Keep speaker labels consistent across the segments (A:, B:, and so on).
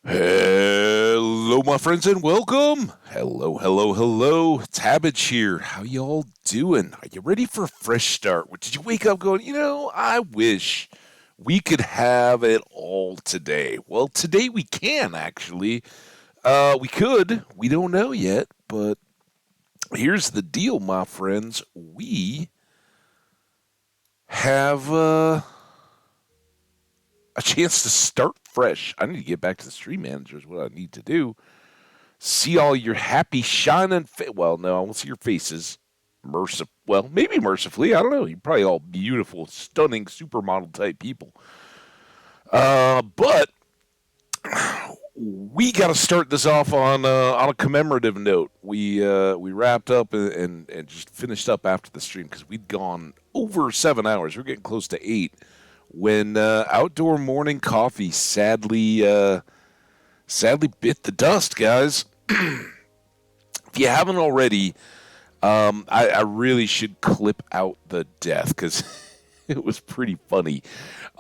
A: Hello, my friends, and welcome. Hello, hello, hello. It's Hambbage here. How y'all doing? Are you ready for a fresh start? Did you wake up going, I wish we could have it all today? Well, today we can, actually. We could. We don't know yet, but here's the deal, my friends. We have a chance to start fresh. I need to get back to the stream manager is what I need to do. See all your happy, shining well, no, I won't see your faces. Well, maybe mercifully. I don't know. You're probably all beautiful, stunning, supermodel type people. But we got to start this off on a commemorative note. We wrapped up and just finished up after the stream because we'd gone over 7 hours. We're getting close to 8 when outdoor morning coffee sadly bit the dust, guys. If you haven't already, I really should clip out the death because it was pretty funny.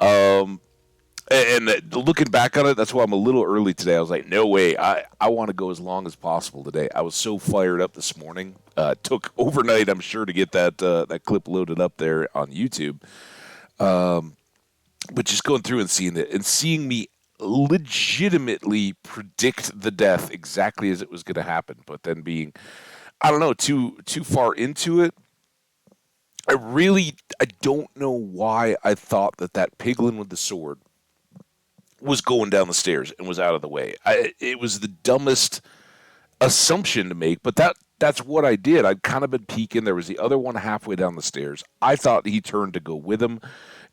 A: Um, and looking back on it, that's why I'm a little early today. I was like, no way. I want to go as long as possible today. I was so fired up this morning. It took overnight, I'm sure, to get that clip loaded up there on YouTube. But just going through and seeing it and seeing me legitimately predict the death exactly as it was going to happen, but then being, I don't know, too far into it. I don't know why I thought that piglin with the sword was going down the stairs and was out of the way. It was the dumbest assumption to make, but that's what I did. I'd kind of been peeking. There was the other one halfway down the stairs. I thought he turned to go with him,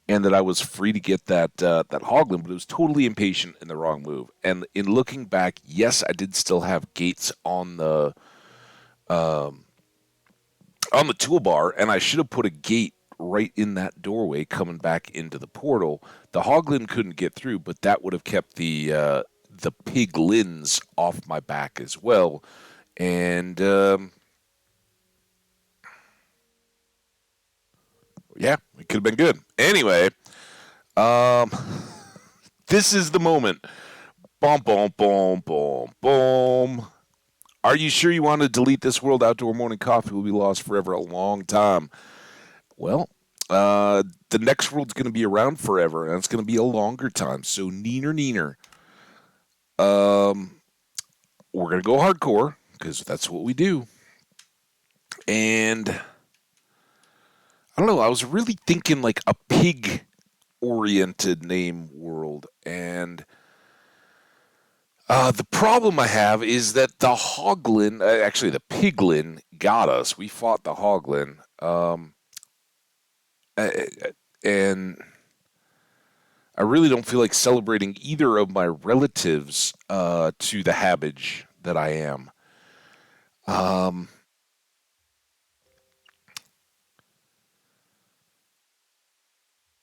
A: and that I was free to get that hoglin, but it was totally impatient in the wrong move. And in looking back, yes, I did still have gates on the toolbar, and I should have put a gate right in that doorway coming back into the portal. The hoglin couldn't get through, but that would have kept the piglins off my back as well. And yeah, it could have been good. Anyway, um, this is the moment. Boom, boom, boom, boom, boom. Are you sure you want to delete this world? Outdoor morning coffee will be lost forever, a long time. Well, the next world's going to be around forever, and it's going to be a longer time. So, neener, neener. Um, we're going to go hardcore because that's what we do. And I don't know. I was really thinking like a pig-oriented name world, and the problem I have is that the hoglin, actually the piglin, got us. We fought the hoglin, and I really don't feel like celebrating either of my relatives to the Hambbage that I am. Um,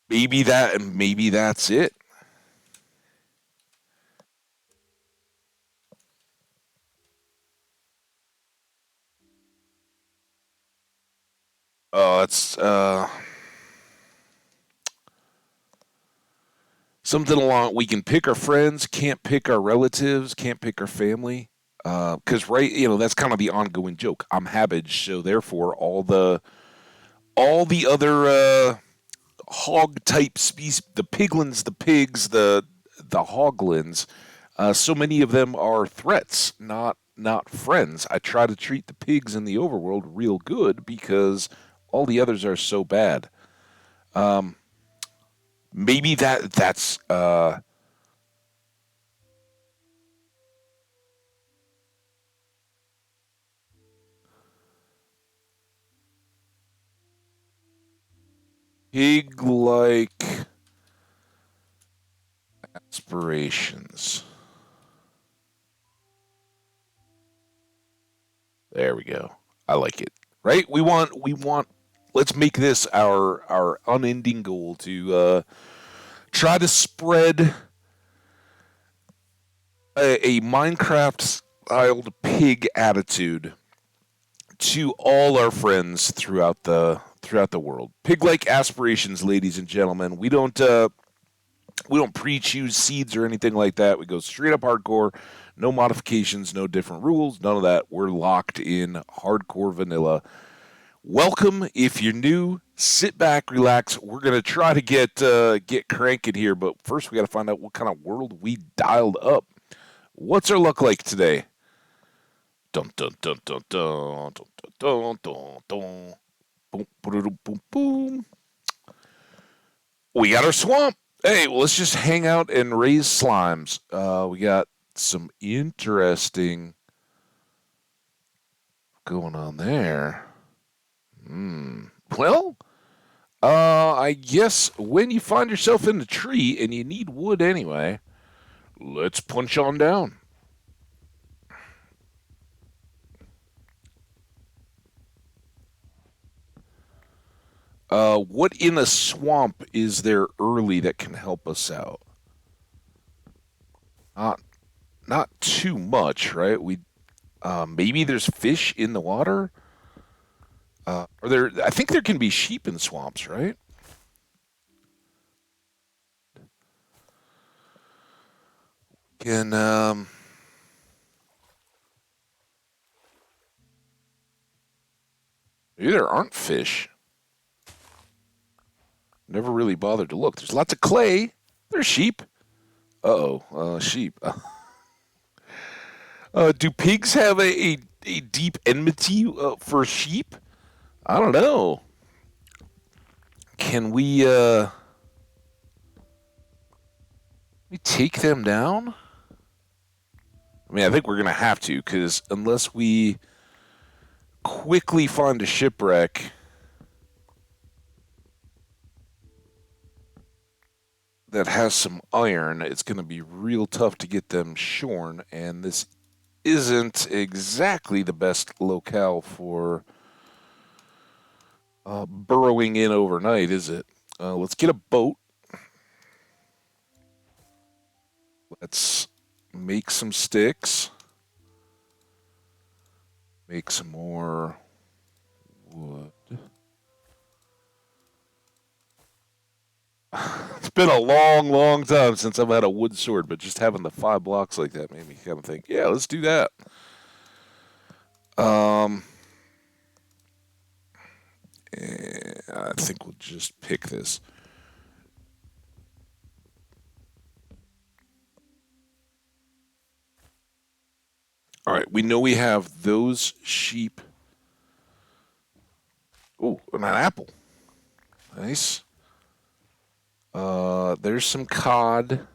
A: maybe that's it. It's something along. We can pick our friends, can't pick our relatives, can't pick our family. Because right, that's kind of the ongoing joke. I'm Hambbage, so therefore all the other hog type species, the piglins, the pigs, the hoglins, so many of them are threats, not friends. I try to treat the pigs in the overworld real good because all the others are so bad. Um, maybe that's pig-like aspirations. There we go. I like it. Right? We want. Let's make this our unending goal to try to spread a Minecraft styled pig attitude to all our friends throughout the world. Pig like aspirations, ladies and gentlemen. We don't We don't pre-choose seeds or anything like that. We go straight up hardcore, no modifications, no different rules, none of that. We're locked in hardcore vanilla. Welcome if you're new. Sit back, relax. We're gonna try to get cranking here, but first we got to find out what kind of world we dialed up. What's our luck like today? Dun dun dun dun dun dun dun dun dun. Boom, boom, boom, boom. We got our swamp. Hey, well, let's just hang out and raise slimes. We got some interesting going on there. Well, I guess when you find yourself in the tree and you need wood anyway, let's punch on down. What in a swamp is there early that can help us out? Not, not too much, right? Maybe there's fish in the water. Or there, I think there can be sheep in swamps, right? Can Maybe there aren't fish. Never really bothered to look. There's lots of clay. There's sheep. Sheep. Do pigs have a deep enmity for sheep? I don't know. Can we take them down? I mean, I think we're gonna have to, because unless we quickly find a shipwreck that has some iron, it's gonna be real tough to get them shorn, and this isn't exactly the best locale for burrowing in overnight, is it? Let's get a boat. Let's make some sticks. Make some more wood. It's been a long, long time since I've had a wood sword, but just having the 5 blocks like that made me kind of think, yeah, let's do that. Um, I think we'll just pick this. All right, we know we have those sheep. Oh, and an apple. Nice. There's some cod.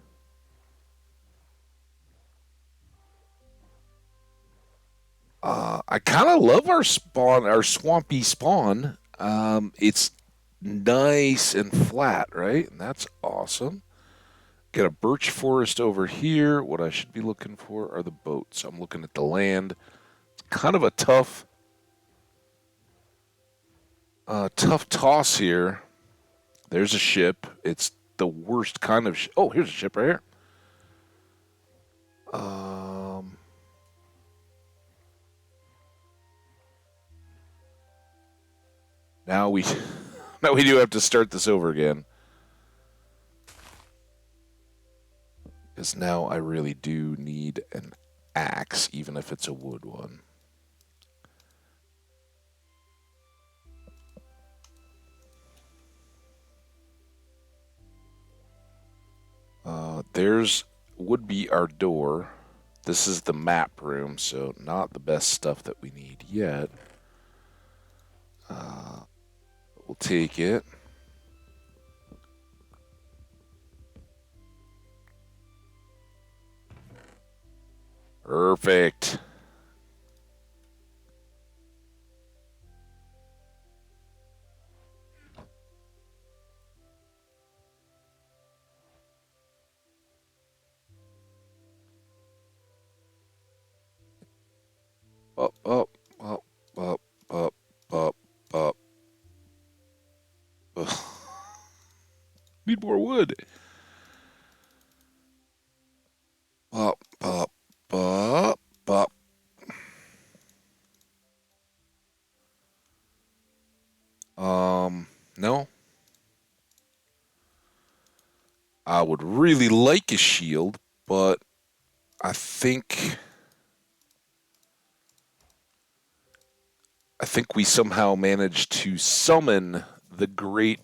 A: I kind of love our spawn, our swampy spawn. It's nice and flat, right? And that's awesome. Got a birch forest over here. What I should be looking for are the boats. I'm looking at the land. It's kind of a tough toss here. There's a ship. It's the worst kind of. Oh, here's a ship right here. Um, now we now we do have to start this over again. Because now I really do need an axe, even if it's a wood one. There's would be our door. This is the map room, so not the best stuff that we need yet. We'll take it. Perfect. Up, up, up, up, up, up, up. Ugh. Need more wood. Up, up, up, up. No. I would really like a shield, but I think I think we somehow managed to summon the great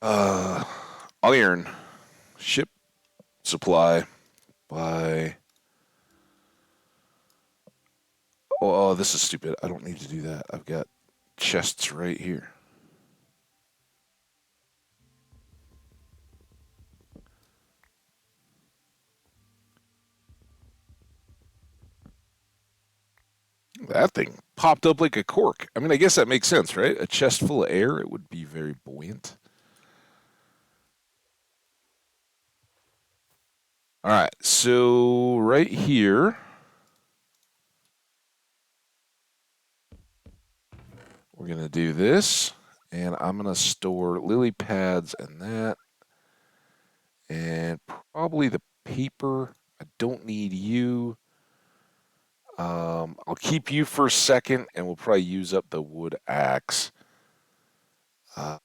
A: uh, iron ship supply by. Oh, this is stupid. I don't need to do that. I've got chests right here. That thing popped up like a cork. I mean, I guess that makes sense, right? A chest full of air, it would be very buoyant. All right, so right here, we're going to do this, and I'm going to store lily pads and that, and probably the paper. I don't need you. I'll keep you for a second, and we'll probably use up the wood axe. Uh,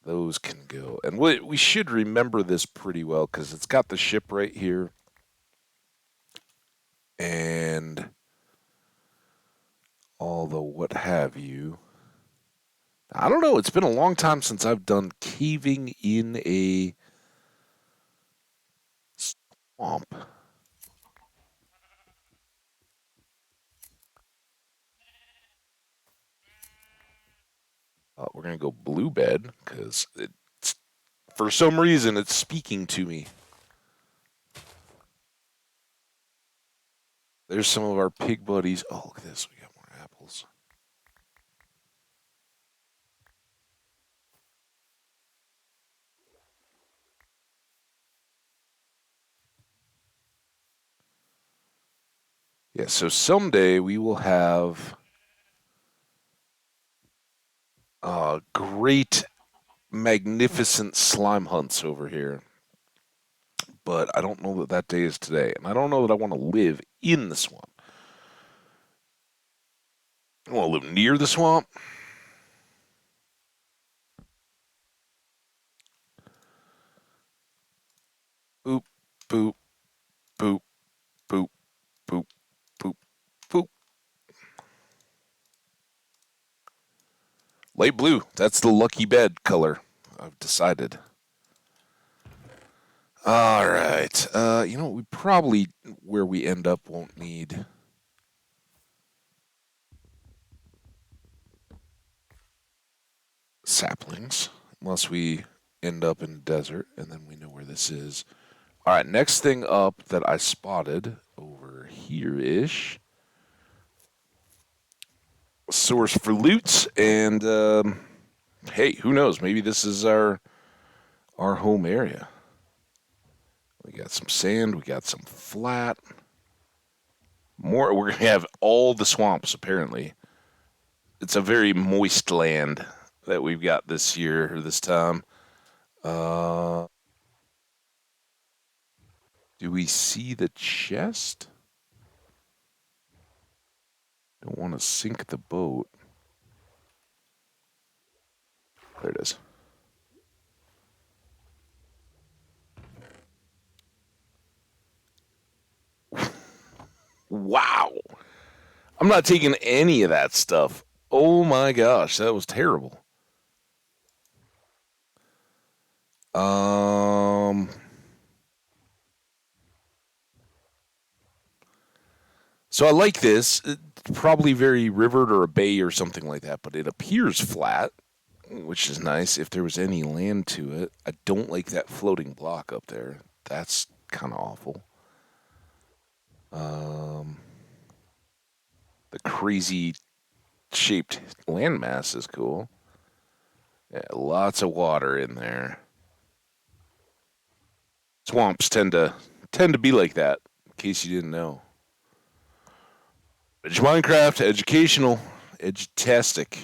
A: those can go. And we should remember this pretty well because it's got the ship right here. And all the what have you. I don't know. It's been a long time since I've done caving in a swamp. We're going to go blue bed because for some reason it's speaking to me. There's some of our pig buddies. Oh, look at this. We got more apples. Yeah, so someday we will have great, magnificent slime hunts over here. But I don't know that that day is today. And I don't know that I want to live in the swamp. I want to live near the swamp. Boop, boop, boop, boop, boop, boop, boop. Light blue. That's the lucky bed color. I've decided. All right. We probably, where we end up, won't need saplings unless we end up in the desert, and then we know where this is. All right, next thing up that I spotted over here-ish. Source for loots, and hey, who knows? Maybe this is our home area. We got some sand, we got some flat. More, we're gonna have all the swamps apparently. It's a very moist land that we've got this year or this time. Uh, do we see the chest? Don't want to sink the boat. There it is. Wow. I'm not taking any of that stuff. Oh my gosh, that was terrible. Um, so I like this. Probably very rivered or a bay or something like that, but it appears flat, which is nice if there was any land to it. I don't like that floating block up there. That's kind of awful. Um, the crazy shaped landmass is cool. Yeah, lots of water in there. Swamps tend to be like that. In case you didn't know. Edge Minecraft, educational, edutastic.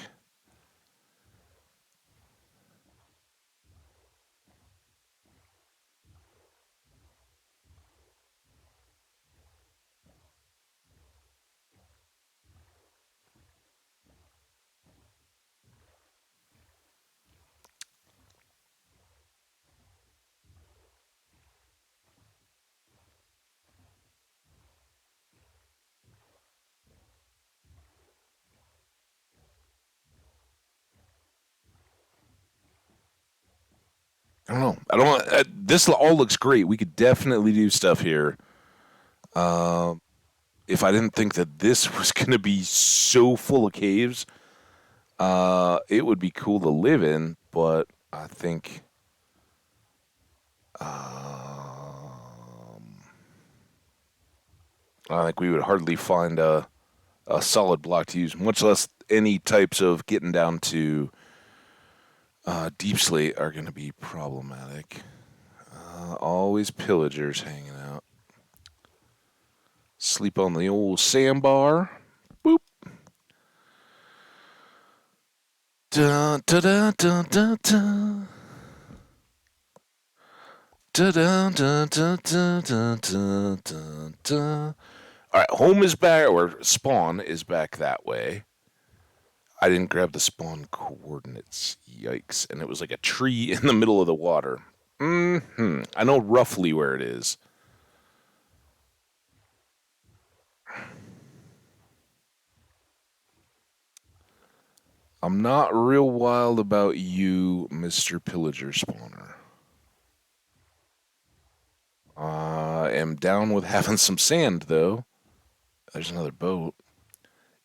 A: I don't know. I don't. This all looks great. We could definitely do stuff here. If I didn't think that this was going to be so full of caves, it would be cool to live in. But I think we would hardly find a solid block to use, much less any types of getting down to deep slate are going to be problematic. Always pillagers hanging out. Sleep on the old sandbar. Boop. Dun, dun, dun, dun, dun, dun. Dun, dun, dun, dun, dun, dun, dun, dun, dun. All right, home is back, or spawn is back that way. I didn't grab the spawn coordinates. Yikes. And it was like a tree in the middle of the water. I know roughly where it is. I'm not real wild about you, Mr. Pillager Spawner. I am down with having some sand, though. There's another boat.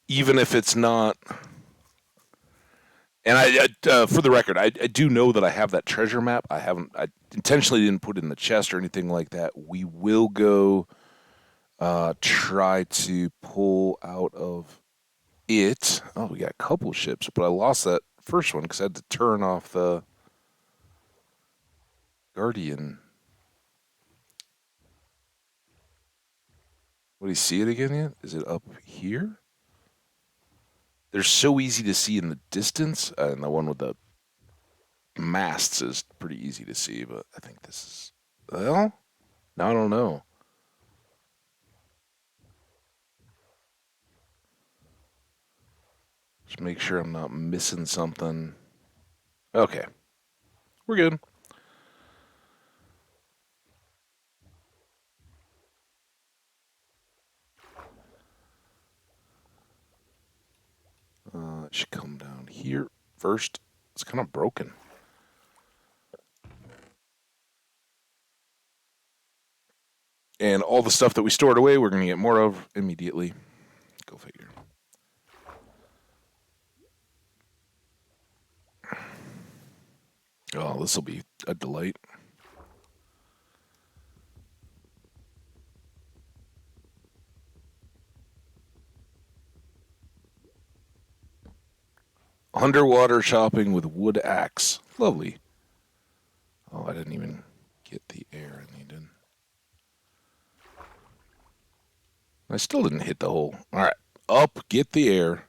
A: Even if it's not. And for the record, I do know that I have that treasure map. I intentionally didn't put it in the chest or anything like that. We will go try to pull out of it. Oh, we got a couple ships, but I lost that first one because I had to turn off the Guardian. What do you see it again yet? Is it up here? They're so easy to see in the distance, and the one with the masts is pretty easy to see, but I think this is. Well, no, I don't know. Just make sure I'm not missing something. Okay, we're good. It should come down here first. It's kind of broken. And all the stuff that we stored away, we're going to get more of immediately. Go figure. Oh, this will be a delight. Underwater shopping with wood axe. Lovely. Oh, I didn't even get the air I needed. I still didn't hit the hole. All right. Up, get the air.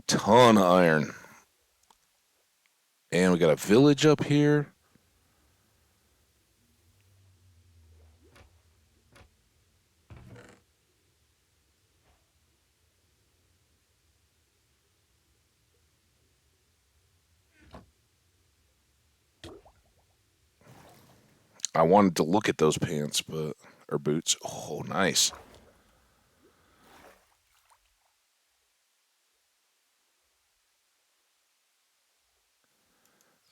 A: Ton of iron. And we got a village up here. I wanted to look at those pants, or boots. Oh, nice.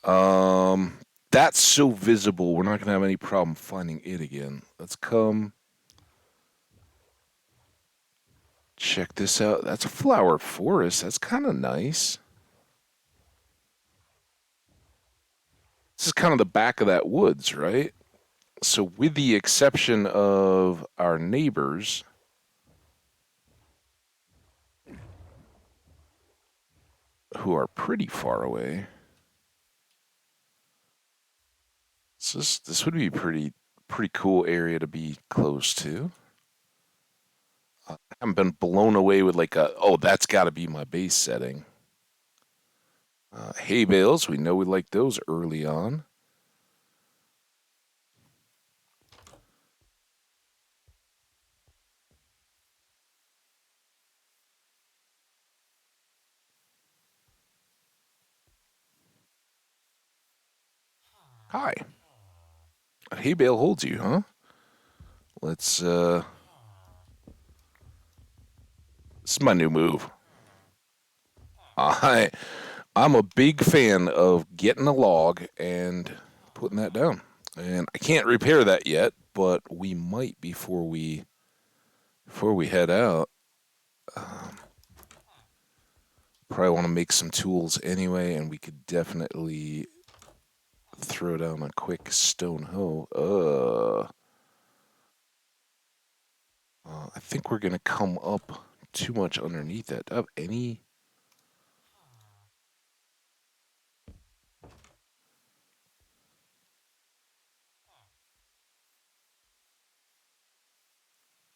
A: Um, that's so visible. We're not gonna have any problem finding it again. Let's come check this out. That's a flower forest. That's kind of nice. This is kind of the back of that woods, right? So, with the exception of our neighbors, who are pretty far away, so this would be a pretty cool area to be close to. I haven't been blown away with like that's got to be my base setting. Hay bales, we know we like those early on. Hi. A hay bale holds you, huh? let's. This is my new move. I I'm a big fan of getting a log and putting that down. And I can't repair that yet, but we might before we head out. Um, Probably want to make some tools anyway, and we could definitely throw down a quick stone hoe. I think we're gonna come up too much underneath that. Do I have any?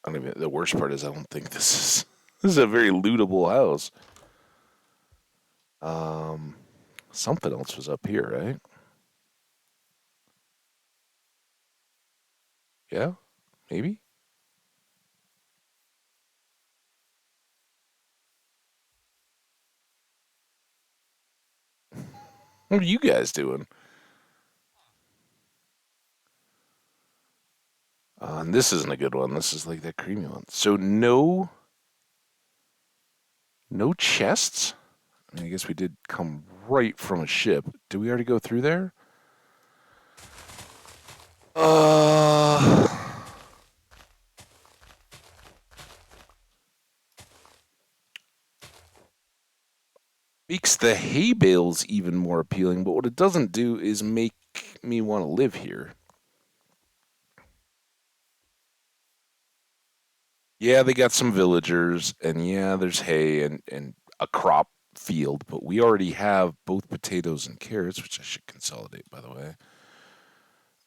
A: I don't even. The worst part is I don't think this is this is a very lootable house. Um, Something else was up here, right? Yeah, maybe. What are you guys doing? And this isn't a good one. This is like that creamy one. So no chests. I guess we did come right from a ship. Did we already go through there? Uh, Makes the hay bales even more appealing, but what it doesn't do is make me want to live here. Yeah, they got some villagers, and yeah, there's hay and a crop field, but we already have both potatoes and carrots, which I should consolidate, by the way.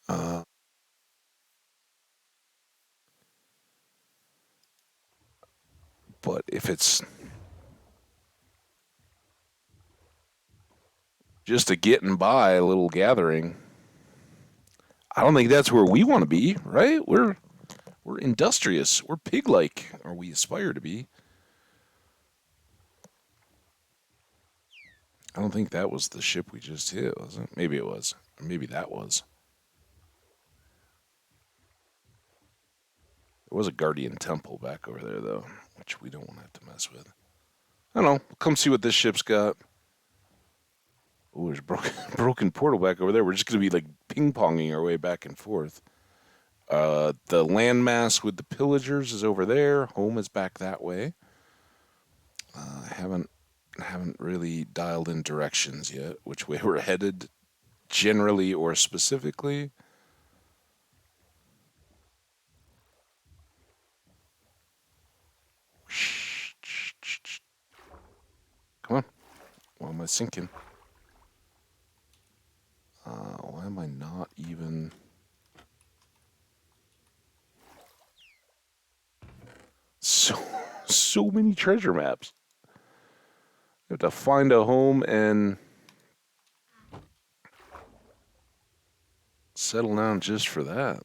A: Uh, but if it's just a getting by, a little gathering, I don't think that's where we want to be, right? We're industrious. We're pig-like, or we aspire to be. I don't think that was the ship we just hit, was it? Maybe it was. Or maybe that was. There was a guardian temple back over there, though, which we don't want to have to mess with. I don't know. Come see what this ship's got. Oh, there's a broken, broken portal back over there. We're just going to be like ping ponging our way back and forth. The landmass with the pillagers is over there. Home is back that way. I haven't really dialed in directions yet, which way we're headed, generally or specifically. Come on. Why am I sinking? Why am I not even? So so many treasure maps. You have to find a home and settle down just for that.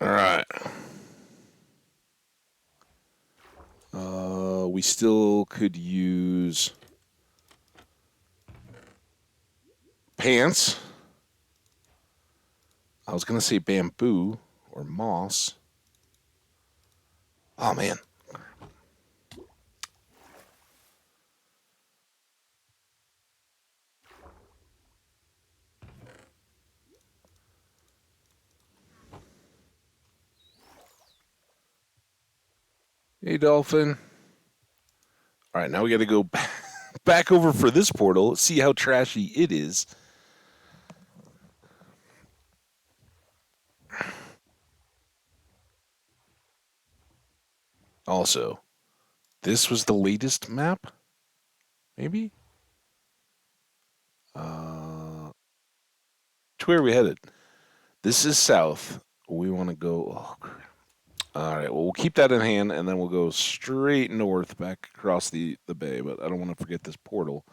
A: All right. We still could use pants. I was gonna say bamboo or moss. Oh man. Hey dolphin. All right, now we got to go back over for this portal. See how trashy it is. Also, this was the latest map. Maybe. To where are we headed? This is south. We want to go. Oh, crap. All right, well, we'll keep that in hand, and then we'll go straight north back across the bay, but I don't want to forget this portal.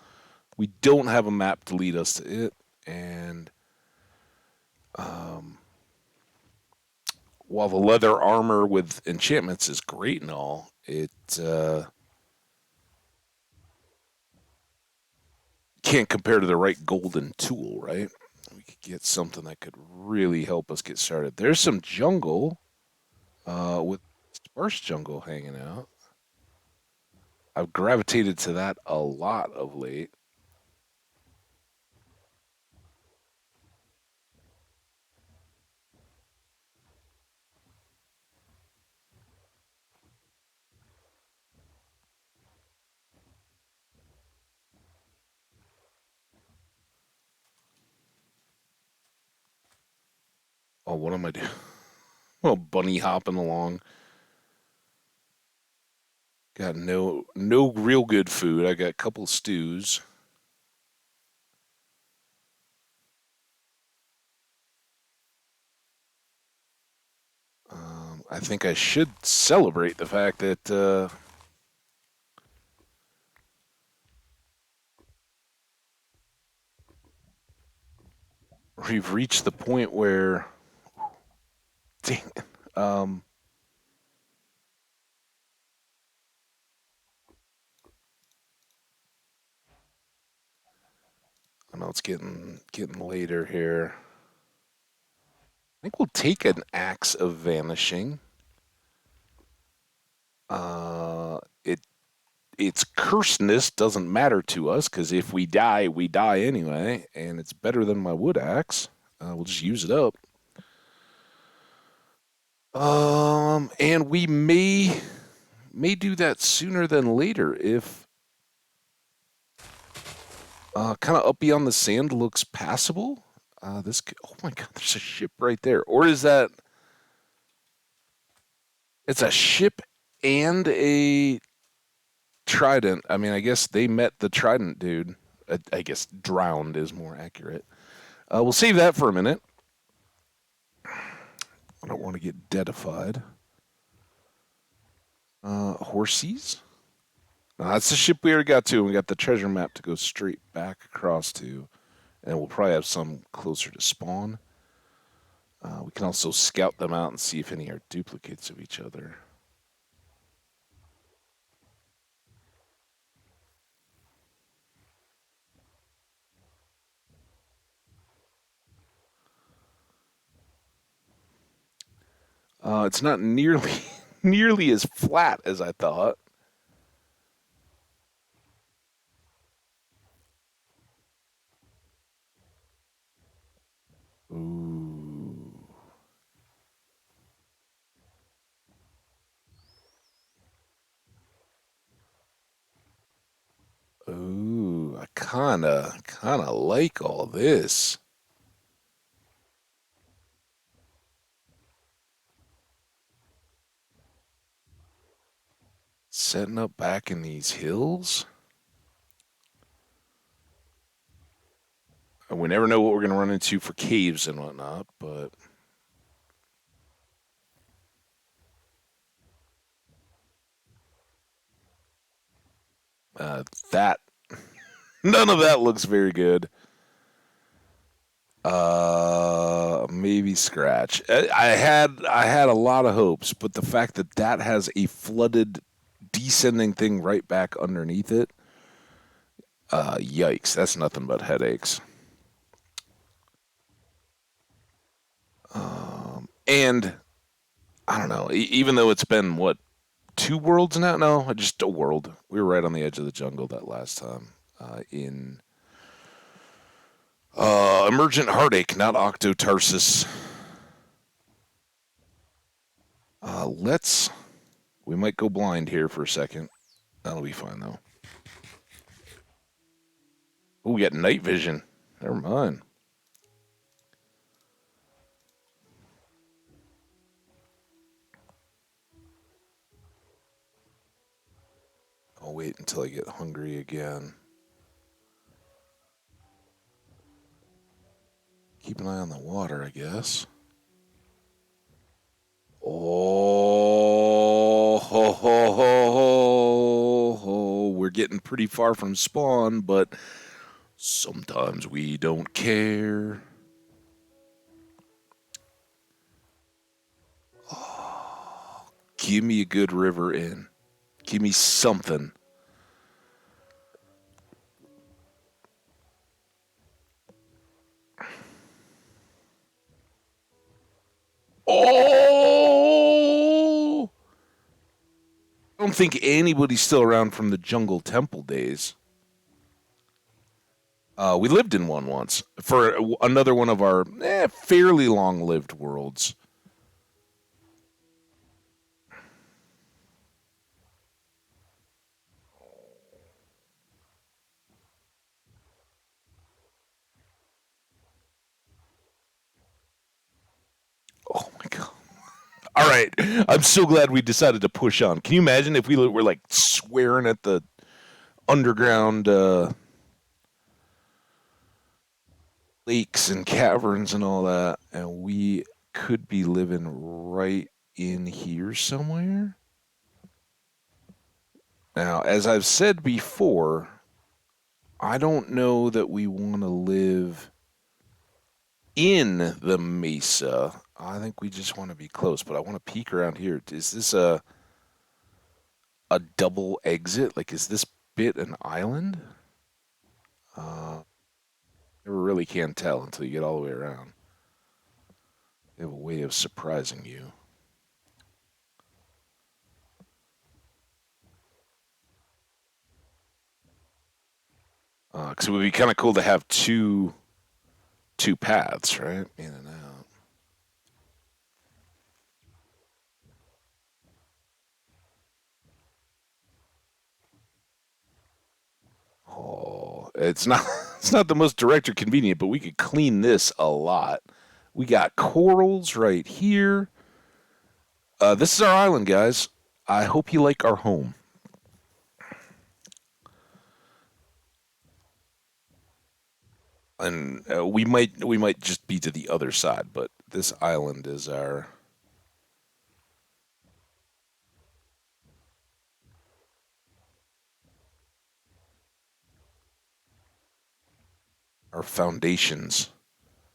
A: We don't have a map to lead us to it, and um, while the leather armor with enchantments is great and all, it can't compare to the right golden tool, right? We could get something that could really help us get started. There's some jungle with sparse jungle hanging out. I've gravitated to that a lot of late. Oh, what am I doing? Well, bunny hopping along. Got no real good food. I got a couple stews. I think I should celebrate the fact that we've reached the point where, dang it, I know it's getting later here. I think we'll take an axe of vanishing. It its cursedness doesn't matter to us because if we die anyway, and it's better than my wood axe. We'll just use it up. And we may do that sooner than later if kind of up beyond the sand looks passable. Oh my god, there's a ship right there. Or is that it's a ship and a trident? I mean, I guess they met the trident dude. I guess drowned is more accurate. We'll save that for a minute. I don't want to get deadified. Horsies? No, that's the ship we already got to. And we got the treasure map to go straight back across to. And we'll probably have some closer to spawn. We can also scout them out and see if any are duplicates of each other. It's not nearly nearly as flat as I thought. Ooh. Ooh, I kinda like all this. Setting up back in these hills. We never know what we're gonna run into for caves and whatnot, but uh, that none of that looks very good. Maybe scratch. I had a lot of hopes, but the fact that that has a flooded descending thing right back underneath it, yikes! That's nothing but headaches. And I don't know. Even though it's been what 2 worlds now? No, just a world. We were right on the edge of the jungle that last time. In Emergent Heartache, not Octotarsis. Let's. We might go blind here for a second. That'll be fine though. Oh, we got night vision. Never mind. I'll wait until I get hungry again. Keep an eye on the water, I guess. Oh, ho, ho, ho. We're getting pretty far from spawn, but sometimes we don't care. Give me a good river inn. Give me something. Oh! I don't think anybody's still around from the Jungle Temple days. We lived in one once for another one of our fairly long-lived worlds. Oh my god! All right, I'm so glad we decided to push on. Can you imagine if we were like swearing at the underground lakes and caverns and all that, and we could be living right in here somewhere? Now, as I've said before, I don't know that we want to live in the mesa. I think we just want to be close, but I want to peek around here. Is this a double exit? Like, is this bit an island? Never really can tell until you get all the way around. They have a way of surprising you. Because it would be kind of cool to have two paths, right? In and out. Oh, it's not it's not the most direct or convenient, but we could clean this a lot. We got corals right here. This is our island, guys. I hope you like our home. And we might just be to the other side, but this island is our foundations.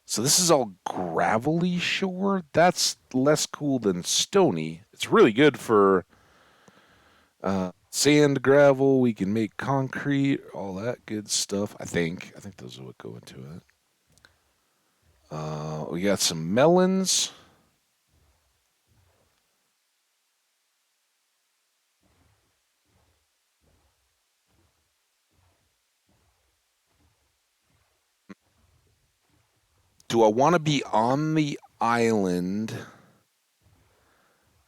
A: So this is all gravelly shore. That's less cool than stony. It's really good for sand, gravel. We can make concrete, all that good stuff. I think those are what go into it. We got some melons. Do I want to be on the island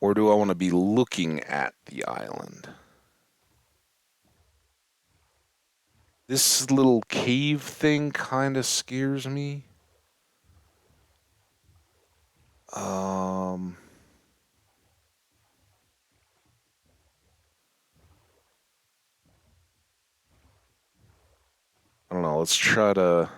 A: or do I want to be looking at the island? This little cave thing kind of scares me. Um, I don't know. Let's try to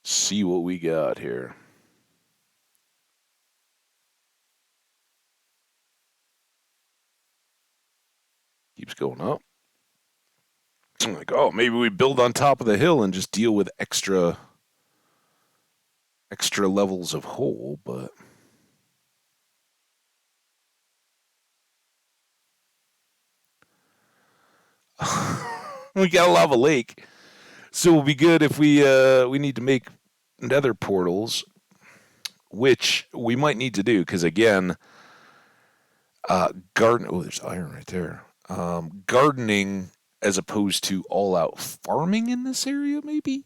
A: see what we got here. Keeps going up. I'm like, oh, maybe we build on top of the hill and just deal with extra levels of hole, but we got a lava lake. So it'll be good if we need to make nether portals, which we might need to do because again, garden. Oh, there's iron right there. Gardening as opposed to all out farming in this area, maybe.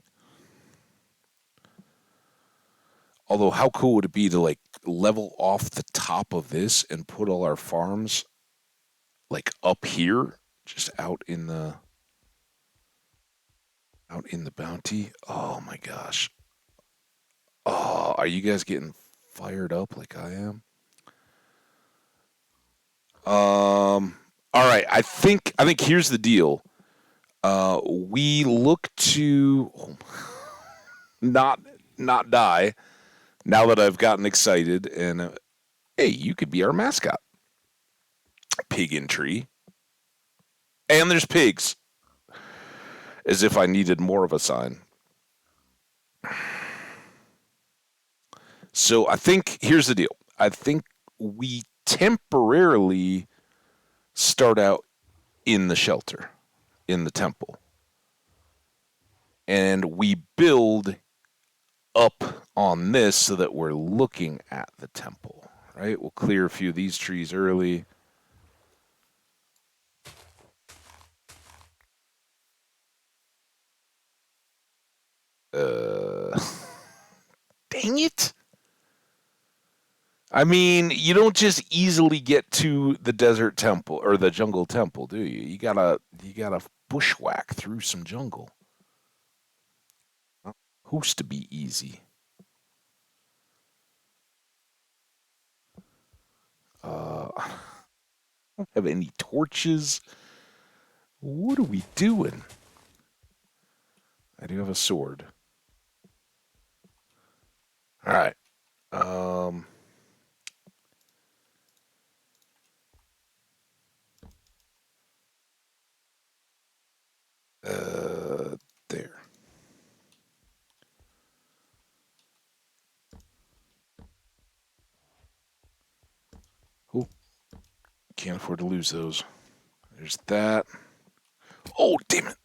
A: Although, how cool would it be to like level off the top of this and put all our farms like up here, just out in the Out in the bounty. Oh my gosh. Oh, are you guys getting fired up like I am? All right. I think here's the deal. We look to not not die now that I've gotten excited and hey, you could be our mascot. Pig in tree. And there's pigs. As if I needed more of a sign. So I think here's the deal. I think we temporarily start out in the shelter, in the temple, and we build up on this so that we're looking at the temple, right? We'll clear a few of these trees early. Uh, dang it. I mean, you don't just easily get to the desert temple or the jungle temple, do you? You gotta bushwhack through some jungle. Who's to be easy? I don't have any torches. What are we doing? I do have a sword. All right. Um. There. Oh, can't afford to lose those. There's that. Oh, damn it!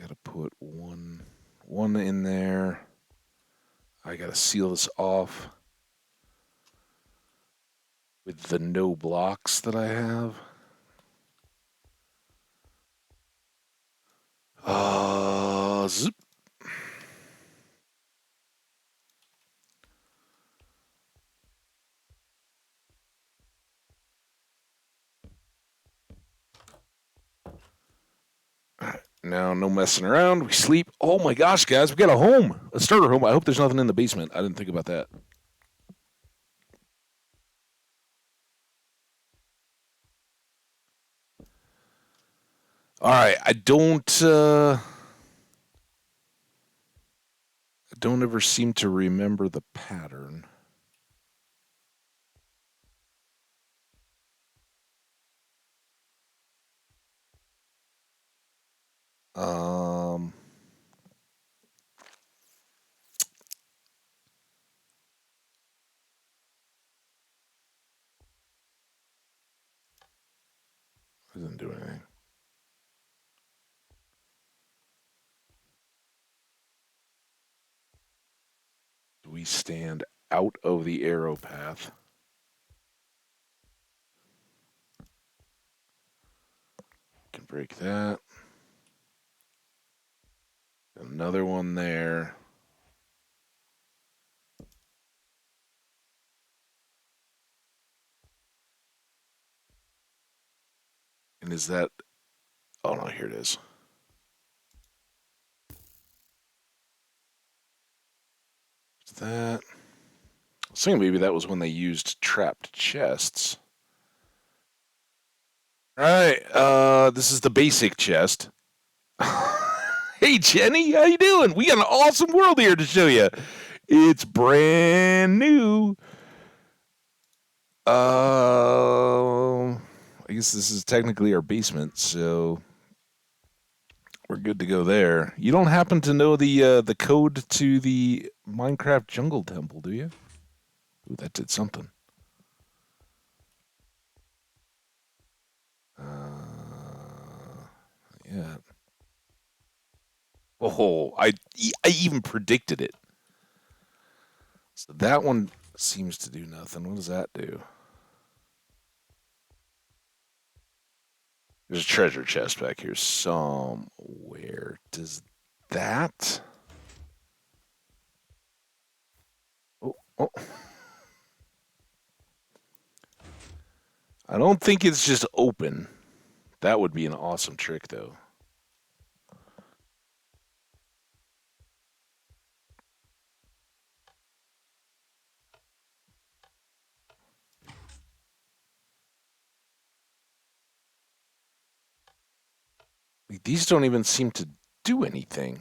A: Gotta put one in there. I gotta seal this off with the no blocks that I have. Zip. All right, now no messing around. We sleep. Oh my gosh, guys, we got a home, a starter home. I hope there's nothing in the basement. I didn't think about that. All right, I don't ever seem to remember the pattern. Um, doesn't do anything. We stand out of the arrow path. Can break that. Another one there. And is that? Oh no, here it is. Is that? I was thinking maybe that was when they used trapped chests. All right, this is the basic chest. Hey Jenny, how you doing? We got an awesome world here to show you. It's brand new. I guess this is technically our basement, so we're good to go there. You don't happen to know the code to the Minecraft Jungle Temple, do you? Ooh, that did something. Yeah. Oh, I even predicted it. So that one seems to do nothing. What does that do? There's a treasure chest back here somewhere. Does that? Oh, oh. I don't think it's just open. That would be an awesome trick, though. Like, these don't even seem to do anything.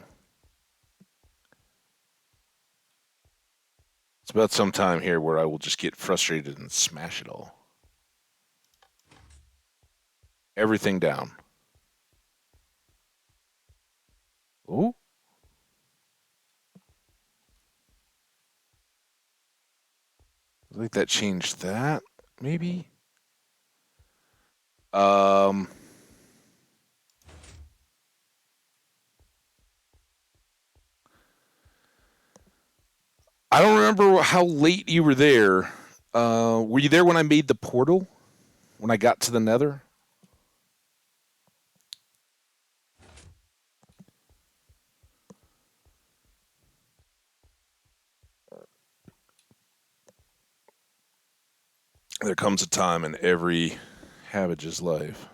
A: It's about some time here where I will just get frustrated and smash it all. Everything down. Oh, I think that changed that, maybe. Um, I don't remember how late you were there. Were you there when I made the portal? When I got to the Nether? There comes a time in every Habbage's life.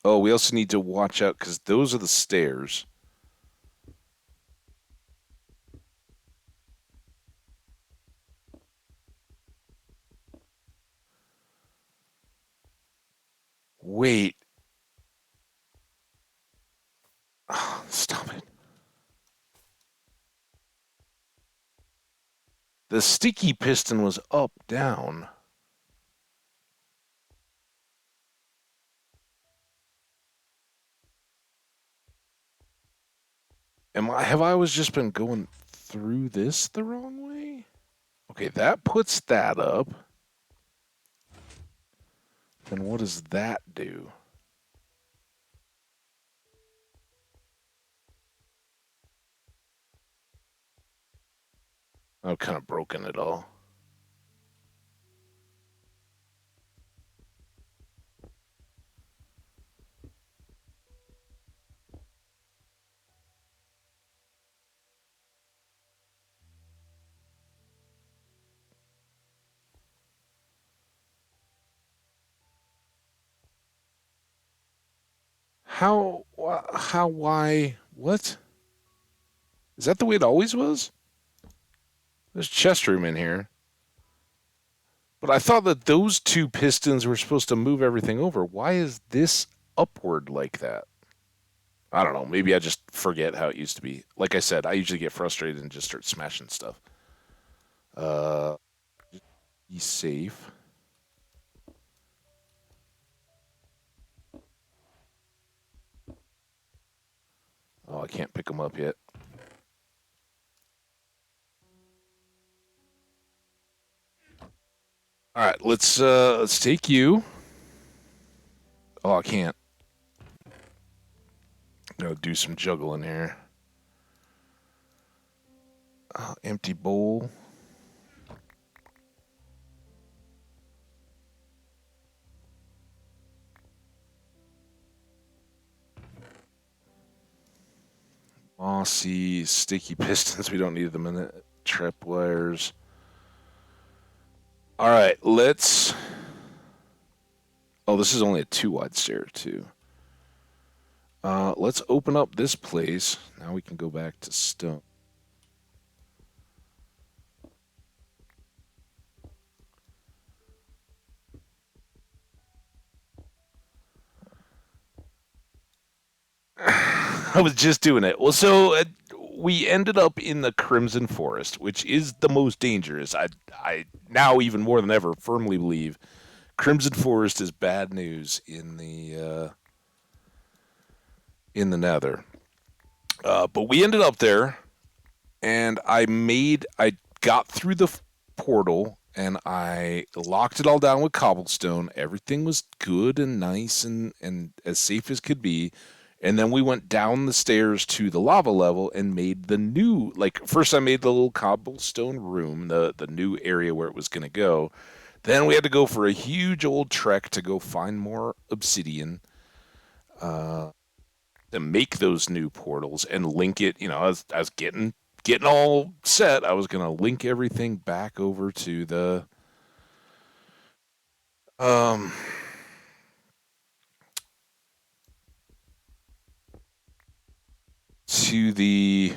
A: Oh, we also need to watch out because those are the stairs. Wait. Oh, stop it. The sticky piston was up, down. Have I always just been going through this the wrong way? Okay, that puts that up. Then what does that do? I've kind of broken it all. Why, what? Is that the way it always was? There's chest room in here. But I thought that those two pistons were supposed to move everything over. Why is this upward like that? I don't know. Maybe I just forget how it used to be. Like I said, I usually get frustrated and just start smashing stuff. Uh, be safe. Oh, I can't pick them up yet. All right, let's take you. Oh, I can't. Gotta do some juggling here. Empty bowl. Mossy, sticky pistons. We don't need them in it. Trap wires. All right, let's. Oh, this is only a 2 wide stair too. Let's open up this place. Now we can go back to stone. I was just doing it. Well, so we ended up in the Crimson Forest, which is the most dangerous. I now even more than ever firmly believe Crimson Forest is bad news in the Nether. But we ended up there, and I got through the portal, and I locked it all down with cobblestone. Everything was good and nice and as safe as could be. And then we went down the stairs to the lava level and made the new, like, first I made the little cobblestone room, the new area where it was going to go. Then we had to go for a huge old trek to go find more obsidian uh, to make those new portals and link it. I was getting all set. I was going to link everything back over to the um to the...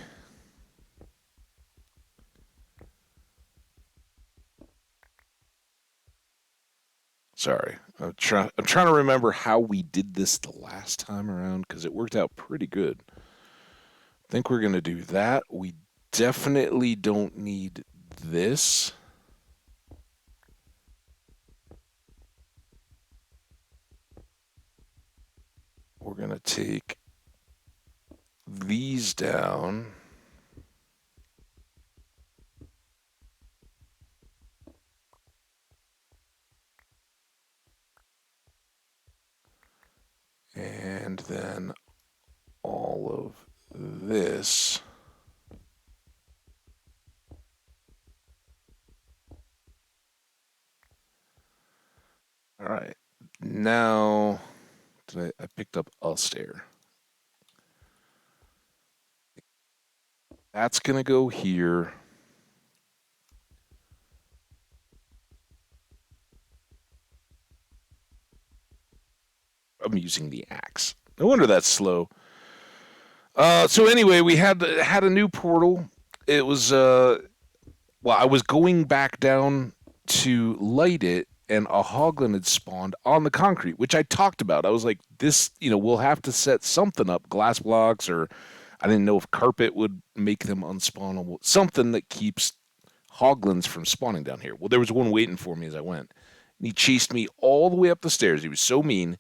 A: Sorry, I'm trying to remember how we did this the last time around because it worked out pretty good. I think we're going to do that. We definitely don't need this. We're going to take these down. And then all of this. All right. Now, I picked up a stair. That's going to go here. I'm using the axe. No wonder that's slow. So anyway, we had a new portal. It was I was going back down to light it, and a hoglin had spawned on the concrete, which I talked about. I was like, this, we'll have to set something up, glass blocks, or I didn't know if carpet would make them unspawnable, something that keeps hoglins from spawning down here. Well, there was one waiting for me as I went, and he chased me all the way up the stairs. He was so mean.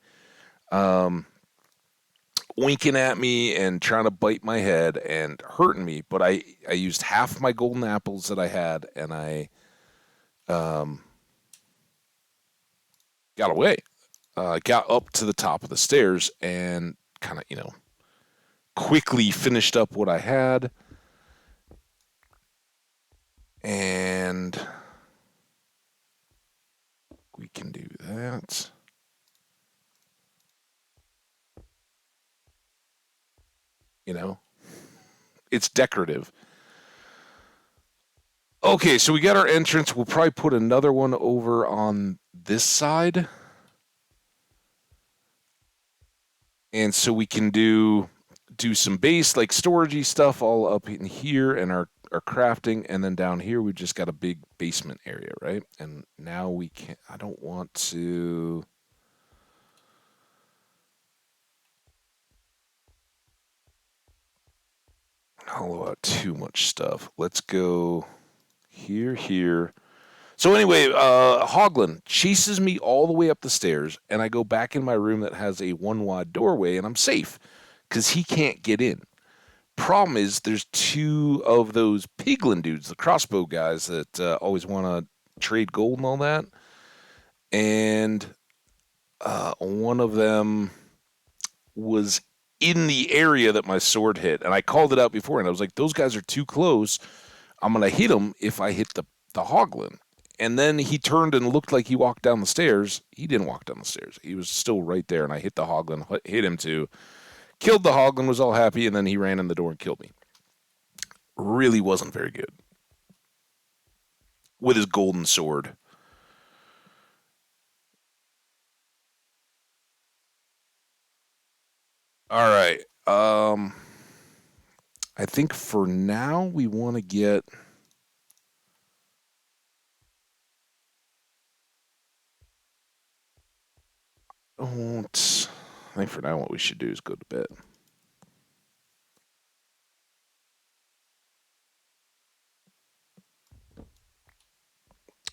A: Winking at me and trying to bite my head and hurting me, but I used half my golden apples that I had, and I got away. Got up to the top of the stairs and kind of, quickly finished up what I had. And we can do that. It's decorative. Okay, so we got our entrance. We'll probably put another one over on this side. And so we can do some base, like storagey stuff all up in here and our crafting. And then down here, we just got a big basement area, right? And now we can't, I don't want to... hollow out too much stuff. Let's go here. So anyway, Hoglin chases me all the way up the stairs, and I go back in my room that has a one-wide doorway, and I'm safe because he can't get in. Problem is, there's two of those piglin dudes, the crossbow guys that always want to trade gold and all that, and one of them was in the area that my sword hit, and I called it out before, and I was like, those guys are too close. I'm going to hit them if I hit the Hoglin. And then he turned and looked like he walked down the stairs. He didn't walk down the stairs. He was still right there, and I hit the Hoglin, hit him too. Killed the Hoglin, was all happy, and then he ran in the door and killed me. Really wasn't very good. With his golden sword. All right. I think for now we want to get... I think for now what we should do is go to bed.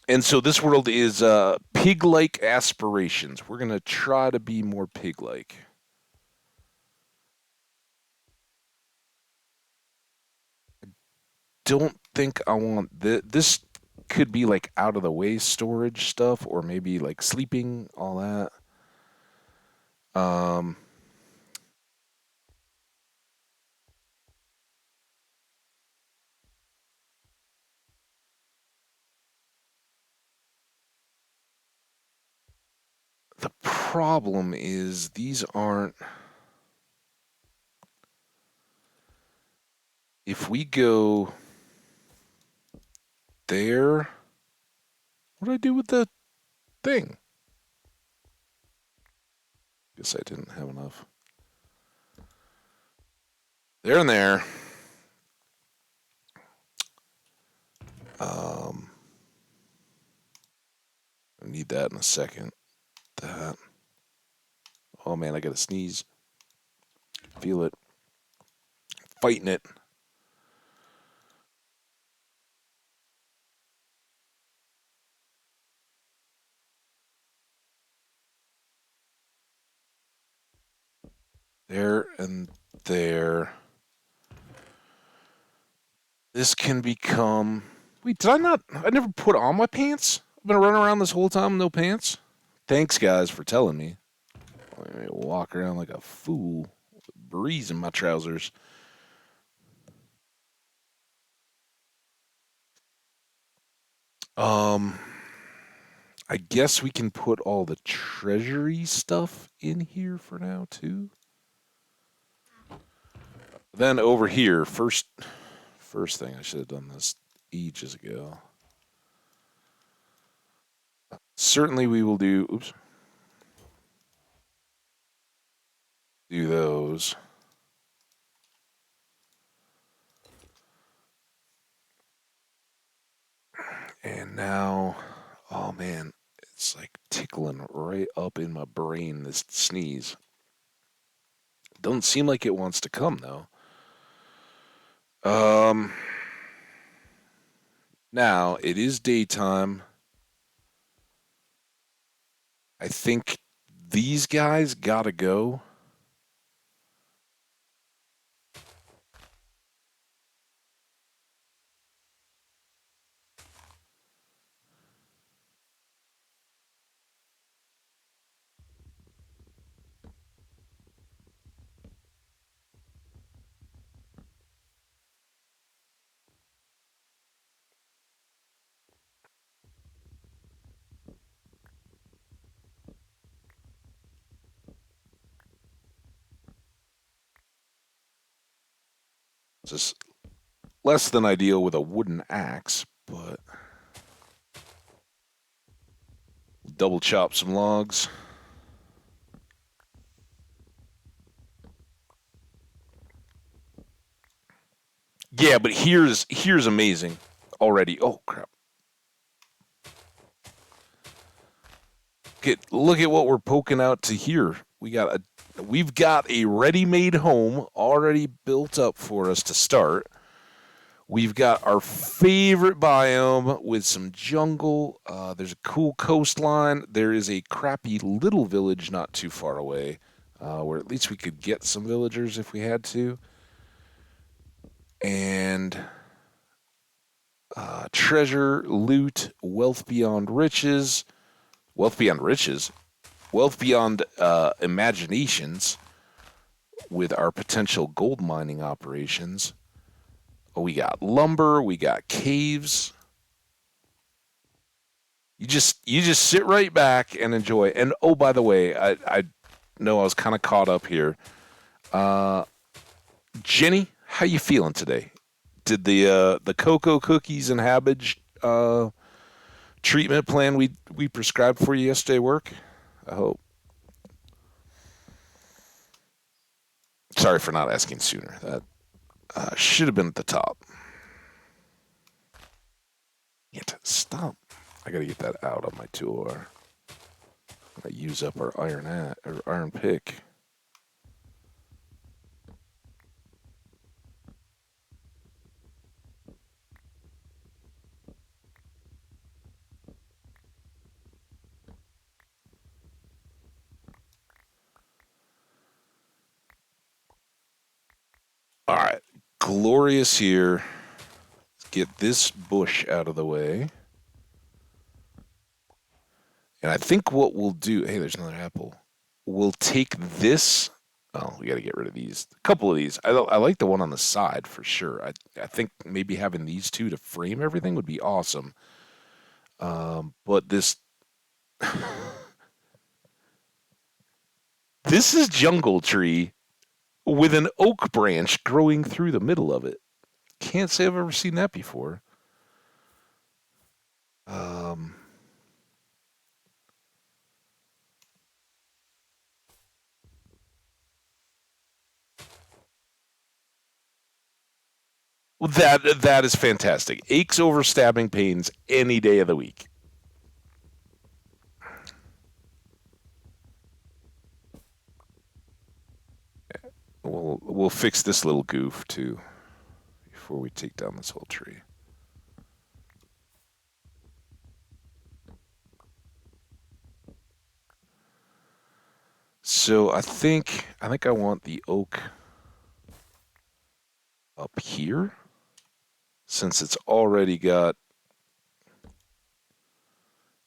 A: And so this world is Piglike Aspirations. We're going to try to be more pig-like. Don't think I want this. This could be like out of the way storage stuff, or maybe like sleeping, all that. The problem is these aren't... If we go there, what do I do with the thing? Guess I didn't have enough. They're in there. Um, I need that in a second. That. Oh man, I gotta sneeze. Feel it. Fighting it. There and there. This can become. Wait, did I not? I never put on my pants. I've been running around this whole time with no pants. Thanks, guys, for telling me. I walk around like a fool, with a breeze in my trousers. Um, I guess we can put all the treasury stuff in here for now too. Then over here, first thing I should have done this ages ago. Certainly, we will do. Oops, do those. And now, oh man, it's like tickling right up in my brain, this sneeze. Doesn't seem like it wants to come though. Um, Now it is daytime. I think these guys gotta go. Just less than ideal with a wooden axe, but double chop some logs. Yeah, but here's amazing already. Oh crap. Look at what we're poking out to here. We've got a ready-made home already built up for us to start. We've got our favorite biome with some jungle. There's a cool coastline. There is a crappy little village not too far away, where at least we could get some villagers if we had to. And treasure, loot, wealth beyond riches. Wealth beyond riches. Wealth beyond imaginations with our potential gold mining operations. Oh, we got lumber. We got caves. You just sit right back and enjoy. And oh, by the way, I know I was kind of caught up here. Uh, Jenny, how you feeling today? Did the cocoa cookies and Hambbage treatment plan we prescribed for you yesterday work? I hope. Sorry for not asking sooner. That should have been at the top. Can't stop. I gotta get that out of my tool. I use up our iron pick. All right, glorious here. Let's get this bush out of the way. And I think what we'll do. Hey, there's another apple. We'll take this. Oh, we got to get rid of these. A couple of these. I like the one on the side for sure. I think maybe having these two to frame everything would be awesome. But this is jungle tree with an oak branch growing through the middle of it. Can't say I've ever seen that before. Um, Well, that is fantastic. Aches over stabbing pains any day of the week. We'll fix this little goof too before we take down this whole tree. So I think I want the oak up here since it's already got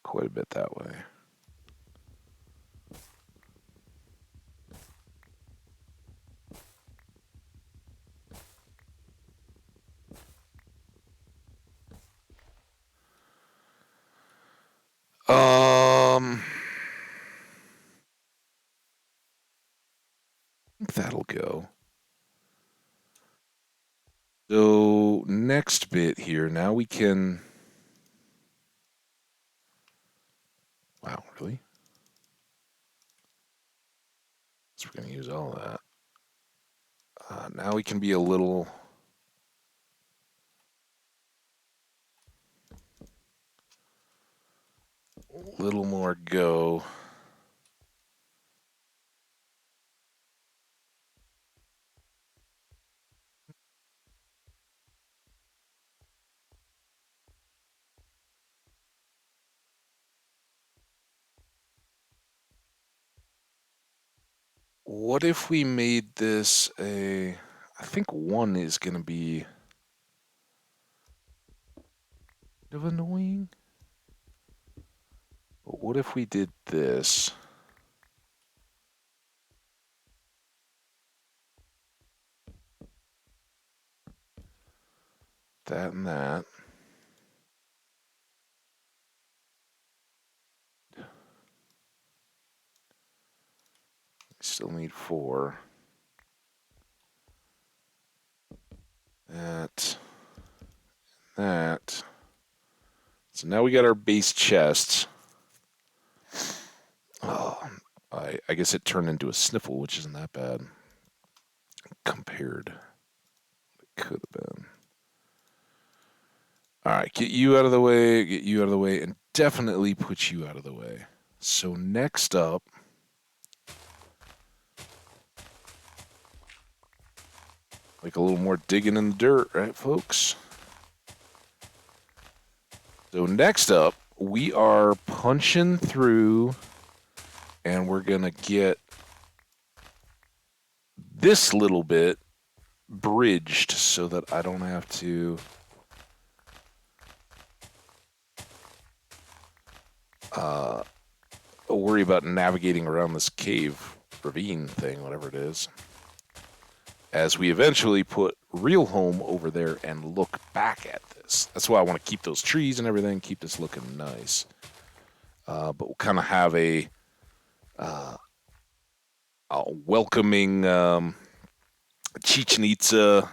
A: quite a bit that way. I think that'll go. So next bit here, now we can. Wow, really? So we're gonna use all that. Now we can be a little more go. What if we made this a? I think one is gonna be kind of annoying. But what if we did this? That and that. We still need 4. That. That. So now we got our base chests. Oh, I guess it turned into a sniffle, which isn't that bad compared. It could have been. All right, get you out of the way, get you out of the way, and definitely put you out of the way. So next up, like a little more digging in the dirt, right, folks? So next up, we are punching through, and we're gonna get this little bit bridged so that I don't have to worry about navigating around this cave ravine thing, whatever it is. As we eventually put real home over there and look back at this. That's why I want to keep those trees and everything, keep this looking nice. But we'll kind of have a welcoming Chichen Itza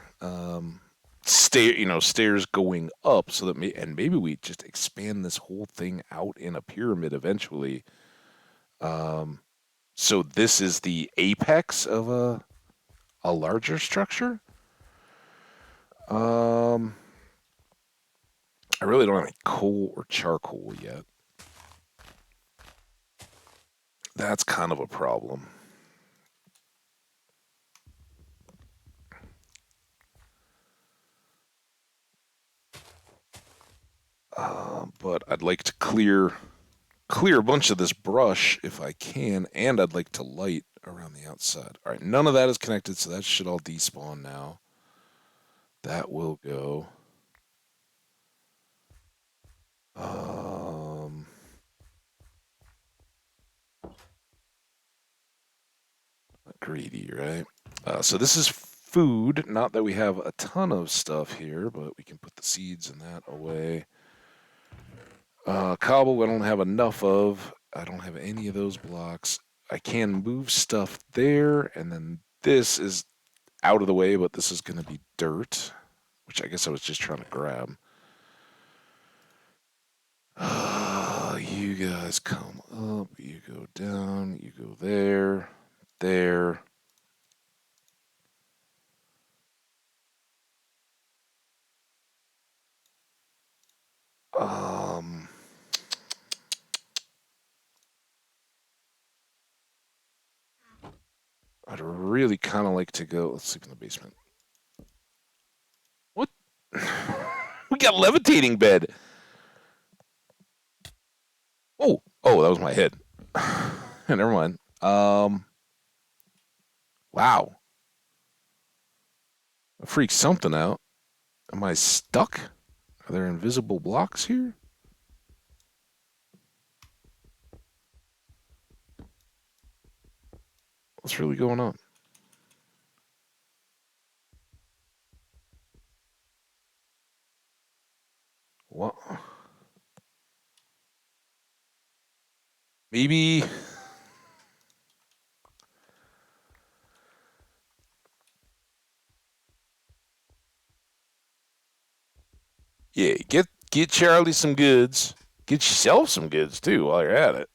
A: stairs going up, so that and maybe we just expand this whole thing out in a pyramid eventually. So this is the apex of a larger structure. I really don't have any coal or charcoal yet. That's kind of a problem. But I'd like to clear a bunch of this brush if I can, and I'd like to light around the outside. All right, none of that is connected, so that should all despawn now. That will go. Greedy, right? So this is food. Not that we have a ton of stuff here, but we can put the seeds and that away. Cobble, I don't have enough of. I don't have any of those blocks. I can move stuff there, and then this is out of the way, but this is going to be dirt, which I guess I was just trying to grab. You guys come up, you go down, you go there, there. Um, I'd really kind of like to go. Let's sleep in the basement. What? We got levitating bed. Oh, that was my head. Never mind. Wow. I freaked something out. Am I stuck? Are there invisible blocks here? What's really going on? What? Maybe. Yeah, get Charlie some goods. Get yourself some goods too while you're at it.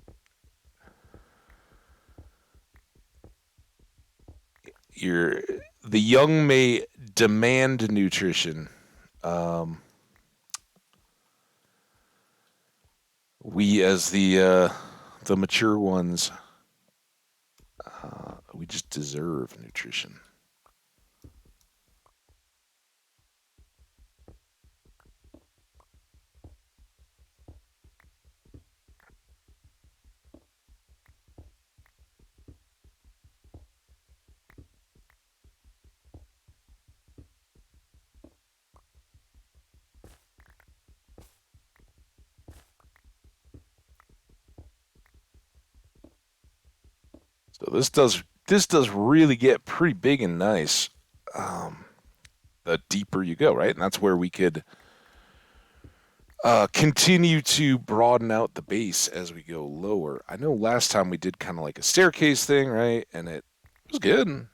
A: You're the young may demand nutrition. Um, we as the mature ones, we just deserve nutrition. So this does really get pretty big and nice. Um, the deeper you go, right? And that's where we could continue to broaden out the base as we go lower. I know last time we did kind of like a staircase thing, right? And it was good.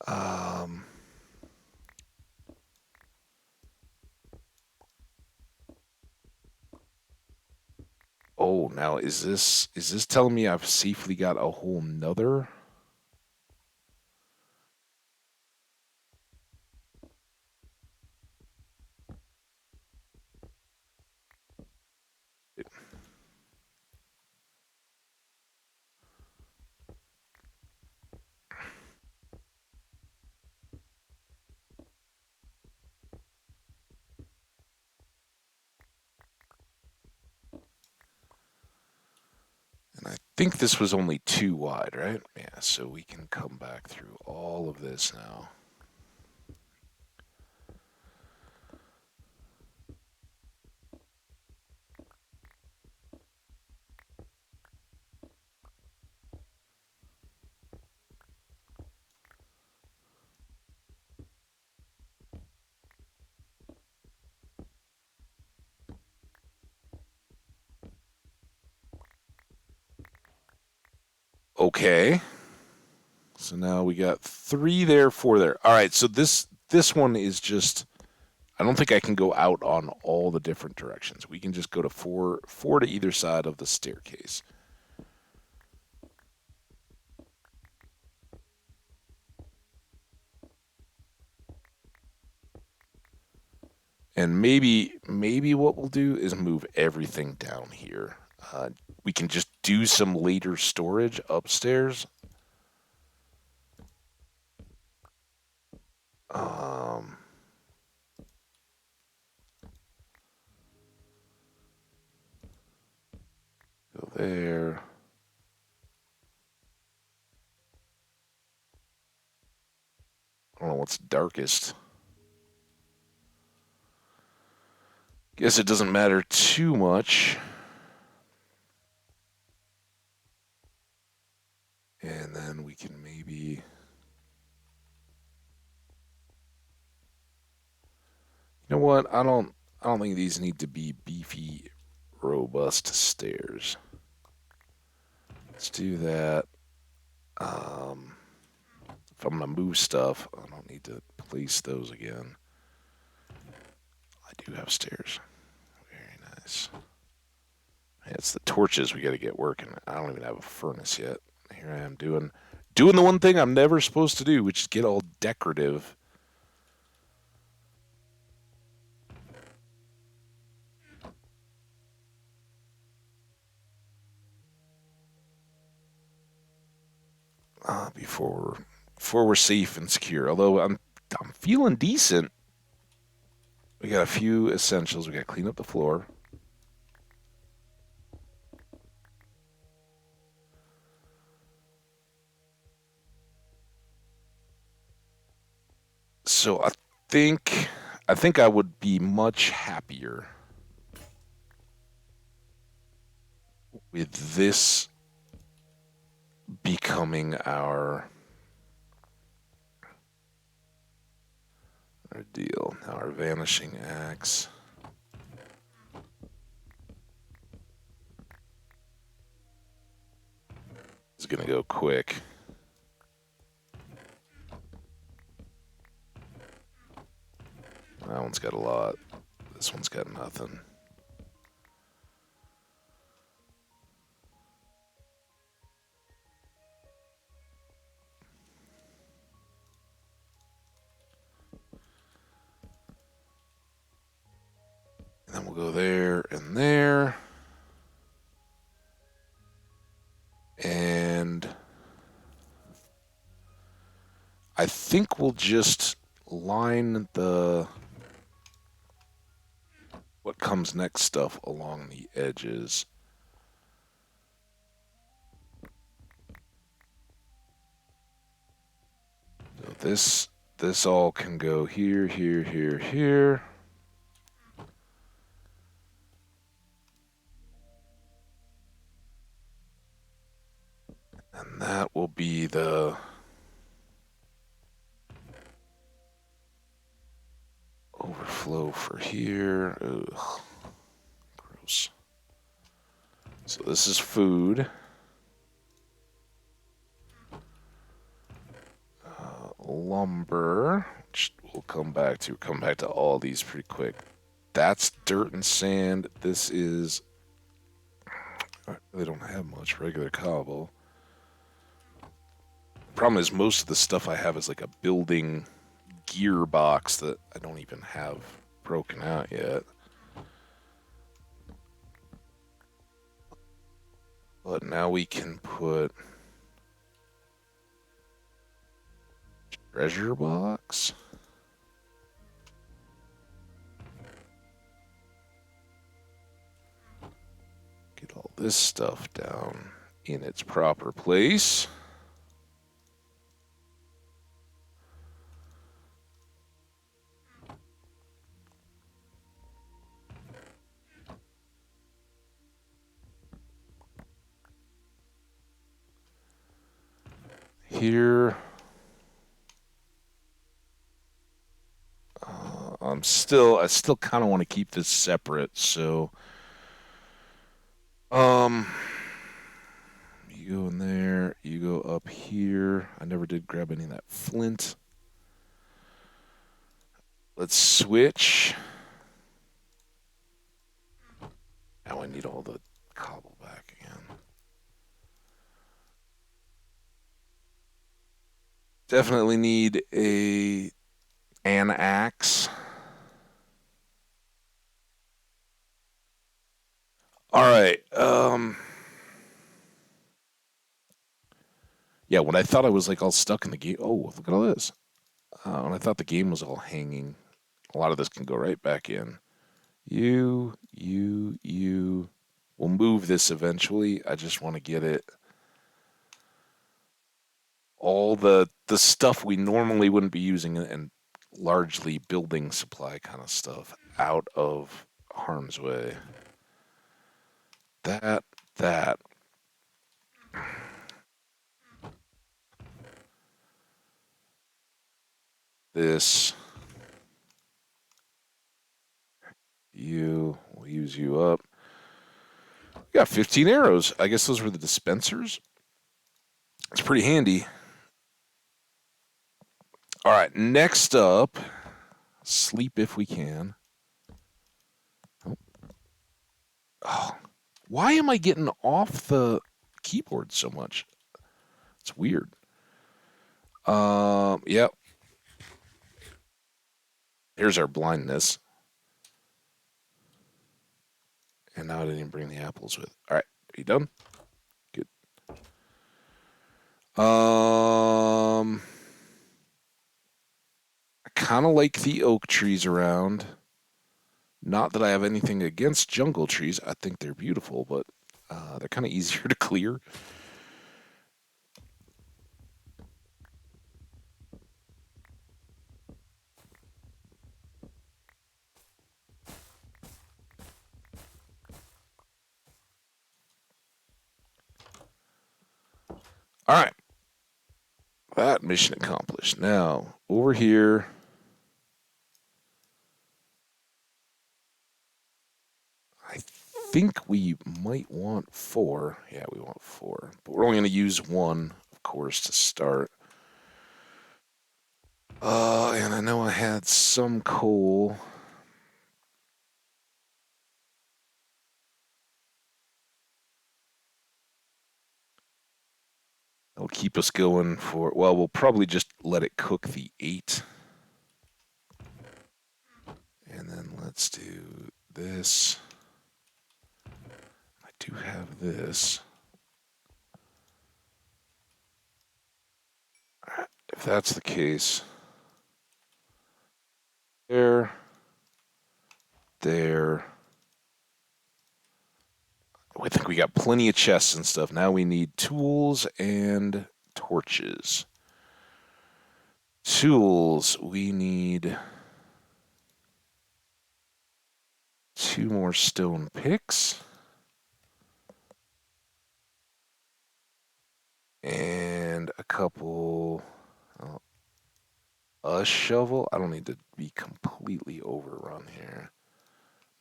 A: Um, oh, now is this telling me I've safely got a whole nother? And I think this was only 2 wide, right? Yeah, so we can come back through all of this now. Okay. So now we got 3 there, 4 there. All right, so this one is just I don't think I can go out on all the different directions. We can just go to four to either side of the staircase. And maybe what we'll do is move everything down here. We can just do some later storage upstairs. Um, go there. I don't know what's darkest. Guess it doesn't matter too much. And then we can maybe. You know what? I don't think these need to be beefy, robust stairs. Let's do that. Um, if I'm gonna move stuff, I don't need to place those again. I do have stairs. Very nice. Yeah, it's the torches we got to get working. I don't even have a furnace yet. Here I am doing the one thing I'm never supposed to do, which is get all decorative. before we're safe and secure. Although I'm feeling decent. We got a few essentials. We got to clean up the floor. So I think I would be much happier with this becoming our deal. Now our vanishing axe. Is gonna go quick. That one's got a lot. This one's got nothing. And then we'll go there and there. And I think we'll just line what comes next stuff along the edges. So this all can go here, here, here, here. And that will be the overflow for here. Ugh, gross. So this is food. Lumber, which we'll come back to. Come back to all these pretty quick. That's dirt and sand. This is... They don't have much regular cobble. Problem is, most of the stuff I have is like a building gearbox that I don't even have broken out yet. But now we can put treasure box. Get all this stuff down in its proper place. Here, I still kind of want to keep this separate, so, you go in there, you go up here. I never did grab any of that flint. Let's switch. Now I need all the cobble back again. Definitely need an axe. All right. Yeah, when I thought I was like all stuck in the game. Oh, look at all this. When I thought the game was all hanging, a lot of this can go right back in. You. We'll move this eventually. I just want to get it. All the stuff we normally wouldn't be using and largely building supply kind of stuff out of harm's way. That. This. We'll use you up. We got 15 arrows. I guess those were the dispensers. It's pretty handy. All right, next up, sleep if we can. Oh, why am I getting off the keyboard so much? It's weird. Yep. Here's our blindness. And now I didn't even bring the apples with. All right, are you done? Good. kind of like the oak trees around. Not that I have anything against jungle trees. I think they're beautiful, but they're kind of easier to clear. All right. That mission accomplished. Now, over here. I think we might want 4. Yeah, we want 4. But we're only going to use 1, of course, to start. And I know I had some coal. That'll keep us going for, well, we'll probably just let it cook the 8. And then let's do this. I do have this. If that's the case, there. I think we got plenty of chests and stuff. Now we need tools and torches. Tools, we need 2 more stone picks. And a couple... a shovel? I don't need to be completely overrun here.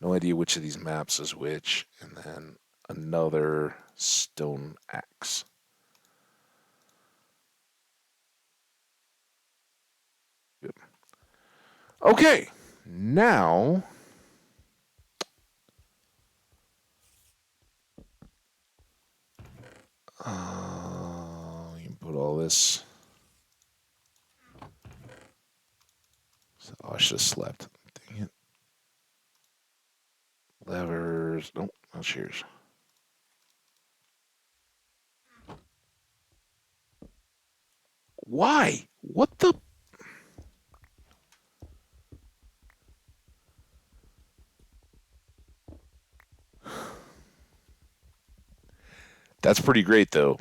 A: No idea which of these maps is which. And then another stone axe. Good. Okay, now... you can put all this... Oh, I should have slept. Dang it. Levers. Nope, no shears. Why? What the? That's pretty great, though.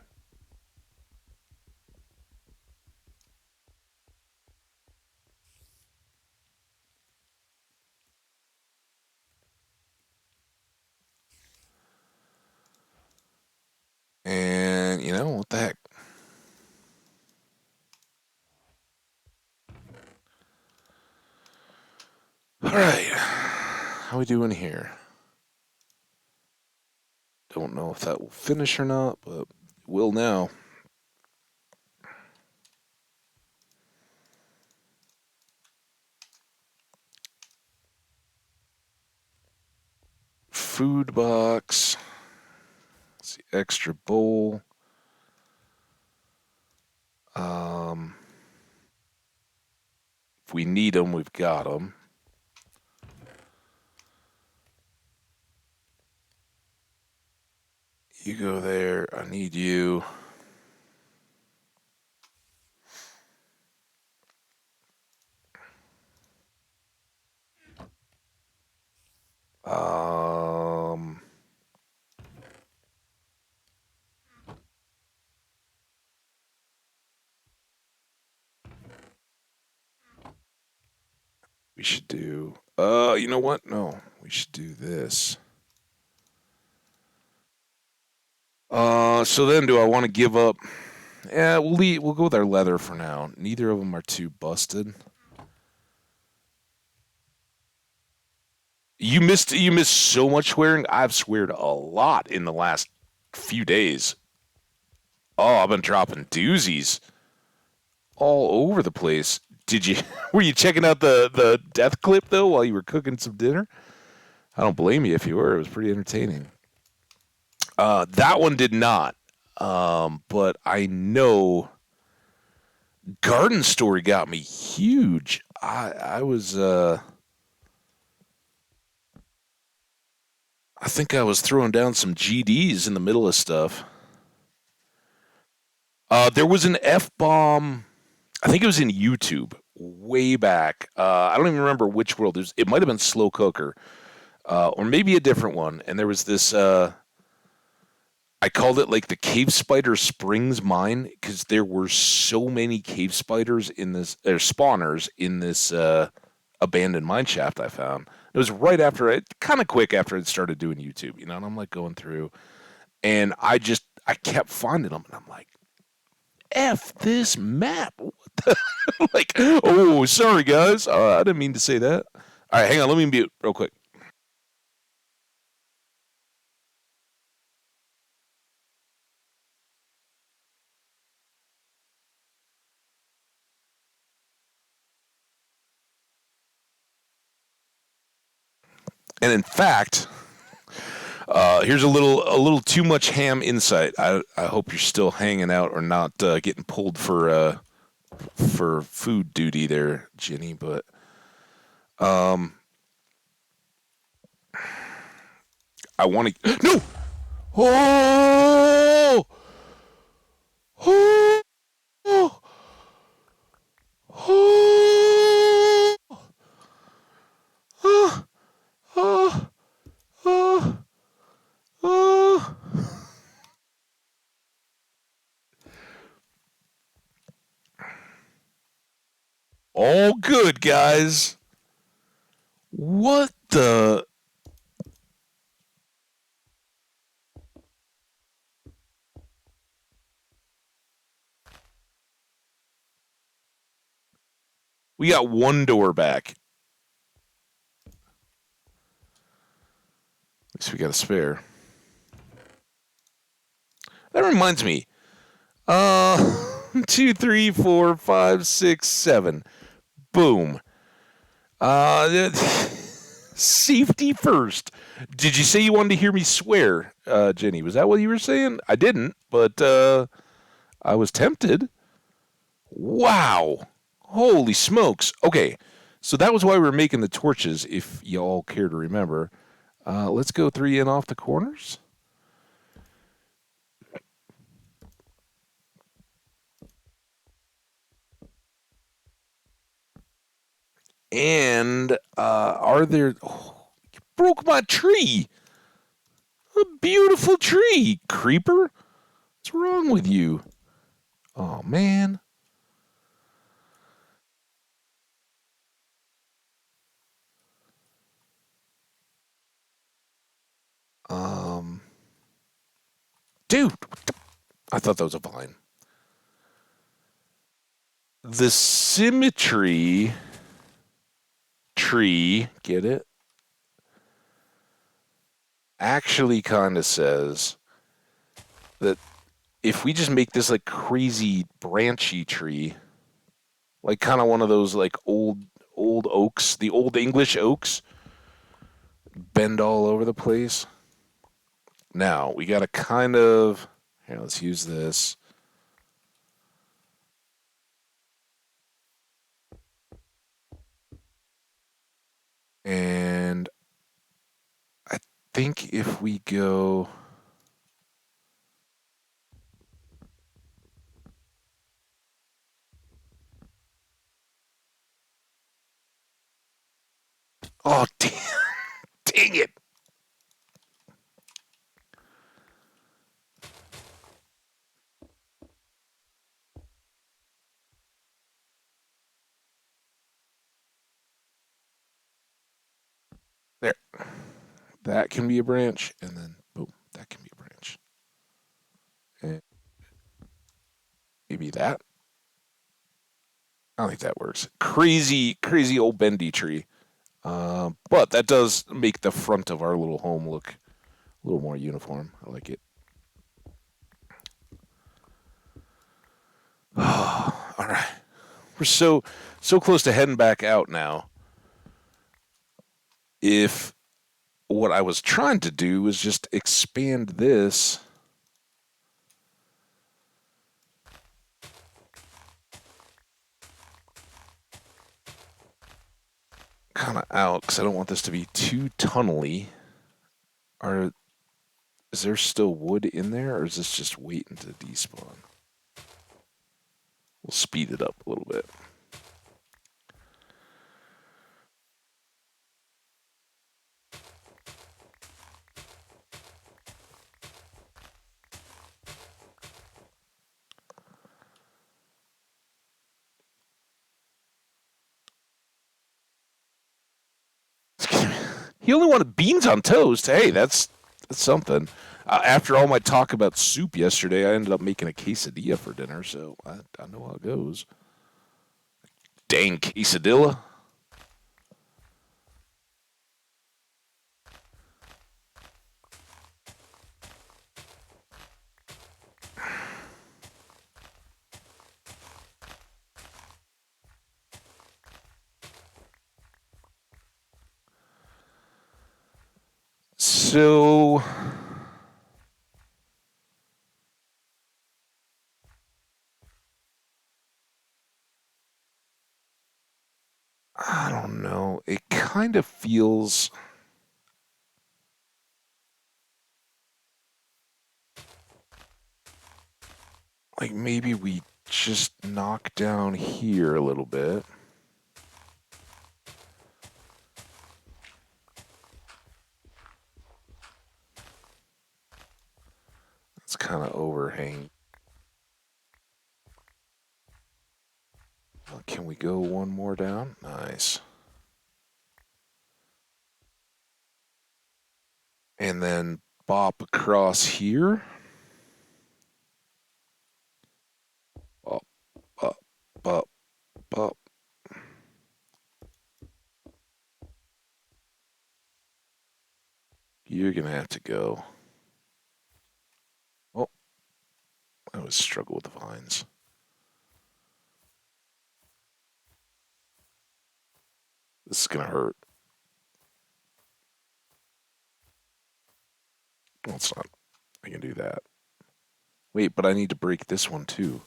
A: And, you know, what the heck? All right. How we doing here? Don't know if that will finish or not, but it will now. Food box. Let's see, extra bowl. If we need them, we've got them. You go there. I need you. We should do, you know what? No, we should do this. So then do I want to give up? Yeah, we'll go with our leather for now. Neither of them are too busted. You missed so much swearing. I've sweared a lot in the last few days. Oh, I've been dropping doozies all over the place. Did you were you checking out the death clip though while you were cooking some dinner? I don't blame you if you were. It was pretty entertaining. That one did not. But I know Garden Story got me huge. I was I think I was throwing down some GDs in the middle of stuff. There was an F-bomb, I think it was in YouTube, way back. I don't even remember which world. It might have been Slow Cooker, or maybe a different one. And there was this. I called it like the Cave Spider Springs Mine because there were so many cave spiders in this, or spawners in this abandoned mine shaft I found. It was right after it, kind of quick after I started doing YouTube, and I'm like going through, and I kept finding them, and I'm like, F this map. What the? Like, oh, sorry guys, I didn't mean to say that. All right, hang on, let me mute real quick. And in fact, here's a little too much ham insight. I hope you're still hanging out or not getting pulled for food duty there, Jenny. But I want to. No. Oh. Oh. Oh. Oh. Oh. Oh. Oh. Oh. All good, guys. What the? We got one door back. At least we got a spare. That reminds me. Two, three, four, five, six, seven. Boom. Safety first. Did you say you wanted to hear me swear, Jenny? Was that what you were saying? I didn't, but I was tempted. Wow. Holy smokes. Okay, so that was why we were making the torches, if y'all care to remember. Let's go three in off the corners. And are there... Oh, you broke my tree. A beautiful tree, creeper. What's wrong with you? Oh, man. Um, Dude, I thought that was a vine. The symmetry tree, get it? Actually kind of says that if we just make this like crazy branchy tree, like kind of one of those like old oaks, the old English oaks, bend all over the place. Now we got to kind of here. Let's use this, and I think if we go, oh damn, dang it! There, that can be a branch, and then boom, that can be a branch, and maybe that. I don't think that works. Crazy, crazy old bendy tree. But that does make the front of our little home look a little more uniform. I like it. All right, we're so close to heading back out now. If what I was trying to do was just expand this kind of out, because I don't want this to be too tunnely. Are is there still wood in there, or is this just waiting to despawn? We'll speed it up a little bit. He only wanted beans on toast. Hey, that's something. After all my talk about soup yesterday, I ended up making a quesadilla for dinner, so I know how it goes. Dang quesadilla. So I don't know. It kind of feels like maybe we just knock down here a little bit. It's kind of overhang. Can we go one more down? Nice. And then bop across here. Bop, bop, bop, bop. You're going to have to go. Oh, I always struggle with the vines. This is going to hurt. Well, it's not. I can do that. Wait, but I need to break this one too.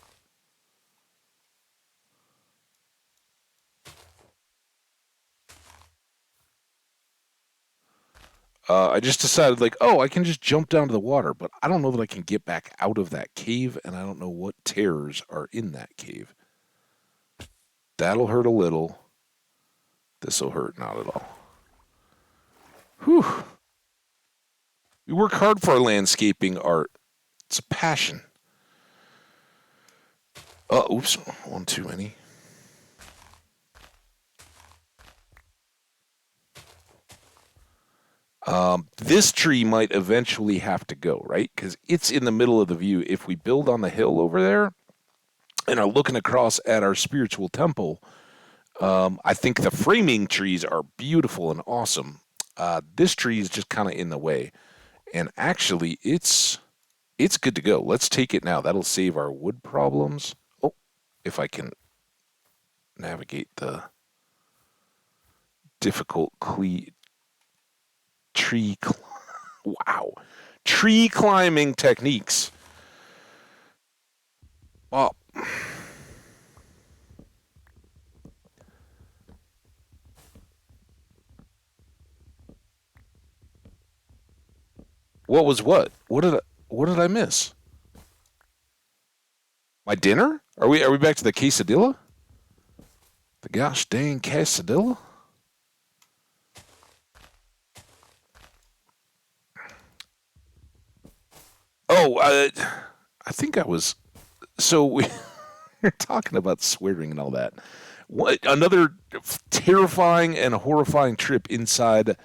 A: I just decided, like, oh, I can just jump down to the water, but I don't know that I can get back out of that cave, and I don't know what terrors are in that cave. That'll hurt a little. This'll hurt not at all. Whew. We work hard for our landscaping art. It's a passion. Oops, one too many. This tree might eventually have to go, right? Because it's in the middle of the view. If we build on the hill over there and are looking across at our spiritual temple, I think the framing trees are beautiful and awesome. This tree is just kind of in the way. And actually, it's good to go. Let's take it now. That'll save our wood problems. Oh, if I can navigate the difficult tree wow. Tree climbing techniques. Oh, what was what? What did I miss? My dinner? Are we back to the quesadilla? The gosh dang quesadilla? Oh, I think I was. So we are talking about swearing and all that. What another terrifying and horrifying trip inside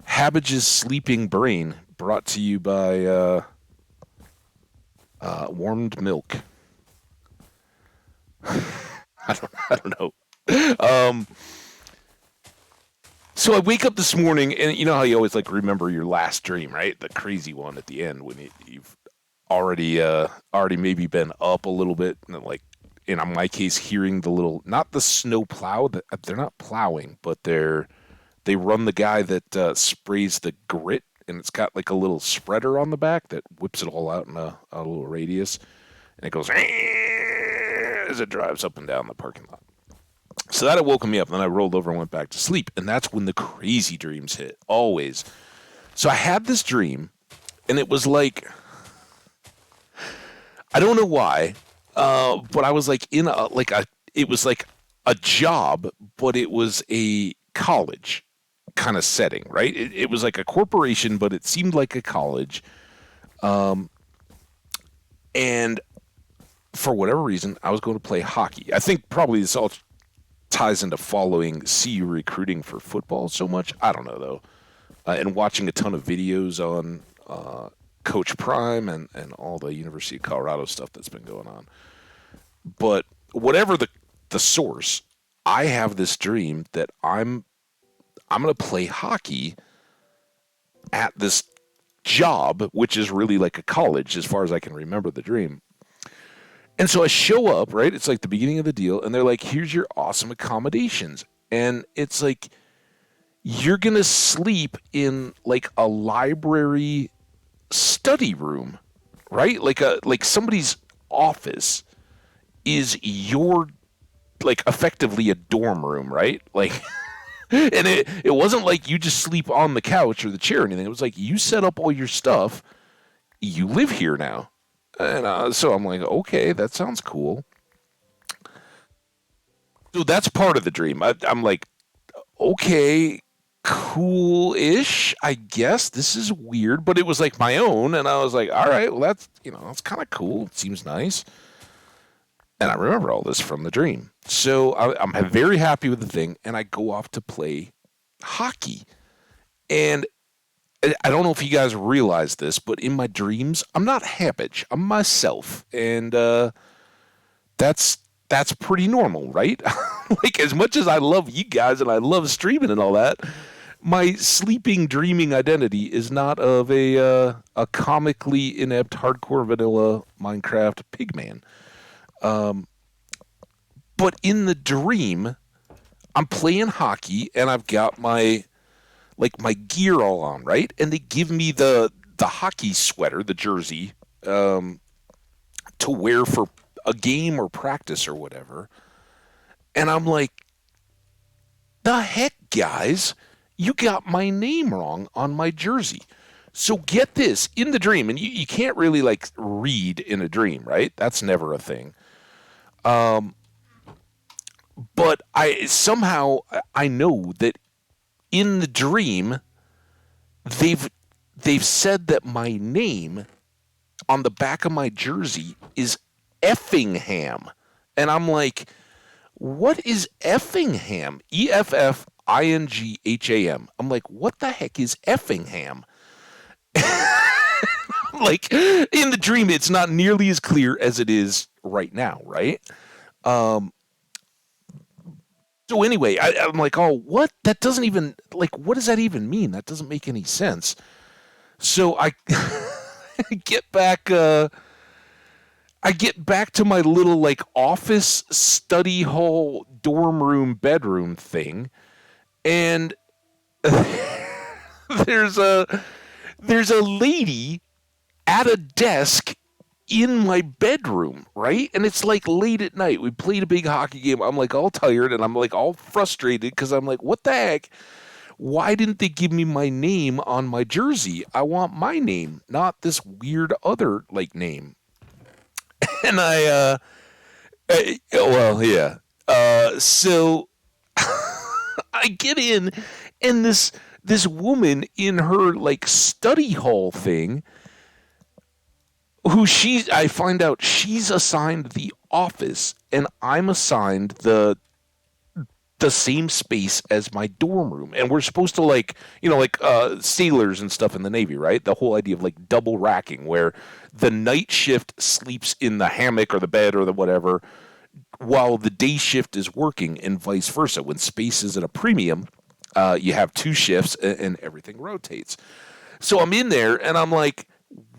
A: Hambage's sleeping brain, brought to you by warmed milk. I don't know. Um, so I wake up this morning, and you know how you always like remember your last dream, right? The crazy one at the end when you've already maybe been up a little bit, and like in my case, hearing the little not the snow plow. They're not plowing, but they run the guy that sprays the grit, and it's got like a little spreader on the back that whips it all out in a little radius, and it goes as it drives up and down the parking lot. So that had woken me up, and then I rolled over and went back to sleep, and that's when the crazy dreams hit, always. So I had this dream, and it was like, I don't know why, but I was like in it was like a job, but it was a college kind of setting, right? It was like a corporation, but it seemed like a college. And for whatever reason, I was going to play hockey. I think probably this all ties into following CU recruiting for football so much. I don't know though. and watching a ton of videos on Coach Prime and all the University of Colorado stuff that's been going on. But whatever the source, I have this dream that I'm going to play hockey at this job, which is really like a college as far as I can remember the dream. And so I show up, right? It's like the beginning of the deal, and they're like, here's your awesome accommodations. And it's like, you're going to sleep in like a library study room, right? Like somebody's office is your, like, effectively a dorm room, right? Like, and it wasn't like you just sleep on the couch or the chair or anything. It was like you set up all your stuff. You live here now. And so I'm like, okay, that sounds cool. So that's part of the dream. I'm like, okay, cool-ish, I guess. This is weird, but it was like my own. And I was like, all right, well, that's kind of cool. It seems nice. And I remember all this from the dream. So I'm very happy with the thing. And I go off to play hockey. And I don't know if you guys realize this, but in my dreams, I'm not Hambbage. I'm myself. And that's pretty normal, right? Like, as much as I love you guys and I love streaming and all that, my sleeping, dreaming identity is not of a comically inept, hardcore vanilla Minecraft pigman. But in the dream, I'm playing hockey and I've got my gear all on, right? And they give me the hockey sweater, the jersey, to wear for a game or practice or whatever. And I'm like, the heck, guys, you got my name wrong on my jersey. So get this, in the dream, and you can't really like read in a dream, right? That's never a thing. But I know that in the dream they've said that my name on the back of my jersey is Effingham. And I'm like, what is Effingham? Efffingham. I'm like, what the heck is Effingham? Like, in the dream, it's not nearly as clear as it is right now, right? So anyway, I'm like, oh, what? That doesn't even, like, what does that even mean? That doesn't make any sense. So I get back, I get back to my little like office, study hall, dorm room, bedroom thing, and there's a lady at a desk in my bedroom, right? And it's like late at night. We played a big hockey game. I'm like all tired and I'm like all frustrated because I'm like, what the heck? Why didn't they give me my name on my jersey? I want my name, not this weird other like name. And well, yeah. So I get in, and this woman in her like study hall thing, I find out she's assigned the office, and I'm assigned the same space as my dorm room. And we're supposed to like, sailors and stuff in the Navy, right? The whole idea of like double racking, where the night shift sleeps in the hammock or the bed or the whatever, while the day shift is working, and vice versa. When space is at a premium, you have two shifts and everything rotates. So I'm in there and I'm like,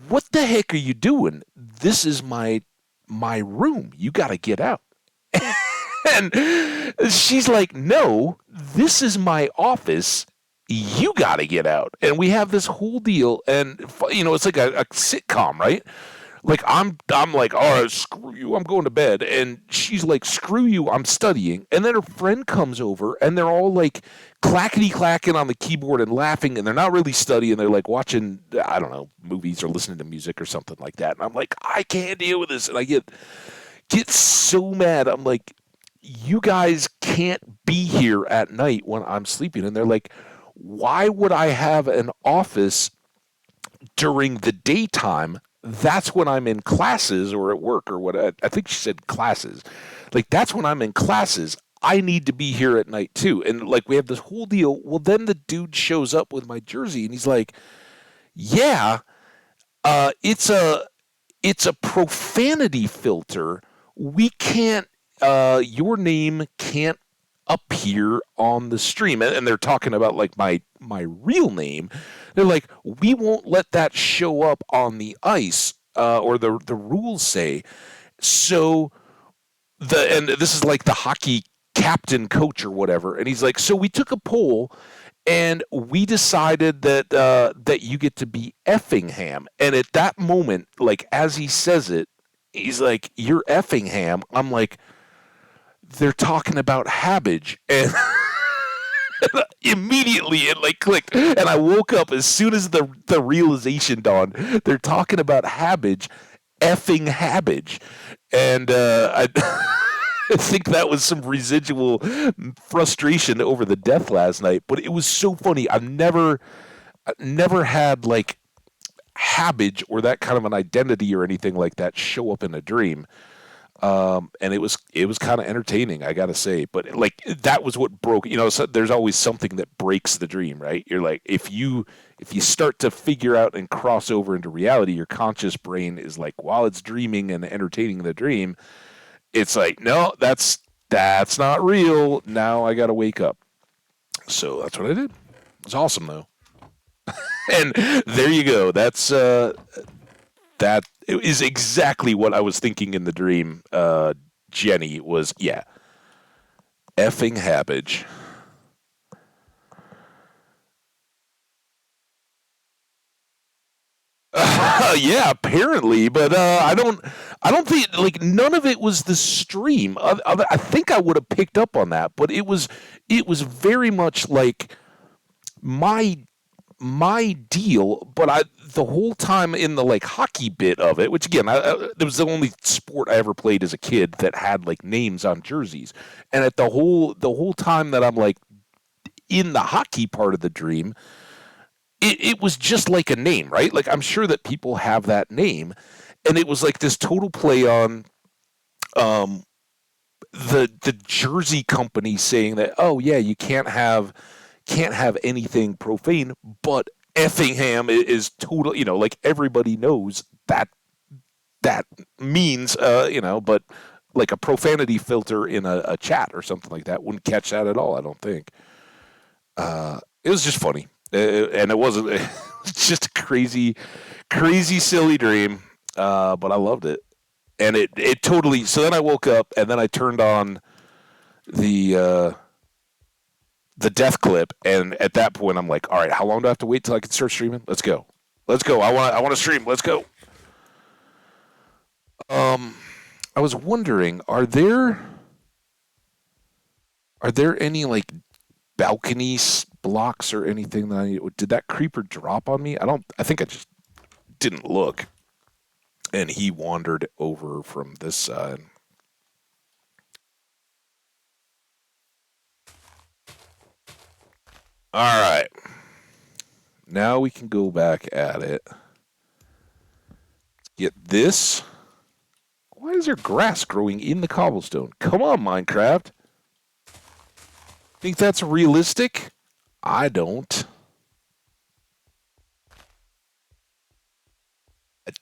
A: what the heck are you doing? This is my room. You got to get out. And she's like, no, this is my office. You got to get out. And we have this whole deal. And, it's like a sitcom, right? Like, I'm like, all right, screw you, I'm going to bed. And she's like, screw you, I'm studying. And then her friend comes over, and they're all like clackety-clacking on the keyboard and laughing, and they're not really studying. They're like watching, I don't know, movies or listening to music or something like that. And I'm like, I can't deal with this. And I get so mad. I'm like, you guys can't be here at night when I'm sleeping. And they're like, why would I have an office during the daytime? That's when I'm in classes or at work or what. I think she said classes. Like, that's when I'm in classes. I need to be here at night too. And like we have this whole deal. Well, then the dude shows up with my jersey and he's like, "Yeah, uh, it's a it's a profanity filter. We can't. Your name can't appear on the stream." And they're talking about like my real name. They're like, "We won't let that show up on the ice." Or the rules say so. And this is like the hockey captain coach or whatever, and he's like, so we took a poll and we decided that you get to be Effingham. And at that moment, like as he says it, he's like, "You're Effingham." I'm like, they're talking about Hambbage. And immediately it like clicked, and I woke up as soon as the realization dawned. They're talking about Hambbage, effing Hambbage. And I I think that was some residual frustration over the death last night, but it was so funny. I've never had like Hambbage or that kind of an identity or anything like that show up in a dream. And it was kind of entertaining, I gotta say. But like that was what broke. So there's always something that breaks the dream, right? You're like, if you start to figure out and cross over into reality, your conscious brain is like, while it's dreaming and entertaining the dream, it's like, no, that's not real. Now I gotta wake up. So that's what I did. It was awesome though. And there you go. That is exactly what I was thinking in the dream. Jenny was, yeah, effing Hambbage. Yeah, apparently, but I don't think like none of it was the stream. I think I would have picked up on that, but it was very much like my my deal. But the whole time in the like hockey bit of it, which again, it was the only sport I ever played as a kid that had like names on jerseys, and at the whole time that I'm like in the hockey part of the dream, it was just like a name, right? Like I'm sure that people have that name, and it was like this total play on um, the jersey company saying that, oh yeah, you can't have anything profane, but Effingham is total. Like everybody knows that means but like a profanity filter in a chat or something like that wouldn't catch that at all. I don't think. It was just funny, and it wasn't. It was just a crazy, crazy, silly dream. But I loved it, and it totally. So then I woke up, and then I turned on the uh, the death clip, and at that point, I'm like, all right, how long do I have to wait till I can start streaming? Let's go, let's go. I want to stream. Let's go. Um, I was wondering, are there any like balcony blocks or anything that did that creeper drop on me? I think I just didn't look, and he wandered over from this side. All right, now we can go back at it. Get this. Why is there grass growing in the cobblestone? Come on, Minecraft. Think that's realistic? I don't. I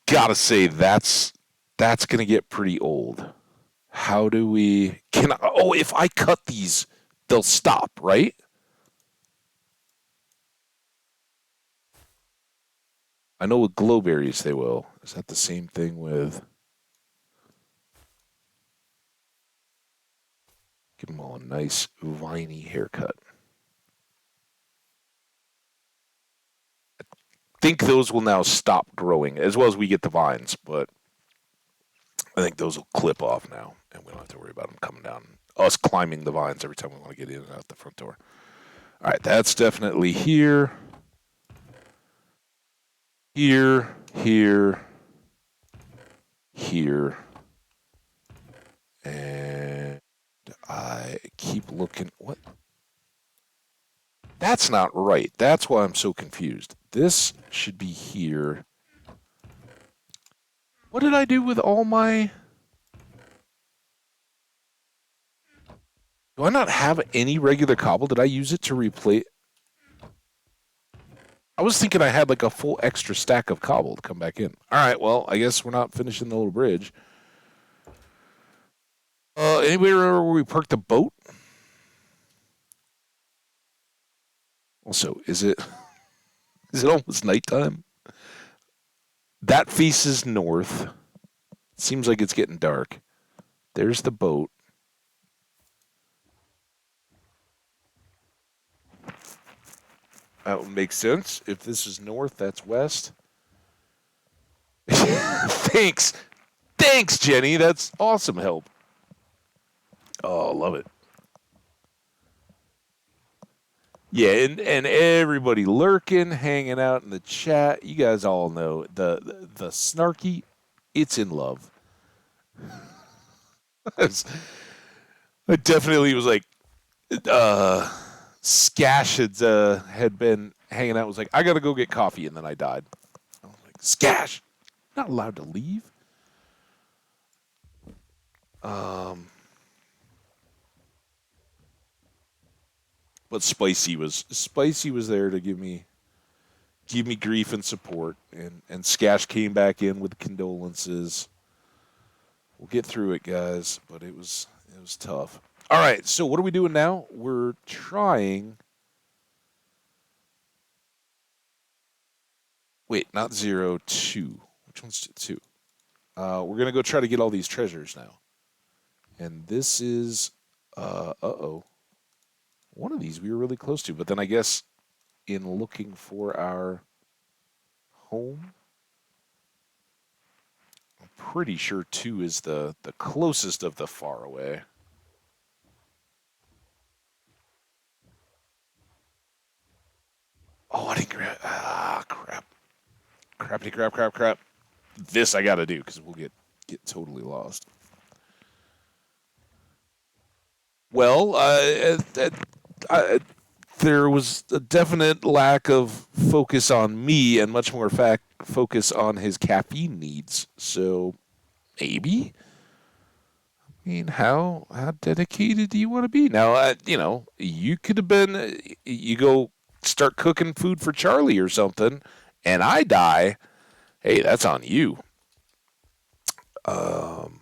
A: gotta say that's gonna get pretty old. How do we? Can I? Oh, if I cut these, they'll stop, right? I know with glowberries they will. Is that the same thing with? Give them all a nice viney haircut. Think those will now stop growing as well as we get the vines, but I think those will clip off now, and we don't have to worry about them coming down. Us climbing the vines every time we want to get in and out the front door. All right, that's definitely here, here, here, here, and I keep looking. What? That's not right. That's why I'm so confused. This should be here. What did I do with all my? Do I not have any regular cobble? Did I use it to replace? I was thinking I had like a full extra stack of cobble to come back in. All right, well, I guess we're not finishing the little bridge. Anybody remember where we parked the boat? Also, is it almost nighttime? That faces north. Seems like it's getting dark. There's the boat. That would make sense. If this is north, that's west. Thanks. Thanks, Jenny. That's awesome help. Oh, love it. Yeah, and everybody lurking, hanging out in the chat. You guys all know the snarky. It's in love. I definitely was like, Skash had been hanging out. Was like, I gotta go get coffee, and then I died. I was like, Skash, not allowed to leave. But Spicy was there to give me grief and support, and Skash came back in with condolences. We'll get through it, guys, but it was tough. All right, so what are we doing now? We're trying. Wait, not 0, 2. Which one's 2? We're gonna go try to get all these treasures now, and this is uh-oh. One of these we were really close to, but then I guess in looking for our home, I'm pretty sure 2 is the closest of the far away. Oh, I didn't grab. Ah, crap. Crappity crap. This I got to do because we'll get totally lost. Well, there was a definite lack of focus on me and much more focus on his caffeine needs. So maybe. I mean, how dedicated do you want to be? Now, you could have been. You go start cooking food for Charlie or something, and I die. Hey, that's on you. Um,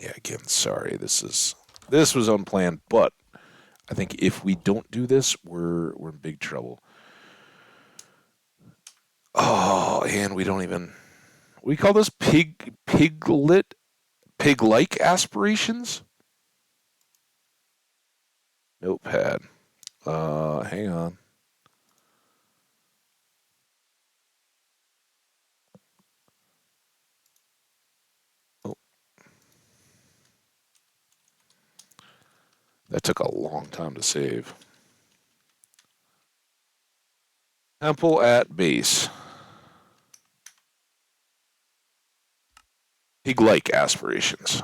A: yeah, again, sorry. This was unplanned, but I think if we don't do this, we're in big trouble. Oh, and we don't even we call this piglike aspirations. Notepad. Hang on. Oh, that took a long time to save. Temple at base. Piglike aspirations.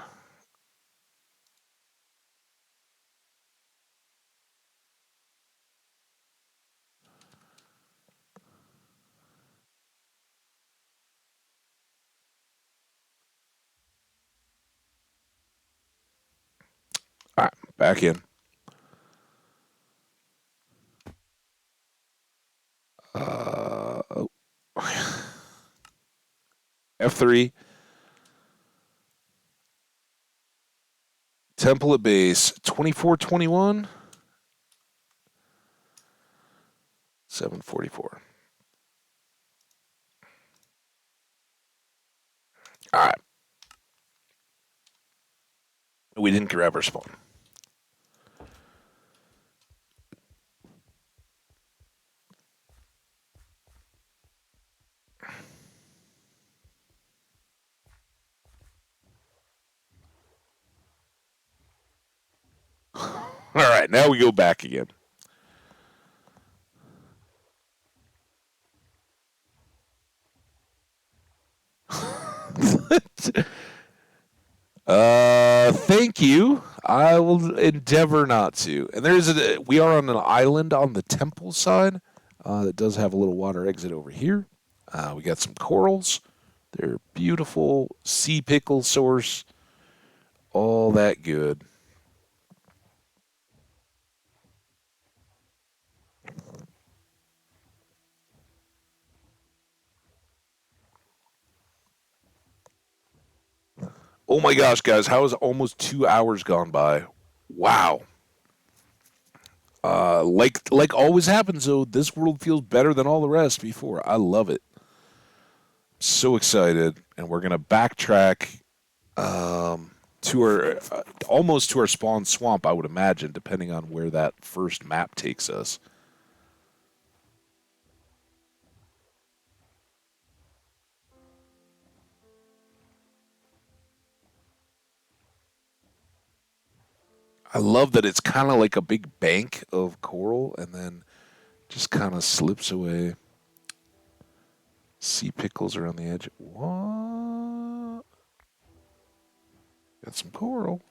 A: All right, back in. Oh. F3. Temple at base. 2421. 744. All right. We didn't grab our spawn. All right, now we go back again. Thank you. I will endeavor not to. And we are on an island on the temple side that does have a little water exit over here. We got some corals. They're beautiful sea pickle source. all that good. Oh my gosh, guys, how has almost 2 hours gone by? Wow. Like always happens though, this world feels better than all the rest before. I love it. So excited, and we're gonna backtrack to our almost to our spawn swamp, I would imagine, depending on where that first map takes us. I love that it's kind of like a big bank of coral, and then just kind of slips away. Sea pickles around the edge. What? Got some coral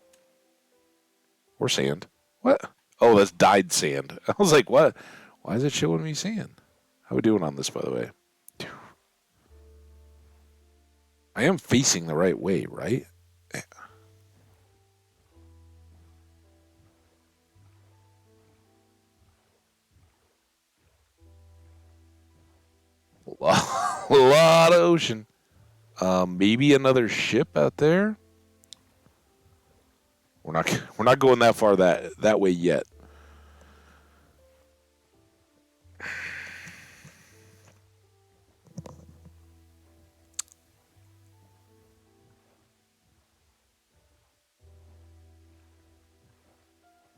A: or sand. What? Oh, that's dyed sand. I was like, what? Why is it showing me sand? How are we doing on this, by the way? I am facing the right way, right? A lot of ocean. Maybe another ship out there. We're not going that far that way yet.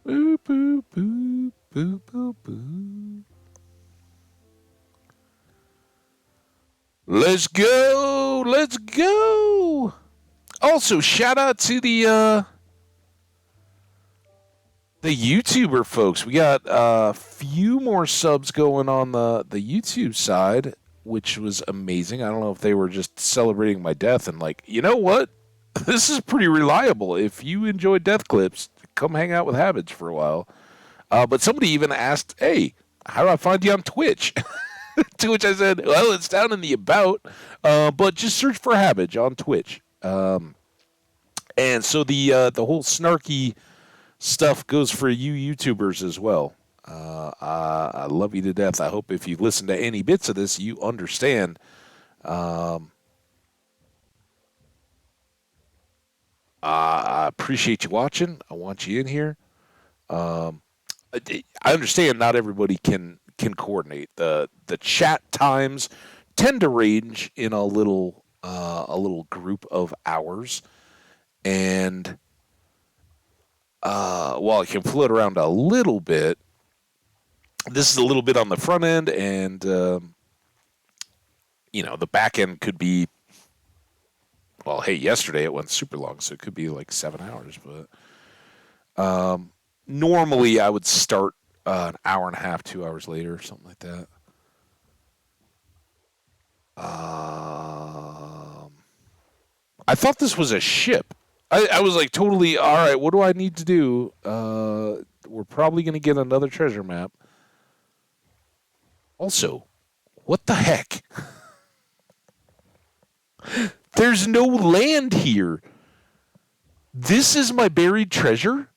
A: Boop boop boop boop boop boop. Let's go. Let's go. Also, shout out to the YouTuber folks. We got a few more subs going on the YouTube side, which was amazing. I don't know if they were just celebrating my death and like, you know what? This is pretty reliable. If you enjoy death clips, come hang out with Hambbage for a while. But somebody even asked, "Hey, how do I find you on Twitch?" To which I said, "Well, it's down in the about, but just search for Hambbage on Twitch." And so the whole snarky stuff goes for you YouTubers as well. I love you to death. I hope if you listen to any bits of this, you understand. Um, I appreciate you watching. I want you in here. Um, I understand not everybody can coordinate. The chat times tend to range in a little group of hours, and while it can float around a little bit, this is a little bit on the front end, and the back end could be. Well, hey, yesterday it went super long, so it could be like 7 hours. But normally I would start an hour and a half, 2 hours later, or something like that. Um, I thought this was a ship. I was like totally all right. What do I need to do? We're probably gonna get another treasure map. Also, what the heck? There's no land here. This is my buried treasure?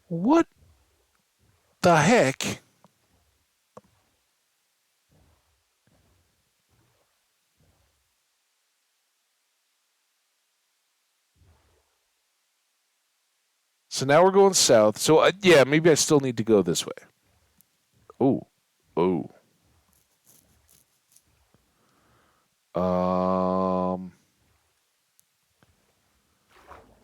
A: What the heck? So now we're going south. So yeah, maybe I still need to go this way. Oh, oh. Um,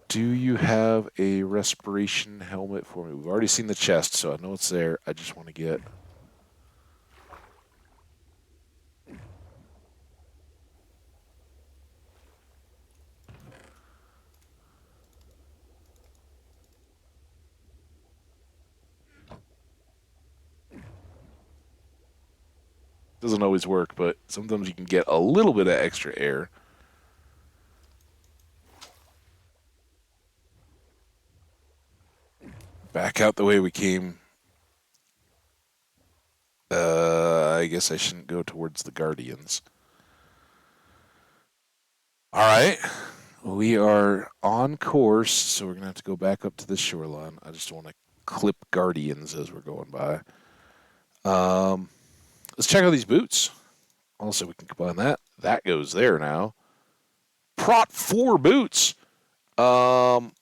A: do you have a respiration helmet for me? We've already seen the chest, so I know it's there. I just want to get. Doesn't always work, but sometimes you can get a little bit of extra air. Back out the way we came. I guess I shouldn't go towards the Guardians. All right. We are on course, so we're going to have to go back up to the shoreline. I just want to clip guardians as we're going by. Um, let's check out these boots. Also, we can combine that. That goes there now. Prot 4 boots. Um,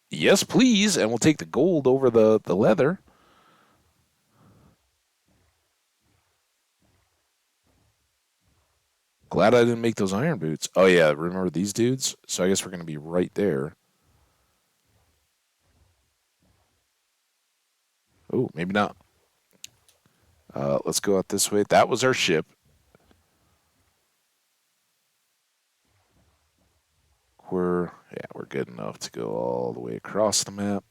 A: yes, please. And we'll take the gold over the leather. Glad I didn't make those iron boots. Oh, yeah. Remember these dudes? So I guess we're going to be right there. Oh, maybe not. Let's go out this way. That was our ship. We're good enough to go all the way across the map.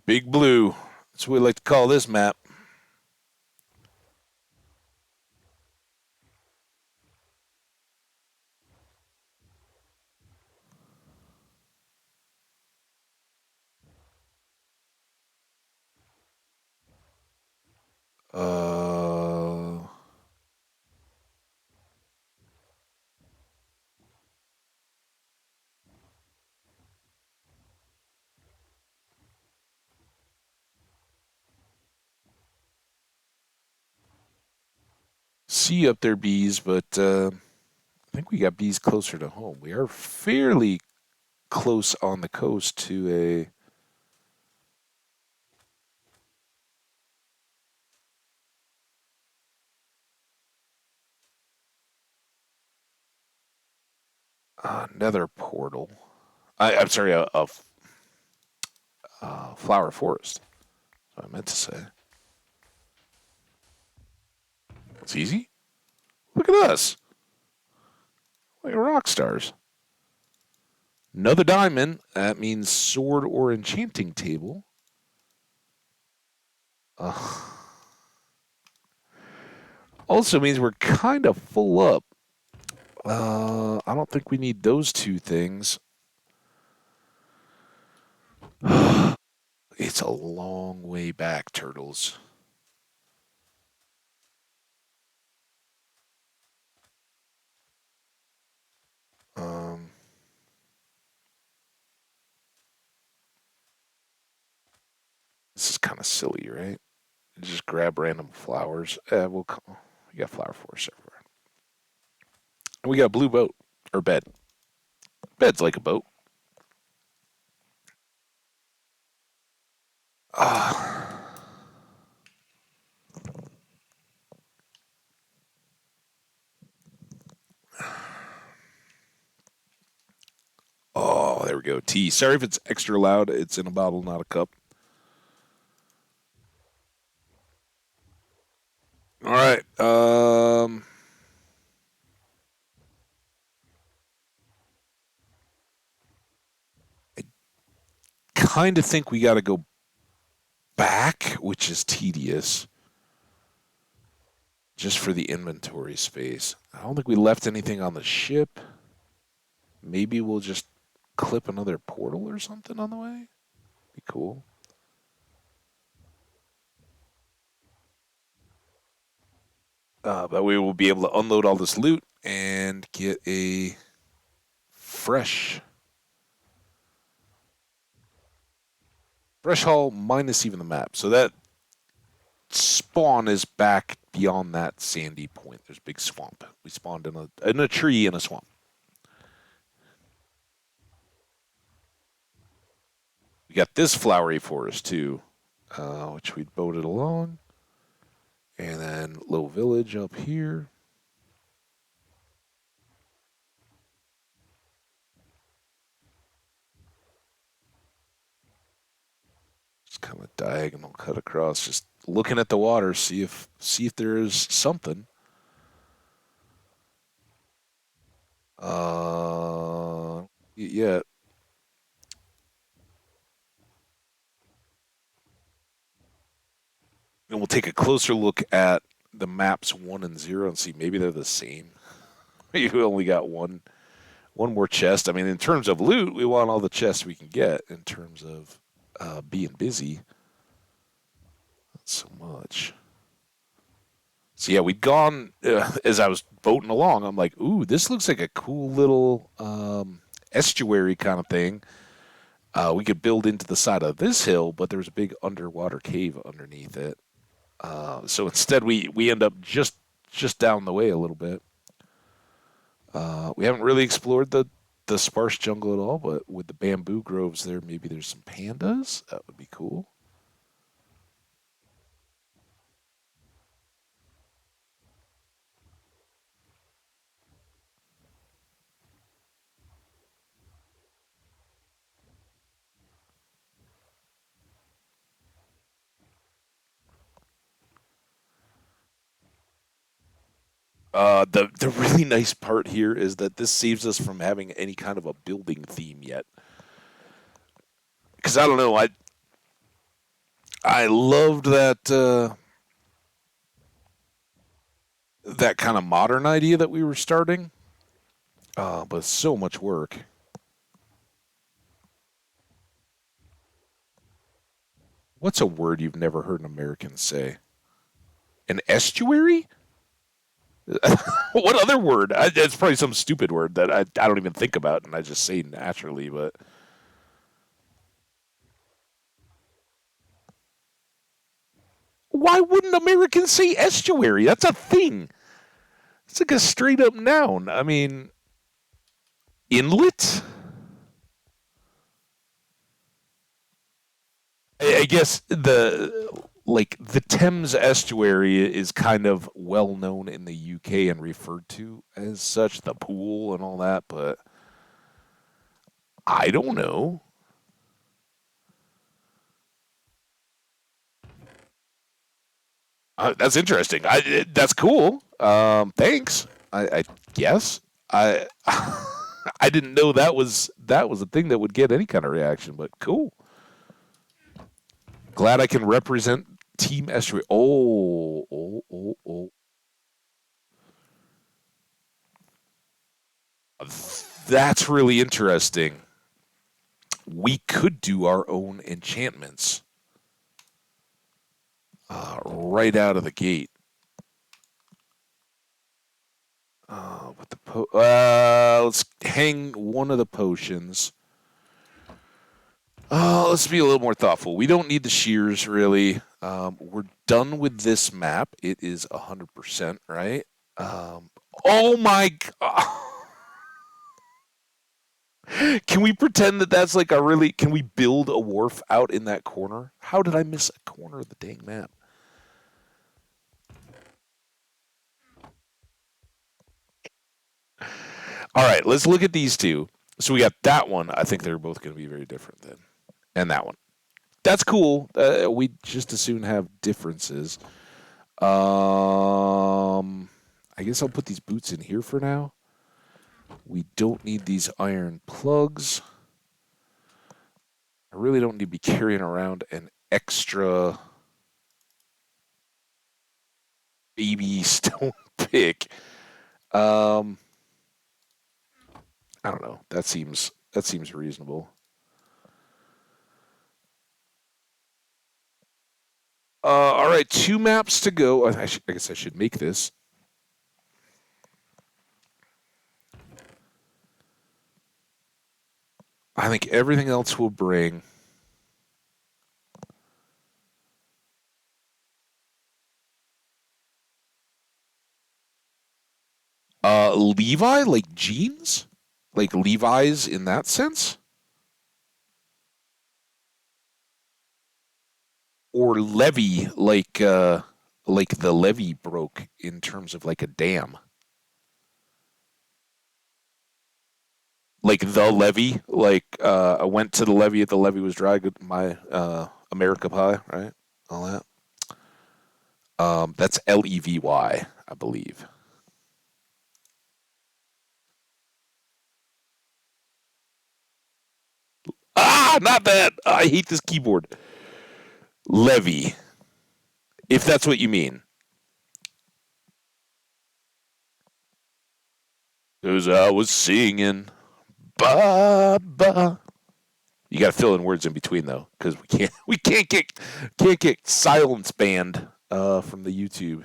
A: Big Blue. That's what we like to call this map. Uh, See up there, bees, but I think we got bees closer to home. We are fairly close on the coast to nether portal. I'm sorry, flower forest. That's what I meant to say. It's easy. Look at us, like rock stars. Another diamond. That means sword or enchanting table. Uh, Also means we're kind of full up. I don't think we need those two things. It's a long way back, turtles. Um, this is kind of silly, right? Just grab random flowers. We got flower forests everywhere. And we got a blue boat or bed. Bed's like a boat. Ah, oh, there we go. Tea. Sorry if it's extra loud. It's in a bottle, not a cup. All right. I kind of think we got to go back, which is tedious, just for the inventory space. I don't think we left anything on the ship. Maybe we'll just clip another portal or something on the way. Be cool. That way we'll be able to unload all this loot and get a fresh haul minus even the map. So that spawn is back beyond that sandy point. There's a big swamp. We spawned in a tree in a swamp. We got this flowery forest too, which we boated along, and then little village up here. Just kind of diagonal cut across, just looking at the water, see if there is something. Yeah, and we'll take a closer look at the maps 1 and 0 and see maybe they're the same. You only got one more chest. I mean, in terms of loot, we want all the chests we can get. In terms of being busy, so much. So yeah, we'd gone as I was boating along. I'm like, ooh, this looks like a cool little estuary kind of thing. We could build into the side of this hill, but there was a big underwater cave underneath it. So instead, we end up just down the way a little bit. We haven't really explored the sparse jungle at all, but with the bamboo groves there, maybe there's some pandas. That would be cool. The really nice part here is that this saves us from having any kind of a building theme yet. Because I don't know, I loved that kind of modern idea that we were starting, but so much work. What's a word you've never heard an American say? An estuary? What other word? It's probably some stupid word that I don't even think about and I just say naturally. But why wouldn't Americans say estuary? That's a thing. It's like a straight up noun. I mean, inlet. I guess the Thames estuary is kind of well known in the UK and referred to as such, the pool and all that. But I don't know. That's interesting. That's cool. Thanks. I guess I I didn't know that was a thing that would get any kind of reaction, but cool. Glad I can represent Team Estuary. Oh. That's really interesting. We could do our own enchantments right out of the gate. Let's hang one of the potions. Let's be a little more thoughtful. We don't need the shears, really. We're done with this map. It is 100%, right? Oh my god. Can we pretend that that's like a really. Can we build a wharf out in that corner? How did I miss a corner of the dang map? All right, let's look at these two. So we got that one. I think they're both going to be very different then. And that one. That's cool. We just as soon have differences. I guess I'll put these boots in here for now. We don't need these iron plugs. I really don't need to be carrying around an extra baby stone pick. Um, I don't know. That seems reasonable. All right, two maps to go. I guess I should make this. I think everything else will bring. Levi, like jeans, like Levi's in that sense, or levee, like the levee broke in terms of like a dam, like the levee. Like I went to the levee. The levee was dry. Good, my America pie, right? All that. That's Levy, I believe. Not that. I hate this keyboard. Levy, if that's what you mean. As I was singing, ba ba. You got to fill in words in between though, because we can't get silence banned from the YouTube.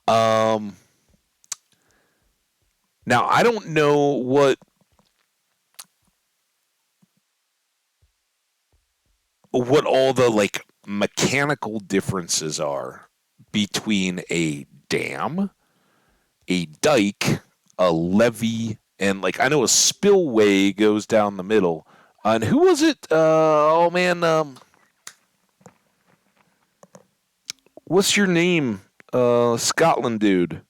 A: um, Now I don't know what all the like mechanical differences are between a dam, a dike, a levee, and like I know a spillway goes down the middle. And who was it? Oh man, what's your name? Scotland dude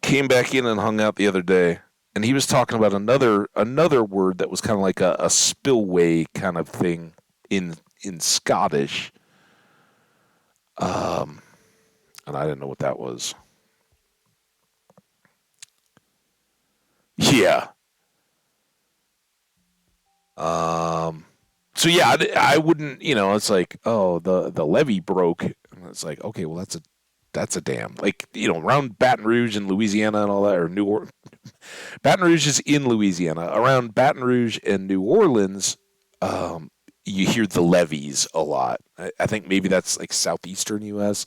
A: came back in and hung out the other day, and he was talking about another word that was kind of like a spillway kind of thing in Scottish. Um, and I didn't know what that was. Yeah. Um, so yeah, I wouldn't. It's like, oh, the levee broke, and it's like, okay, well that's a dam. Like around Baton Rouge and Louisiana and all that, or Baton Rouge is in Louisiana. Around Baton Rouge and New Orleans, you hear the levees a lot. I think maybe that's like southeastern U.S.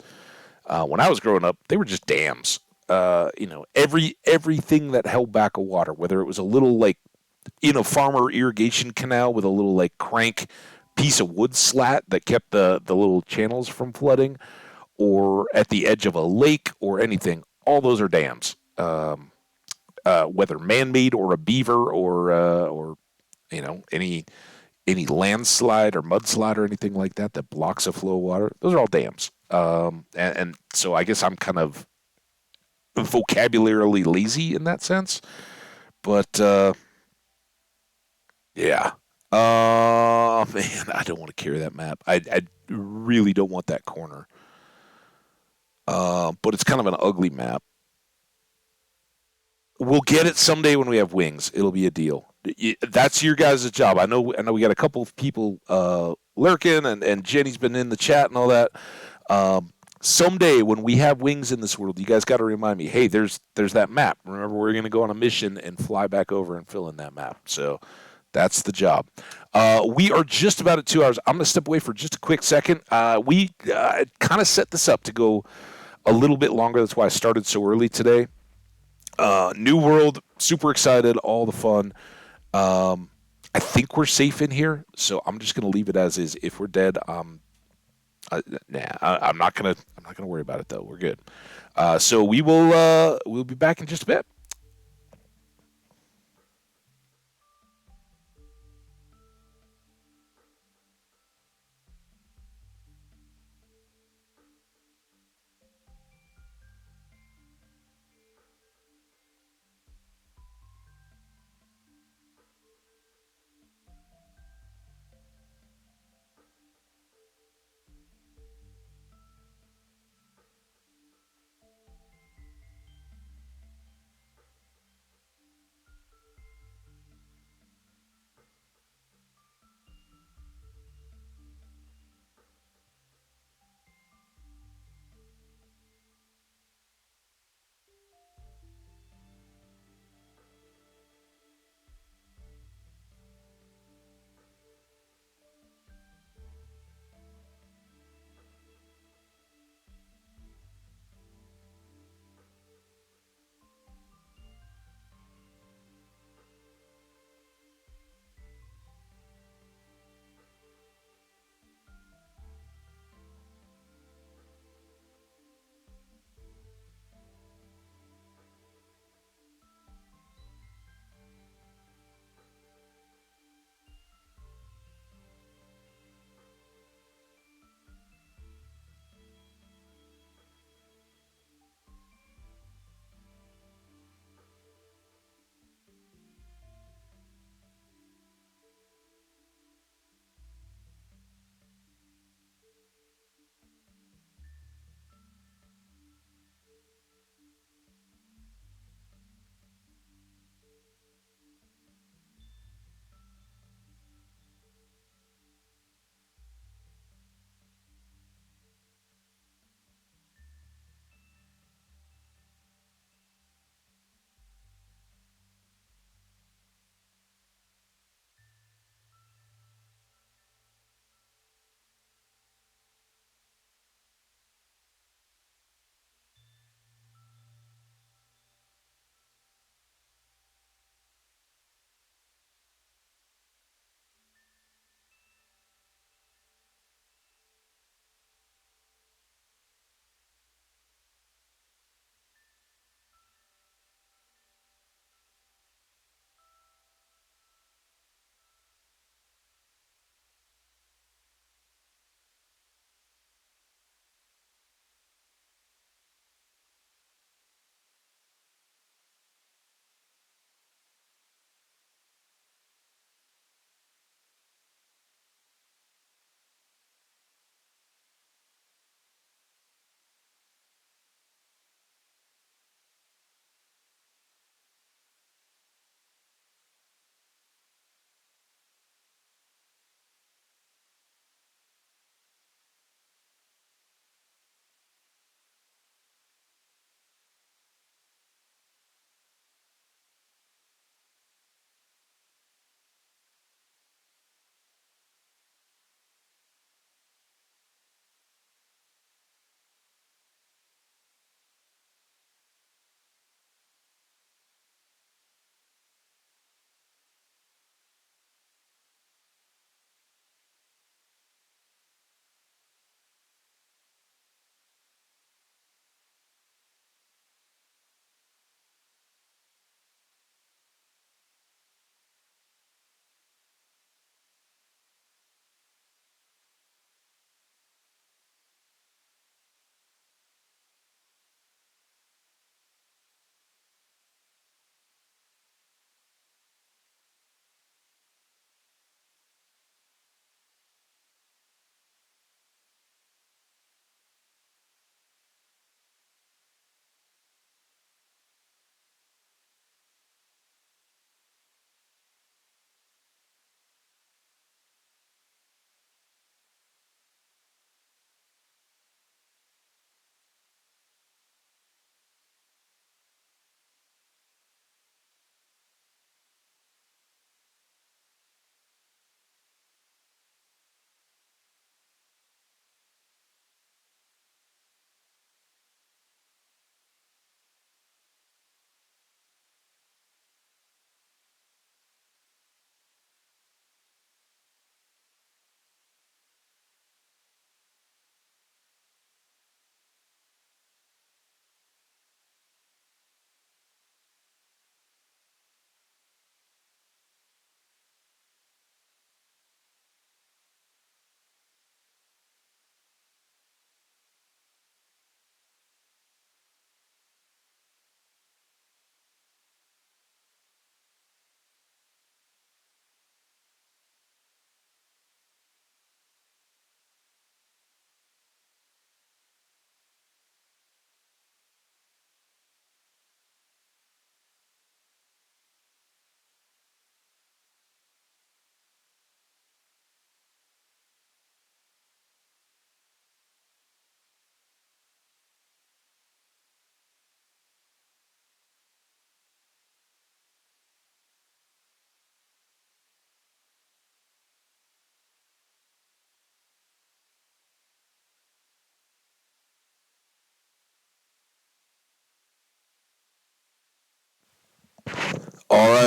A: When I was growing up, they were just dams. Everything that held back a water, whether it was a little like in a farmer irrigation canal with a little like crank piece of wood slat that kept the little channels from flooding, or at the edge of a lake or anything, all those are dams. Whether man-made or a beaver or any landslide or mudslide or anything like that that blocks a flow of water, those are all dams. And so I guess I'm kind of vocabulary lazy in that sense, but yeah. Man, I don't want to carry that map. I really don't want that corner. But it's kind of an ugly map. We'll get it someday when we have wings. It'll be a deal. That's your guys' job. I know. We got a couple of people lurking, and Jenny's been in the chat and all that. Someday when we have wings in this world, you guys got to remind me. Hey, there's that map. Remember, we're going to go on a mission and fly back over and fill in that map. So that's the job. We are just about at 2 hours. I'm going to step away for just a quick second. We kind of set this up to go a little bit longer. That's why I started so early today. New world, super excited, all the fun. I think we're safe in here, so I'm just gonna leave it as is. If we're dead, I'm not gonna worry about it though. We're good. So we'll be back in just a bit.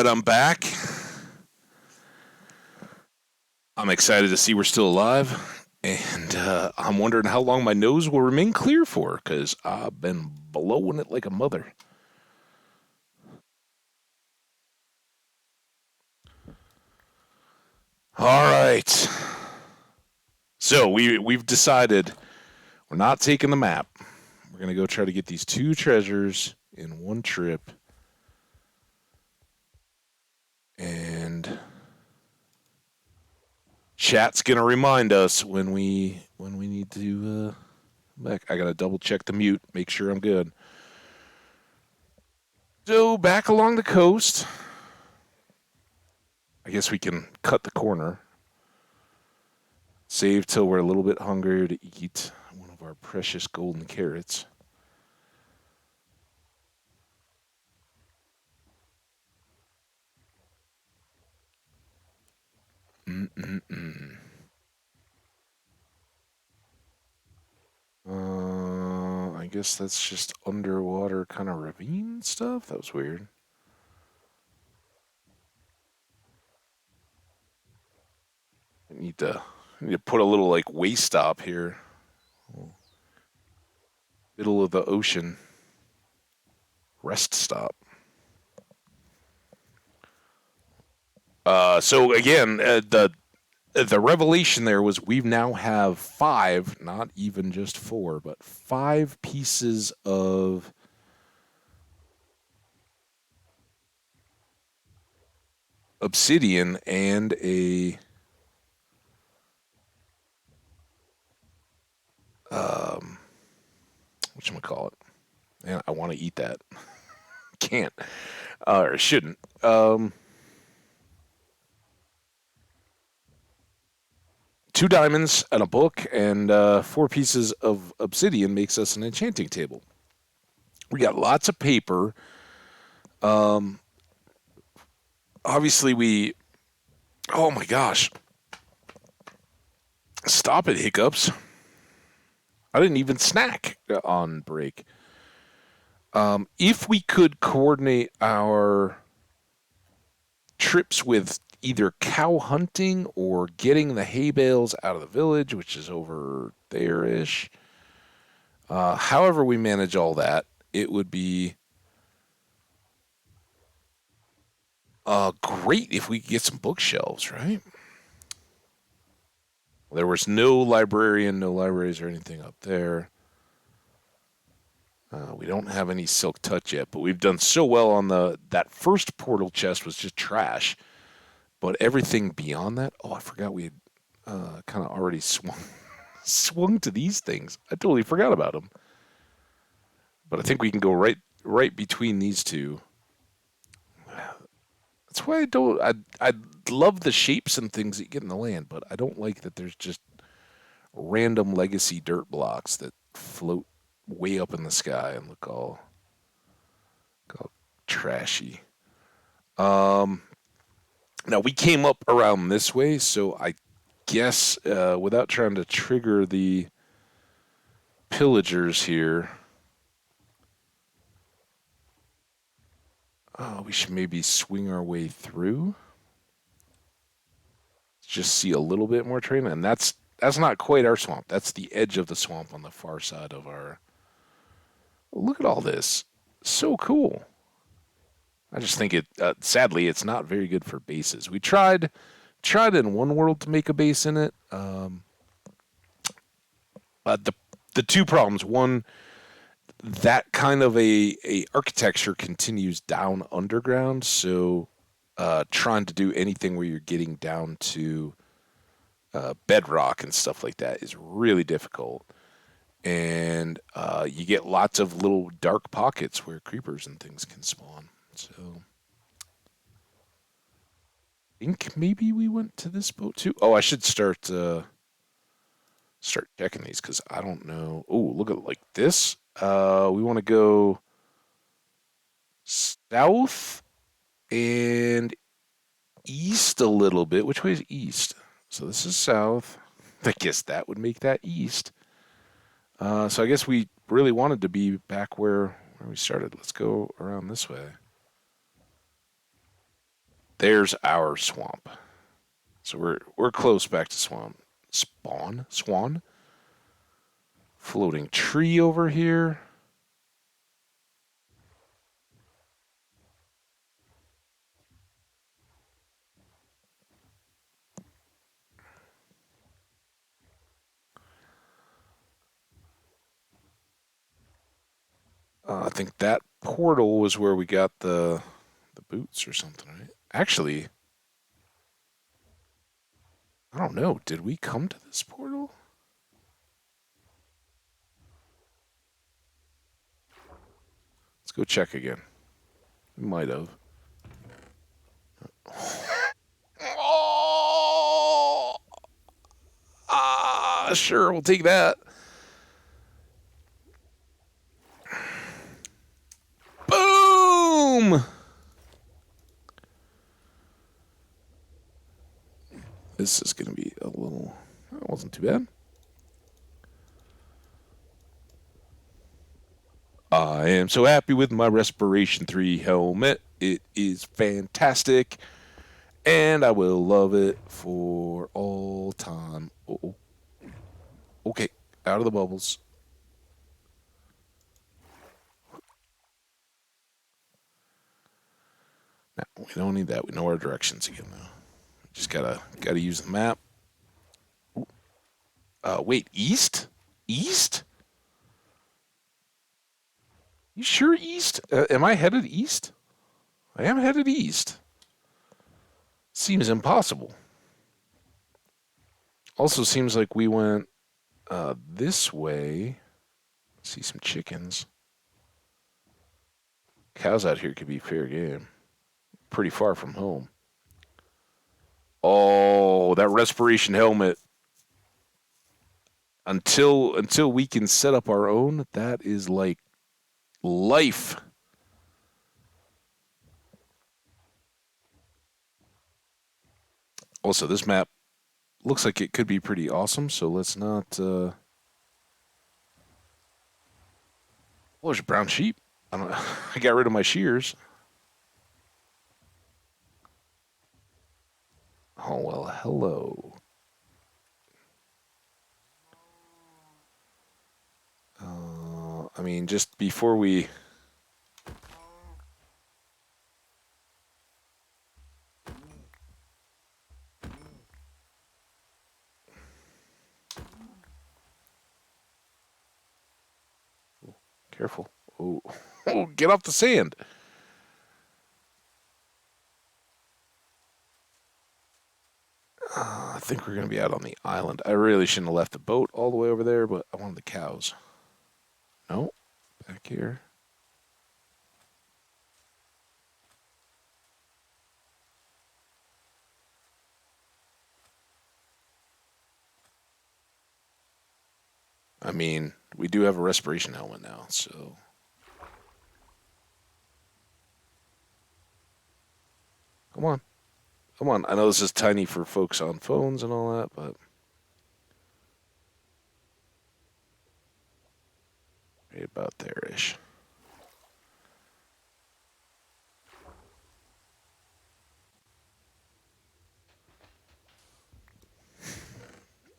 A: right, I'm back. I'm excited to see we're still alive, and I'm wondering how long my nose will remain clear for, because I've been blowing it like a mother. All right. So we've decided we're not taking the map. We're gonna go try to get these two treasures in one trip, and chat's gonna remind us when we need to back. I gotta double check the mute, make sure I'm good. So back along the coast. I guess we can cut the corner. Save till we're a little bit hungrier to eat one of our precious golden carrots. Mm-mm-mm. I guess that's just underwater kind of ravine stuff. That was weird. I need to put a little like way stop here, middle of the ocean, rest stop. So again, the revelation there was we now have five, not even just four, but five pieces of obsidian and a um whatchamacallit. Man, I want to eat that. Can't. Or shouldn't. Two diamonds and a book and four pieces of obsidian makes us an enchanting table. We got lots of paper. Um, obviously, we. Oh my gosh. Stop it, hiccups. I didn't even snack on break. If we could coordinate our trips with either cow hunting or getting the hay bales out of the village, which is over there ish. However, we manage all that, it would be great if we could get some bookshelves, right? There was no librarian, no libraries or anything up there. We don't have any silk touch yet, but we've done so well on that first portal chest was just trash. But everything beyond that, oh, I forgot we had kind of already swung to these things. I totally forgot about them. But I think we can go right between these two. That's why I don't. I love the shapes and things that you get in the land, but I don't like that there's just random legacy dirt blocks that float way up in the sky and look all trashy. Um, Now we came up around this way, so I guess without trying to trigger the pillagers here, we should maybe swing our way through. Just see a little bit more terrain, and that's not quite our swamp. That's the edge of the swamp on the far side of our. Look at all this, so cool. I just think it. Sadly, it's not very good for bases. We tried in one world to make a base in it. The two problems. One, that kind of a architecture continues down underground, so trying to do anything where you're getting down to bedrock and stuff like that is really difficult. And you get lots of little dark pockets where creepers and things can spawn. So I think maybe we went to this boat too. Oh, I should start checking these because I don't know. Oh, look at like this. We want to go south and east a little bit. Which way is east? So this is south. I guess that would make that east. So I guess we really wanted to be back where we started. Let's go around this way. There's our swamp. So we're close back to swamp. Swan? Floating tree over here. I think that portal was where we got the boots or something, right? Actually, I don't know. Did we come to this portal? Let's go check again. We might have. Oh! Sure, we'll take that. Boom! This is going to be a little... That wasn't too bad. I am so happy with my Respiration 3 helmet. It is fantastic. And I will love it for all time. Uh-oh. Okay, out of the bubbles. Now, we don't need that. We know our directions again, though. Just gotta use the map. Wait, east? East? You sure east? Am I headed east? I am headed east. Seems impossible. Also seems like we went this way. See some chickens. Cows out here could be fair game. Pretty far from home. Oh, that respiration helmet. Until we can set up our own, that is like life. Also, this map looks like it could be pretty awesome, so let's not... Oh, there's a brown sheep. I got rid of my shears. Oh, well, hello. I mean, just before we... Careful. Oh, oh, get off the sand. I think we're going to be out on the island. I really shouldn't have left the boat all the way over there, but I wanted the cows. No, back here. I mean, we do have a respiration helmet now, so... Come on. Come on. I know this is tiny for folks on phones and all that, but... Right about there-ish.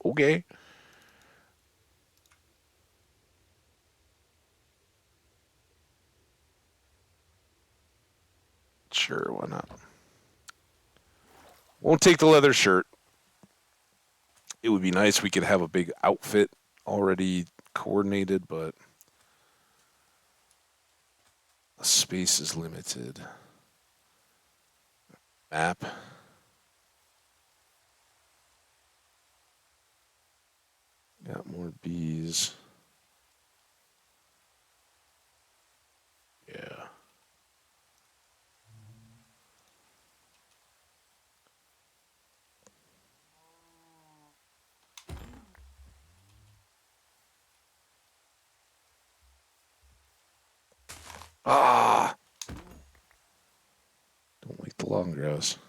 A: Okay. Sure, why not? Won't take the leather shirt. It would be nice we could have a big outfit already coordinated, but space is limited. Map. Got more bees. Yeah. Ah! Don't like the long grass.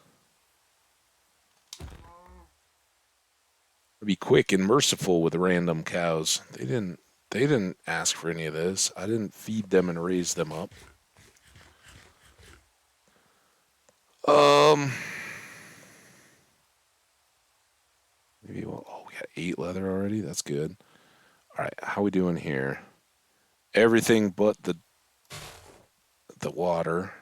A: Be quick and merciful with random cows. They didn't ask for any of this. I didn't feed them and raise them up. 8 leather already. That's good. All right, how we doing here? Everything but the water.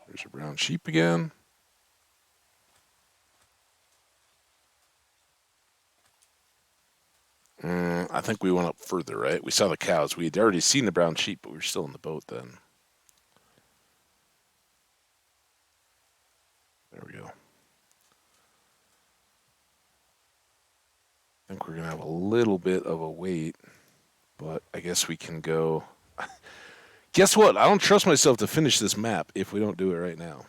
A: There's a brown sheep again. I think we went up further, right? We saw the cows. We had already seen the brown sheep, but we were still in the boat then. There we go. I think we're going to have a little bit of a wait, but I guess we can go. Guess what? I don't trust myself to finish this map if we don't do it right now.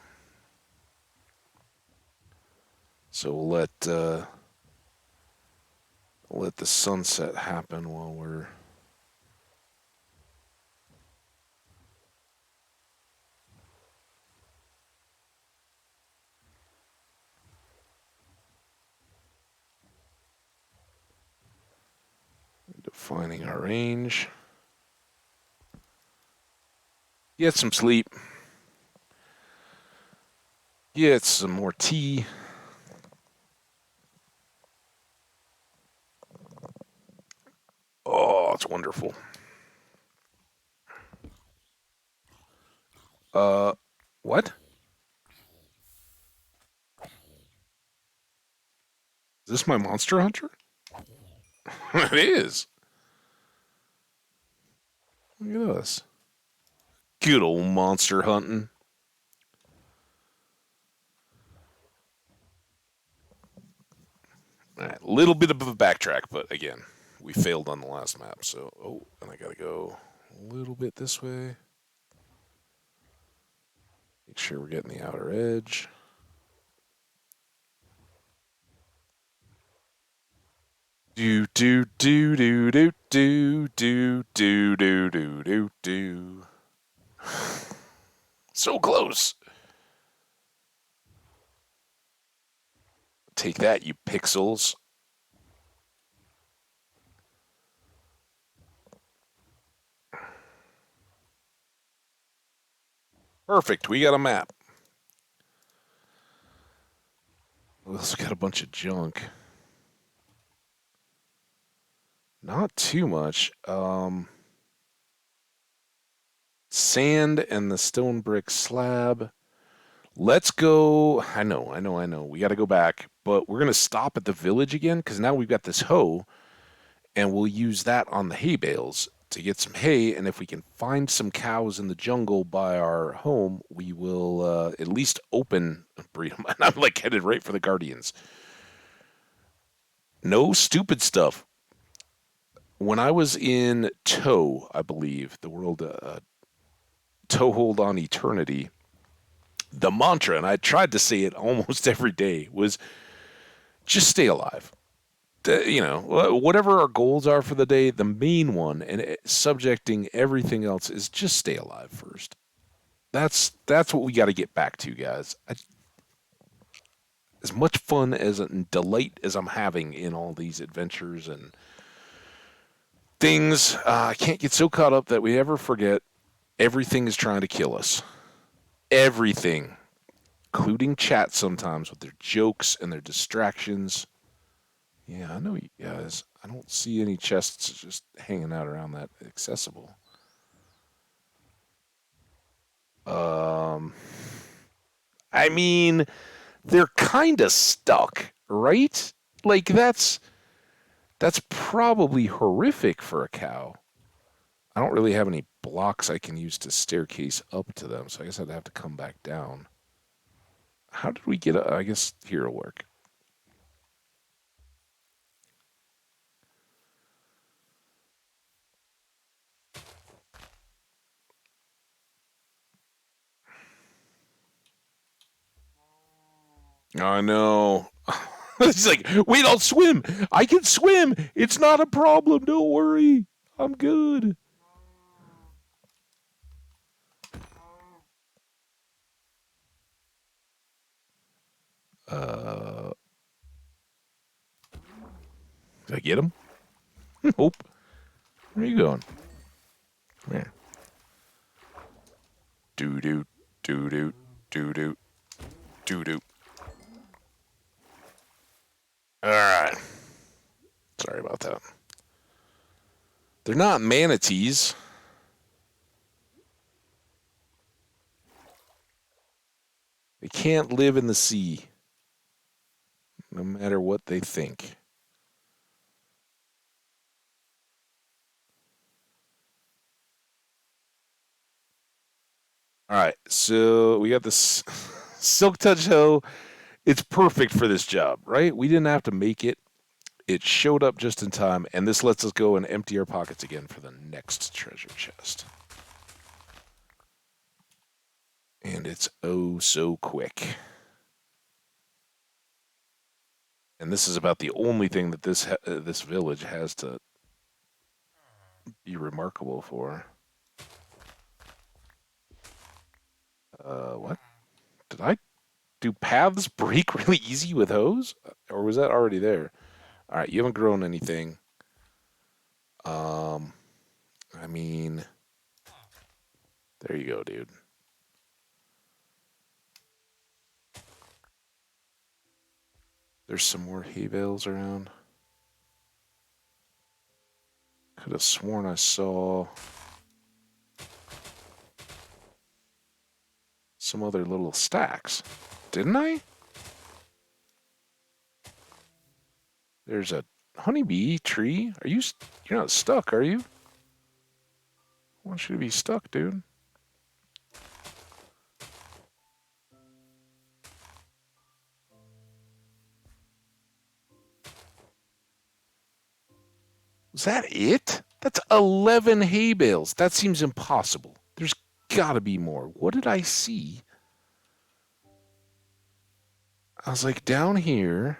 A: So we'll let the sunset happen while we're. Defining our range. Get some sleep. Get some more tea. Oh, it's wonderful. What? Is this my Monster Hunter? It is. Look at us. Good old monster hunting. All right, a little bit of a backtrack, but again, we failed on the last map. So, oh, and I gotta go a little bit this way. Make sure we're getting the outer edge. Do do do do do do do do do do do do. So close. Take that, you pixels. Perfect. We got a map. We also got a bunch of junk. Not too much. Sand and the stone brick slab. Let's go. I know. We got to go back, but we're going to stop at the village again because now we've got this hoe, and we'll use that on the hay bales to get some hay. And if we can find some cows in the jungle by our home, we will at least breed them. And I'm like headed right for the Guardians. No stupid stuff. When I was in Toe, I believe, the world Toehold on Eternity, the mantra, and I tried to say it almost every day, was just stay alive. Whatever our goals are for the day, the main one, and subjecting everything else is just stay alive first. That's what we got to get back to, guys. As much fun and delight as I'm having in all these adventures and things, I can't get so caught up that we ever forget everything is trying to kill us. Everything, including chat sometimes with their jokes and their distractions. Yeah, I know you guys. I don't see any chests just hanging out around that accessible. Um, I mean, they're kind of stuck, right? Like that's probably horrific for a cow. I don't really have any blocks I can use to staircase up to them, so I guess I'd have to come back down. How did we get? I guess here will work. I know. It's like, wait, I'll swim. I can swim. It's not a problem. Don't worry. I'm good. Uh, did I get him? Nope. Where are you going? Come here. Doo-doo, doo-doo, doo-doo, doo-doo. Alright. Sorry about that. They're not manatees. They can't live in the sea, no matter what they think. All right, so we got this Silk Touch hoe. It's perfect for this job, right? We didn't have to make it. It showed up just in time, and this lets us go and empty our pockets again for the next treasure chest. And it's oh so quick. And this is about the only thing that this village has to be remarkable for. What? Did I do paths break really easy with hose? Or was that already there? All right, you haven't grown anything. I mean, there you go, dude. There's some more hay bales around. Could have sworn I saw some other little stacks. Didn't I? There's a honeybee tree. You're not stuck, are you? I want you to be stuck, dude. Is that it? That's 11 hay bales. That seems impossible. There's gotta be more. What did I see? I was like, down here.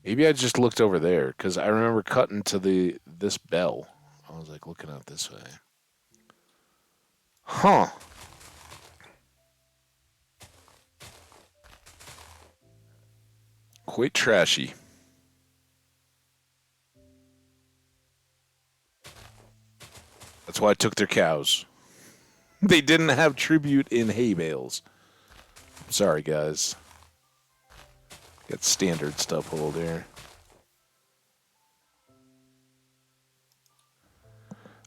A: Maybe I just looked over there, because I remember cutting to this bell. I was like looking out this way. Huh. Quite trashy. That's why I took their cows. They didn't have tribute in hay bales. Sorry, guys. Got standard stuff over there.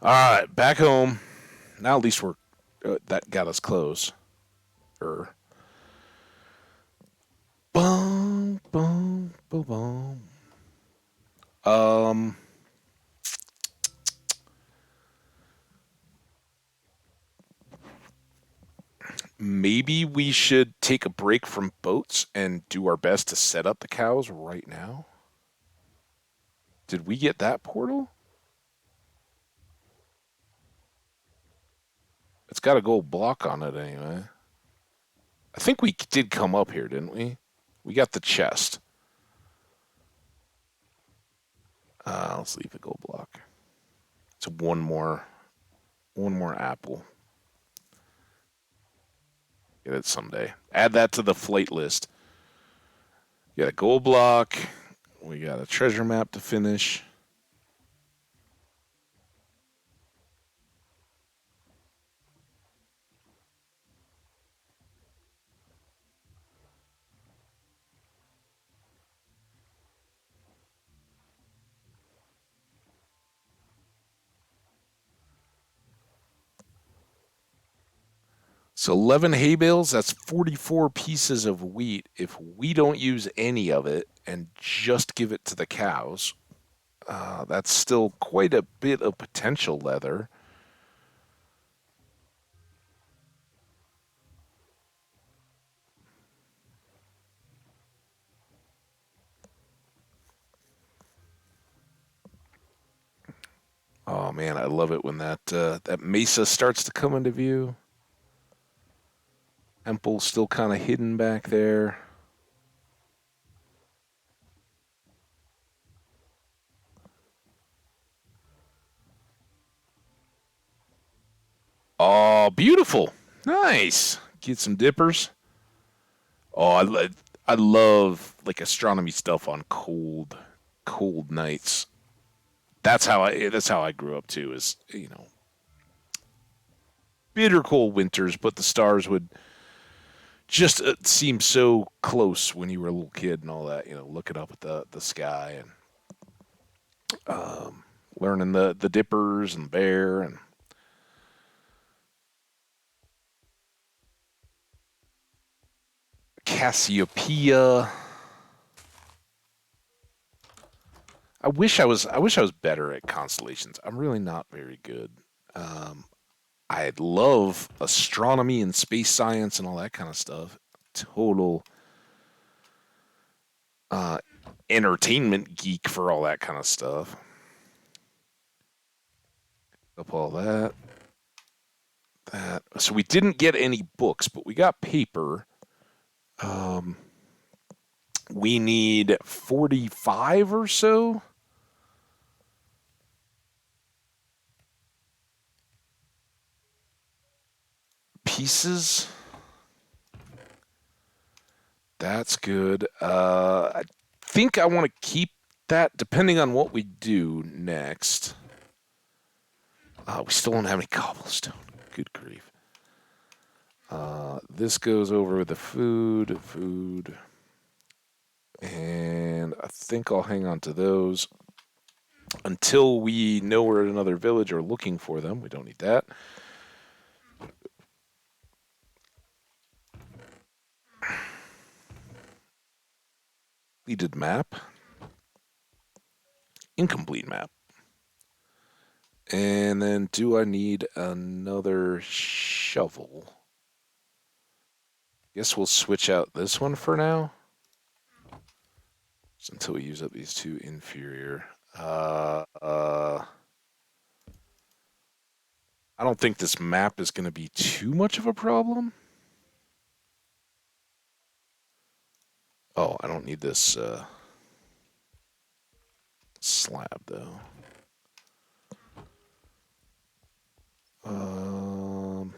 A: All right, back home. Now at least we're that got us close. Boom, boom, boom, boom. Maybe we should take a break from boats and do our best to set up the cows right now. Did we get that portal? It's got a gold block on it anyway. I think we did come up here, didn't we? We got the chest. Let's leave the gold block. It's one more apple. Get it someday. Add that to the flight list. We got a gold block. We got a treasure map to finish. So 11 hay bales, that's 44 pieces of wheat. If we don't use any of it and just give it to the cows, that's still quite a bit of potential leather. Oh man, I love it when that mesa starts to come into view. Temple's still kind of hidden back there. Oh, beautiful. Nice. Get some dippers. Oh, I love like astronomy stuff on cold nights. That's how I grew up too. Is bitter cold winters, but the stars would just seem so close when you were a little kid and all that. Looking up at the sky and learning the dippers and bear and Cassiopeia. I wish I was better at constellations. I'm really not very good. Um, I love astronomy and space science and all that kind of stuff. Total uh, entertainment geek for all that kind of stuff. Up all that. So we didn't get any books, but we got paper. Um, we need 45 or so pieces. That's good. I think I want to keep that depending on what we do next. We still don't have any cobblestone. Good grief. This goes over with the food, and I think I'll hang on to those until we know we're at another village or looking for them. We don't need that. Completed map. Incomplete map. And then do I need another shovel? Guess we'll switch out this one for now. Just until we use up these two inferior. I don't think this map is going to be too much of a problem. Oh, I don't need this slab though. Um,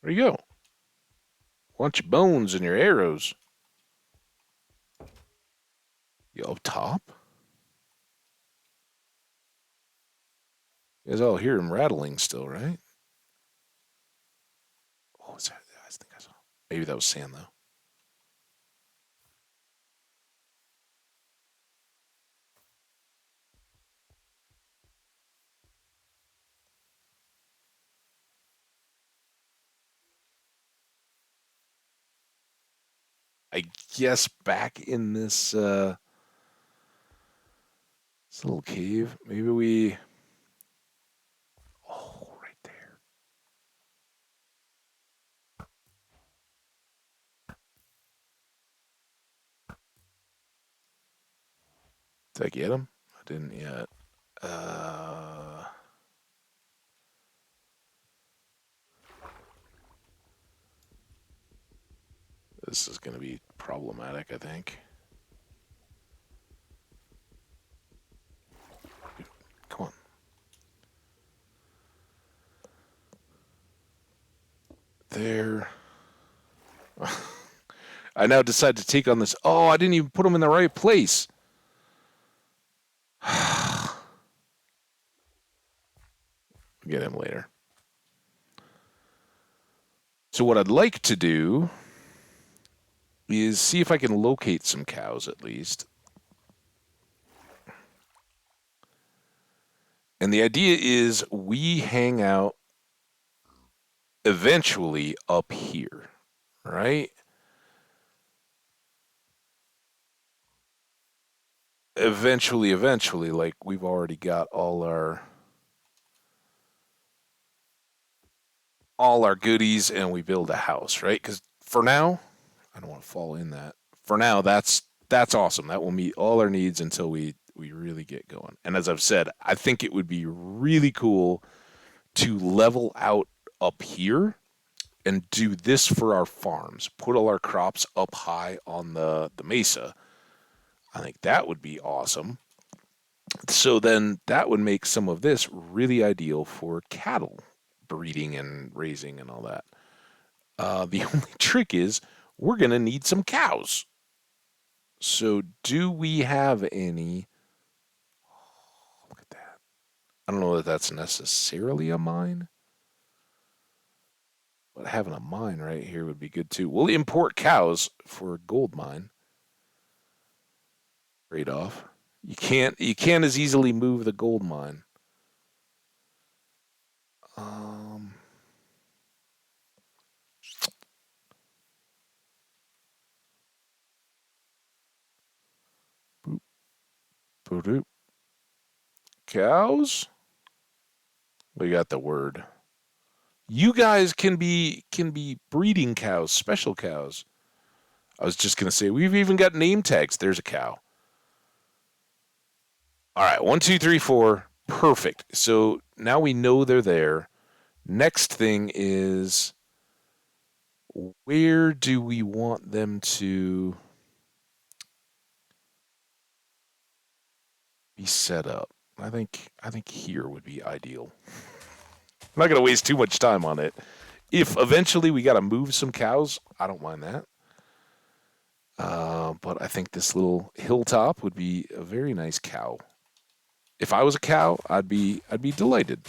A: there you go. Want your bones and your arrows. You up top? You guys all hear him rattling still, right? What was that? I think I saw. Maybe that was sand though. I guess back in this little cave, maybe we. Oh, right there. Did I get him? I didn't yet. Uh, this is going to be problematic, I think. Come on. There. I now decide to take on this. Oh, I didn't even put him in the right place. Get him later. So what I'd like to do is see if I can locate some cows at least. And the idea is we hang out eventually up here, right? Eventually, like we've already got all our goodies and we build a house, right? Because for now, I don't want to fall in that. For now, that's awesome. That will meet all our needs until we really get going. And as I've said, I think it would be really cool to level out up here and do this for our farms. Put all our crops up high on the mesa. I think that would be awesome. So then that would make some of this really ideal for cattle breeding and raising and all that. The only trick is we're going to need some cows. So do we have any? Look at that. I don't know that that's necessarily a mine, but having a mine right here would be good too. We'll import cows for a gold mine. Trade off. You can't as easily move the gold mine. Um, boop, boop, cows. We got the word. You guys can be breeding cows, special cows. I was just gonna say we've even got name tags. There's a cow. All right, 1, 2, 3, 4. Perfect. So now we know they're there. Next thing is where do we want them to be set up? I think here would be ideal. I'm not gonna waste too much time on it. If eventually we got to move some cows, I don't mind that. But I think this little hilltop would be a very nice cow. If I was a cow, I'd be delighted.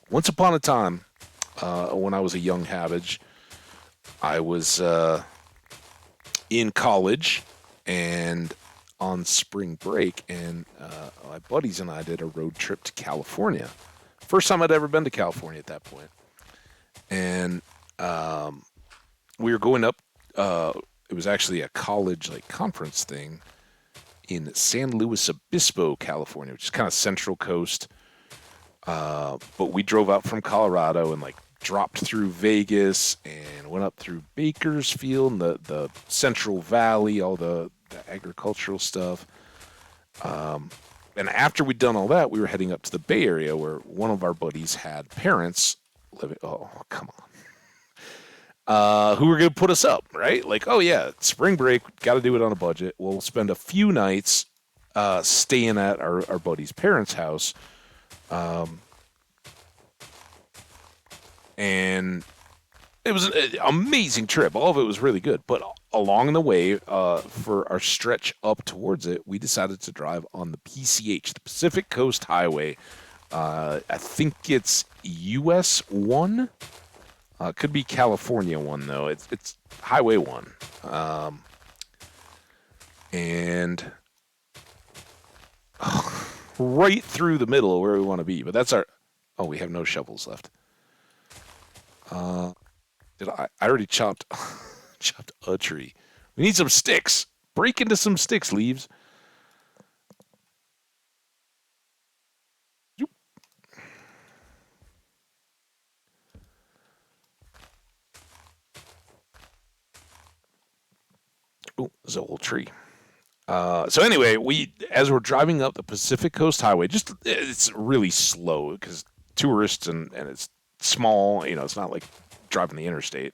A: Once upon a time, when I was a young Hambbage, I was in college and on spring break, and my buddies and I did a road trip to California. First time I'd ever been to California at that point, and we were going up. It was actually a college like conference thing in San Luis Obispo, California, which is kind of central coast. But we drove out from Colorado and like dropped through Vegas and went up through Bakersfield and the Central Valley, all the agricultural stuff. And after we'd done all that, we were heading up to the Bay Area where one of our buddies had parents living. Oh, come on. Who were going to put us up, right? Like, oh yeah, spring break, got to do it on a budget. We'll spend a few nights staying at our buddy's parents' house. And it was an amazing trip. All of it was really good. But along the way, for our stretch up towards it, we decided to drive on the PCH, the Pacific Coast Highway. I think it's US 1. Could be California 1, though. It's Highway 1. And right through the middle of where we want to be. But that's our. Oh, we have no shovels left. Did I already chopped chopped a tree. We need some sticks. Break into some sticks, leaves. Oh, there's a whole tree. So anyway, as we're driving up the Pacific Coast Highway, just it's really slow because tourists and it's small. It's not like driving the interstate.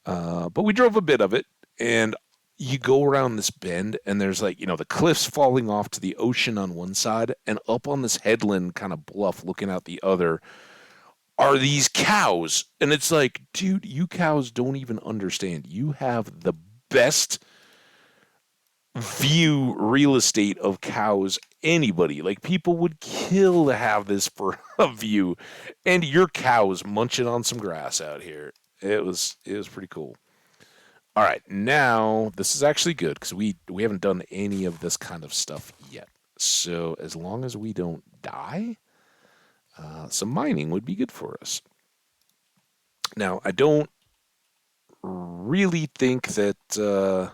A: But we drove a bit of it, and you go around this bend, and there's like the cliffs falling off to the ocean on one side, and up on this headland kind of bluff looking out the other are these cows, and it's like, dude, you cows don't even understand. You have the best view real estate of cows anybody. Like people would kill to have this for a view, and your cows munching on some grass out here. It was pretty cool. All right, now this is actually good because we haven't done any of this kind of stuff yet. So as long as we don't die, some mining would be good for us. Now I don't really think that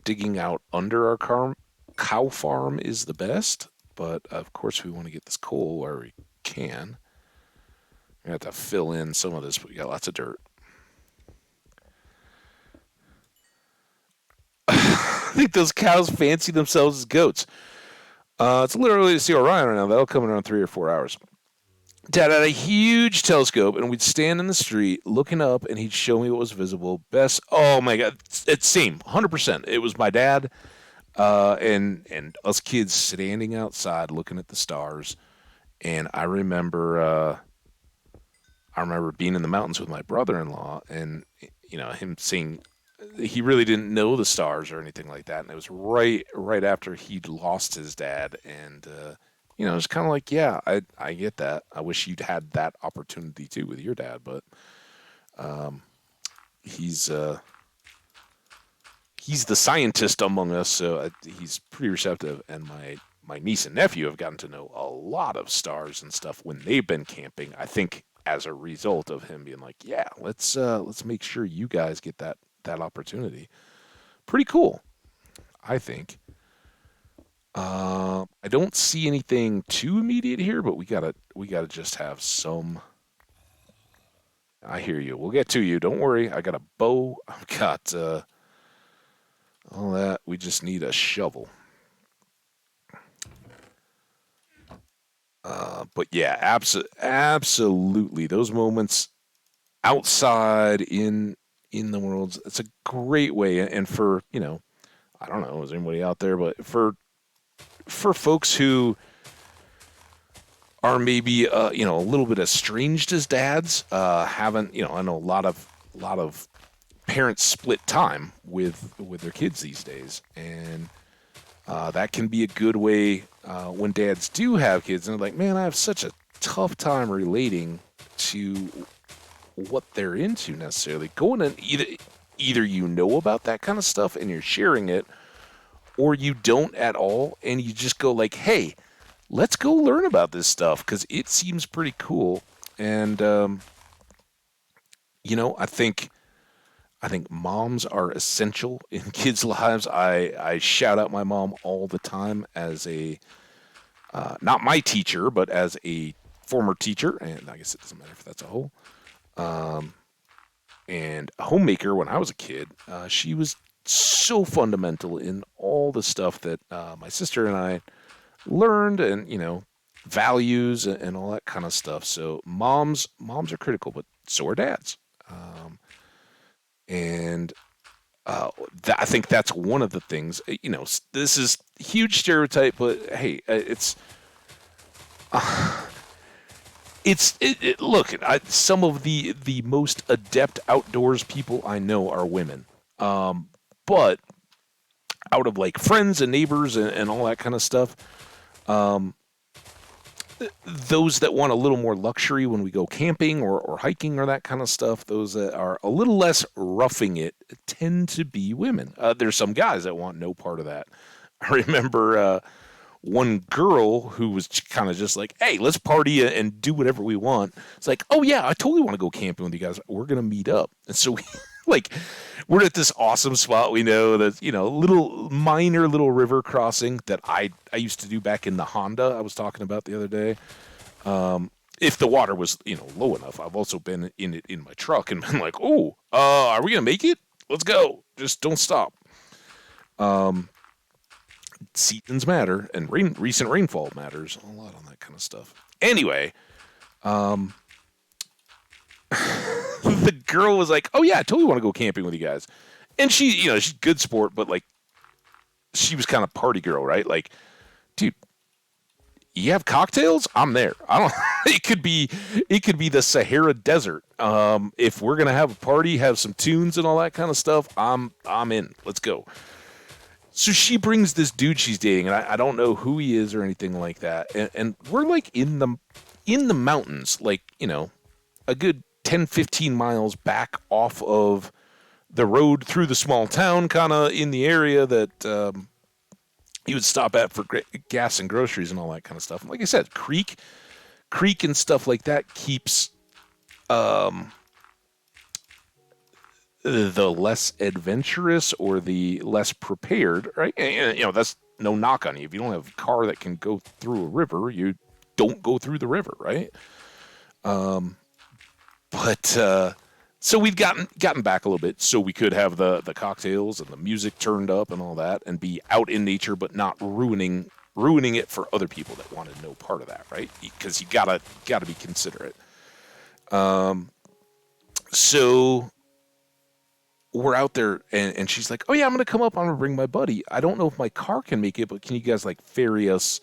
A: digging out under our cow farm is the best, but of course we want to get this coal where we can. We have to fill in some of this, but we got lots of dirt. I think those cows fancy themselves as goats. It's literally to see Orion right now. That'll come in around 3 or 4 hours. Dad had a huge telescope, and we'd stand in the street looking up, and he'd show me what was visible. Best. Oh my God, it's same, 100%. It was my dad. And us kids standing outside looking at the stars. And I remember being in the mountains with my brother-in-law, and him saying he really didn't know the stars or anything like that. And it was right after he'd lost his dad, and it's kind of like, yeah, I get that. I wish you'd had that opportunity too with your dad, but um, he's he's the scientist among us, so he's pretty receptive. And my niece and nephew have gotten to know a lot of stars and stuff when they've been camping. I think as a result of him being like, yeah, let's make sure you guys get that opportunity. Pretty cool, I think. I don't see anything too immediate here, but we gotta just have some. I hear you. We'll get to you. Don't worry. I got a bow. I've got all that. We just need a shovel. But yeah, absolutely. Those moments outside in the world, it's a great way. And for I don't know, is anybody out there, but for folks who are maybe a little bit estranged as dads, haven't I know a lot of parents split time with their kids these days, and that can be a good way when dads do have kids and they're like, man, I have such a tough time relating to what they're into necessarily. Going and either about that kind of stuff and you're sharing it, or you don't at all, and you just go like, hey, let's go learn about this stuff because it seems pretty cool. And I think moms are essential in kids' lives. I shout out my mom all the time as a not my teacher, but as a former teacher, and I guess it doesn't matter if that's a whole and a homemaker when I was a kid. She was so fundamental in all the stuff that my sister and I learned, and values and all that kind of stuff. So moms are critical, but so are dads. And I think that's one of the things. This is huge stereotype, but hey, look. Some of the most adept outdoors people I know are women, but out of like friends and neighbors and all that kind of stuff, those that want a little more luxury when we go camping or hiking or that kind of stuff, those that are a little less roughing it tend to be women. There's some guys that want no part of that. I remember one girl who was kind of just like, hey, let's party and do whatever we want. It's like, oh yeah, I totally want to go camping with you guys. We're going to meet up. And so like, we're at this awesome spot we know that's, little minor little river crossing that I used to do back in the Honda I was talking about the other day. If the water was, low enough. I've also been in it in my truck and been like, oh, are we going to make it? Let's go. Just don't stop. Seasons matter, and recent rainfall matters a lot on that kind of stuff. Anyway, the girl was like, "Oh yeah, I totally want to go camping with you guys," and she's good sport, but like, she was kind of party girl, right? Like, dude, you have cocktails? I'm there. I don't. It could be the Sahara Desert. If we're gonna have a party, have some tunes and all that kind of stuff, I'm in. Let's go. So she brings this dude she's dating, and I don't know who he is or anything like that. And we're like in the mountains, like, a good 10, 15 miles back off of the road through the small town, kind of in the area that you would stop at for gas and groceries and all that kind of stuff. And like I said, creek and stuff like that keeps the less adventurous or the less prepared, right? And, that's no knock on you. If you don't have a car that can go through a river, you don't go through the river, right? But so we've gotten back a little bit so we could have the cocktails and the music turned up and all that, and be out in nature, but not ruining it for other people that wanted no part of that, right? Because you gotta be considerate. So we're out there, and she's like, "Oh yeah, I'm gonna come up. I'm gonna bring my buddy. I don't know if my car can make it, but can you guys like ferry us?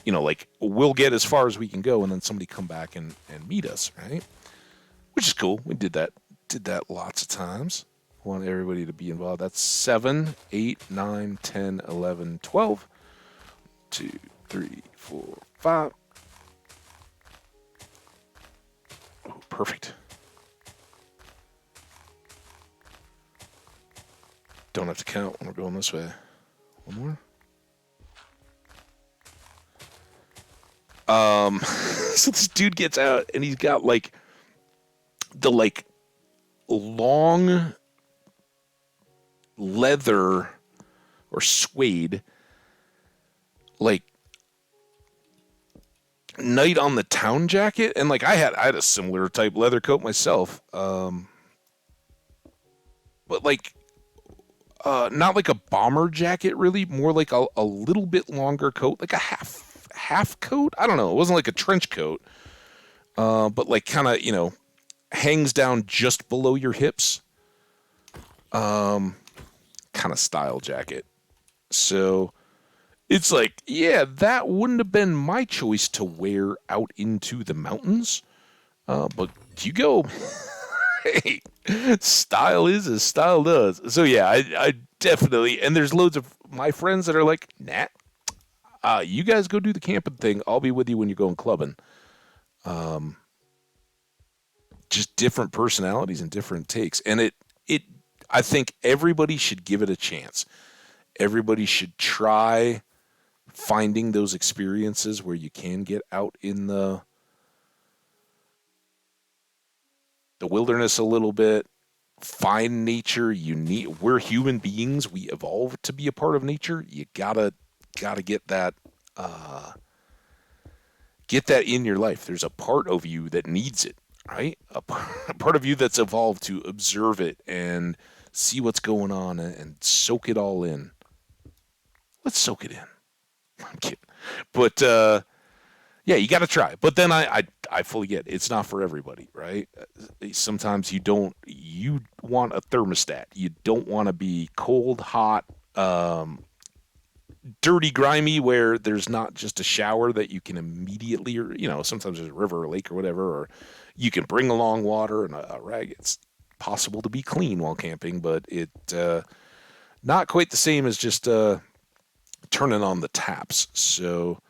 A: Like we'll get as far as we can go, and then somebody come back and meet us, right? Which is cool. We did that lots of times. Want everybody to be involved. That's 7, 8, 9, 10, 11, 12. 2, 3, 4, 5. Oh, perfect. Don't have to count when we're going this way. One more. So this dude gets out and he's got like the long leather or suede like night on the town jacket, and like I had a similar type leather coat myself, but like not like a bomber jacket really, more like a little bit longer coat, like a half coat. I don't know, it wasn't like a trench coat, but like kind of hangs down just below your hips, kind of style jacket. So it's like, yeah, that wouldn't have been my choice to wear out into the mountains. But you go. Hey, style is as style does. So yeah, I definitely, and there's loads of my friends that are like, nah, you guys go do the camping thing. I'll be with you when you're going clubbing. Just different personalities and different takes. And I think everybody should give it a chance. Everybody should try finding those experiences where you can get out in the wilderness a little bit, find nature. We're human beings. We evolved to be a part of nature. You gotta get that in your life. There's a part of you that needs it, right? A part of you that's evolved to observe it and see what's going on and soak it all in. Let's soak it in. I'm kidding. But yeah, you got to try. But then I fully get it. It's not for everybody, right? Sometimes you want a thermostat. You don't want to be cold, hot, dirty, grimy, where there's not just a shower that you can immediately, or sometimes there's a river or lake or whatever, or you can bring along water and a rag. It's possible to be clean while camping, but it not quite the same as just turning on the taps. So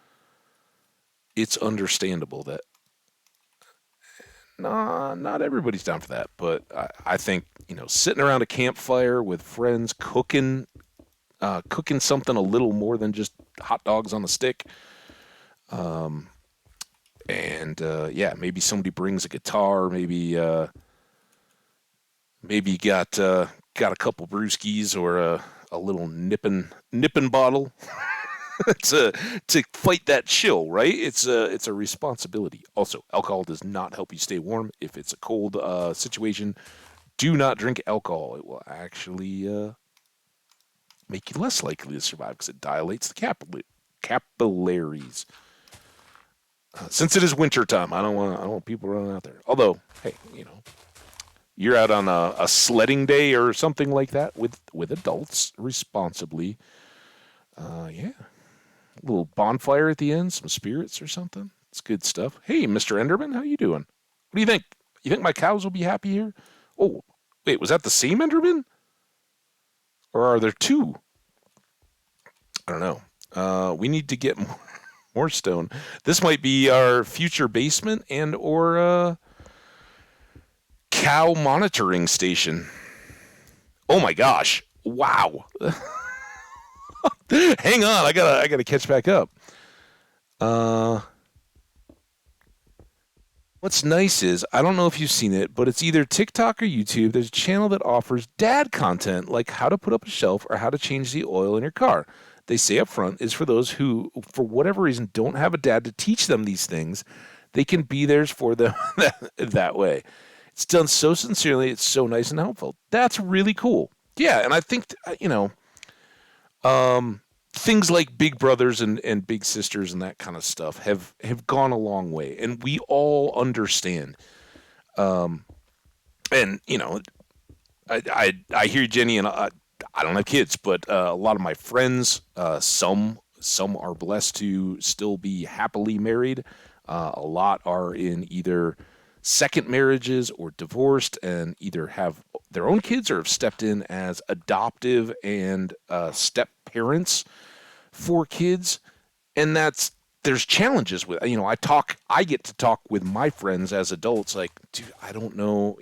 A: it's understandable that not everybody's down for that. But I think, sitting around a campfire with friends, cooking something a little more than just hot dogs on a stick. Yeah, maybe somebody brings a guitar, maybe you got a couple brewskis or a little nippin bottle to fight that chill, right? It's a responsibility. Also, alcohol does not help you stay warm. If it's a cold situation, do not drink alcohol. It will actually make you less likely to survive because it dilates the capillaries. Since it is winter time, I don't want people running out there. Although, hey, you're out on a sledding day or something like that with adults responsibly. Yeah, a little bonfire at the end, some spirits or something. It's good stuff. Hey, Mr. Enderman, how you doing? What do you think? You think my cows will be happy here? Oh, wait, was that the same Enderman? Or are there two? I don't know. We need to get more stone. This might be our future basement and or cow monitoring station. Oh my gosh! Wow. Hang on, I gotta catch back up. What's nice is, I don't know if you've seen it, but it's either TikTok or YouTube. There's a channel that offers dad content, like how to put up a shelf or how to change the oil in your car. They say up front is for those who, for whatever reason, don't have a dad to teach them these things. They can be theirs for them that way. It's done so sincerely. It's so nice and helpful. That's really cool. Yeah, and I think, things like big brothers and big sisters and that kind of stuff have gone a long way, and we all understand. And I hear you, Jenny, and I don't have kids, but a lot of my friends, some are blessed to still be happily married. A lot are in either second marriages or divorced, and either have their own kids or have stepped in as adoptive and step parents for kids. And there's challenges with, I get to talk with my friends as adults, like, dude, I don't know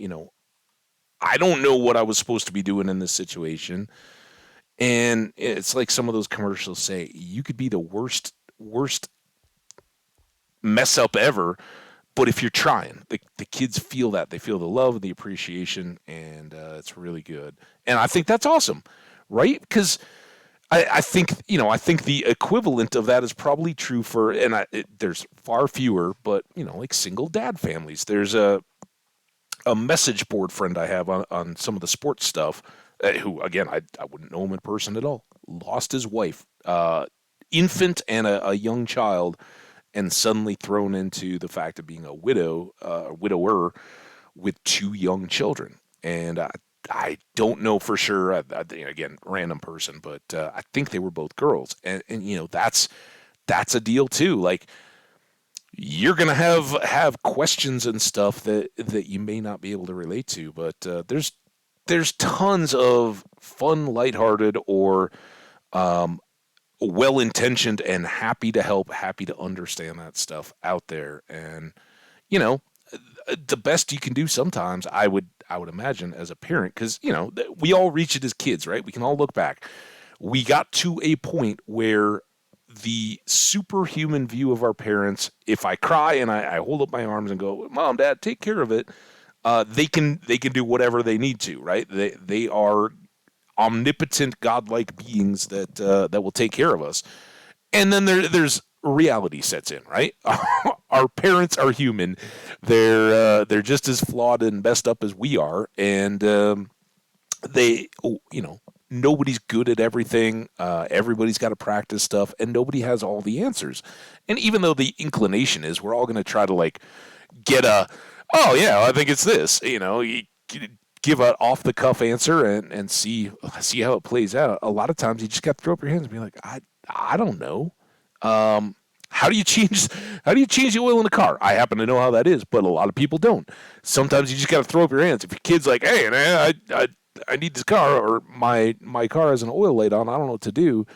A: what I was supposed to be doing in this situation. And it's like some of those commercials say, you could be the worst mess up ever, but if you're trying, the kids feel that. They feel the love and the appreciation, and it's really good. And I think that's awesome, right? Because I think, I think the equivalent of that is probably true for, and there's far fewer, but, like single dad families. There's a message board friend I have on some of the sports stuff, who, again, I wouldn't know him in person at all. Lost his wife, infant and a young child, and suddenly thrown into the fact of being a widower with two young children. And I don't know for sure. Again, random person, but I think they were both girls. And that's a deal too. Like, you're gonna have questions and stuff that you may not be able to relate to, but there's tons of fun, lighthearted, or um, well-intentioned and happy to help, happy to understand that stuff out there. And you know, the best you can do sometimes, I would imagine, as a parent, because we all reach it as kids, right? We can all look back. We got to a point where the superhuman view of our parents, if I cry and I hold up my arms and go, Mom, Dad, take care of it, they can do whatever they need to, right? They are omnipotent, godlike beings that will take care of us. And then there's reality sets in, right? Our parents are human. They're just as flawed and messed up as we are, and they, nobody's good at everything. Everybody's got to practice stuff, and nobody has all the answers. And even though the inclination is we're all going to try to like get oh yeah, I think it's this. You give an off the cuff answer and see how it plays out. A lot of times you just got to throw up your hands and be like, I don't know. Um, how do you change how do you change the oil in the car? I happen to know how that is, but a lot of people don't. Sometimes you just got to throw up your hands. If your kid's like, "Hey, man, I need this car, or my car has an oil light on. I don't know what to do."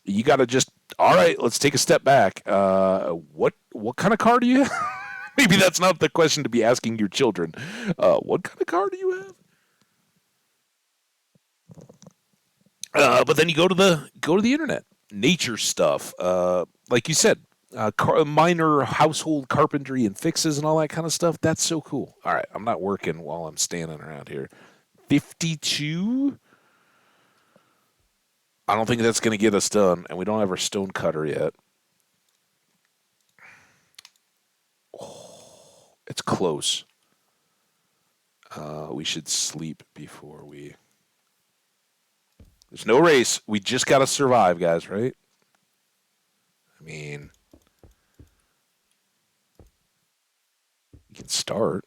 A: You got to just, all right, let's take a step back. What kind of car do you have? Maybe that's not the question to be asking your children. What kind of car do you have? But then you go to the internet, nature stuff, like you said, minor household carpentry and fixes and all that kind of stuff. That's so cool. All right, I'm not working while I'm standing around here. 52. I don't think that's going to get us done, and we don't have our stone cutter yet. It's close. We should sleep before we. There's no race. We just got to survive, guys, right? I mean, we can start.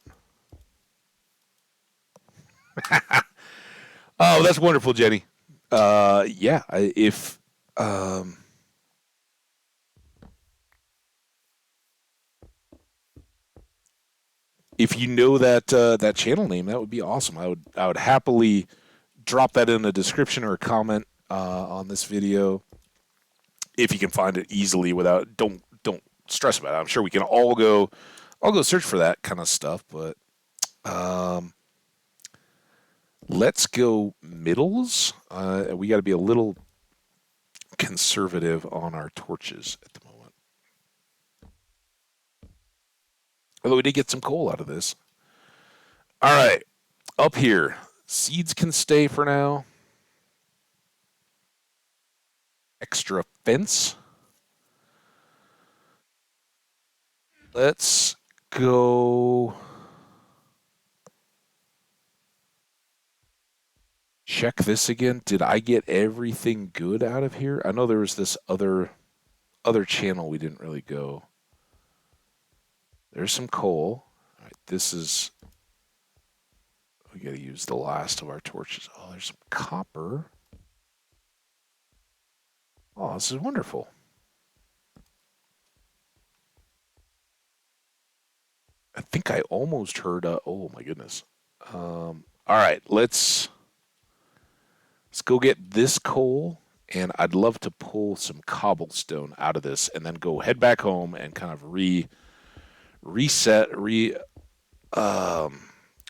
A: Oh, that's wonderful, Jenny. Yeah, um, if you know that channel name, that would be awesome. I would happily drop that in the description or a comment on this video if you can find it easily without. Don't stress about it. I'm sure we can all go search for that kind of stuff. But um, let's go middles. We got to be a little conservative on our torches at the moment. Although we did get some coal out of this. All right, up here. Seeds can stay for now. Extra fence. Let's go check this again. Did I get everything good out of here? I know there was this other channel we didn't really go. There's some coal. All right, this is We gotta use the last of our torches. Oh, there's some copper. Oh, this is wonderful. I think I almost heard. Oh my goodness. All right, let's go get this coal, and I'd love to pull some cobblestone out of this, and then go head back home and kind of reset,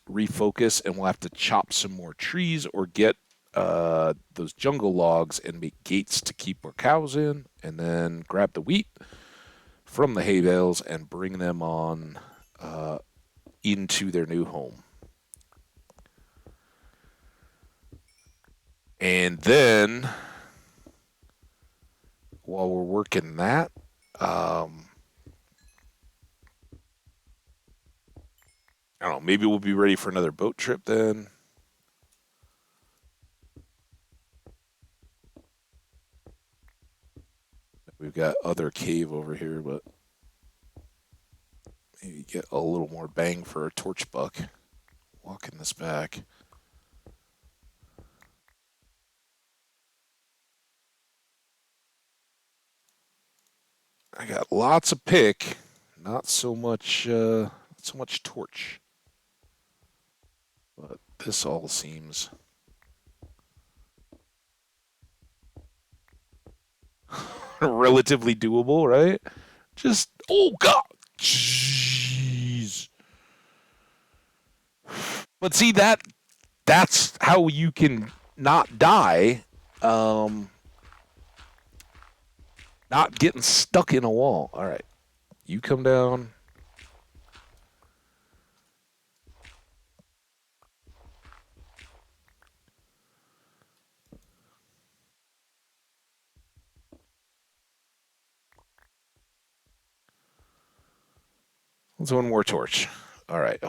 A: refocus, and we'll have to chop some more trees or get those jungle logs and make gates to keep our cows in, and then grab the wheat from the hay bales and bring them on into their new home. And then while we're working that, I don't know, maybe we'll be ready for another boat trip then. We've got other cave over here, but maybe get a little more bang for a torch buck. Walking this back. I got lots of pick, not so much, torch. But this all seems relatively doable, right? Just oh god, jeez. But see that's how you can not die, not getting stuck in a wall. All right, you come down. Let's one more torch. All right.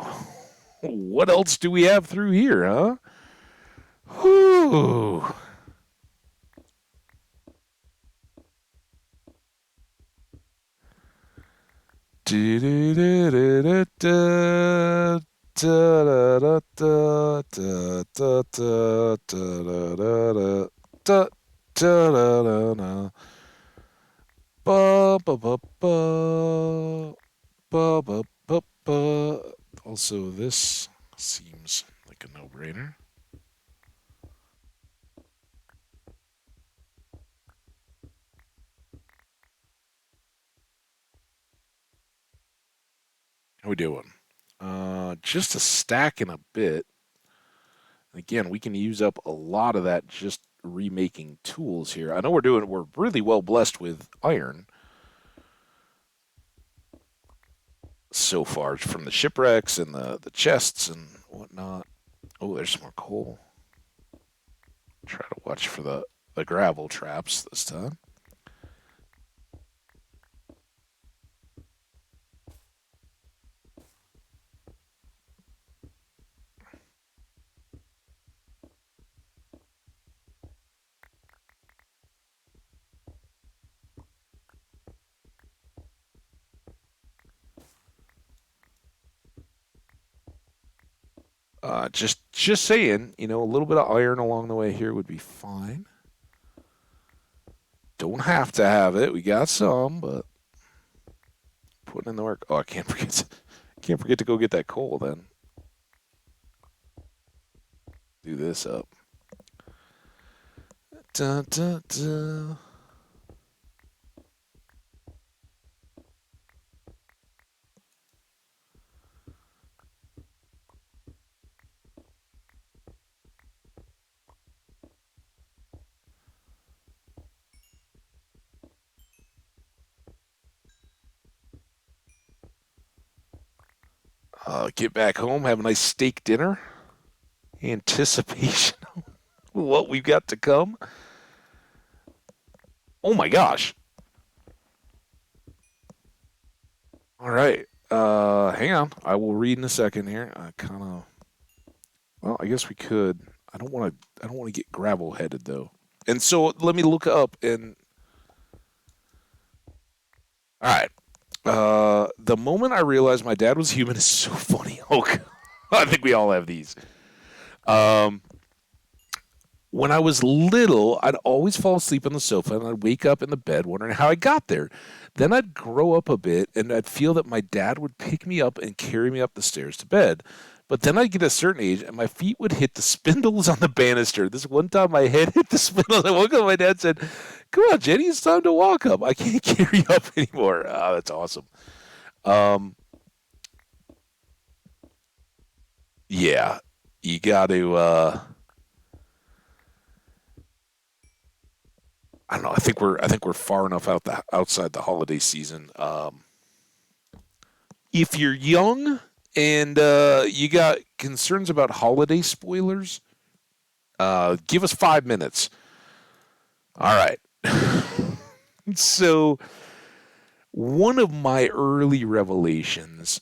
A: What else do we have through here, huh? Whew. Also, this seems like a no-brainer. How we doing? Just a stack and a bit. Again, we can use up a lot of that just remaking tools here. I know we're really well blessed with iron so far from the shipwrecks and the chests and whatnot. Oh, there's some more coal. Try to watch for the gravel traps this time. Just saying, a little bit of iron along the way here would be fine. Don't have to have it. We got some, but putting in the work. Oh, I can't forget to go get that coal then. Do this up. Dun, dun, dun. Get back home, have a nice steak dinner. Anticipation of what we've got to come. Oh my gosh. All right. Hang on. I will read in a second here. Well, I guess we could. I don't want to get gravel headed though. And so let me look up and all right. The moment I realized my dad was human is so funny. Oh, God. I think we all have these. Um, when I was little, I'd always fall asleep on the sofa and I'd wake up in the bed wondering how I got there. Then I'd grow up a bit and I'd feel that my dad would pick me up and carry me up the stairs to bed. But then I'd get a certain age and my feet would hit the spindles on the banister. This one time my head hit the spindles. I woke up and my dad said, "Come on, Jenny, it's time to walk up. I can't carry you up anymore." Oh, that's awesome. Um, yeah, you got to. I don't know. I think we're far enough outside the holiday season. If you're young and you got concerns about holiday spoilers, give us 5 minutes. All right. So one of my early revelations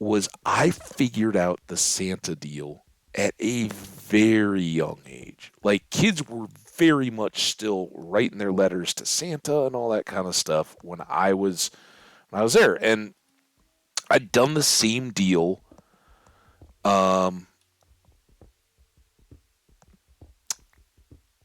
A: was I figured out the Santa deal at a very young age. Like kids were very much still writing their letters to Santa and all that kind of stuff when I was there. And I'd done the same deal um,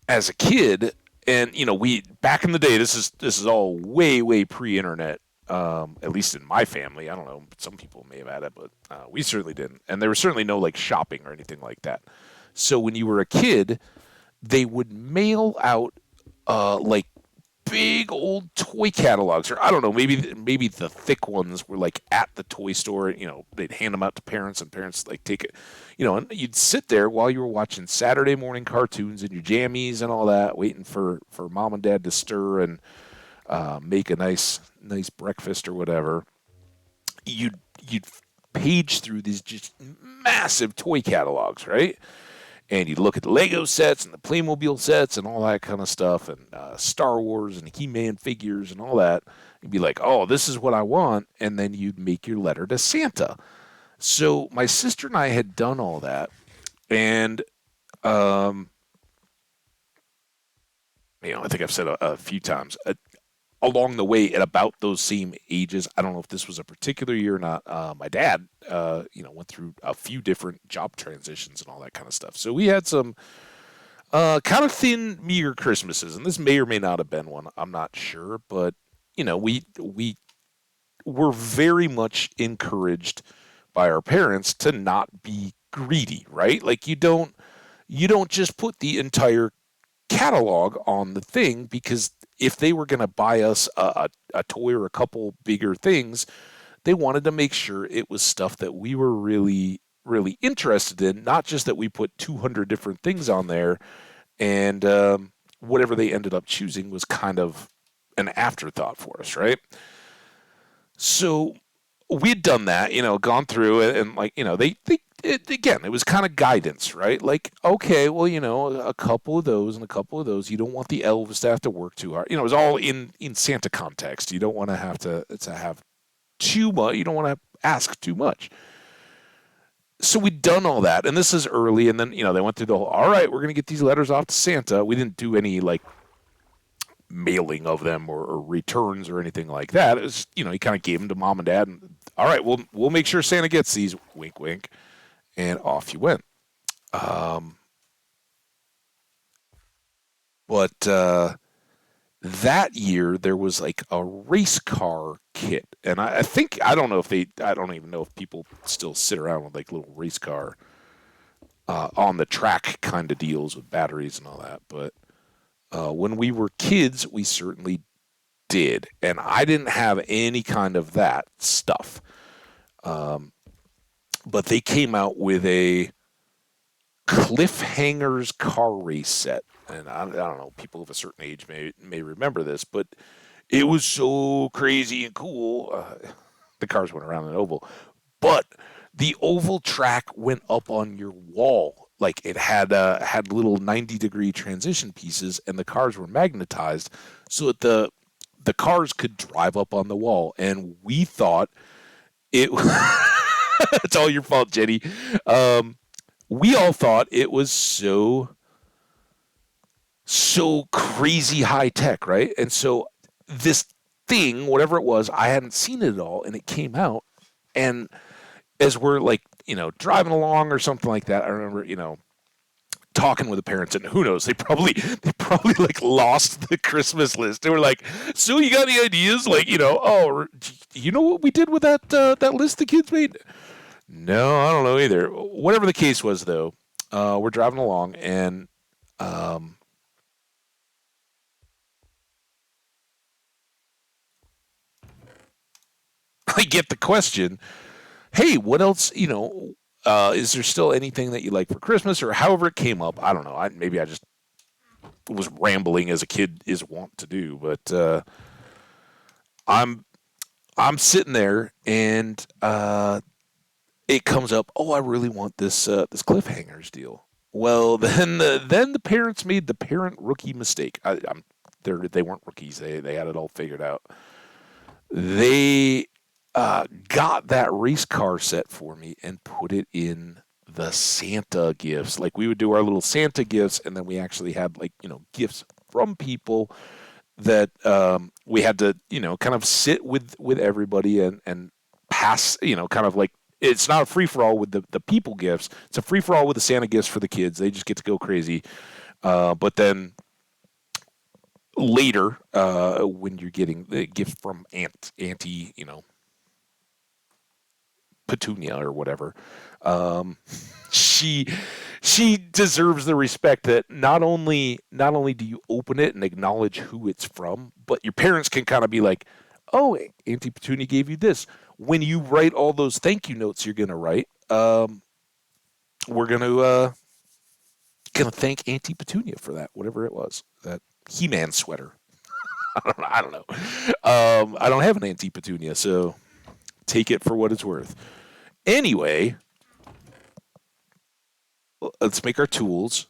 A: as a kid, and we back in the day. This is all way pre-internet. At least in my family, I don't know. Some people may have had it, but we certainly didn't. And there was certainly no like shopping or anything like that. So when you were a kid, they would mail out like big old toy catalogs, or I don't know, maybe the thick ones were like at the toy store. They'd hand them out to parents, and parents like take it. And you'd sit there while you were watching Saturday morning cartoons in your jammies and all that, waiting for mom and dad to stir and make a nice breakfast or whatever. You'd page through these just massive toy catalogs, right? And you'd look at the Lego sets and the Playmobil sets and all that kind of stuff, and Star Wars and He-Man figures and all that. You'd be like, "Oh, this is what I want," and then you'd make your letter to Santa. So my sister and I had done all that, and um, I think I've said a few times, along the way at about those same ages. I don't know if this was a particular year or not. My dad, went through a few different job transitions and all that kind of stuff. So we had some kind of thin, meager Christmases, and this may or may not have been one. I'm not sure, but we were very much encouraged by our parents to not be greedy, right? Like you don't just put the entire catalog on the thing, because if they were going to buy us a toy or a couple bigger things, they wanted to make sure it was stuff that we were really, really interested in, not just that we put 200 different things on there and whatever they ended up choosing was kind of an afterthought for us, right? So we had done that, gone through it, and like, again, it was kind of guidance, right? Like, okay, well, a couple of those and a couple of those. You don't want the elves to have to work too hard. It was all in Santa context. You don't want to have to have too much. You don't want to ask too much. So we'd done all that, and this is early, and then they went through the whole. All right, we're gonna get these letters off to Santa. We didn't do any like mailing of them or returns or anything like that. It was, he kind of gave them to mom and dad, and all right, we'll make sure Santa gets these. Wink, wink, and off you went. Um, but that year there was like a race car kit, and I think I don't even know if people still sit around with like little race car on the track kind of deals with batteries and all that. But when we were kids, we certainly did, and I didn't have any kind of that stuff. Um, but they came out with a Cliffhanger's car race set, and I don't know. People of a certain age may remember this, but it was so crazy and cool. The cars went around an oval, but the oval track went up on your wall. Like it had little 90-degree transition pieces, and the cars were magnetized, so that the cars could drive up on the wall. And we thought it. It's all your fault, Jenny. We all thought it was so crazy high tech, right? And so this thing, whatever it was, I hadn't seen it at all, and it came out. And as we're like, driving along or something like that, I remember, talking with the parents, and who knows, they probably like lost the Christmas list. They were like, "So you got any ideas?" Like, oh, you know what we did with that list the kids made? No, I don't know either. Whatever the case was, though, we're driving along, and um, I get the question, "Hey, what else? Is there still anything that you like for Christmas?" Or however it came up. I don't know. Maybe I just was rambling as a kid is wont to do, but I'm I'm sitting there, and it comes up. Oh, I really want this cliffhangers deal. Well, then the parents made the parent rookie mistake. They weren't rookies. They had it all figured out. They got that race car set for me and put it in the Santa gifts. Like, we would do our little Santa gifts, and then we actually had, like, gifts from people that we had to, kind of sit with everybody and pass, kind of like, it's not a free for all with the people gifts. It's a free for all with the Santa gifts for the kids. They just get to go crazy. But then later, when you're getting the gift from Auntie, Petunia or whatever, um, she she deserves the respect that not only do you open it and acknowledge who it's from, but your parents can kind of be like, "Oh, Auntie Petunia gave you this." When you write all those thank you notes you're gonna write, we're gonna thank Auntie Petunia for that, whatever it was, that He-Man sweater. I don't know. I don't have an Auntie Petunia, so take it for what it's worth. Anyway, let's make our tools.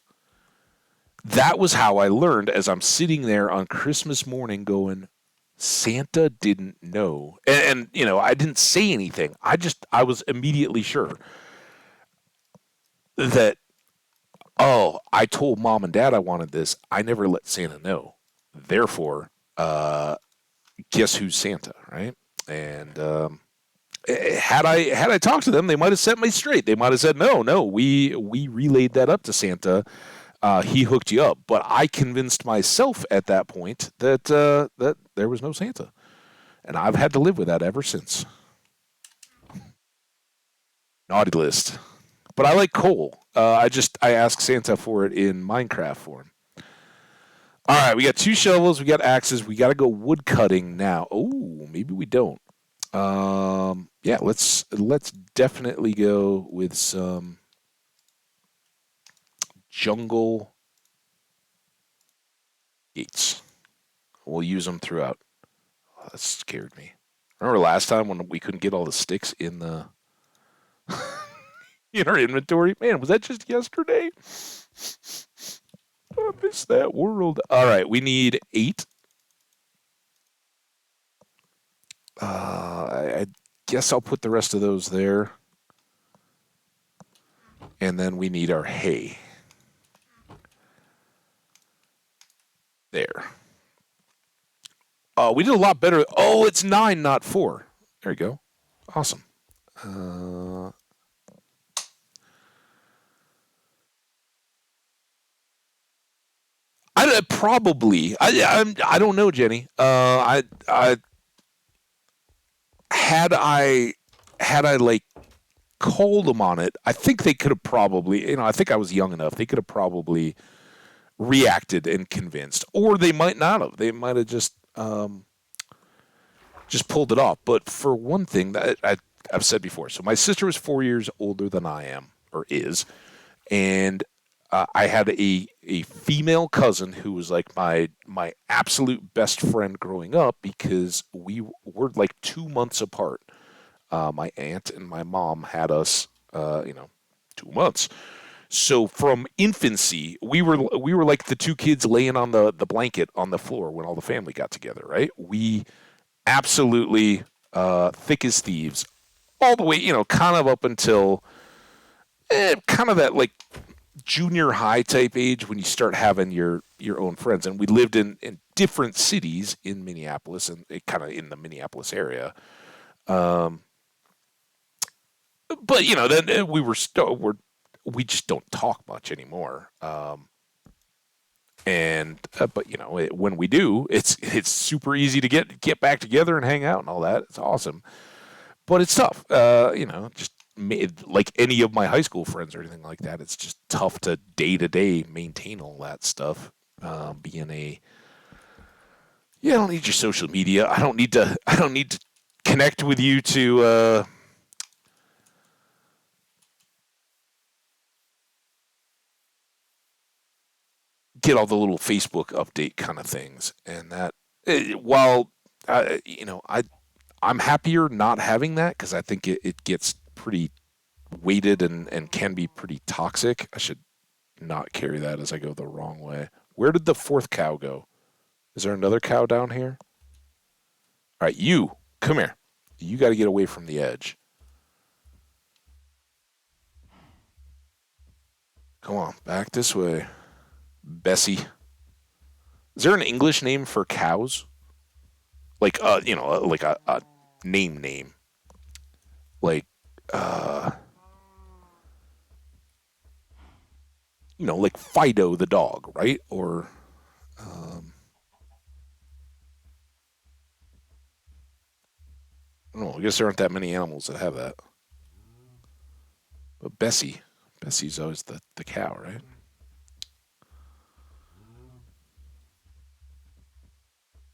A: That was how I learned, as I'm sitting there on Christmas morning going, Santa didn't know. And I didn't say anything. I was immediately sure that, oh, I told mom and dad I wanted this. I never let Santa know. Therefore, uh, guess who's Santa, right? And had I talked to them, they might have set me straight. They might have said, no, no, we relayed that up to Santa. He hooked you up. But I convinced myself at that point that there was no Santa, and I've had to live with that ever since. Naughty list. But I like coal. I asked Santa for it in Minecraft form. All right, we got two shovels, we got axes, we got to go wood cutting now. Oh, maybe we don't. Yeah, let's definitely go with some jungle gates. We'll use them throughout. Oh, that scared me. Remember last time when we couldn't get all the sticks in the in our inventory? Man, was that just yesterday? I miss that world. All right, we need 8. I guess I'll put the rest of those there. And then we need our hay. There. We did a lot better. Oh, it's 9, not 4. There you go. Awesome. I probably. I don't know, Jenny. I had I like called them on it. I think they could have probably. I think I was young enough. They could have probably reacted and convinced, or they might not have. They might have just pulled it off. But for one thing, that I've said before, so my sister was 4 years older than I am, or is, and I had a female cousin who was like my absolute best friend growing up because we were like 2 months apart. My aunt and my mom had us, 2 months. So from infancy, we were like the two kids laying on the blanket on the floor when all the family got together, right? We absolutely thick as thieves, all the way, kind of up until kind of that like junior high type age when you start having your own friends. And we lived in different cities in Minneapolis and kind of in the Minneapolis area. Um, but then we're we just don't talk much anymore. And but you know, when we do, it's super easy to get back together and hang out and all that. It's awesome, but it's tough. You know, just like any of my high school friends or anything like that, it's just tough to day maintain all that stuff. Being a Yeah, I don't need your social media. I don't need to. I don't need to connect with you to get all the little Facebook update kind of things. And that, while you know, I'm happier not having that because I think it gets pretty weighted and can be pretty toxic. I should not carry that as I go the wrong way. Where did the fourth cow go? Is there another cow down here? All right, you come here. You got to get away from the edge. Come on, back this way, Bessie. Is there an English name for cows? Like you know, like a name, like uh, you know, like Fido the dog, right? Or um, I don't know. I guess there aren't that many animals that have that. But Bessie's always the cow, right?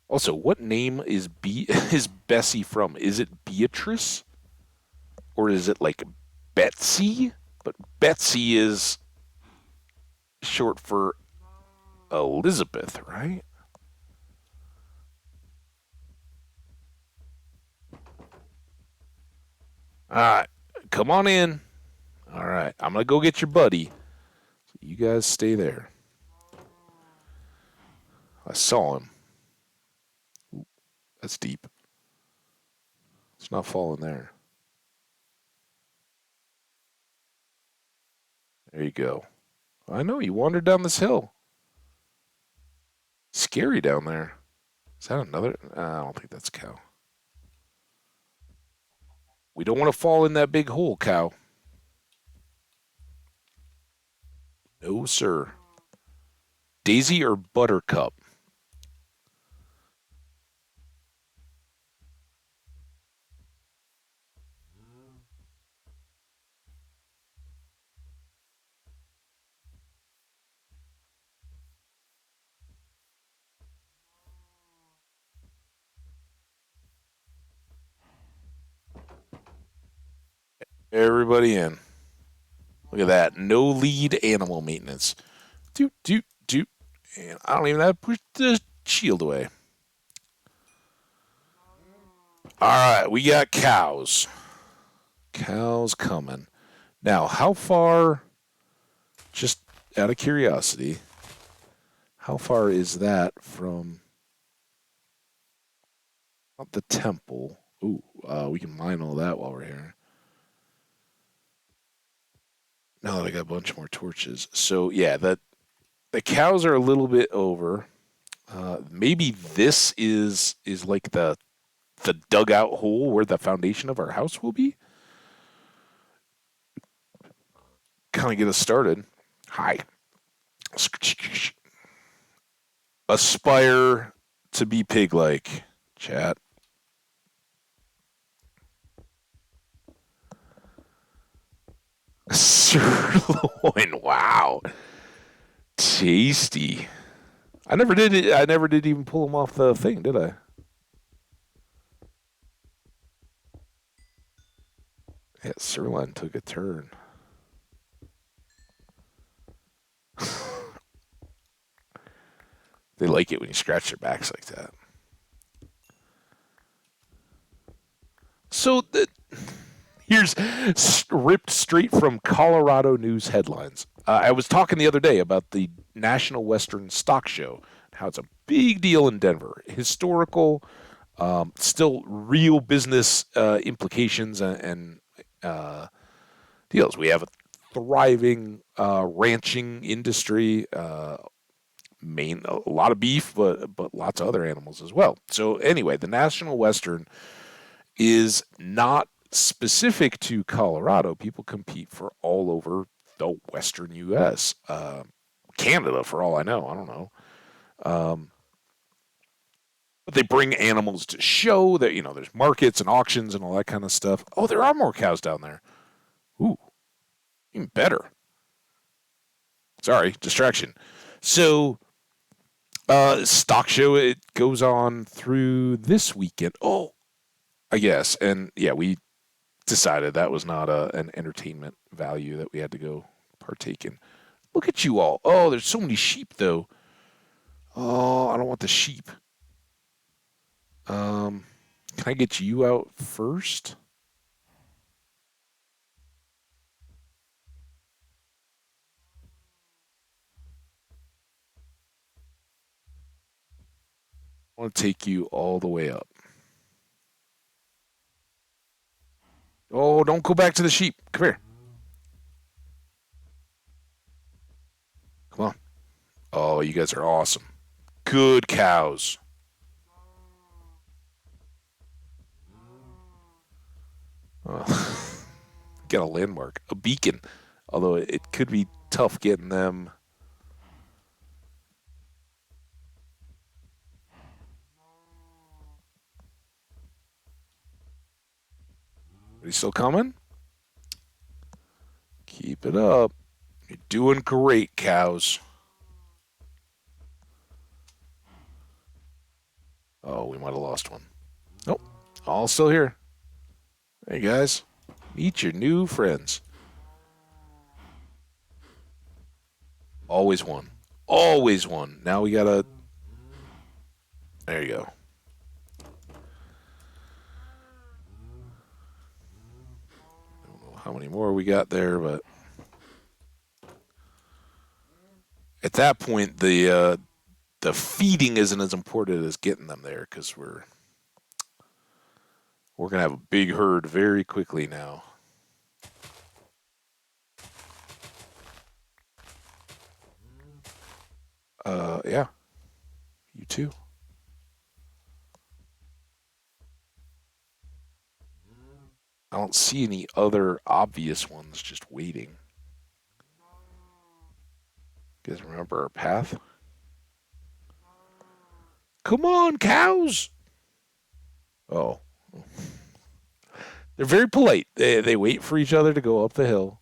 A: Also, what name is is Bessie from? Is it Beatrice or is it like Betsy? But Betsy is short for Elizabeth, right? All right, come on in. All right, I'm gonna go get your buddy. You guys stay there. I saw him. That's deep. It's not falling there. There you go. I know you wandered down this hill. Scary down there. Is that another? I don't think that's a cow. We don't want to fall in that big hole, cow. No, sir. Daisy or Buttercup? Everybody in. Look at that. No lead animal maintenance. Doot, doot, doot. And I don't even have to push the shield away. All right, we got cows. Cows coming. Now, how far, just out of curiosity, how far is that from the temple? Ooh, we can mine all that while we're here. Now that I got a bunch more torches. So, yeah, the cows are a little bit over. Maybe this is like the dugout hole where the foundation of our house will be. Kind of get us started. Hi. Aspire to be pig-like. Chat. Sirloin. Wow. Tasty. I never did it. I never did even pull them off the thing, did I? Yeah, sirloin took a turn. They like it when you scratch their backs like that. So here's ripped straight from Colorado News headlines. I was talking the other day about the National Western Stock Show, how it's a big deal in Denver, historical, still real business implications and deals. We have a thriving ranching industry, a lot of beef, but lots of other animals as well. So anyway, the National Western is not specific to Colorado. People compete for all over the Western U.S., Canada, for all I know. I don't know. Um, but they bring animals to show that, there's markets and auctions and all that kind of stuff. Oh, there are more cows down there. Ooh, even better. Sorry, distraction. So, stock show, it goes on through this weekend. Oh, I guess. And yeah, we decided that was not an entertainment value that we had to go partake in. Look at you all. Oh, there's so many sheep, though. Oh, I don't want the sheep. Um, can I get you out first? I want to take you all the way up. Oh, don't go back to the sheep. Come here. Come on. Oh, you guys are awesome. Good cows. Oh, got a landmark, a beacon. Although it could be tough getting them. Are you still coming? Keep it up. You're doing great, cows. Oh, we might have lost one. Nope. All still here. Hey, guys. Meet your new friends. Always one. Always one. Now we gotta. There you go. I don't know how many more we got there, but at that point, the feeding isn't as important as getting them there because we're gonna have a big herd very quickly now. Yeah, you too. I don't see any other obvious ones just waiting. You guys remember our path? Come on, cows! Oh, they're very polite. They wait for each other to go up the hill.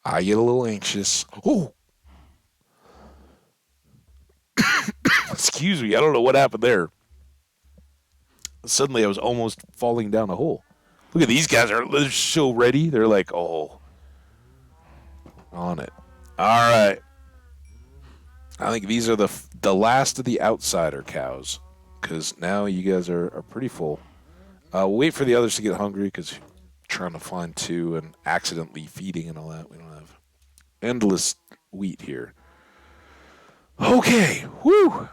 A: I get a little anxious. Oh, excuse me. I don't know what happened there. Suddenly, I was almost falling down a hole. Look at these guys. They're so ready. They're like, oh, on it. All right. I think these are the last of the outsider cows because now you guys are pretty full. We'll wait for the others to get hungry because trying to find two and accidentally feeding and all that. We don't have endless wheat here. Okay. Whew.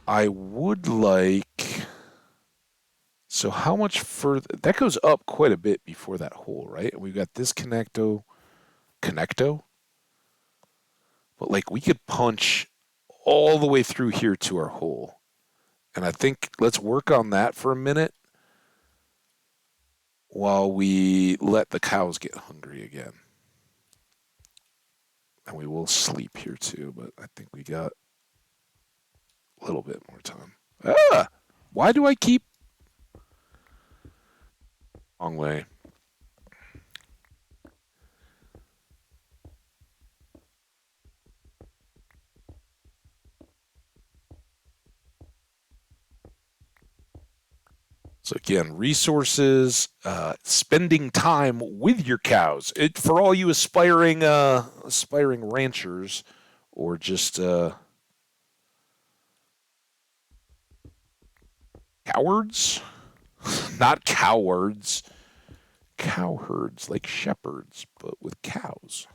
A: I would like. So how much further? That goes up quite a bit before that hole, right? We've got this connecto, but like we could punch all the way through here to our hole. And I think let's work on that for a minute while we let the cows get hungry again. And we will sleep here too, but I think we got a little bit more time. Ah! Why do I keep wrong way? So again, resources, spending time with your cows. For all you aspiring ranchers, or just cowards, not cowards, cowherds like shepherds, but with cows.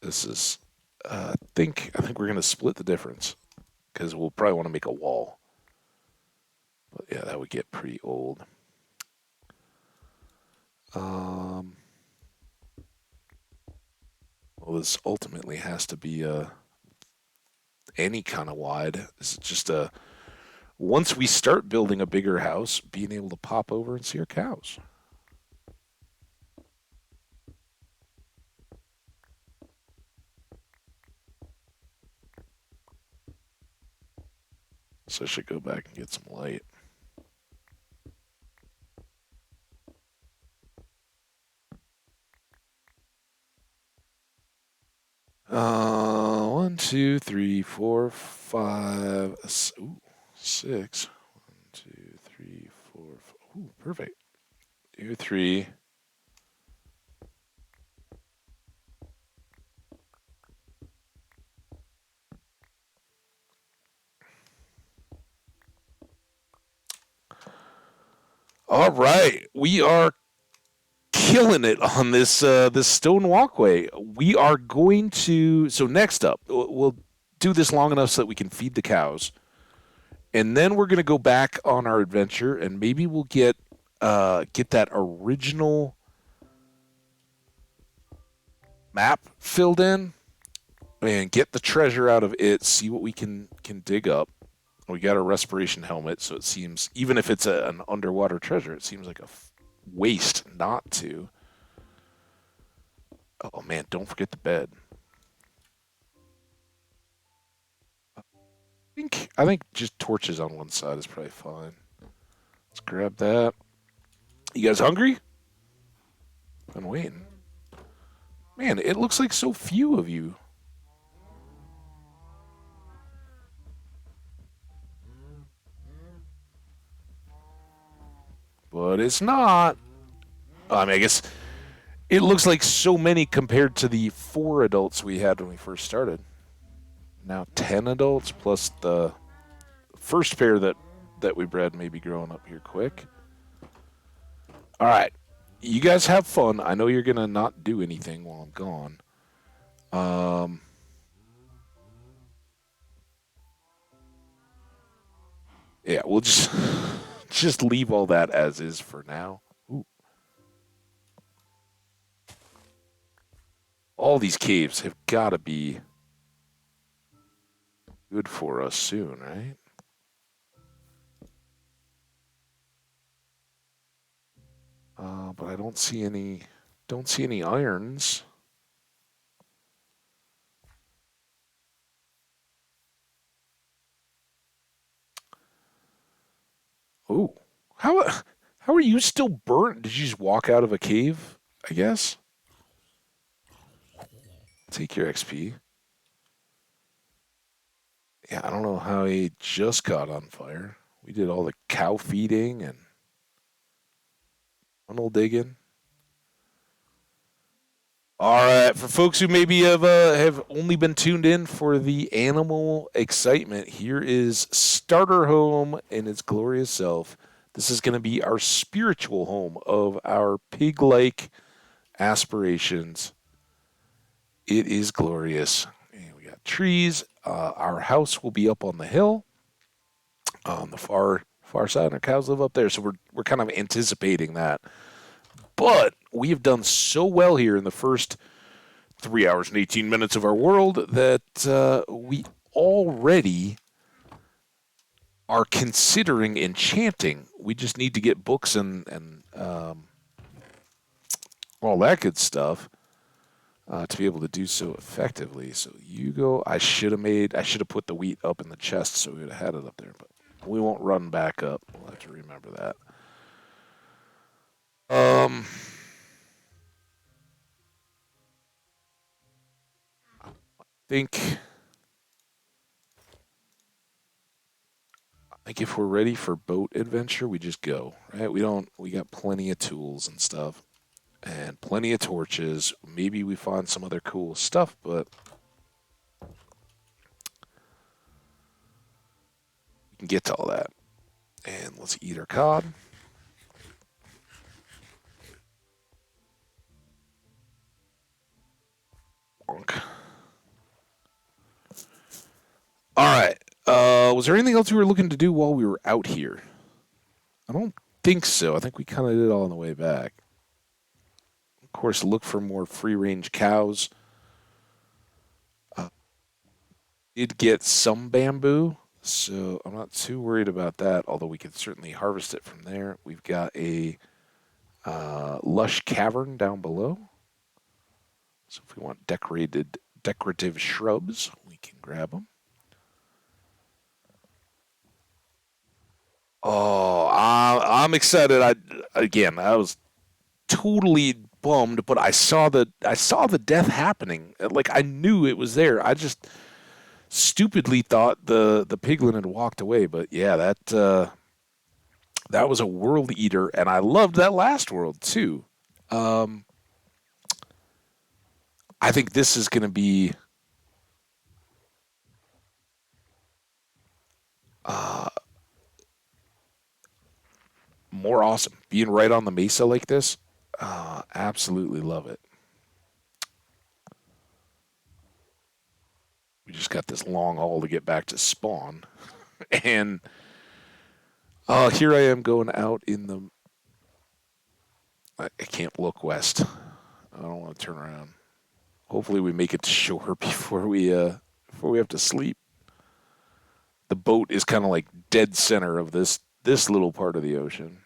A: This is, I think we're gonna split the difference because we'll probably want to make a wall. But yeah, that would get pretty old. Um, well, this ultimately has to be any kind of wide. This is just once we start building a bigger house, being able to pop over and see our cows. So I should go back and get some light. One, two, three, four, five, ooh, six. One, two, three, four, five. Ooh, perfect. Two, three. All right, we are killing it on this stone walkway. We are going to. So next up, we'll do this long enough so that we can feed the cows, and then we're gonna go back on our adventure, and maybe we'll get that original map filled in and get the treasure out of it. See what we can dig up. We got a respiration helmet, so it seems even if it's an underwater treasure, it seems like a waste not to. Oh man, don't forget the bed. I think just torches on one side is probably fine. Let's grab that. You guys hungry? I'm waiting. Man, it looks like so few of you. But it's not. I mean, I guess it looks like so many compared to the 4 adults we had when we first started. Now 10 adults plus the first pair that we bred may be growing up here quick. All right. You guys have fun. I know you're going to not do anything while I'm gone. Um, yeah, we'll just just leave all that as is for now. Ooh, all these caves have got to be good for us soon, right? But I don't see any irons. Oh, how how are you still burnt? Did you just walk out of a cave? I guess. Take your XP. Yeah, I don't know how he just got on fire. We did all the cow feeding and tunnel digging. All right, for folks who maybe have only been tuned in for the animal excitement, here is Starter Home in its glorious self. This is going to be our spiritual home of our pig-like aspirations. It is glorious. And we got trees. Our house will be up on the hill on the far side, and our cows live up there. So we're kind of anticipating that. But we have done so well here in the first 3 hours and 18 minutes of our world that we already are considering enchanting. We just need to get books and all that good stuff to be able to do so effectively. So you go. I should have put the wheat up in the chest so we would have had it up there, but we won't run back up. We'll have to remember that. Um, think like if we're ready for boat adventure, we just go, right? We got plenty of tools and stuff and plenty of torches. Maybe we find some other cool stuff, but we can get to all that. And let's eat our cod. Bonk. All right. Was there anything else we were looking to do while we were out here? I don't think so. I think we kind of did it all on the way back. Of course, look for more free range cows. Uh, did get some bamboo. So I'm not too worried about that, although we could certainly harvest it from there. We've got a lush cavern down below. So if we want decorative shrubs, we can grab them. Oh, I'm excited. I was totally bummed, but I saw the death happening. Like I knew it was there. I just stupidly thought the piglin had walked away. But yeah, that was a world eater, and I loved that last world too. Um, I think this is going to be uh, more awesome. Being right on the mesa like this, absolutely love it. We just got this long haul to get back to spawn, and here I am going out in the. I can't look west. I don't want to turn around. Hopefully, we make it to shore before we have to sleep. The boat is kind of like dead center of this little part of the ocean,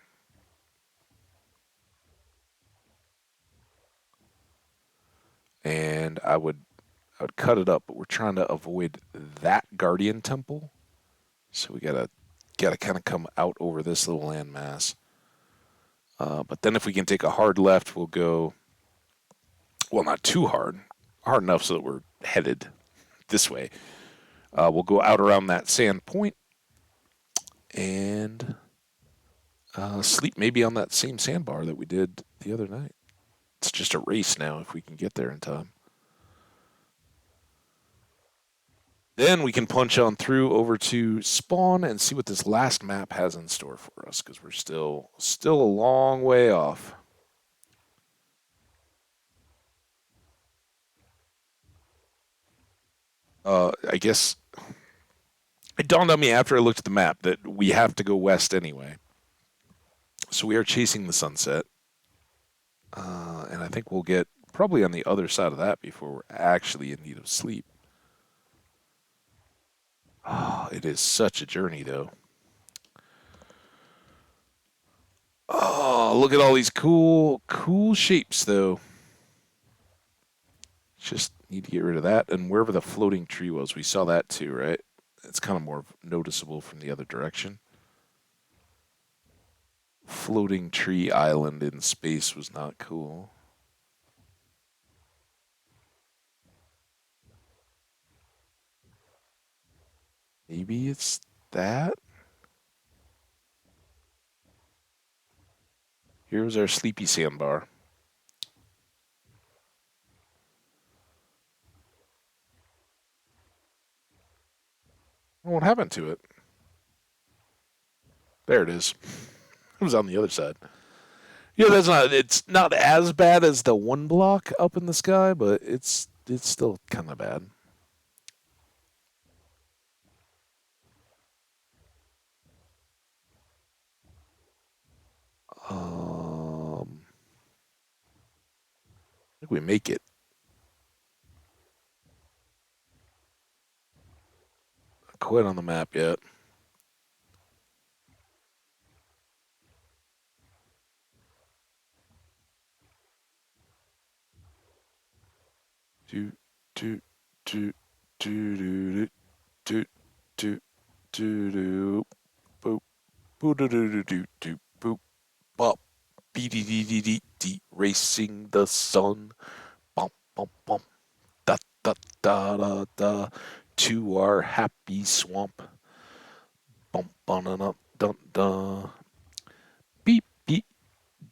A: and I would cut it up, but we're trying to avoid that guardian temple, so we gotta kind of come out over this little landmass. But then if we can take a hard left, we'll go well, not too hard, hard enough so that we're headed this way. We'll go out around that sand point and sleep maybe on that same sandbar that we did the other night. It's just a race now if we can get there in time. Then we can punch on through over to spawn and see what this last map has in store for us because we're still a long way off. I guess it dawned on me after I looked at the map that we have to go west anyway. So we are chasing the sunset, and I think we'll get probably on the other side of that before we're actually in need of sleep. Oh, it is such a journey, though. Oh, look at all these cool shapes, though. Just need to get rid of that. And wherever the floating tree was, we saw that too, right? It's kind of more noticeable from the other direction. Floating tree island in space was not cool. Maybe it's that? Here's our sleepy sandbar. What happened to it? There it is. It was on the other side. Yeah, it's not as bad as the one block up in the sky, but it's still kind of bad. I think we make it. Quite on the map yet. Do do do do do do do do do boop boop do do do do do boop bop bee dee dee dee dee dee racing the sun bump bump bump da da da da da to our happy swamp bump dun dun dun dun beep beep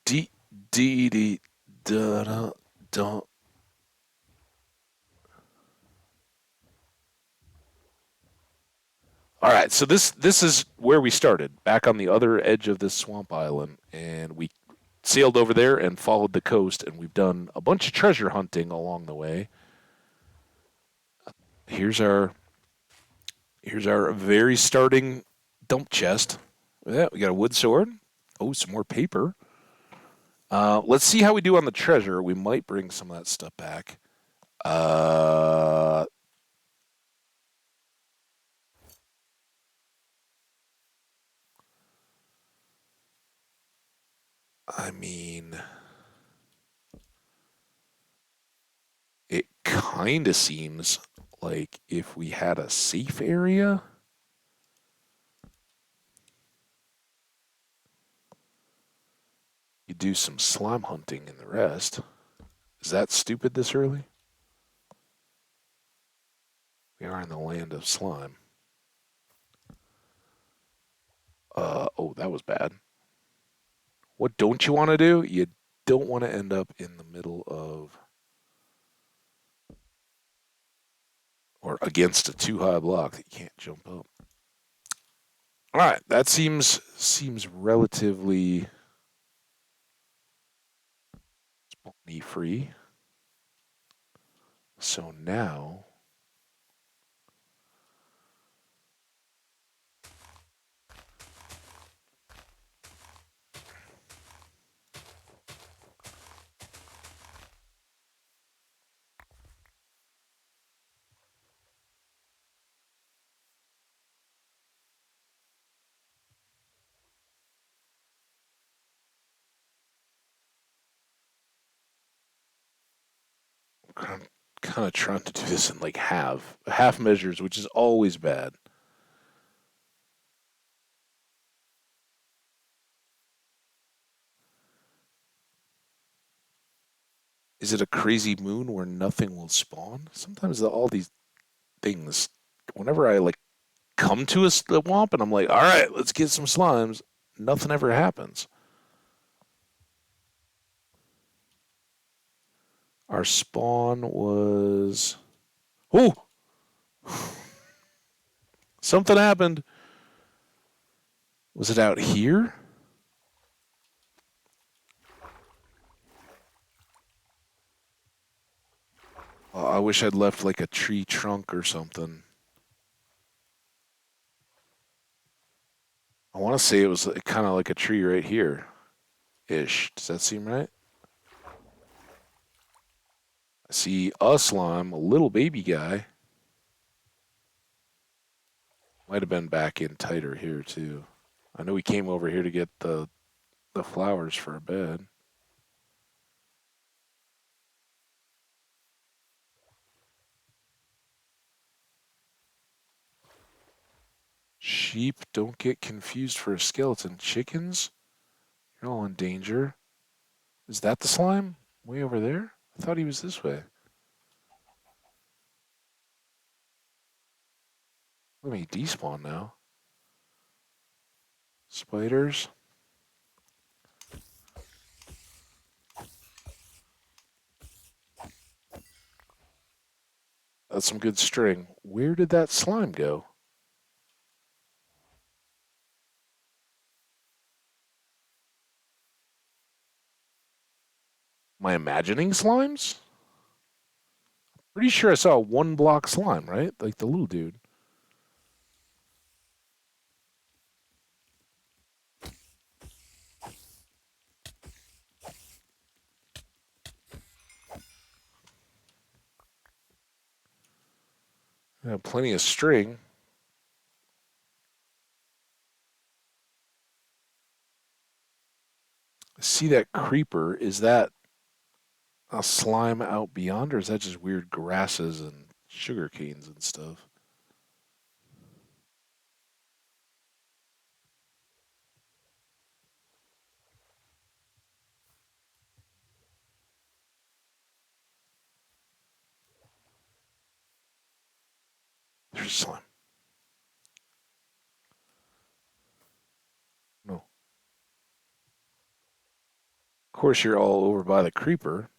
A: dee dee dee da da da. All right, so this is where we started, back on the other edge of this swamp island, and we sailed over there and followed the coast, and we've done a bunch of treasure hunting along the way. Here's our here's our very starting dump chest. Yeah, we got a wood sword. Oh, some more paper. Let's see how we do on the treasure. We might bring some of that stuff back. Uh, I mean, it kind of seems like if we had a safe area, you do some slime hunting and the rest. Is that stupid this early? We are in the land of slime. Oh, that was bad. What don't you want to do? You don't want to end up in the middle of or against a too high block that you can't jump up. All right, that seems relatively spawny free. So now I'm kind of trying to do this in like half measures, which is always bad. Is it a crazy moon where nothing will spawn? Sometimes all these things, whenever I like come to a swamp and I'm like, all right, let's get some slimes, nothing ever happens. Our spawn was. Oh! Something happened. Was it out here? Oh, I wish I'd left like a tree trunk or something. I want to say it was kind of like a tree right here ish. Does that seem right? I see a slime, a little baby guy. Might have been back in tighter here too. I know we came over here to get the flowers for a bed. Sheep, don't get confused for a skeleton. Chickens, you're all in danger. Is that the slime? Way over there? I thought he was this way. Let me despawn now. Spiders. That's some good string. Where did that slime go? Am I imagining slimes? Pretty sure I saw a one block slime, right? Like the little dude. Yeah, plenty of string. I see that creeper. Is that a slime out beyond, or is that just weird grasses and sugar canes and stuff? There's slime. No. Of course, you're all over by the creeper.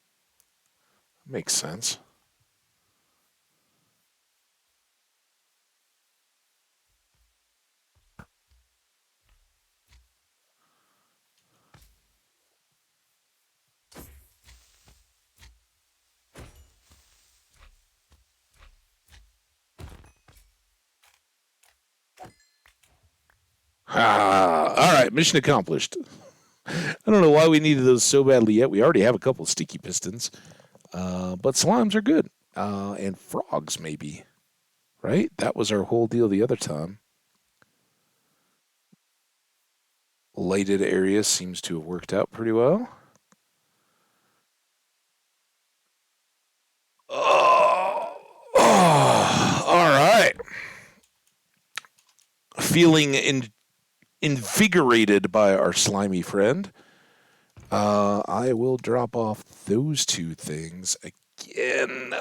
A: Makes sense. Ah, all right, mission accomplished. I don't know why we needed those so badly yet. We already have a couple of sticky pistons, but slimes are good, and frogs maybe. Right? That was our whole deal the other time. lighted area seems to have worked out pretty well. Oh, all right. Feeling invigorated by our slimy friend. I will drop off those two things again.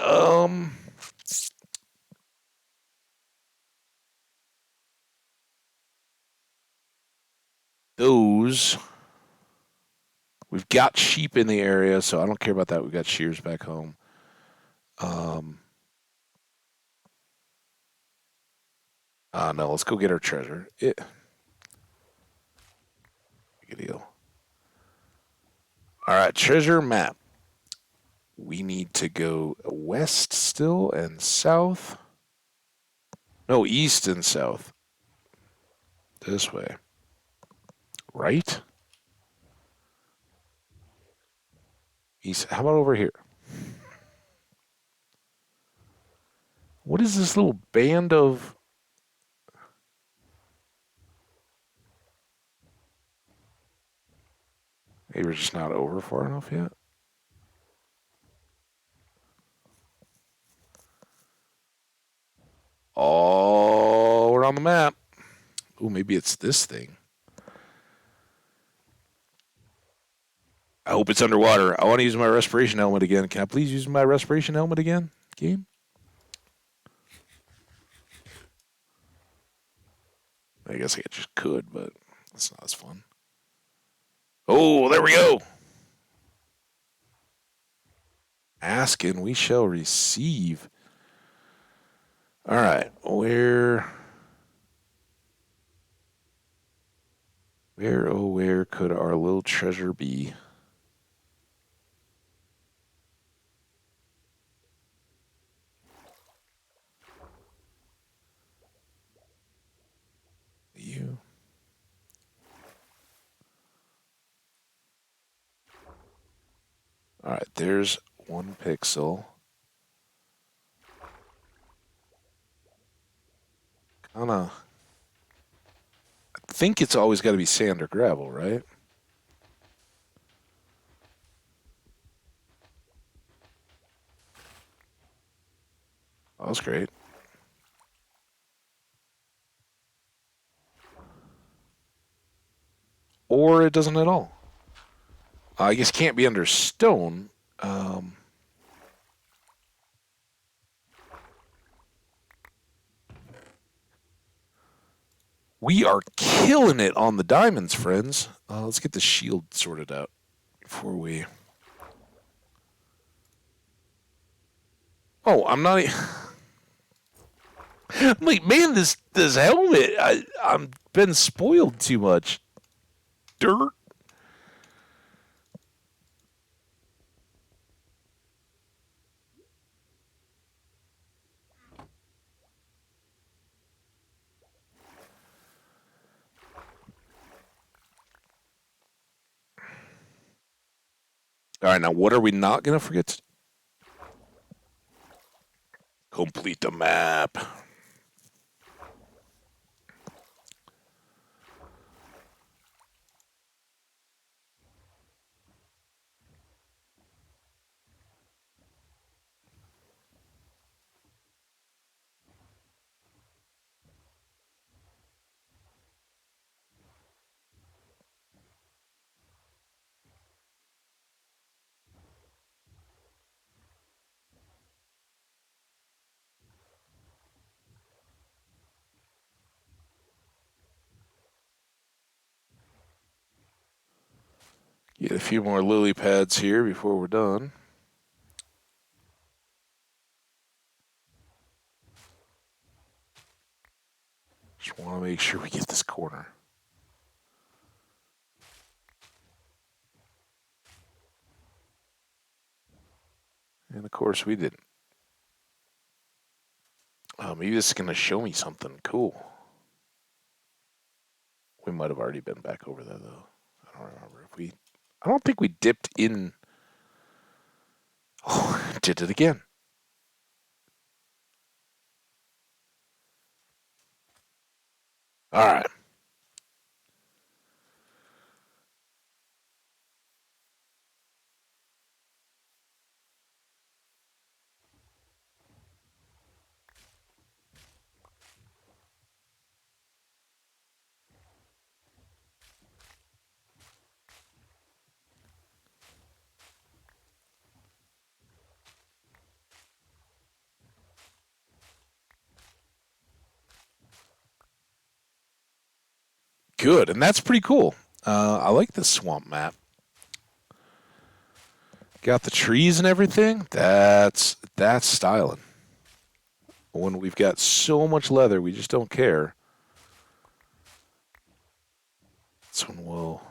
A: Those. We've got sheep in the area, so I don't care about that. We've got shears back home. No, let's go get our treasure. Big deal. All right, treasure map. We need to go west still and south. No, east and south. This way. Right? East. How about over here? What is this little band of... Maybe we're just not over far enough yet? Oh, we're on the map. Oh, maybe it's this thing. I hope it's underwater. I want to use my respiration helmet again. Can I please use my respiration helmet again, game? I guess I just could, but it's not as fun. Oh, there we go. Ask and we shall receive. All right, where, oh, where could our little treasure be? You. All right, there's 1 pixel. Kinda. I think it's always got to be sand or gravel, right? Oh, that's great. Or it doesn't at all. I guess can't be under stone. We are killing it on the diamonds, friends. Let's get the shield sorted out before we... Oh, I'm not... I'm like, man, this helmet, I'm been spoiled too much. Dirt. All right, now what are we not going to forget? Complete the map. Get a few more lily pads here before we're done. Just want to make sure we get this corner. And of course we didn't. Maybe this is going to show me something cool. We might have already been back over there, though. I don't remember if we... I don't think we dipped in... Oh, did it again. All right. good, and that's pretty cool. I like this swamp map. Got the trees and everything. That's styling. When we've got so much leather, we just don't care. This one will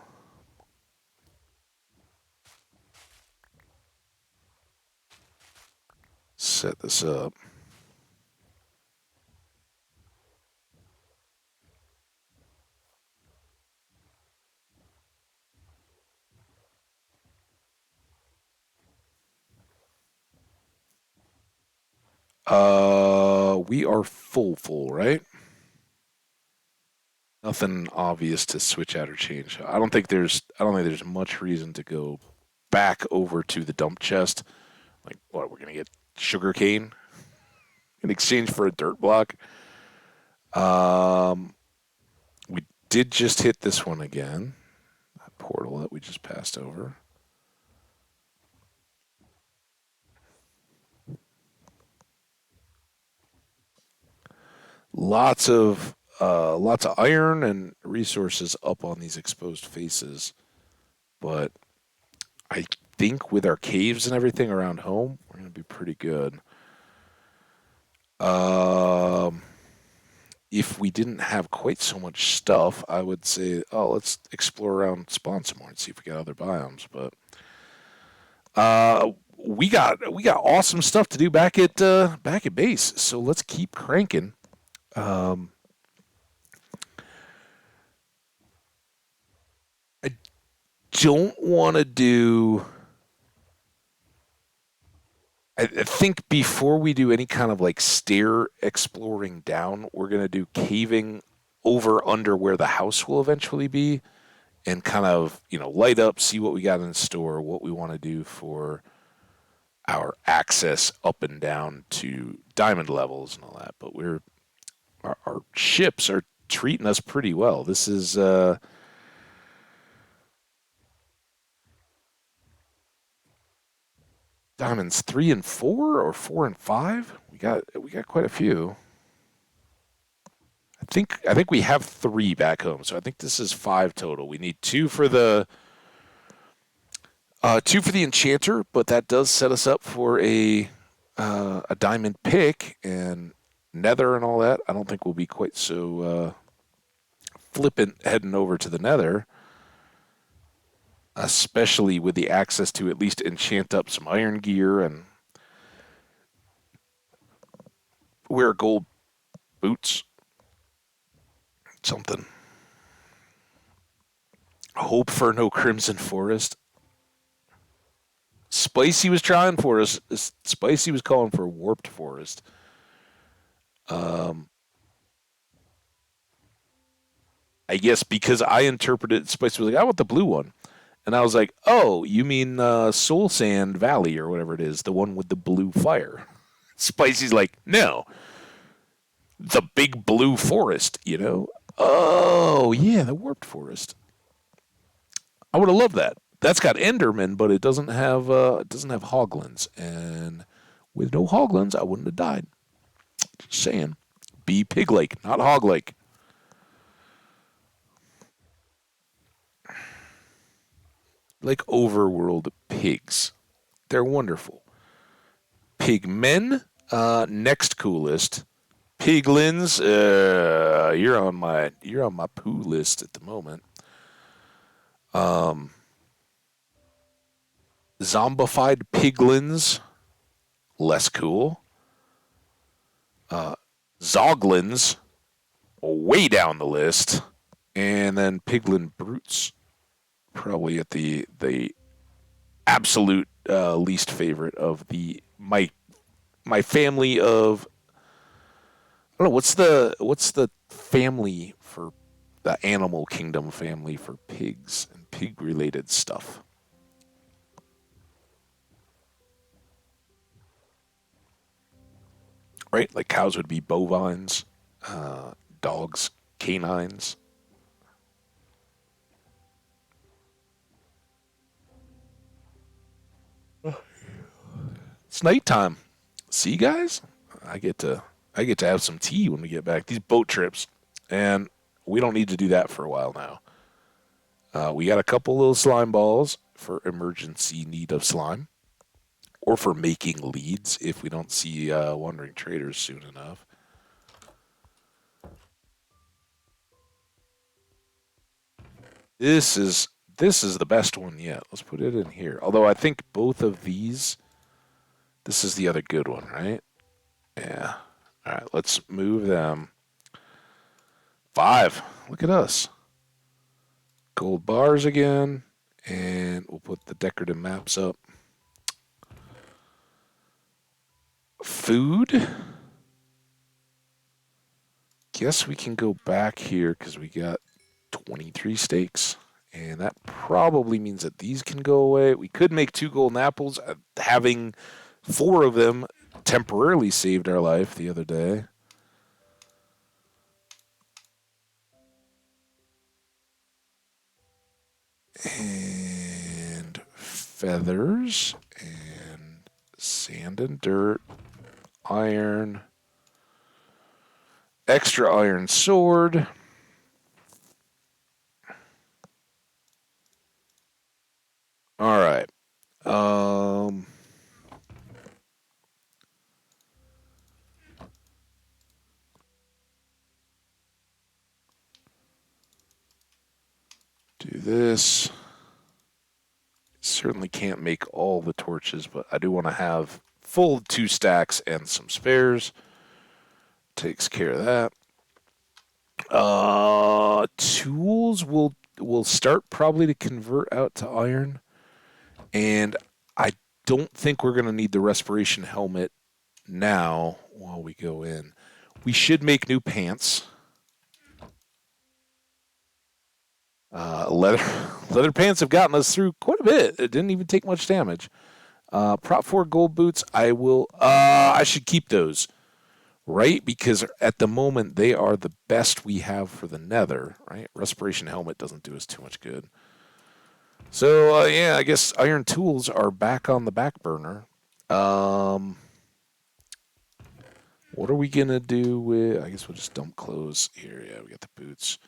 A: set this up. We are full, right? Nothing obvious to switch out or change. I don't think there's much reason to go back over to the dump chest. Like what, we're gonna get sugar cane in exchange for a dirt block. Um we did just hit this one again. That portal that we just passed over. Lots of iron and resources up on these exposed faces. But I think with our caves and everything around home, we're gonna be pretty good. Um, if we didn't have quite so much stuff, I would say, oh, let's explore around spawn some more and see if we got other biomes. But we got awesome stuff to do back at base. So let's keep cranking. Um, I don't want to do. I think before we do any kind of like stair exploring down, we're gonna do caving over under where the house will eventually be, and kind of light up, see what we got in store, what we want to do for our access up and down to diamond levels and all that. But our ships are treating us pretty well. This is diamonds 3 and 4 or 4 and 5. We got quite a few. I think we have 3 back home, so I think this is 5 total. We need two for the enchanter, but that does set us up for a diamond pick and nether and all that. I don't think we'll be quite so flippant heading over to the nether, especially with the access to at least enchant up some iron gear and wear gold boots. Something. Hope for no crimson forest. Spicy was trying for us. Spicy was calling for warped forest. Um, I guess because I interpreted Spicy was like, I want the blue one. And I was like, oh, you mean Soul Sand Valley or whatever it is, the one with the blue fire. Spicy's like, no, the big blue forest. Oh, yeah, the warped forest. I would have loved that. That's got Enderman, but it doesn't have Hoglins. And with no Hoglins, I wouldn't have died. Just saying. Be Piglike, not Hoglike. Like overworld pigs. They're wonderful. Pigmen, next coolest. Piglins, you're on my poo list at the moment. Um, Zombified piglins, less cool. Uh, Zoglins, way down the list, and then piglin brutes, probably at the absolute least favorite of the my family of. I don't know what's the family for the animal kingdom family for pigs and pig related stuff, right? Like cows would be bovines, uh, dogs canines. It's nighttime. See, guys, I get to I get to have some tea when we get back. These boat trips, and We don't need to do that for a while now. We got a couple little slime balls for emergency need of slime, or for making leads if we don't see wandering traders soon enough. This is this is the best one yet. Let's put it in here. Although I think both of these, this is the other good one, right? Yeah. All right, let's move them. 5. Look at us. Gold bars again, and we'll put the decorative maps up. Food. Guess we can go back here because we got 23 steaks. And that probably means that these can go away. We could make 2 golden apples. Having 4 of them temporarily saved our life the other day. And feathers. And sand and dirt. Iron. Extra iron sword. All right. Do this. Certainly can't make all the torches, but I do want to have full 2 stacks and some spares. Takes care of that. Tools will start probably to convert out to iron, and I don't think we're going to need the respiration helmet now while we go in. We should make new pants. Leather leather pants have gotten us through quite a bit. It didn't even take much damage. Prop 4 gold boots. I should keep those, right? Because at the moment they are the best we have for the nether, right? Respiration helmet doesn't do us too much good. So yeah, I guess iron tools are back on the back burner. What are we gonna do with? I guess we'll just dump clothes here. Yeah, we got the boots.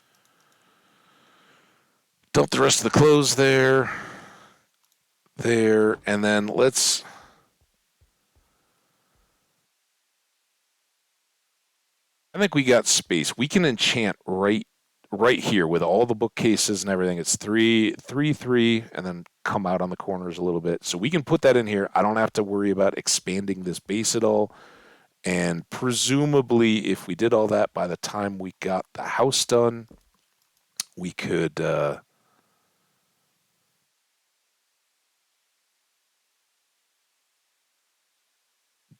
A: Dump the rest of the clothes there, and then let's. I think we got space. We can enchant right here with all the bookcases and everything. It's 3, 3, 3, and then come out on the corners a little bit. So we can put that in here. I don't have to worry about expanding this base at all. And presumably, if we did all that by the time we got the house done, we could.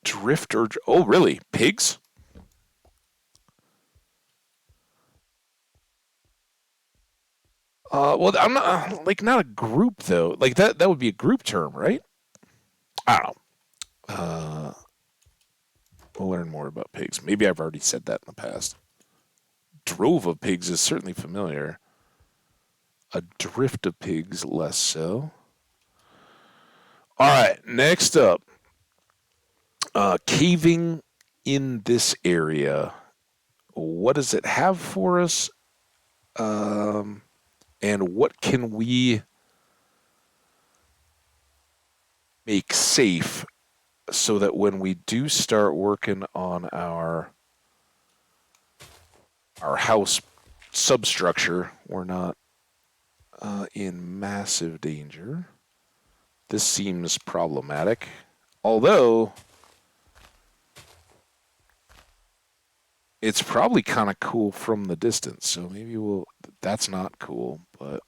A: Drift or. Oh, really? Pigs? Well, I'm not like not a group though. Like that would be a group term, right? I don't know. We'll learn more about pigs. Maybe I've already said that in the past. Drove of pigs is certainly familiar. A drift of pigs, less so. All right, next up, caving in this area. What does it have for us? And what can we make safe so that when we do start working on our house substructure, we're not in massive danger. This seems problematic, although it's probably kind of cool from the distance. So maybe we'll. That's not cool, but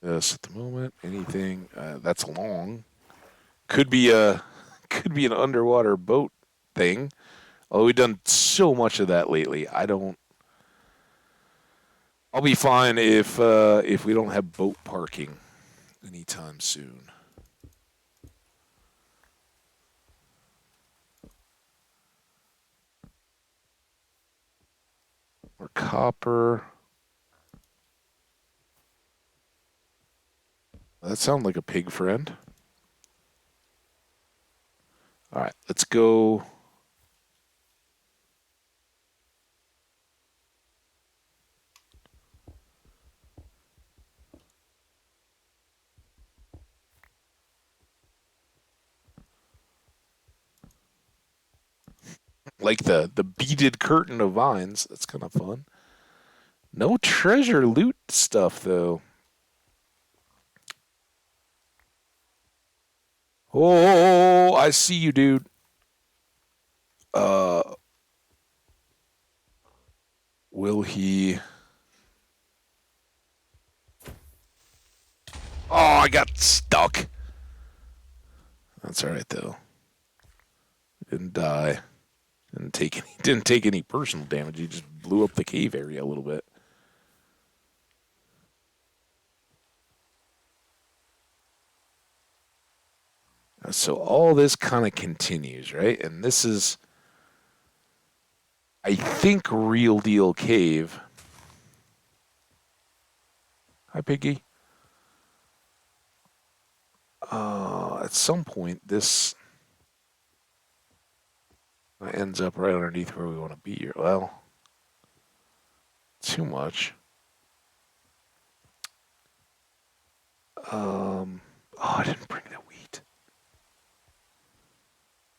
A: yes, at the moment, anything that's long could be a could be an underwater boat thing. Although we've done so much of that lately, I don't. I'll be fine if we don't have boat parking anytime soon. Or copper. That sounds like a pig friend. All right, let's go. Like the beaded curtain of vines. That's kind of fun. No treasure loot stuff though. Oh, I see you, dude. Uh, will he? Oh, I got stuck. That's all right though. Didn't die. Didn't take any personal damage. He just blew up the cave area a little bit. So all this kind of continues, right? And this is, I think, real deal cave. Hi, Piggy. At some point, this ends up right underneath where we want to be here. Well, too much. Oh, I didn't bring the wheat.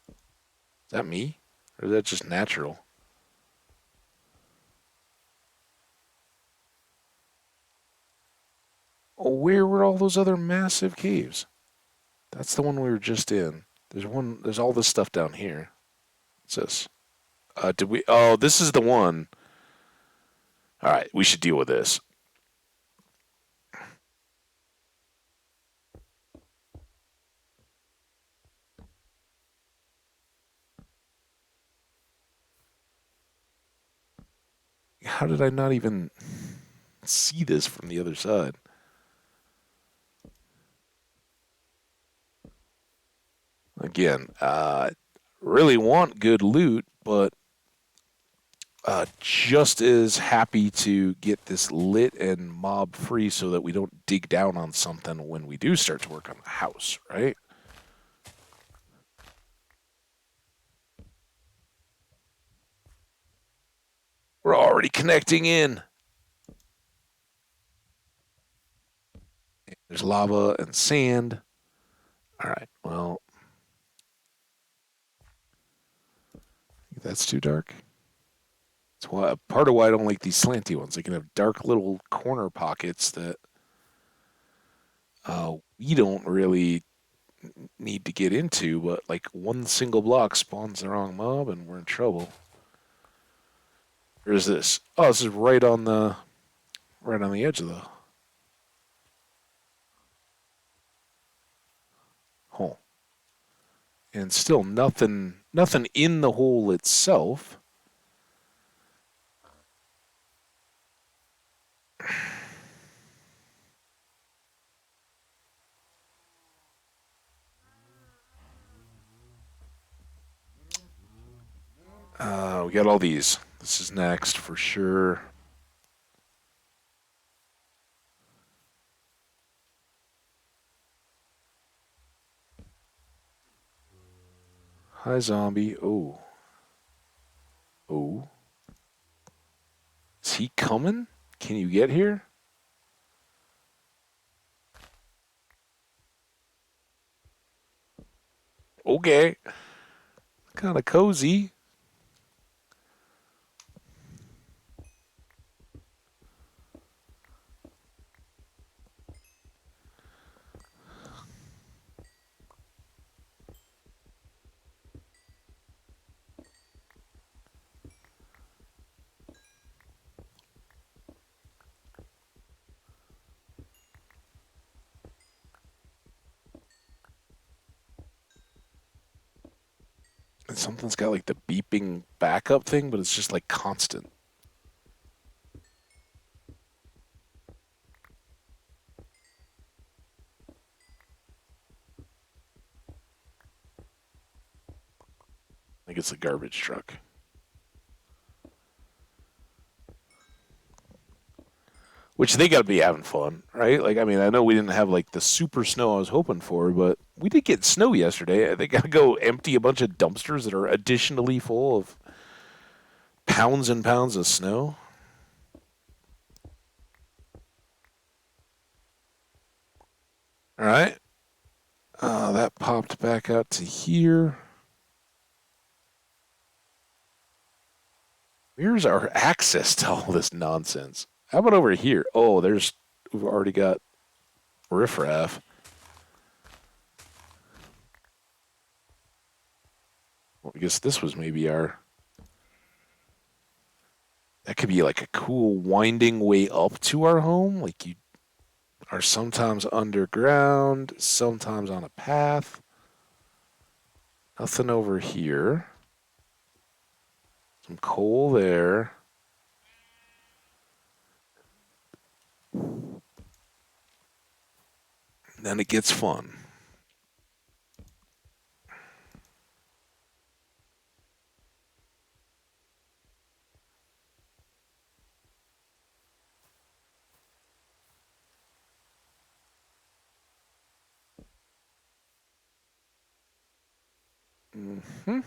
A: Is that me? Or is that just natural? Oh, where were all those other massive caves? That's the one we were just in. There's all this stuff down here. What's this? Did we? Oh, this is the one. All right, we should deal with this. How did I not even see this from the other side? Again, really want good loot, but just as happy to get this lit and mob free so that we don't dig down on something when we do start to work on the house, right? We're already connecting in. There's lava and sand. All right, well, that's too dark. It's why part of why I don't like these slanty ones. They can have dark little corner pockets that we don't really need to get into, but like one single block spawns the wrong mob and we're in trouble. Where's this? Oh, this is right on the edge of the hole. And still nothing in the hole itself. We got all these. This is next for sure. Hi, zombie. Oh. Oh. Is he coming? Can you get here? Okay. Kind of cozy. And something's got like the beeping backup thing, but it's just like constant. Like it's a garbage truck. Which they got to be having fun, right? Like, I mean, I know we didn't have like the super snow I was hoping for, but we did get snow yesterday. They got to go empty a bunch of dumpsters that are additionally full of pounds and pounds of snow. All right. That popped back out to here. Where's our access to all this nonsense? How about over here? Oh, we've already got riffraff. Well, I guess this was maybe that could be like a cool winding way up to our home. Like you are sometimes underground, sometimes on a path. Nothing over here. Some coal there. Then it gets fun. Hmm.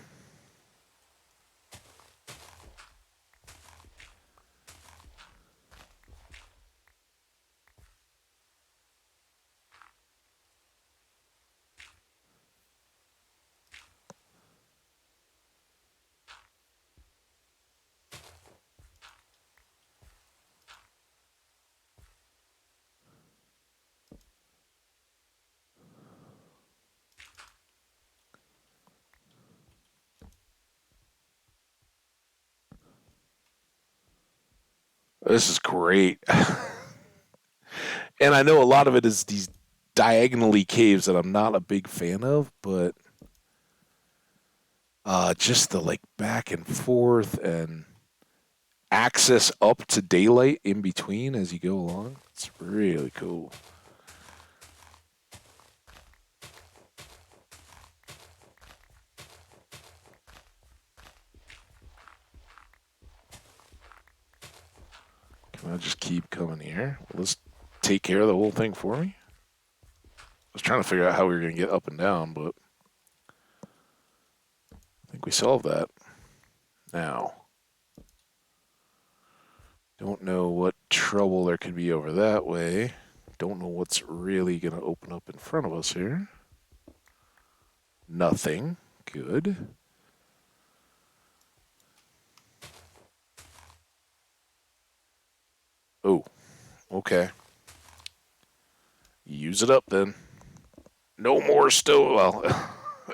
A: This is great. And I know a lot of it is these diagonally caves that I'm not a big fan of, but just the like back and forth and access up to daylight in between as you go along. It's really cool. Can I just keep coming here? Will this take care of the whole thing for me? I was trying to figure out how we were going to get up and down, but I think we solved that. Now, don't know what trouble there could be over that way. Don't know what's really going to open up in front of us here. Nothing. Good. Oh, okay. Use it up then. No more stone. Well,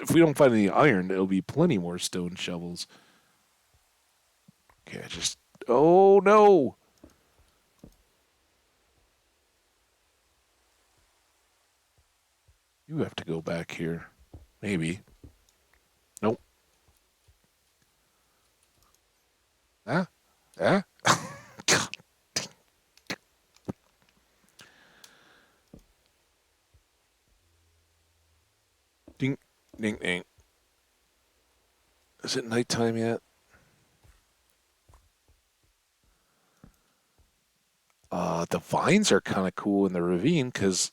A: if we don't find any iron, it'll be plenty more stone shovels. Okay, I just. Oh no! You have to go back here. Maybe. Nope. Ah? Ah? God. Ding, ding, ding. Is it nighttime yet? The vines are kind of cool in the ravine because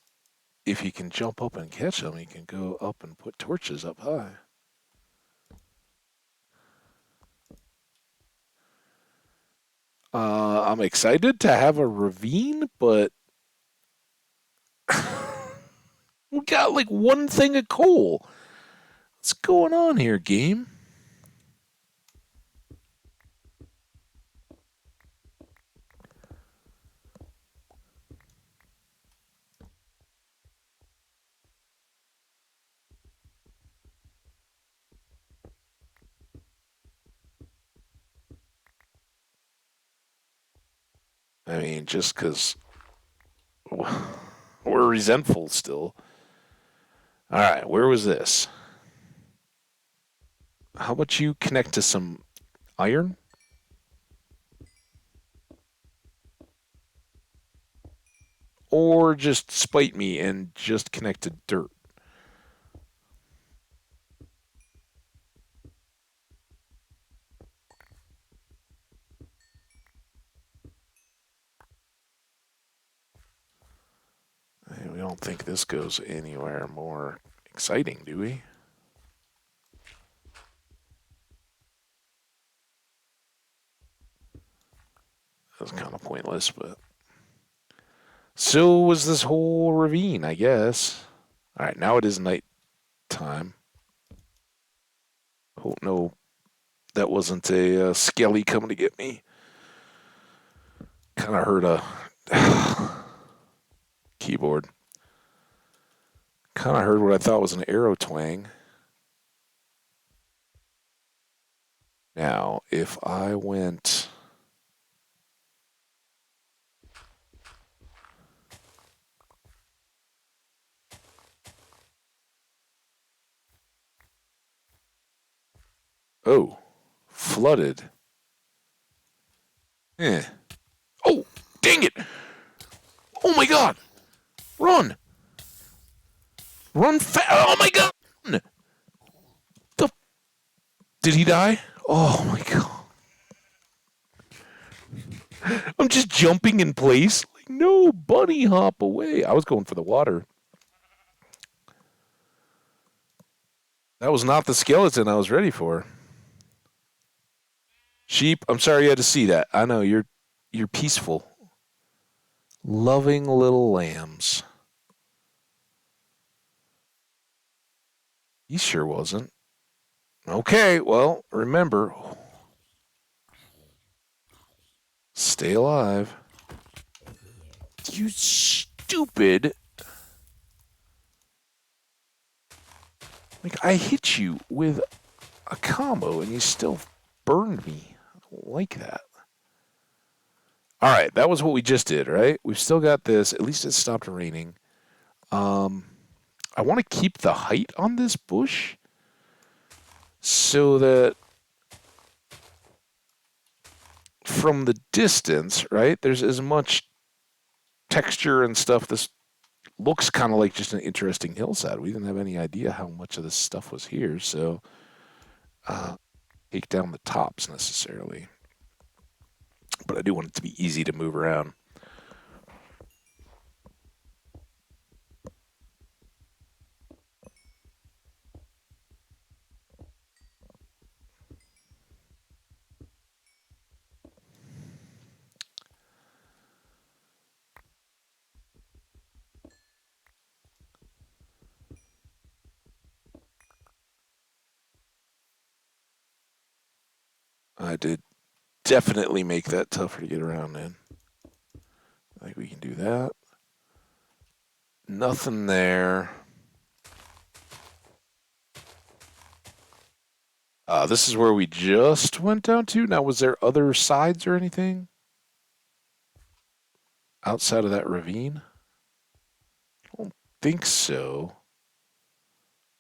A: if you can jump up and catch them, you can go up and put torches up high. I'm excited to have a ravine, but we got like one thing of coal. What's going on here, game? I mean, just because we're resentful still. All right, where was this? How about you connect to some iron? Or just spite me and just connect to dirt? Hey, we don't think this goes anywhere more exciting, do we? That's kind of pointless, but. So was this whole ravine, I guess. All right, now it is night time. Oh, no, That wasn't a skelly coming to get me. Kind of heard a keyboard. Kind of heard what I thought was an arrow twang. Now, if I went... Oh, flooded. Eh. Oh, dang it! Oh my god! Run! Run fast! Oh my god! The... Did he die? Oh my god. I'm just jumping in place. Like, no, bunny hop away. I was going for the water. That was not the skeleton I was ready for. Sheep, I'm sorry you had to see that. I know, you're peaceful. Loving little lambs. He sure wasn't. Okay, well, remember, stay alive. You stupid. Like, I hit you with a combo and you still burned me. I don't like that. All right, that was what we just did, right? We've still got this. At least it stopped raining. I want to keep the height on this bush so that from the distance, right, there's as much texture and stuff. This looks kind of like just an interesting hillside. We didn't have any idea how much of this stuff was here, so take down the tops necessarily. But I do want it to be easy to move around. I did definitely make that tougher to get around in. I think we can do that. Nothing there. This is where we just went down to. Now, was there other sides or anything outside of that ravine? I don't think so.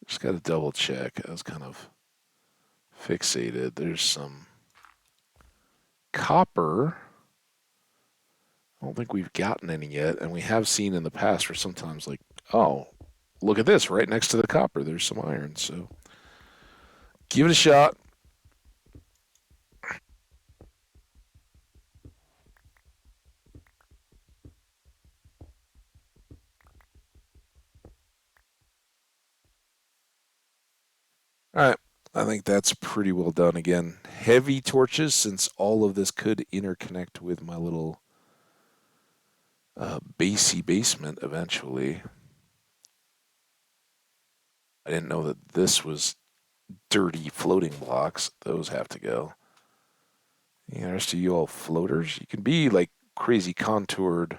A: Just got to double check. I was kind of fixated. There's some copper. I don't think we've gotten any yet, and we have seen in the past where sometimes like, oh, look at this, right next to the copper, there's some iron, so give it a shot. All right, I think that's pretty well done. Again, heavy torches, since all of this could interconnect with my little basey basement eventually. I didn't know that this was dirty floating blocks. Those have to go. Yeah, the rest of you all floaters. You can be like crazy contoured,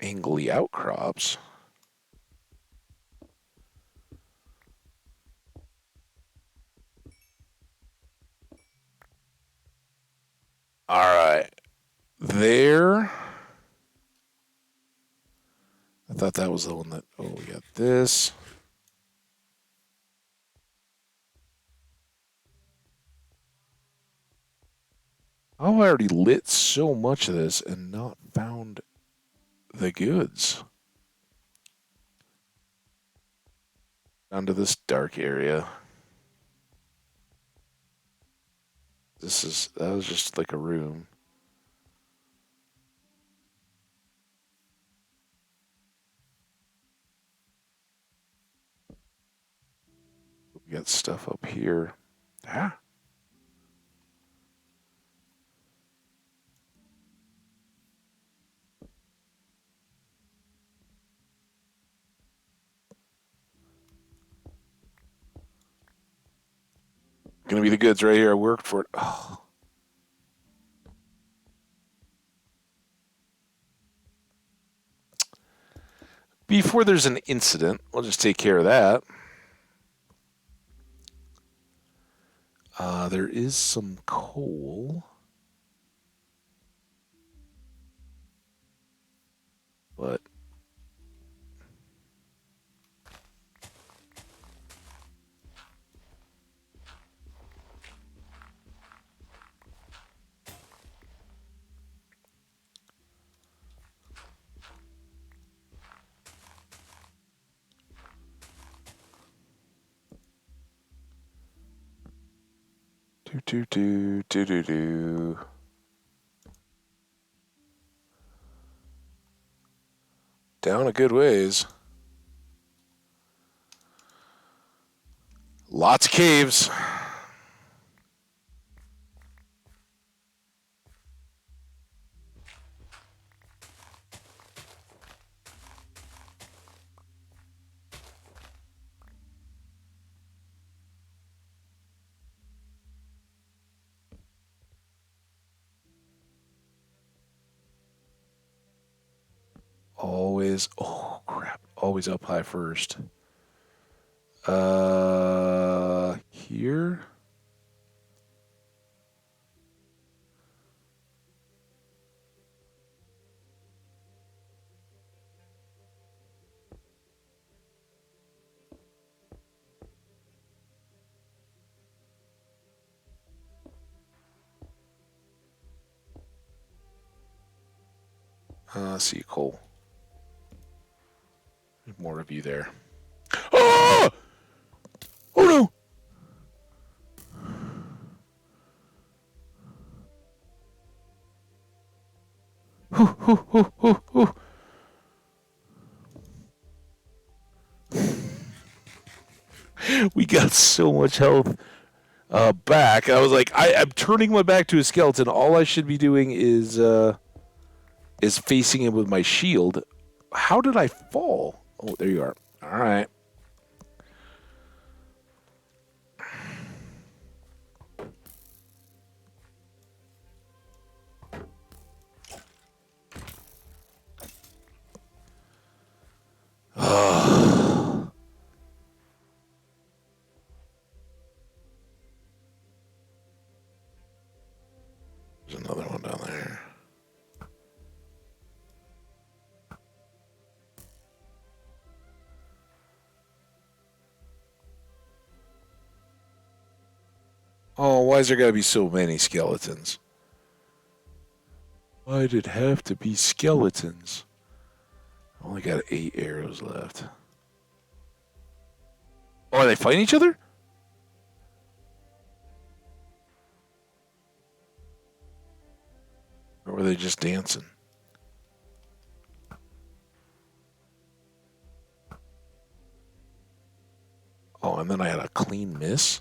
A: angly outcrops. All right. There. I thought that was the one that. Oh, we got this. Oh, I already lit so much of this and not found the goods. Down to this dark area. That was just like a room. We got stuff up here. Ah. going to be the goods right here. I worked for it. Oh. Before there's an incident, we'll just take care of that. There is some coal. But do. Down a good ways. Lots of caves. Always, oh crap, always up high first. Here? See coal. More of you there. Oh! Oh no! We got so much health back. I was like, I'm turning my back to a skeleton. All I should be doing is facing him with my shield. How did I fall? Oh, there you are. All right. There's another one down there. Oh, why is there got to be so many skeletons? Why did it have to be skeletons? I only got 8 arrows left. Oh, are they fighting each other? Or were they just dancing? Oh, and then I had a clean miss?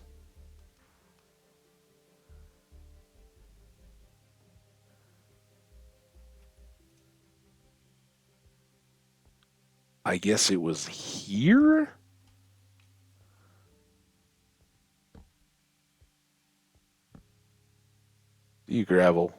A: I guess it was here? You gravel.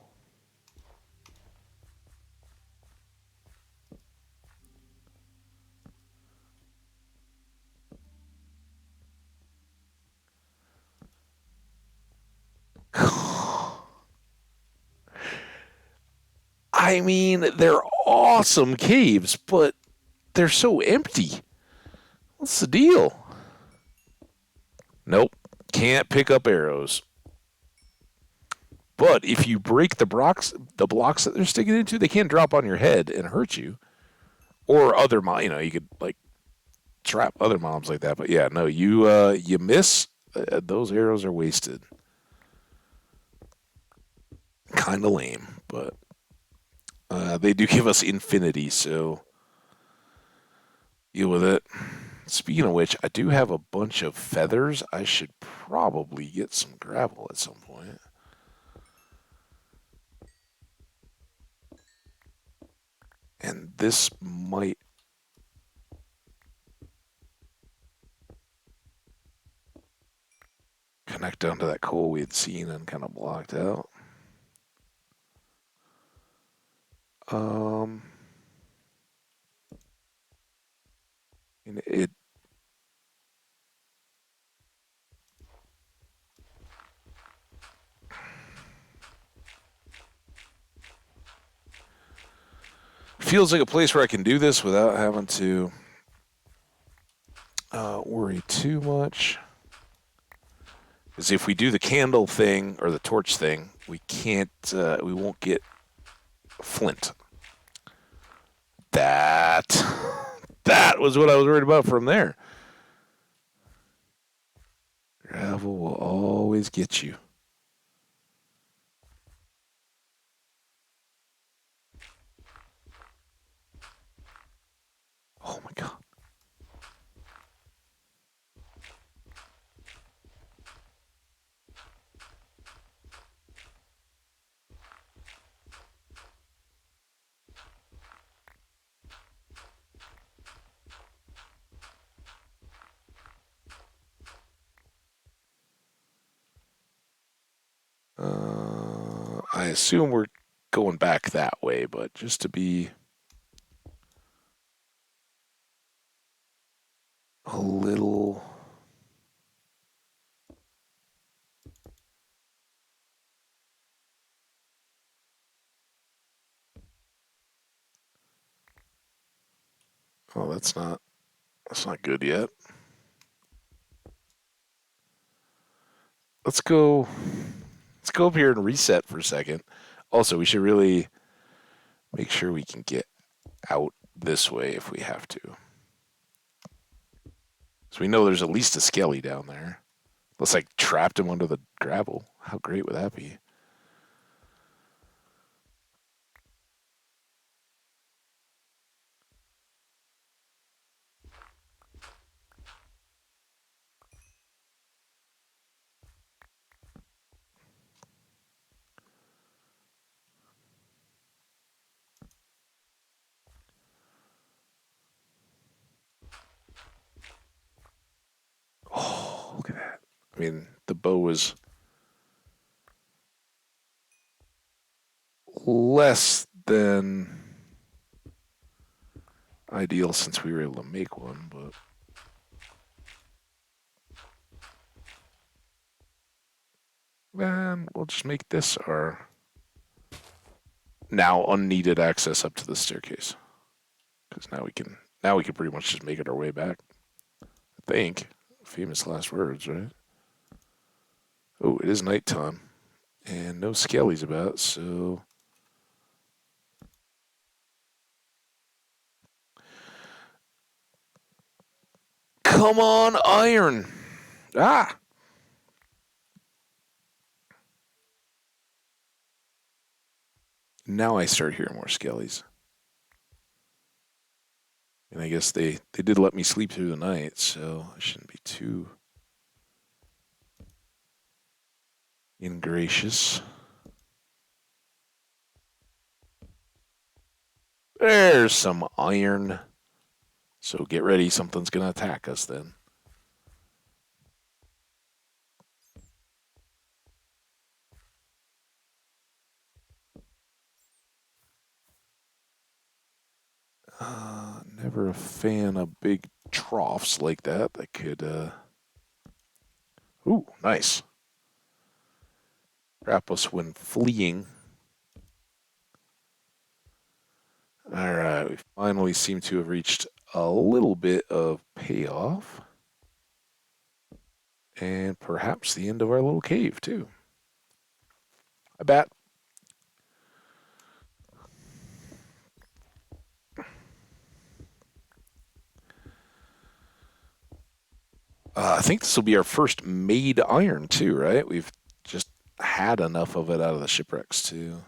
A: I mean, they're awesome caves, but they're so empty. What's the deal? Nope. Can't pick up arrows. But if you break the blocks that they're sticking into, they can drop on your head and hurt you. Or other you could like trap other mobs like that. But yeah, no, you miss. Those arrows are wasted. Kind of lame, but they do give us infinity, so deal with it. Speaking of which, I do have a bunch of feathers. I should probably get some gravel at some point. And this might... connect down to that coal we had seen and kind of blocked out. Um, and it feels like a place where I can do this without having to worry too much. Because if we do the candle thing or the torch thing, we can't, we won't get flint. That, that was what I was worried about from there. Gravel will always get you. Oh my god. I assume we're going back that way, but just to be a little. Oh, that's not good yet. Let's go let's go up here and reset for a second. Also, we should really make sure we can get out this way if we have to. So we know there's at least a skelly down there. Let's like trapped him under the gravel. How great would that be? Oh, look at that. I mean, the bow was less than ideal since we were able to make one, but man, we'll just make this our now unneeded access up to the staircase. Because now we can pretty much just make it our way back. I think. Famous last words, right? Oh, it is nighttime. And no skellies about, so come on, iron. Ah. Now I start hearing more skellies. And I guess they did let me sleep through the night, so I shouldn't be too ingracious. There's some iron. So get ready, something's gonna attack us then. Never a fan of big troughs like that. That could ooh, nice. Trap us when fleeing. Alright, we finally seem to have reached a little bit of payoff. And perhaps the end of our little cave, too. I bet. I think this will be our first made iron, too, right? We've just had enough of it out of the shipwrecks to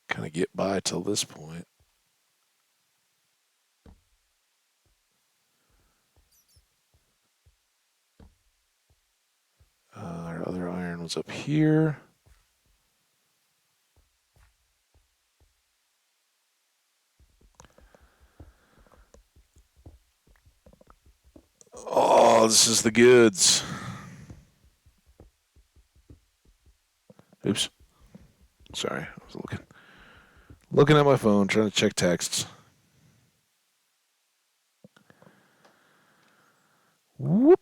A: kind of get by till this point. Our other iron was up here. Oh, this is the goods. Sorry, I was looking at my phone, trying to check texts. Whoop.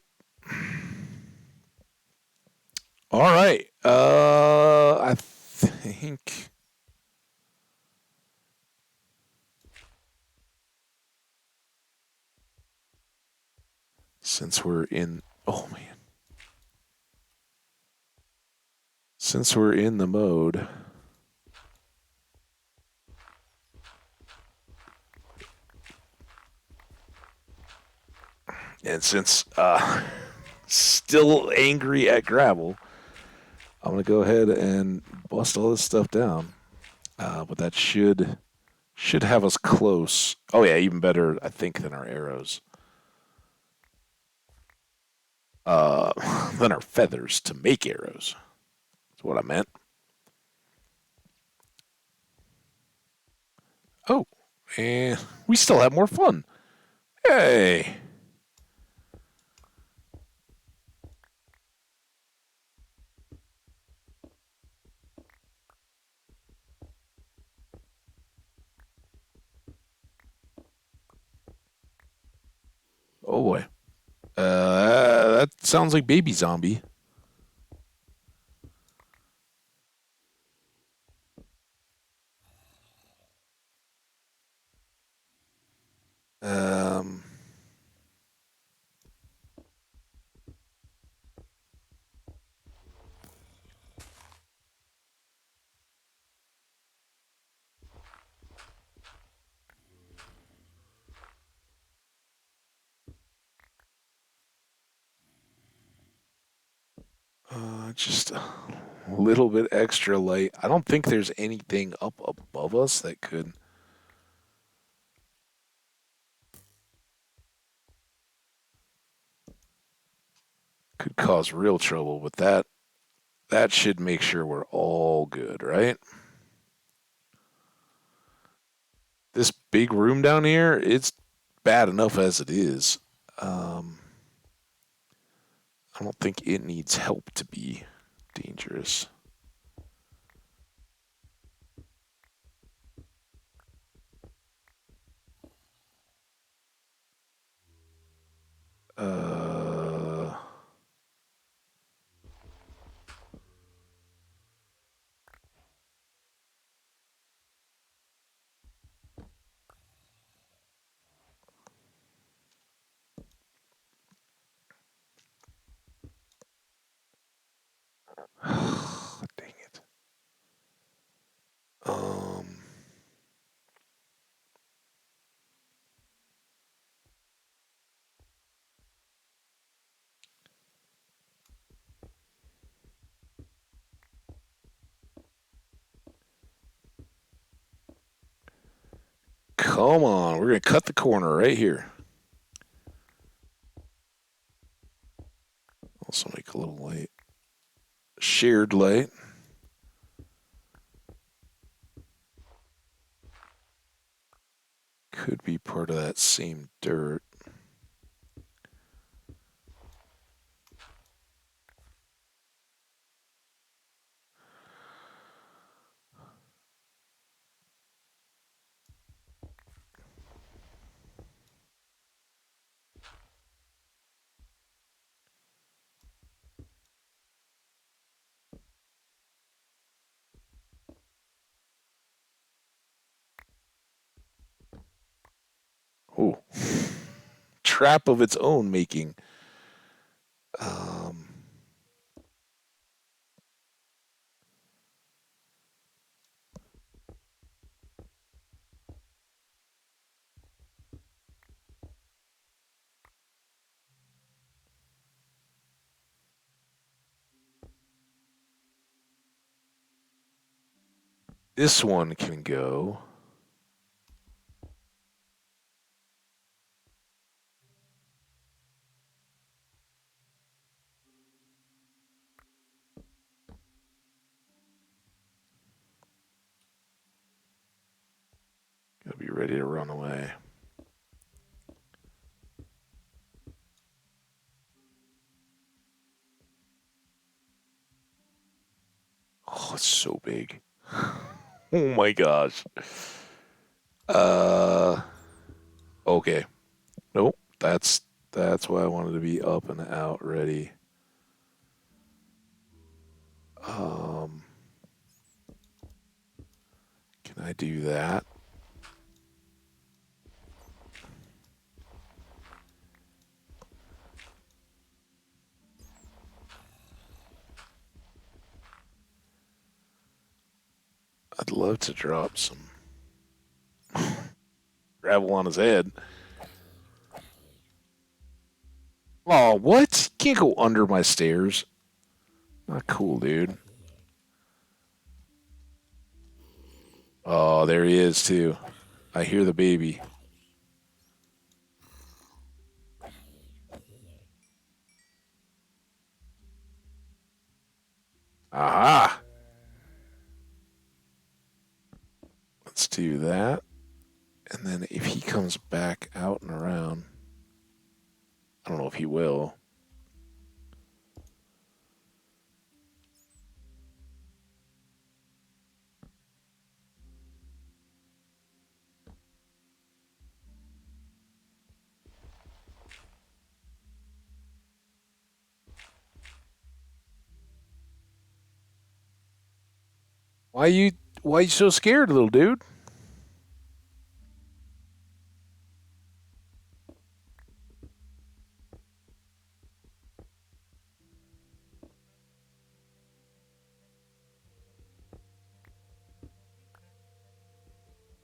A: All right. I think since we're in, oh man, since we're in the mode, and since still angry at gravel, I'm gonna go ahead and bust all this stuff down. But that should have us close. Oh yeah, even better, I think, than our arrows. Than our feathers to make arrows. That's what I meant. Oh, and we still have more fun. Hey. Oh boy. That sounds like baby zombie. Um, just a little bit extra light. I don't think there's anything up above us that could cause real trouble, but that should make sure we're all good, right? This big room down here, it's bad enough as it is. Um, I don't think it needs help to be dangerous. Uh, dang it. Um, Come on, we're gonna cut the corner right here. Also make a little light. Shared light. Could be part of that same dirt. Oh, trap of its own making. Um, this one can go. Gotta be ready to run away. Oh, it's so big. Oh my gosh. Uh, okay. Nope. That's why I wanted to be up and out ready. Um, can I do that? I'd love to drop some gravel on his head. Oh, what? You can't go under my stairs. Not cool, dude. Oh, there he is too. I hear the baby. Aha! Let's do that. And then if he comes back out and around, I don't know if he will. Why you why you so scared, little dude?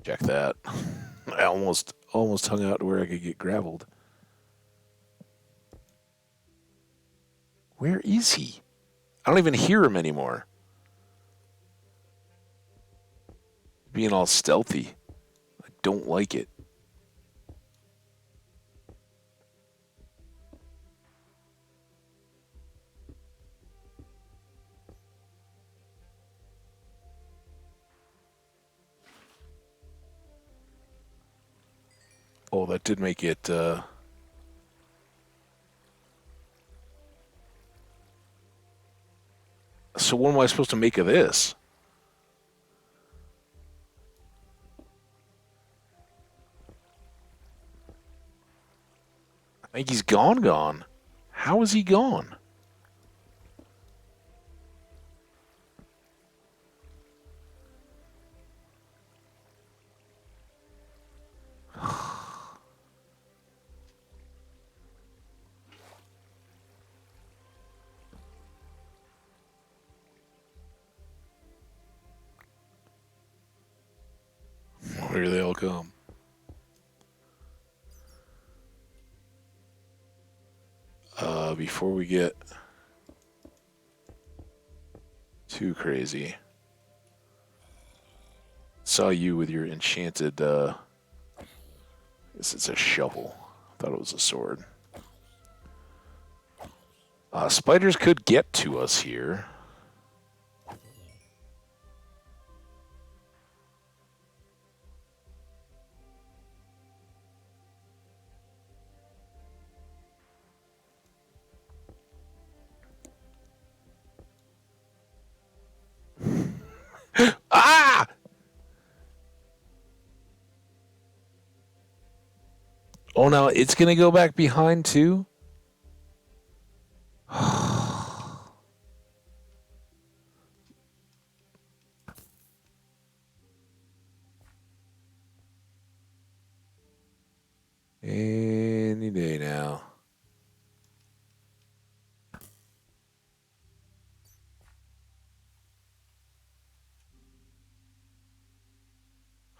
A: Check that. I almost hung out to where I could get graveled. Where is he? I don't even hear him anymore. Being all stealthy. I don't like it. Oh, that did make it so what am I supposed to make of this? I think he's gone. How is he gone? Where do they all come? Before we get too crazy. Saw you with your enchanted I guess it's a shovel. I thought it was a sword. Spiders could get to us here. Ah! Oh, now it's gonna go back behind too. Any day now.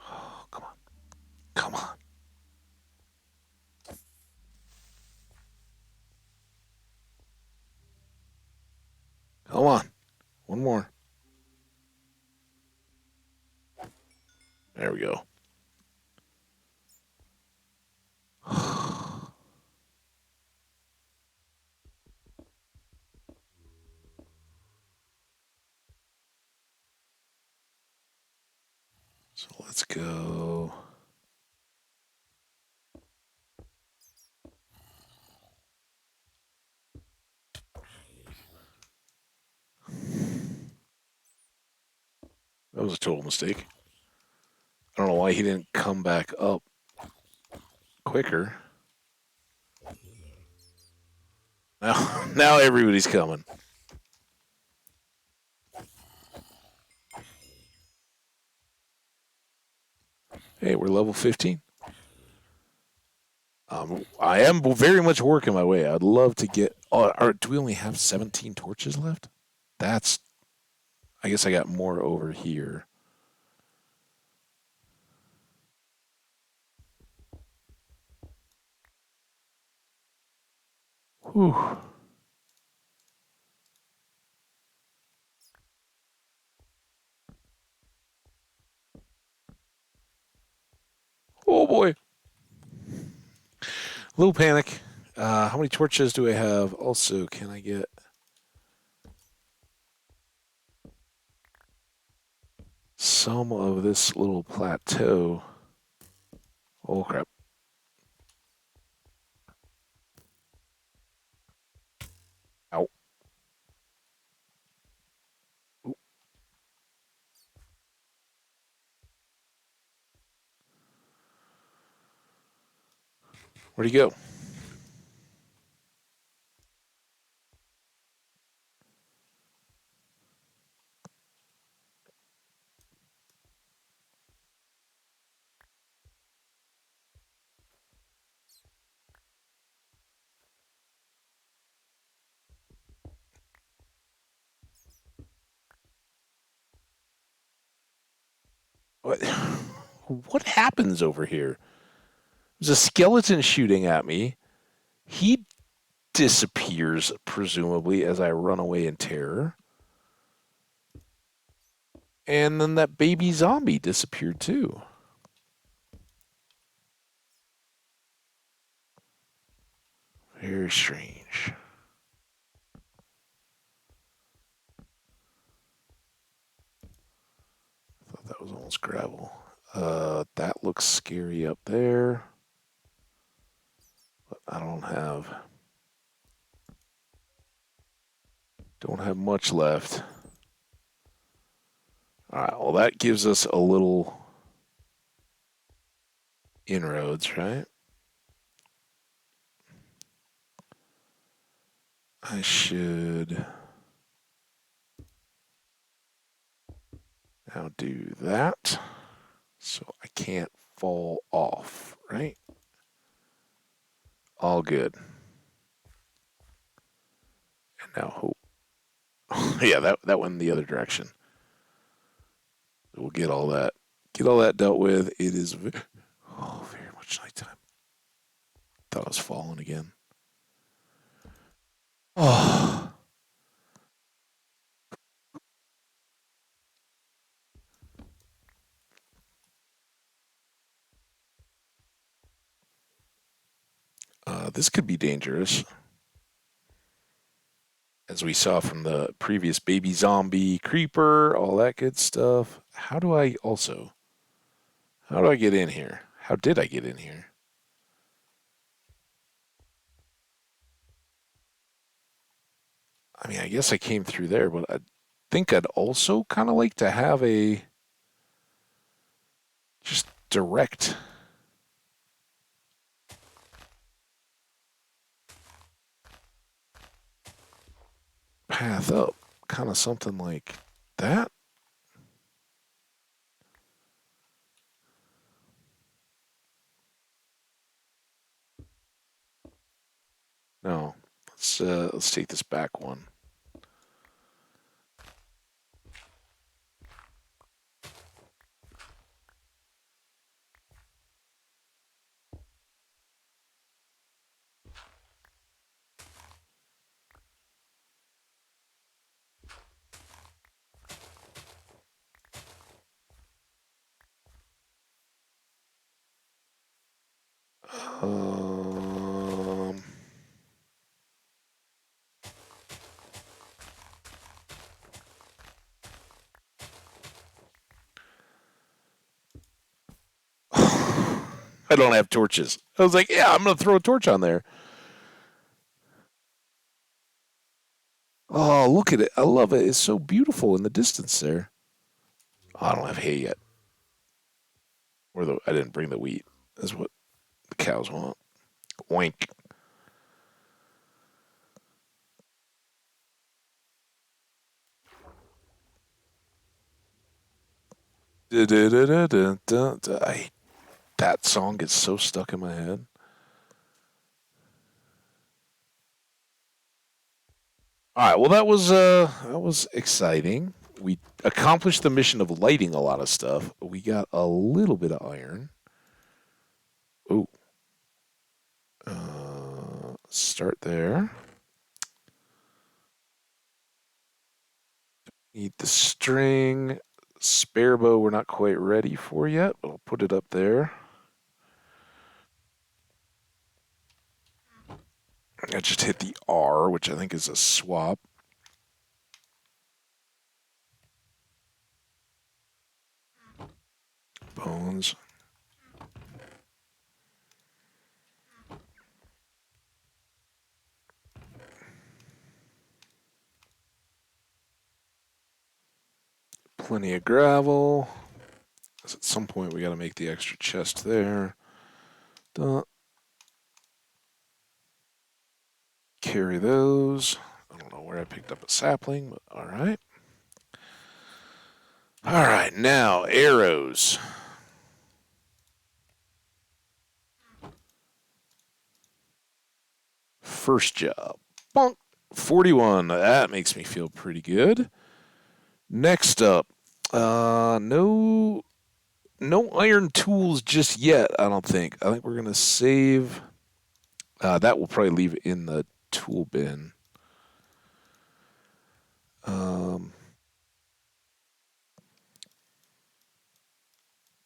A: Oh, come on. Come on. Come on. One more. There we go. So let's go. That was a total mistake. why he didn't come back up quicker. Now everybody's coming. Hey, we're level 15. I am very much working my way. I'd love to get. Oh, do we only have 17 torches left? That's. I guess I got more over here. Whew. Oh boy. Little panic. How many torches do I have? Also, can I get some of this little plateau? Oh crap. Ow. Ooh. Where'd he go? What? What happens over here? There's a skeleton shooting at me. He disappears, presumably, as I run away in terror. And then that baby zombie disappeared too. Very strange. I thought that was almost gravel. That looks scary up there. But I don't have much left. All right, well that gives us a little inroads, right? I should now do that so I can't fall off, right? All good. And now hope. Yeah, that went in the other direction. We'll get all that dealt with. It is very much nighttime. Thought I was falling again. Oh, this could be dangerous, as we saw from the previous baby zombie, creeper, all that good stuff. How do I get in here? How did I get in here? I mean, I guess I came through there, but I think I'd also kind of like to have a just direct path up, kind of something like that. No, let's take this back one. Um, I don't have torches. I was like, yeah, I'm gonna throw a torch on there. Oh, look at it. I love it. It's so beautiful in the distance there. Oh, I don't have hay yet. Or I didn't bring the wheat. That's what the cows want. Oink. That song gets so stuck in my head. All right, well that was exciting. We accomplished the mission of lighting a lot of stuff. We got a little bit of iron. Oh, start there. Need the string. Spare bow we're not quite ready for yet, but I'll put it up there. I just hit the R, which I think is a swap. Bones. Plenty of gravel. At some point we got to make the extra chest there. Duh. Carry those. I don't know where I picked up a sapling, but all right. All right, now arrows. First job. Bonk. 41. That makes me feel pretty good. Next up, no iron tools just yet, I don't think. I think we're going to save. That will probably leave in the tool bin.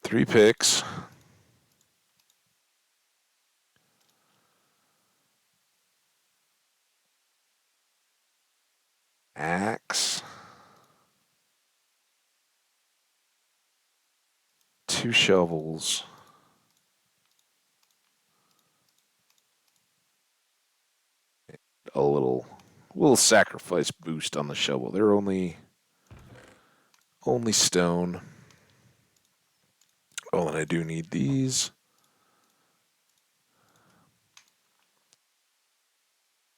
A: 3 picks. Axe. 2 shovels. A little sacrifice boost on the shovel. They're only stone. Oh, and I do need these.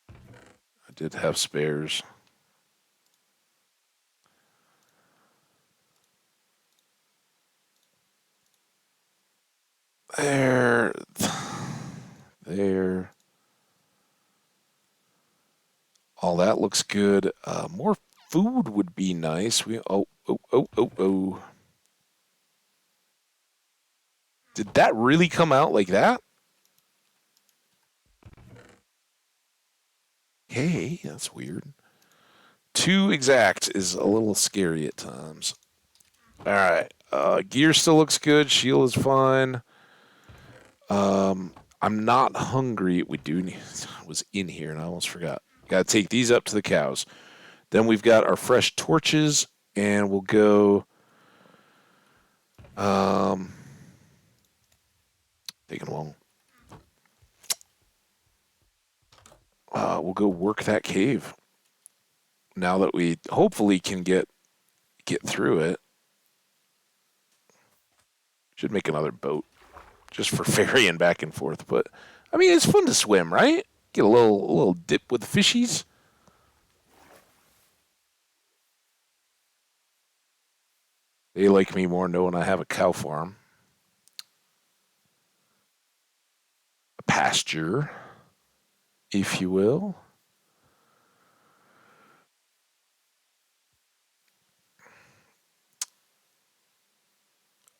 A: I did have spares. There. There. All that looks good. More food would be nice. Oh. Did that really come out like that? Hey, that's weird. 2 exact is a little scary at times. All right. Gear still looks good. Shield is fine. I'm not hungry. We do need, was in here and I almost forgot. Got to take these up to the cows. Then we've got our fresh torches, and we'll go. Taking long. We'll go work that cave. Now that we hopefully can get through it. Should make another boat just for ferrying back and forth. But I mean, it's fun to swim, right? Get a little dip with the fishies. They like me more knowing I have a cow farm, a pasture, if you will.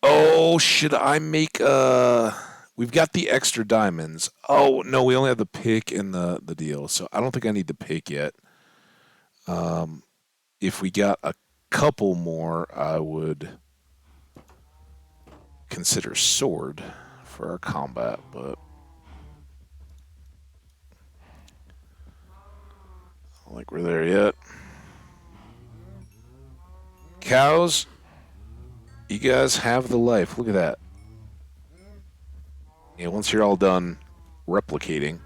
A: Oh, should I make we've got the extra diamonds. Oh, no, we only have the pick and the deal. So I don't think I need the pick yet. If we got a couple more, I would consider sword for our combat, but I don't think we're there yet. Cows, you guys have the life. Look at that. Yeah, once you're all done replicating,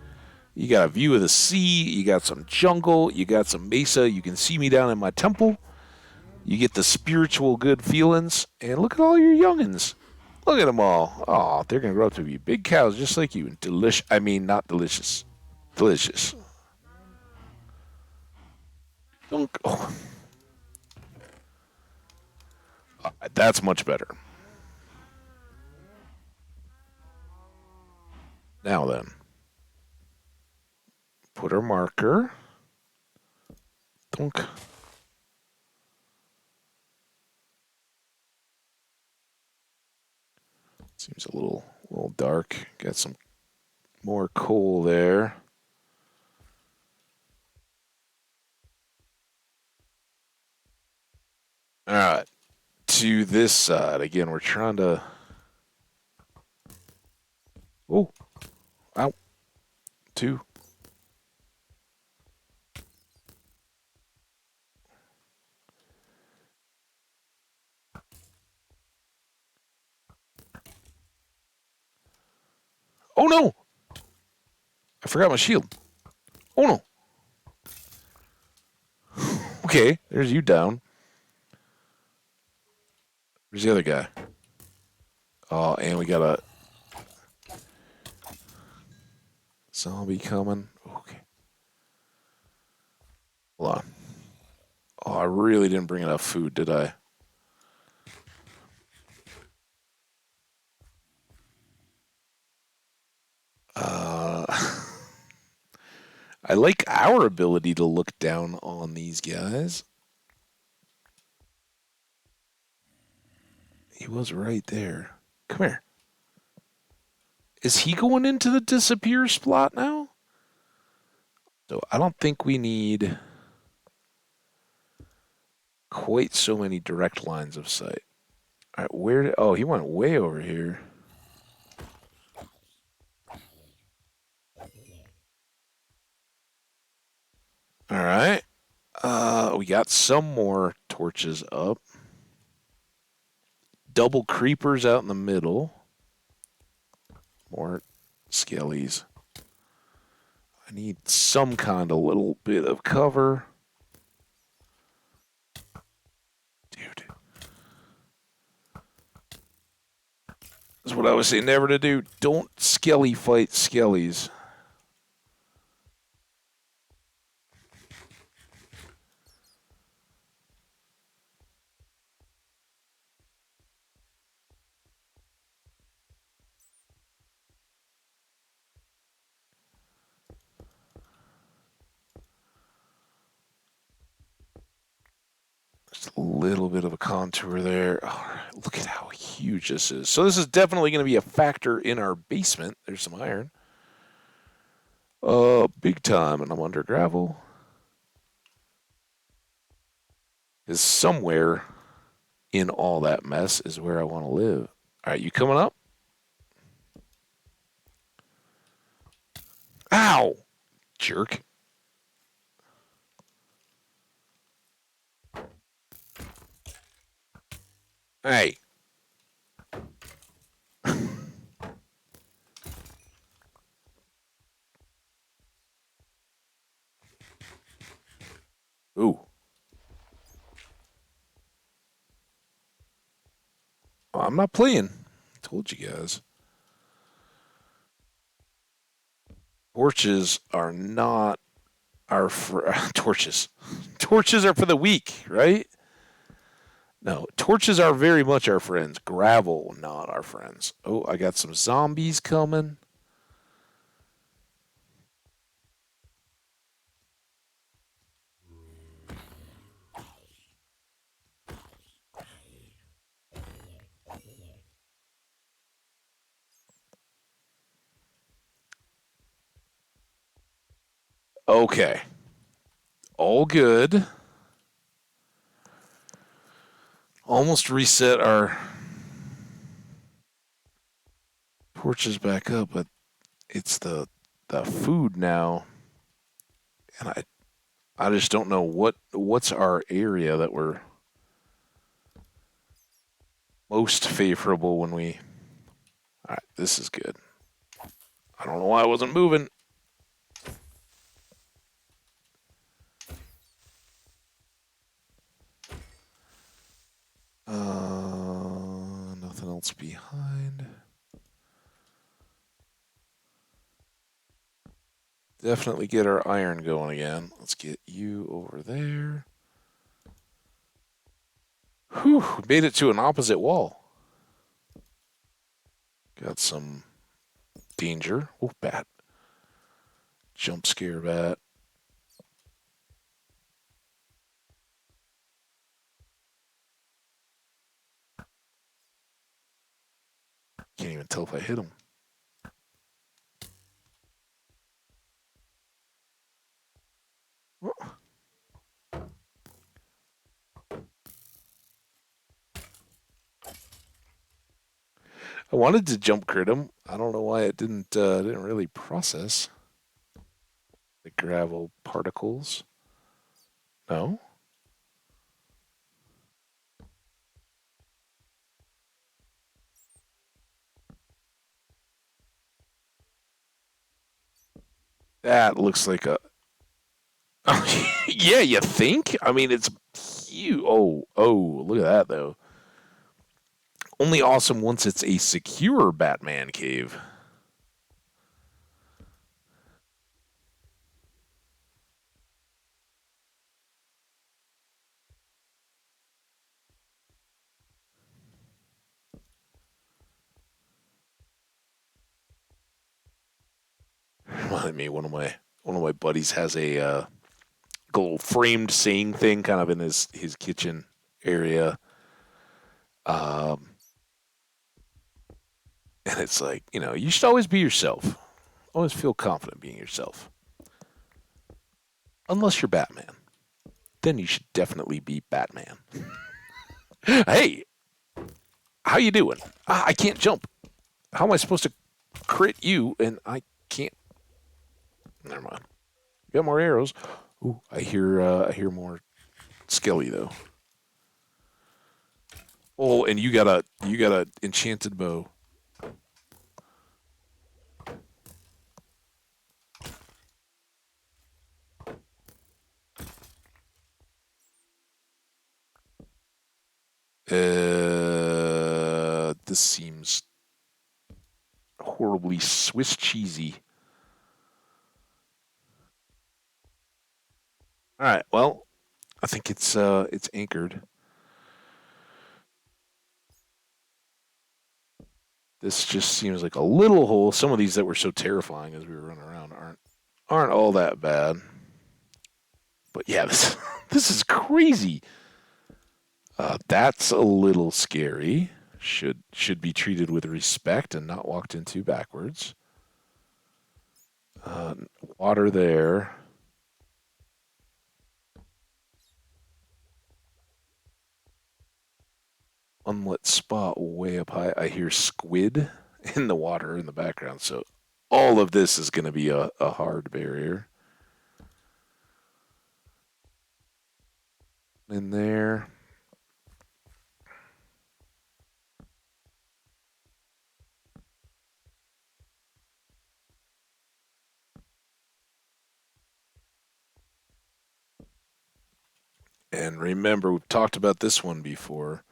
A: you got a view of the sea, you got some jungle, you got some mesa, you can see me down in my temple, you get the spiritual good feelings, and look at all your youngins. Look at them all. Oh, they're gonna grow up to be big cows just like you. Delicious. I mean, not delicious. Delicious. Dunk. Oh, that's much better. Now then, put our marker. Dunk. Seems a little dark. Got some more coal there. All right, to this side again. We're trying to. Oh, out. Two. Oh no! I forgot my shield. Oh no! Okay, there's you down. Where's the other guy? Oh, and we got a zombie coming. Okay, hold on. Oh, I really didn't bring enough food, did I? Uh, I like our ability to look down on these guys. He was right there. Come here. Is he going into the disappear spot now? So I don't think we need quite so many direct lines of sight. All right, where? Oh, he went way over here. All right. We got some more torches up. Double creepers out in the middle. More skellies. I need some kind of little bit of cover. Dude. That's what I was saying never to do. Don't skelly fight skellies. Just a little bit of a contour there. All right, look at how huge this is. So this is definitely going to be a factor in our basement. There's some iron. Big time, and I'm under gravel. Is somewhere in all that mess is where I want to live. All right, you coming up? Ow! Jerk. Hey. Ooh. I'm not playing. I told you guys. Torches are not our torches. Torches are for the weak, right? No, torches are very much our friends. Gravel, not our friends. Oh, I got some zombies coming. Okay. All good. Almost reset our torches back up, but it's the food now. And I just don't know what's our area that we're most favorable when we. All right, this is good. I don't know why I wasn't moving. Nothing else behind. Definitely get our iron going again. Let's get you over there. Whew, made it to an opposite wall. Got some danger. Oh, bat. Jump scare bat. Can't even tell if I hit him. I wanted to jump crit him. I don't know why it didn't really process the gravel particles. No. That looks like a. Yeah, you think? I mean, it's huge. Oh, look at that though. Only awesome once it's a secure Batman cave. Reminded me one of my buddies has a little framed saying thing kind of in his kitchen area. Um, and it's like, you should always be yourself. Always feel confident being yourself. Unless you're Batman. Then you should definitely be Batman. Hey, how you doing? I can't jump. How am I supposed to crit you and I can't? Never mind. Got more arrows. Ooh, I hear more skelly though. Oh, and you got a enchanted bow. This seems horribly Swiss cheesy. All right, well, I think it's anchored. This just seems like a little hole. Some of these that were so terrifying as we were running around aren't all that bad. But yeah, this this is crazy. That's a little scary. Should be treated with respect and not walked into backwards. Uh, Water there. Unlit spot way up high. I hear squid in the water in the background. So all of this is going to be a hard barrier. In there. And remember, we've talked about this one before.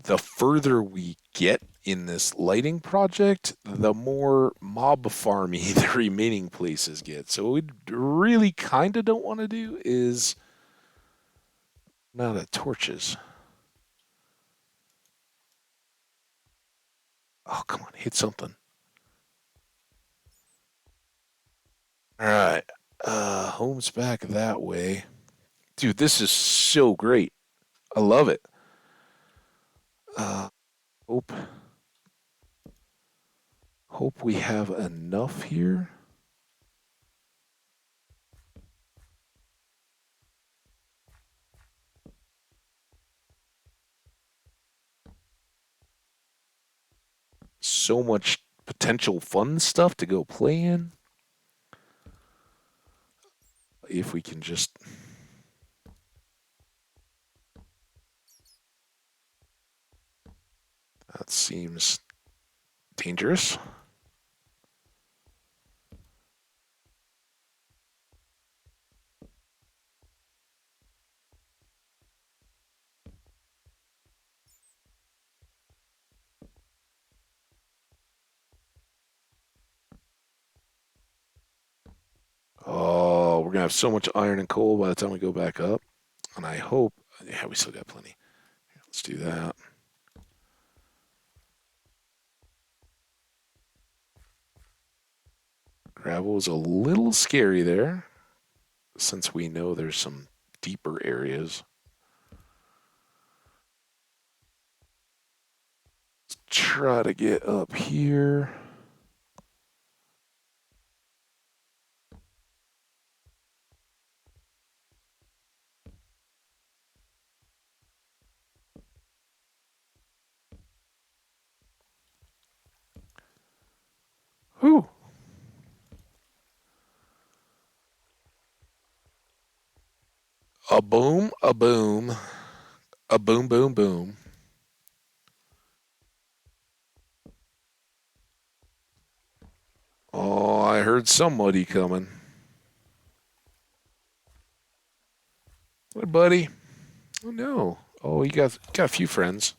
A: The further we get in this lighting project, the more mob farmy the remaining places get. So what we really kind of don't want to do is amount of torches. Oh, come on, hit something. All right. Home's back that way. Dude, this is so great. I love it. Uh, hope hope we have enough here. So much potential fun stuff to go play in. If we can just that seems dangerous. we're gonna have so much iron and coal by the time we go back up, and I hope. Yeah, we still got plenty. Let's do that. Gravel is a little scary there, since we know there's some deeper areas. Let's try to get up here. Whew. A boom, a boom, a boom, boom, boom. Oh, I heard somebody coming. What, buddy? Oh no. Oh, you got a few friends.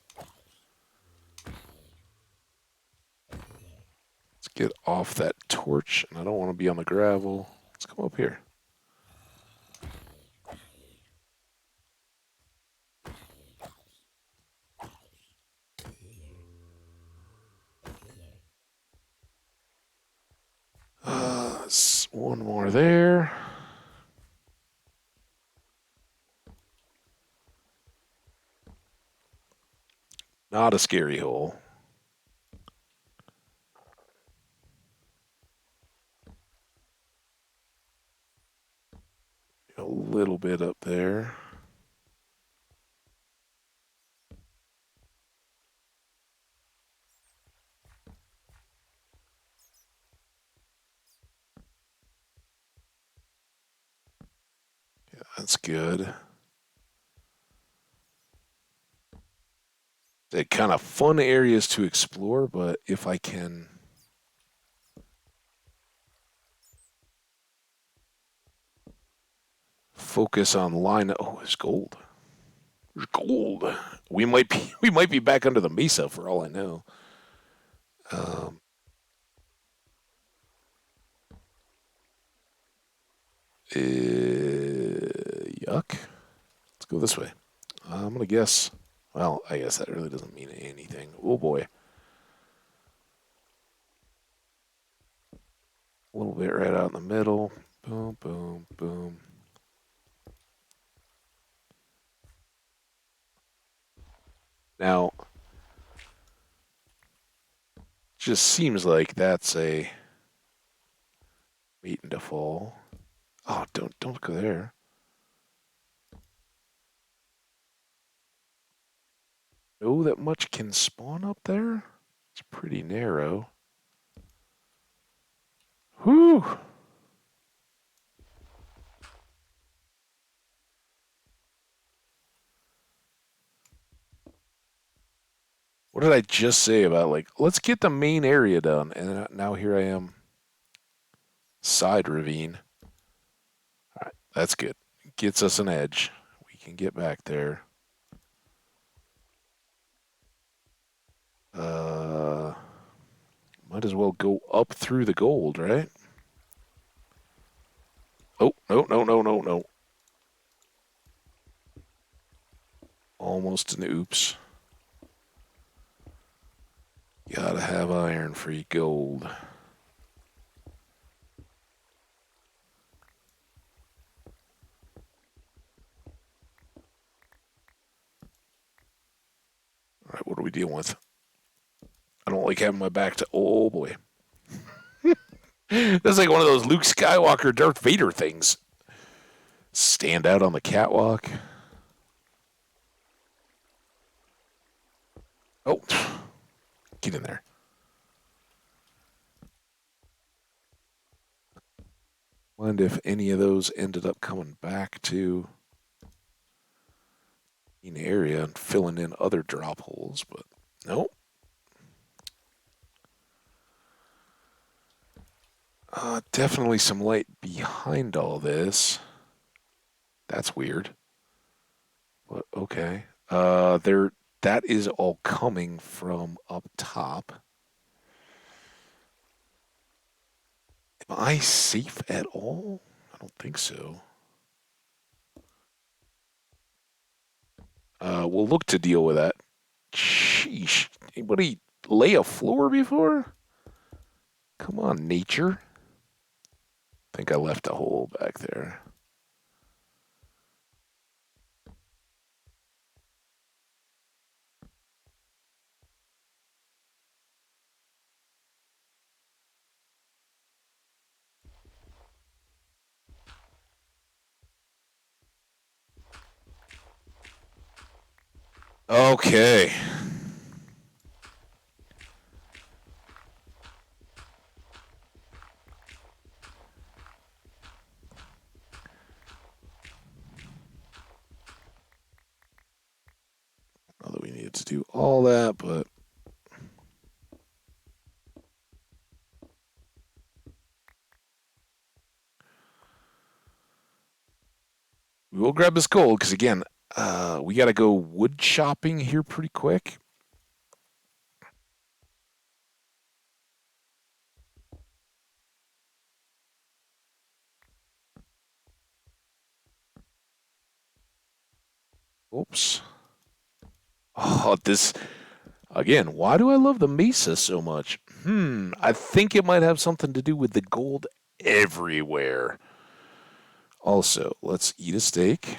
A: Let's get off that torch, and I don't want to be on the gravel. Let's come up here. One more there. Not a scary hole. A little bit up there. Yeah, that's good. They're kind of fun areas to explore, but if I can focus on line, oh, there's gold. There's gold. We might be back under the mesa for all I know. Um, yuck. Let's go this way. I'm gonna guess. Well, I guess that really doesn't mean anything. Oh boy. A little bit right out in the middle. Boom, boom, boom. Now, just seems like that's a waiting to fall. Oh, don't go there. Know that much can spawn up there? It's pretty narrow. Whew. What did I just say about like let's get the main area done? And now here I am. Side ravine. All right, that's good. Gets us an edge. We can get back there. Uh, might as well go up through the gold, right? Oh, no, no, no, no, no. Almost an oops. Gotta have iron free gold. All right, what are we dealing with? I don't like having my back to. Oh boy. That's like one of those Luke Skywalker, Darth Vader things. Stand out on the catwalk. Oh, get in there. Wonder if any of those ended up coming back to an area and filling in other drop holes, but nope. Definitely some light behind all this. That's weird. But okay. There. That is all coming from up top. Am I safe at all? I don't think so. We'll look to deal with that. Sheesh. Anybody lay a floor before? Come on, nature. I think I left a hole back there. Okay. Not that we needed to do all that, but we will grab this gold because, again, we got to go wood shopping here pretty quick. Oops. Oh, this again. Why do I love the mesa so much? I think it might have something to do with the gold everywhere. Also, let's eat a steak.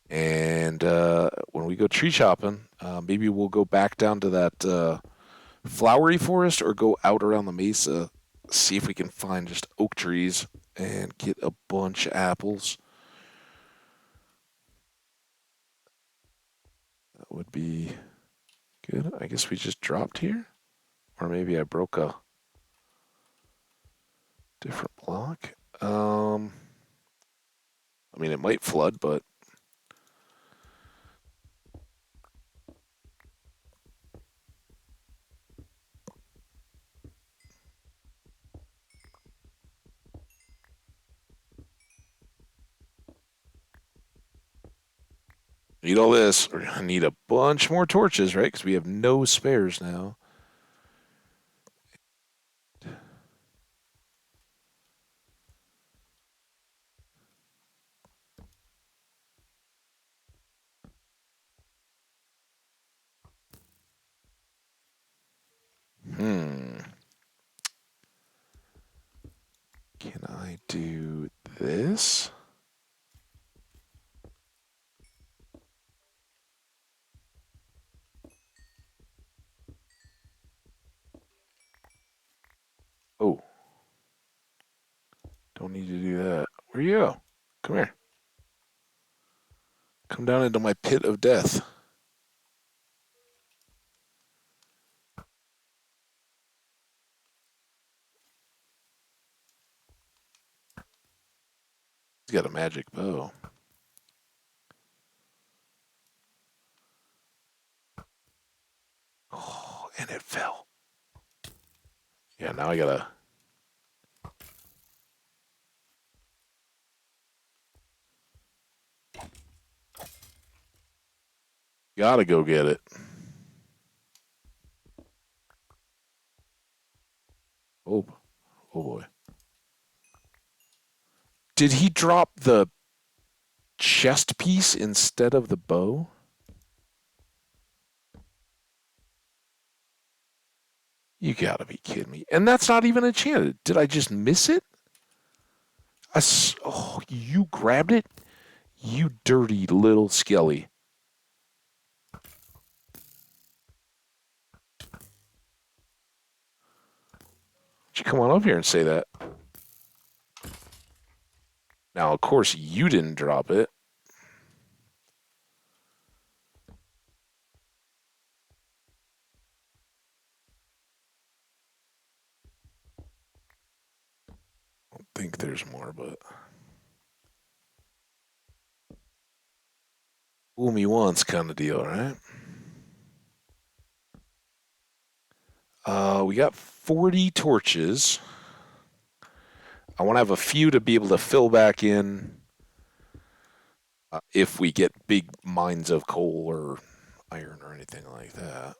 A: And when we go tree chopping, maybe we'll go back down to that flowery forest or go out around the mesa, see if we can find just oak trees and get a bunch of apples. That would be good. I guess we just dropped here. Or maybe I broke a different block. I mean, it might flood, but need all this. We're gonna need a bunch more torches, right? Because we have no spares now. Hmm. Can I do this? Oh, don't need to do that. Where you go? Come here. Come down into my pit of death. He's got a magic bow. Oh, and it fell. Yeah, now I gotta go get it. Oh, oh boy. Did he drop the chest piece instead of the bow? You gotta be kidding me. And that's not even enchanted. Did I just miss it? Oh, you grabbed it? You dirty little skelly. You come on up here and say that. Now, of course, you didn't drop it. I don't think there's more, but fool me once kind of deal, right? We got 40 torches. I want to have a few to be able to fill back in if we get big mines of coal or iron or anything like that.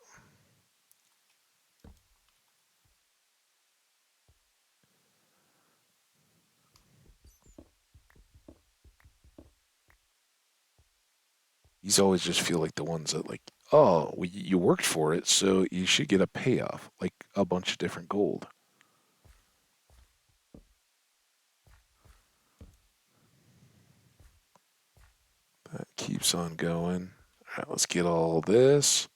A: These always just feel like the ones that like, oh, well, you worked for it, so you should get a payoff, like a bunch of different gold. That keeps on going. All right, let's get all this.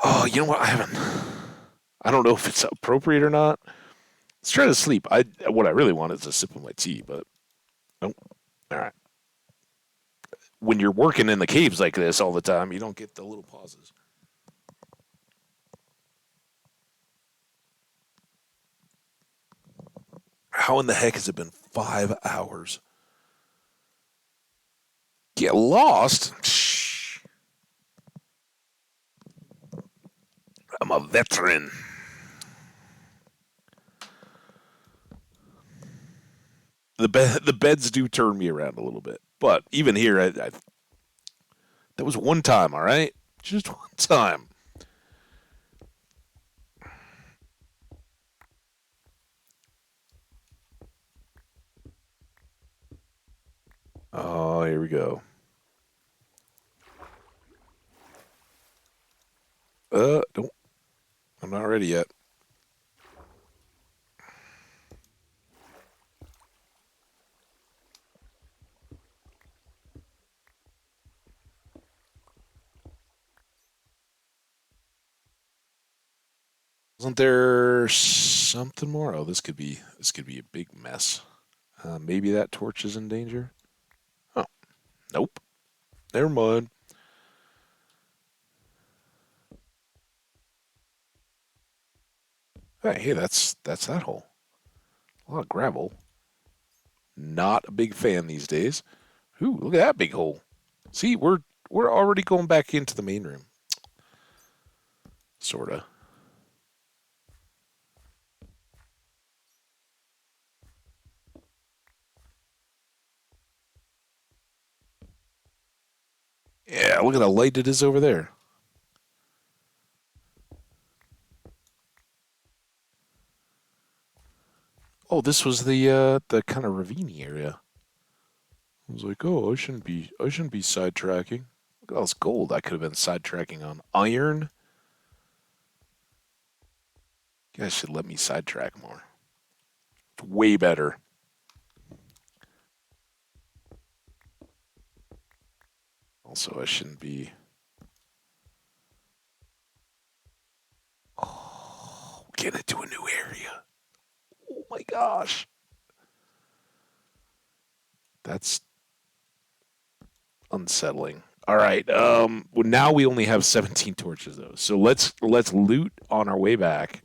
A: Oh, you know what? I don't know if it's appropriate or not. Let's try to sleep. What I really want is a sip of my tea, but nope. All right. When you're working in the caves like this all the time, you don't get the little pauses. How in the heck has it been 5 hours? Get lost? Shh. I'm a veteran. The beds do turn me around a little bit, but even here, that was one time. All right, just one time. Oh, here we go. Don't. I'm not ready yet. Wasn't there something more? Oh, this could be a big mess. Maybe that torch is in danger. Oh, nope. Never mind. Hey, that's that hole. A lot of gravel. Not a big fan these days. Ooh, look at that big hole. See, we're already going back into the main room. Sorta. Yeah, look at how light it is over there. Oh, this was the kind of ravine area. I was like, oh, I shouldn't be sidetracking. Look at all this gold. I could have been sidetracking on iron. You guys should let me sidetrack more. It's way better. Also, I shouldn't be. Oh, getting into a new area. Oh my gosh, that's unsettling. All right. Well, now we only have 17 torches though, so let's loot on our way back,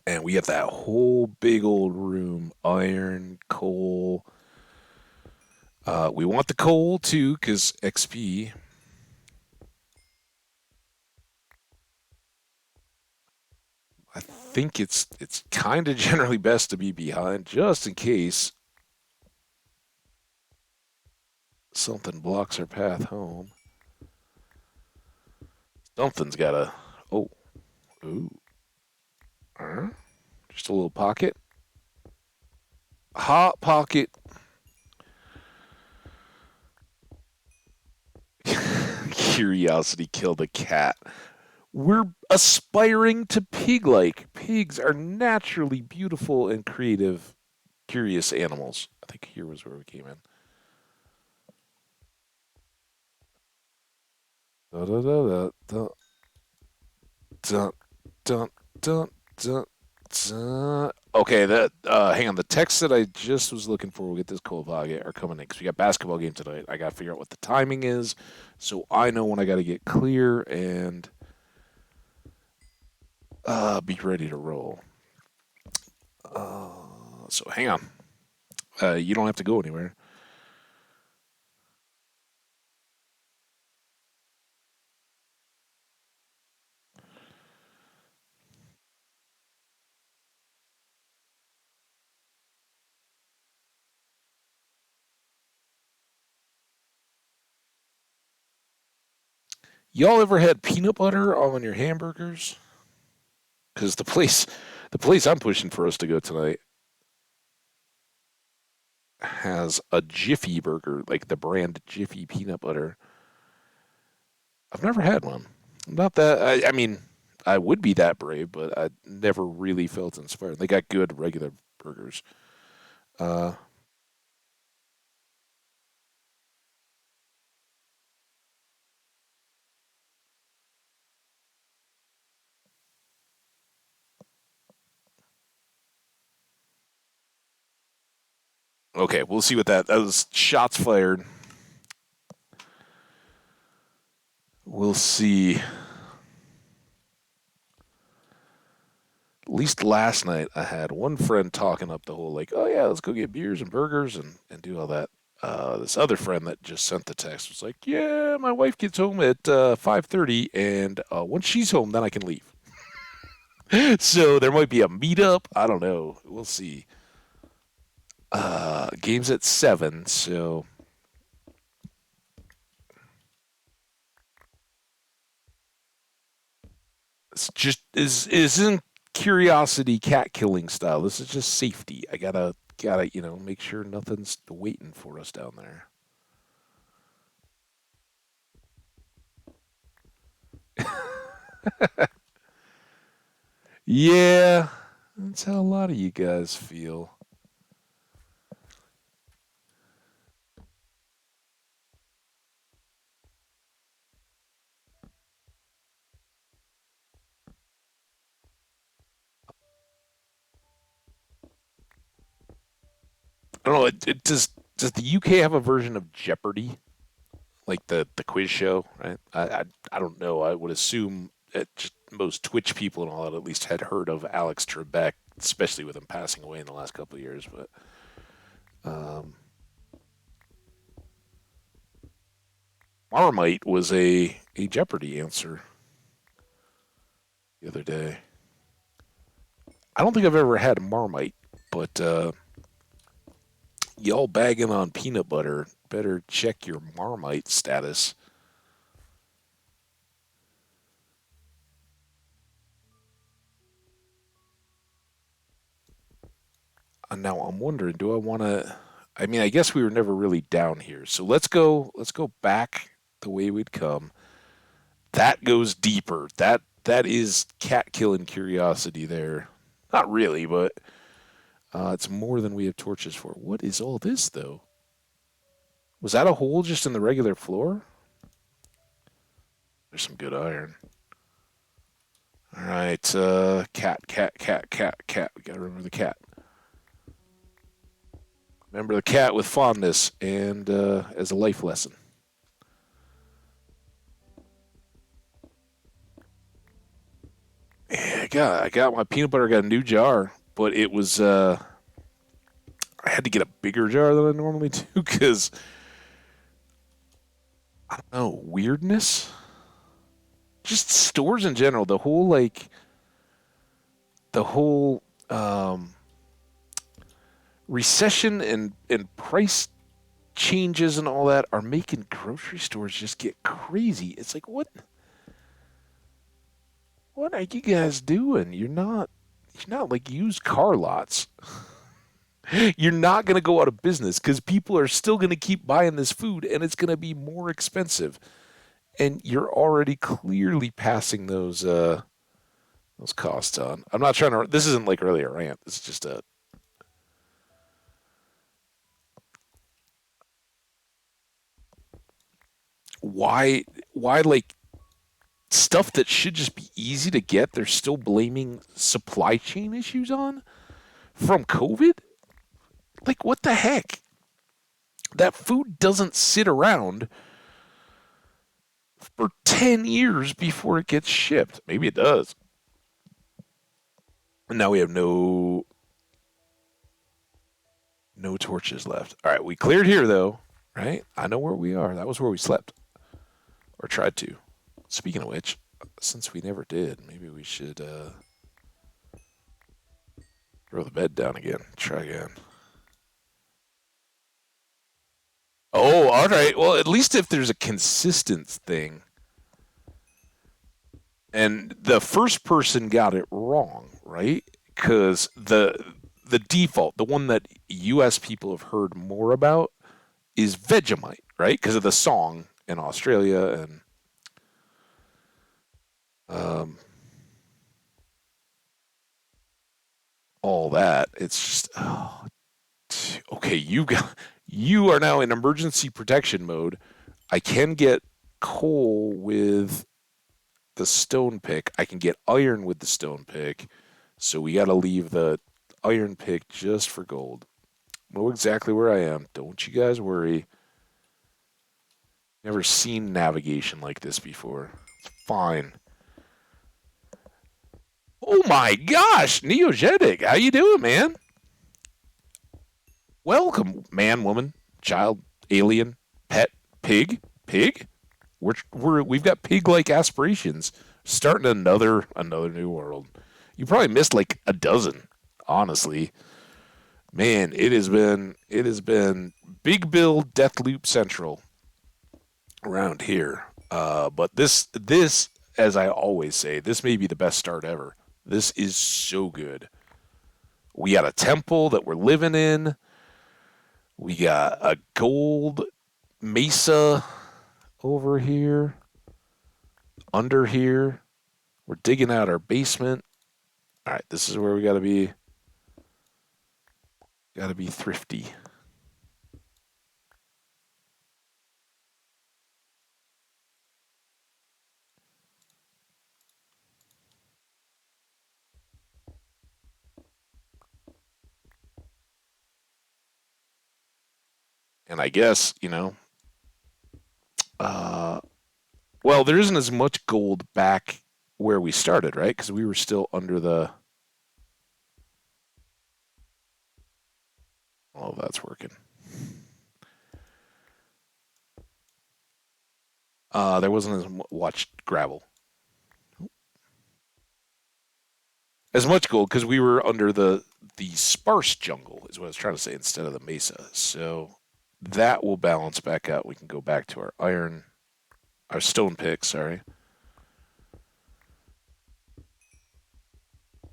A: and we have that whole big old room, iron, coal. We want the coal too, because XP. I think it's kind of generally best to be behind, just in case something blocks our path home. Something's gotta. Oh, ooh, just a little pocket. Hot pocket. Curiosity killed a cat. We're aspiring to pig-like. Pigs are naturally beautiful and creative, curious animals. I think here was where we came in. Da, da, da, da, da, da, da, da, da. Okay, that hang on. The text that I just was looking for, we'll get this cold pocket, are coming in because we got basketball game tonight. I got to figure out what the timing is, so I know when I got to get clear and be ready to roll. So hang on. You don't have to go anywhere. Y'all ever had peanut butter on your hamburgers? Because the place I'm pushing for us to go tonight. has a Jiffy burger, like the brand Jiffy peanut butter. I've never had one. Not that I mean, I would be that brave, but I never really felt inspired. They got good regular burgers. Uh, okay, we'll see what that was. Shots fired. We'll see. At least last night, I had one friend talking up the whole like, oh yeah, let's go get beers and burgers and do all that. This other friend that just sent the text was like, yeah, my wife gets home at 5:30, and once she's home, then I can leave. So there might be a meetup. I don't know. We'll see. Game's at 7, so it's just is isn't curiosity cat killing style. This is just safety. I gotta make sure nothing's waiting for us down there. Yeah, that's how a lot of you guys feel. I don't know. Does the UK have a version of Jeopardy, like the quiz show? Right. I don't know. I would assume that just most Twitch people and all that at least had heard of Alex Trebek, especially with him passing away in the last couple of years. But um, Marmite was a Jeopardy answer the other day. I don't think I've ever had Marmite, but y'all bagging on peanut butter, better check your Marmite status. Now I'm wondering, do I want to? I mean, I guess we were never really down here, so let's go. Let's go back the way we'd come. That goes deeper. That is cat killing curiosity there. Not really, but it's more than we have torches for. What is all this though? Was that a hole just in the regular floor? There's some good iron. All right, cat. We gotta remember the cat. Remember the cat with fondness and as a life lesson. Yeah, I got my peanut butter. Got a new jar, but it was I had to get a bigger jar than I normally do because I don't know weirdness. Just stores in general. The whole recession and price changes and all that are making grocery stores just get crazy. It's like what are you guys doing? You're not like used car lots. You're not going to go out of business because people are still going to keep buying this food and it's going to be more expensive. And you're already clearly passing those costs on. I'm not trying to. This isn't like really a rant. This is just a why like stuff that should just be easy to get. They're still blaming supply chain issues on from COVID. Like what the heck? That food doesn't sit around for 10 years before it gets shipped. Maybe it does. And now we have no torches left. All right, we cleared here though, right? I know where we are. That was where we slept or tried to. Speaking of which, since we never did, maybe we should throw the bed down again. Try again. Oh, all right. Well, at least if there's a consistent thing. And the first person got it wrong, right? Because the default, the one that U.S. people have heard more about is Vegemite, right? Because of the song in Australia and um, all that. It's just okay. You are now in emergency protection mode. I can get coal with the stone pick. I can get iron with the stone pick. So we got to leave the iron pick just for gold. Know exactly where I am. Don't you guys worry. Never seen navigation like this before. It's fine. Oh my gosh, Neogenic. How you doing, man? Welcome, man, woman, child, alien, pet, pig, pig. We've got pig-like aspirations. Starting another new world. You probably missed like a dozen, honestly. Man, it has been Big Bill Deathloop Central around here. But this, as I always say, this may be the best start ever. This is so good. We got a temple that we're living in. We got a gold mesa over here, under here. We're digging out our basement. All right, this is where we got to be. Got to be thrifty. And I guess, uh, well, there isn't as much gold back where we started, right? Because we were still under the. Oh, that's working. There wasn't as much gravel, as much gold because we were under the sparse jungle, is what I was trying to say, instead of the mesa. So that will balance back out. We can go back to our stone pick. Sorry.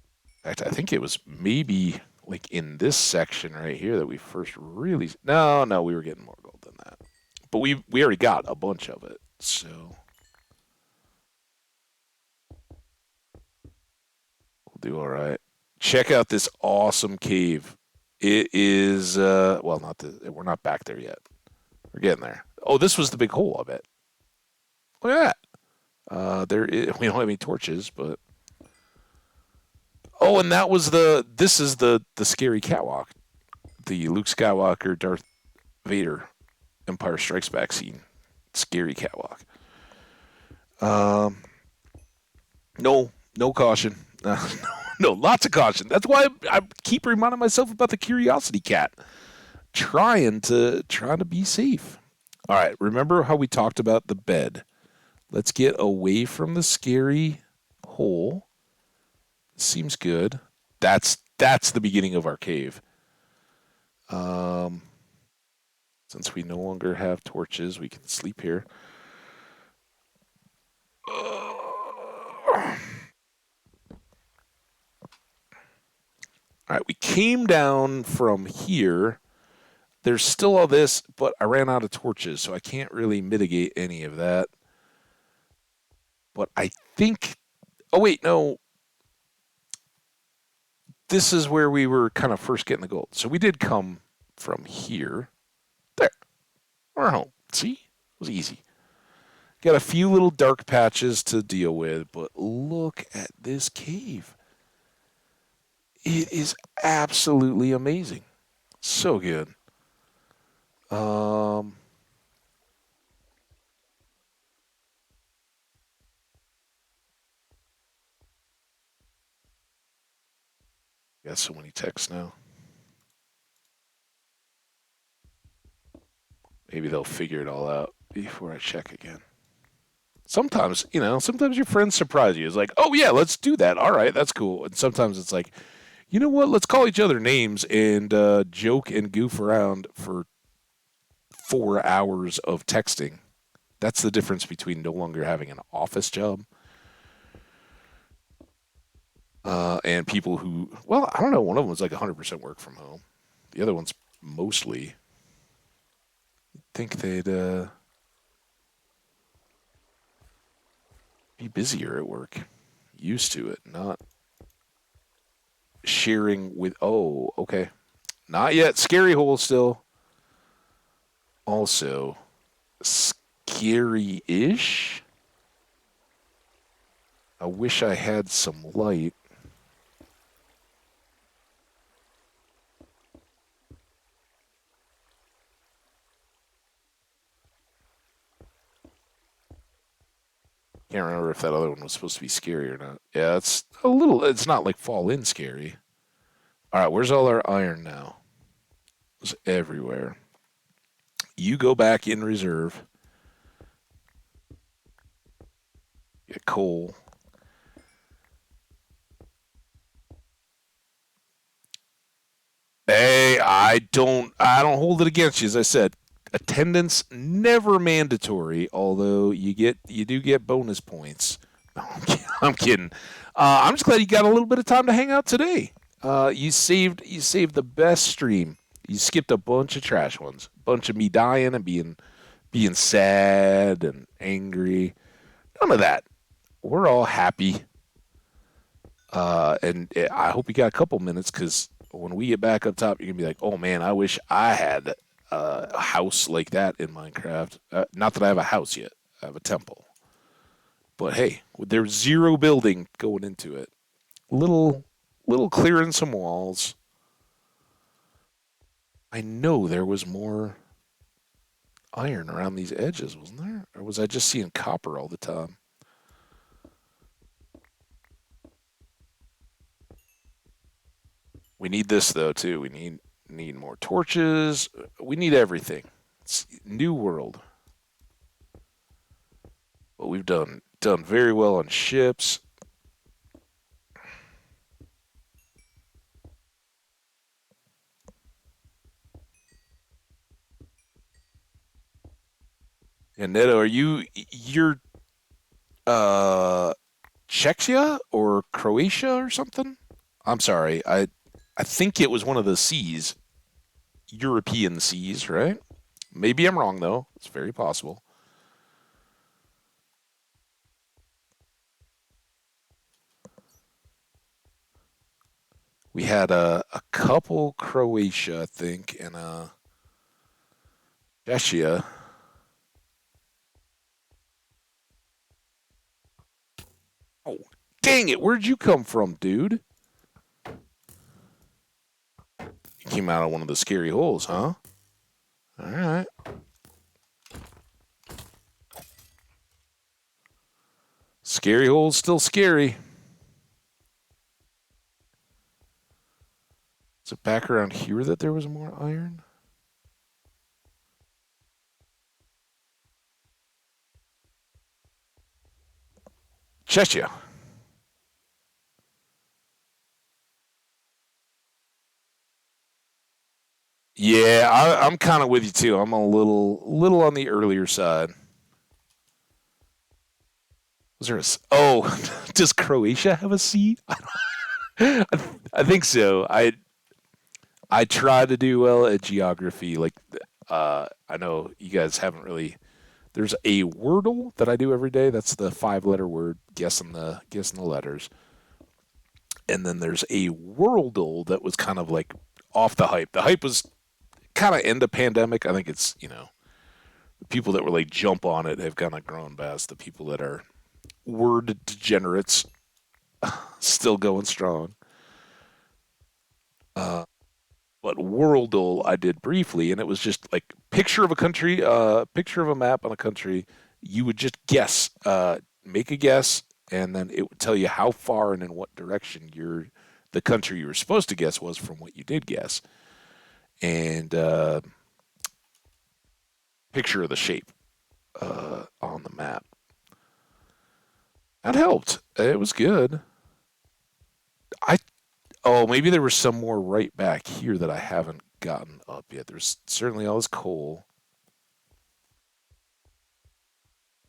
A: In fact, I think it was maybe like in this section right here that we first really. No, we were getting more gold than that, but we already got a bunch of it. So we'll do all right. Check out this awesome cave. It is well, not we're not back there yet. We're getting there. Oh, this was the big hole, I bet. Look at that. We don't have any torches, but oh, and that was this is the scary catwalk. The Luke Skywalker, Darth Vader, Empire Strikes Back scene. Scary catwalk. Um, no caution. No, lots of caution. That's why I keep reminding myself about the curiosity cat. Trying to be safe. All right, remember how we talked about the bed? Let's get away from the scary hole. Seems good. That's the beginning of our cave. Um, since we no longer have torches, we can sleep here. All right, we came down from here. There's still all this, but I ran out of torches, so I can't really mitigate any of that. But I think. Oh, wait, no. This is where we were kind of first getting the gold. So we did come from here. There. We're home. See? It was easy. Got a few little dark patches to deal with, but look at this cave. It is absolutely amazing. So good. Um, got so many texts now. Maybe they'll figure it all out before I check again. Sometimes your friends surprise you. It's like, oh yeah, let's do that. All right, that's cool. And sometimes it's like, you know what? Let's call each other names and joke and goof around for 4 hours of texting. That's the difference between no longer having an office job and people who, well, I don't know. One of them was like 100% work from home. The other one's mostly. Think they'd be busier at work. Used to it, not sharing with. Oh, okay. Not yet. Scary hole still. Also, scary-ish. I wish I had some light. Can't remember if that other one was supposed to be scary or not. Yeah, it's a little. It's not like fall in scary. All right, where's all our iron now? It's everywhere. You go back in reserve. Get coal. Hey, I don't hold it against you. As I said, attendance never mandatory. Although you do get bonus points. No, I'm kidding. I'm just glad you got a little bit of time to hang out today. You saved the best stream. You skipped a bunch of trash ones, a bunch of me dying and being sad and angry. None of that. We're all happy. And I hope you got a couple minutes because when we get back up top, you're gonna be like, "Oh man, I wish I had a house like that in Minecraft." Not that I have a house yet; I have a temple. But hey, there's zero building going into it. Little, little clearing some walls. I know there was more iron around these edges, wasn't there? Or was I just seeing copper all the time? We need this though too. We need more torches. We need everything. It's new world. But we've done very well on ships. And Neto, you're uh Czechia or Croatia or something? I'm sorry. I think it was one of the seas, European seas, right? Maybe I'm wrong though. It's very possible. We had a couple Croatia, I think, and Czechia. Oh, dang it! Where'd you come from, dude? You came out of one of the scary holes, huh? All right. Scary hole's still scary. Is it back around here that there was more iron? Czechia. Yeah, I'm kind of with you too. I'm a little on the earlier side. Was there a? Oh, does Croatia have a sea? I, I think so. I try to do well at geography. Like, I know you guys haven't really. There's a wordle that I do every day. That's the five-letter word, guessing the letters. And then there's a worldle that was kind of like off the hype. The hype was kind of end of pandemic. I think it's the people that were like jump on it have kind of grown past the people that are word degenerates, still going strong. Uh, but Worldle I did briefly, and it was just like picture of a country, picture of a map on a country. You would just guess, make a guess, and then it would tell you how far and in what direction the country you were supposed to guess was from what you did guess, and picture of the shape on the map. That helped. It was good. I Oh, maybe there was some more right back here that I haven't gotten up yet. There's certainly all this coal.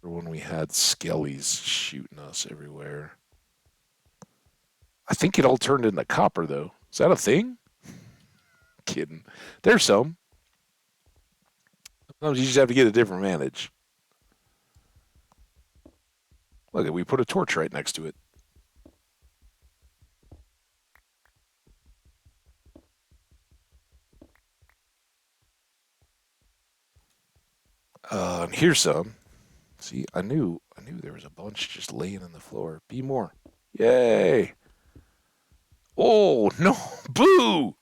A: Or when we had skellies shooting us everywhere. I think it all turned into copper though. Is that a thing? Kidding. There's some. Sometimes you just have to get a different manage. Look, we put a torch right next to it. And here's some. See, I knew there was a bunch just laying on the floor. Be more. Yay. Oh, no. Boo.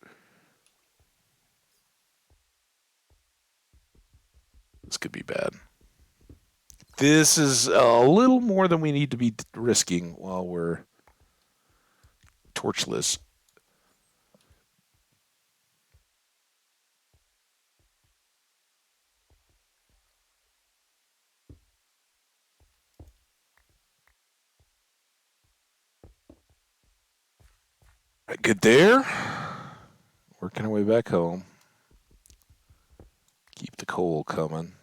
A: This could be bad. This is a little more than we need to be risking while we're torchless. Right, good there. Working our way back home. Keep the coal coming.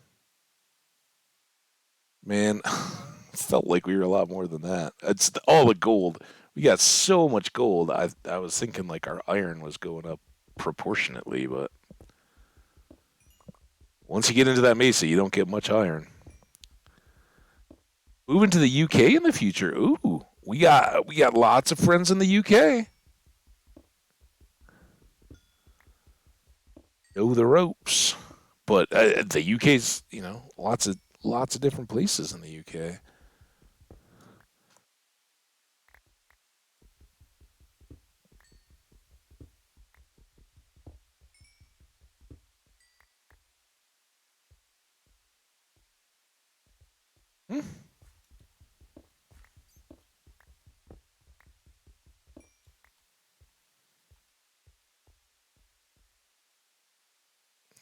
A: Man, felt like we were a lot more than that. It's all the gold. We got so much gold. I was thinking like our iron was going up proportionately, but once you get into that mesa, you don't get much iron. Moving to the UK in the future. Ooh, we got lots of friends in the UK. Know the ropes, but the UK's lots of different places in the UK. Hmm.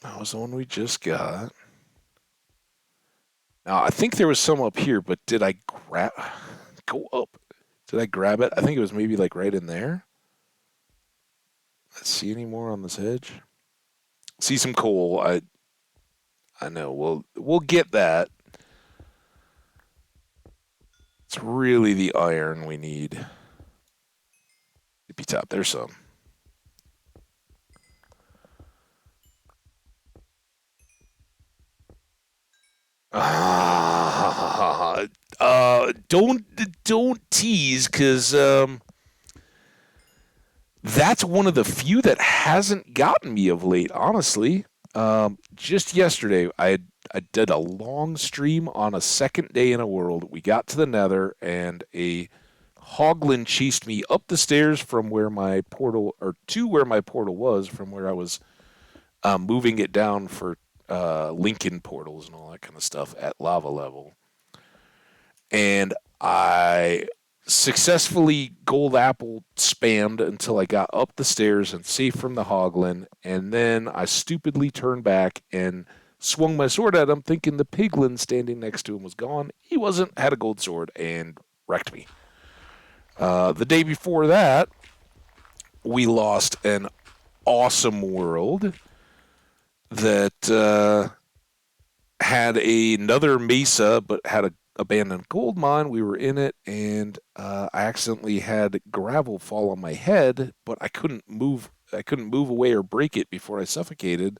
A: That was the one we just got. Now I think there was some up here, but did I grab? Go up. Did I grab it? I think it was maybe like right in there. Let's see any more on this edge. See some coal. I know. We'll get that. It's really the iron we need. Tippy top. There's some. Don't tease, because that's one of the few that hasn't gotten me of late. Honestly, just yesterday, I did a long stream on a second day in a world. We got to the Nether, and a hoglin chased me up the stairs from where my portal, or to where my portal was, from where I was moving it down for Lincoln portals and all that kind of stuff at lava level. And I successfully gold apple spammed until I got up the stairs and safe from the hoglin. And then I stupidly turned back and swung my sword at him, thinking the piglin standing next to him was gone. He wasn't, had a gold sword, and wrecked me. The day before that, we lost an awesome world that had another mesa, but had a abandoned gold mine. We were in it, and I accidentally had gravel fall on my head, but I couldn't move. I couldn't move away or break it before I suffocated.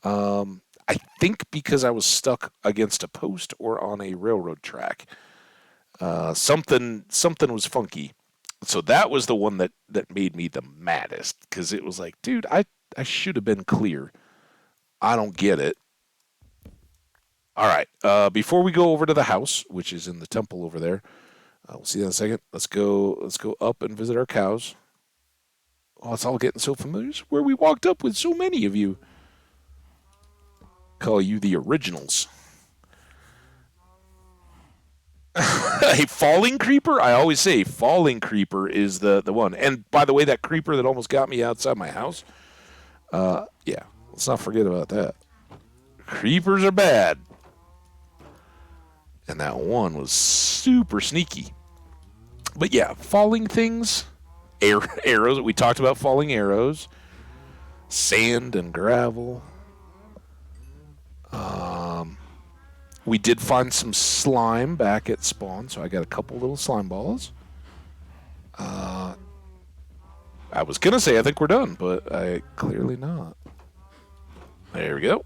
A: I think because I was stuck against a post or on a railroad track. Something was funky. So that was the one that made me the maddest, because it was like, dude, I should have been clear. I don't get it. All right. Before we go over to the house, which is in the temple over there, we'll see that in a second. Let's go. Let's go up and visit our cows. Oh, it's all getting so familiar. It's where we walked up with so many of you. Call you the originals. A falling creeper? I always say falling creeper is the one. And by the way, that creeper that almost got me outside my house, yeah, let's not forget about that. Creepers are bad. And that one was super sneaky. But yeah, falling things, arrows. We talked about falling arrows, sand and gravel. We did find some slime back at spawn, so I got a couple little slime balls. I was gonna say I think we're done, but I clearly not. There we go.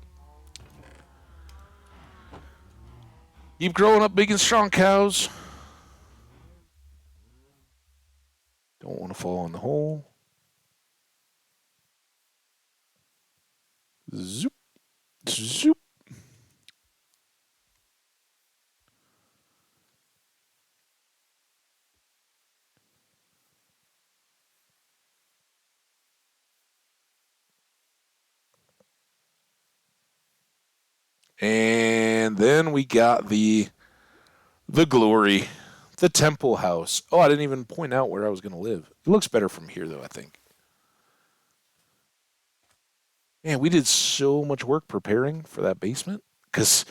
A: Keep growing up big and strong, cows. Don't want to fall in the hole. Zoop, zoop. And then we got the glory, the temple house. Oh, I didn't even point out where I was going to live. It looks better from here, though, I think. Man, we did so much work preparing for that basement because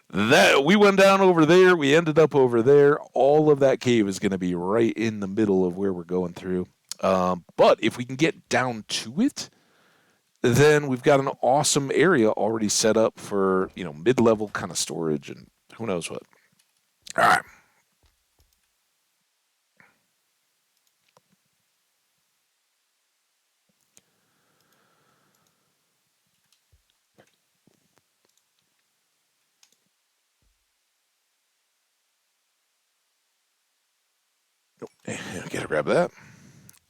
A: that we went down over there, we ended up over there. All of that cave is going to be right in the middle of where we're going through. But if we can get down to it, then we've got an awesome area already set up for mid-level kind of storage and who knows what. All right. Gotta grab that.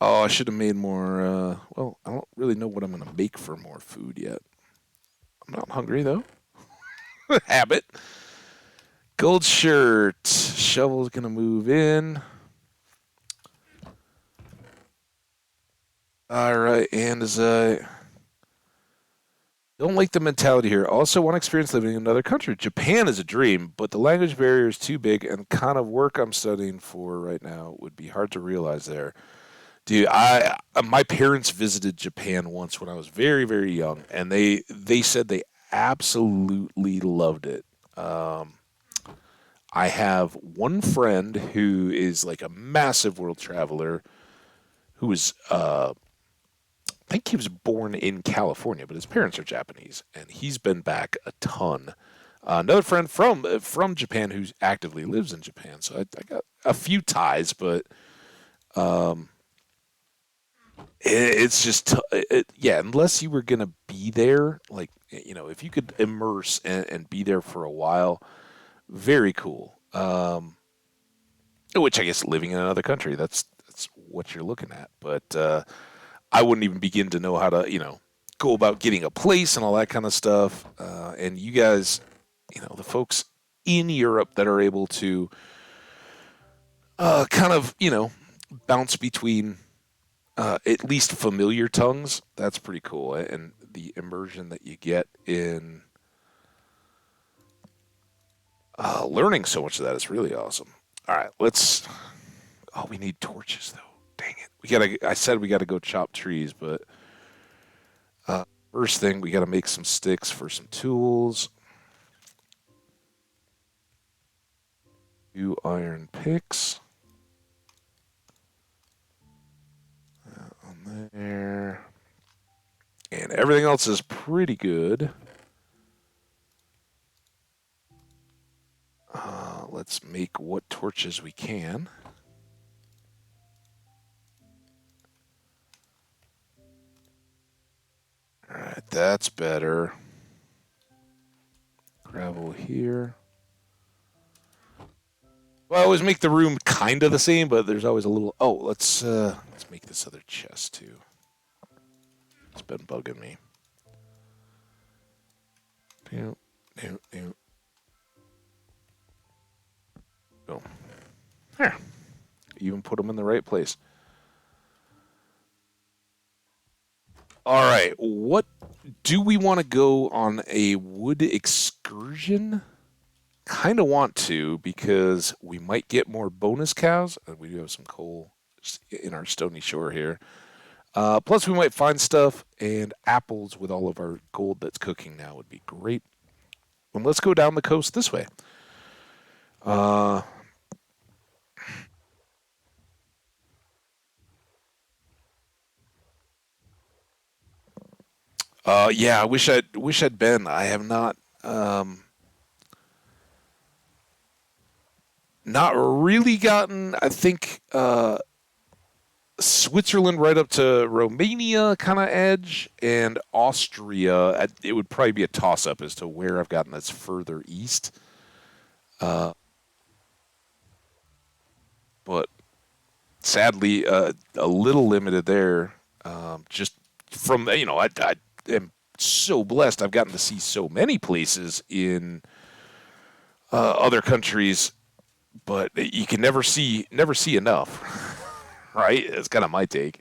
A: Oh, I should have made more. Well, I don't really know what I'm gonna make for more food yet. I'm not hungry though. Habit. Gold shirt. Shovel's gonna move in. All right, and as I don't like the mentality here. Also, want to experience living in another country. Japan is a dream, but the language barrier is too big, and the kind of work I'm studying for right now would be hard to realize there. Dude, I my parents visited Japan once when I was very very young, and they said they absolutely loved it. Um, I have one friend who is like a massive world traveler who was I think he was born in California, but his parents are Japanese, and he's been back a ton. Another friend from Japan who actively lives in Japan, so I got a few ties, but um, it's just yeah. Unless you were gonna be there, like if you could immerse and be there for a while, very cool. Which I guess living in another country, that's what you're looking at, but. I wouldn't even begin to know how to, go about getting a place and all that kind of stuff. And you guys, the folks in Europe that are able to kind of, bounce between at least familiar tongues, that's pretty cool. And the immersion that you get in learning so much of that is really awesome. All right, let's. Oh, we need torches though. Dang it. I said we gotta go chop trees, but first thing, we got to make some sticks for some tools. 2 iron picks. On there. And everything else is pretty good. Let's make what torches we can. All right, that's better. Gravel here. Well, I always make the room kind of the same, but there's always a little. Oh, let's make this other chest too. It's been bugging me. Boom, boom, boom. Boom. There. Even put them in the right place. All right. What do we want to go on a wood excursion? Kind of want to because we might get more bonus cows. We do have some coal in our stony shore here. Plus, we might find stuff and apples with all of our gold that's cooking now would be great. And let's go down the coast this way. Uh, yeah, I wish I'd been. I have not really gotten. I think Switzerland right up to Romania kind of edge, and Austria. It would probably be a toss up as to where I've gotten that's further east. Uh, but sadly, a little limited there. Just from I am so blessed. I've gotten to see so many places in other countries, but you can never see enough, right? It's kind of my take.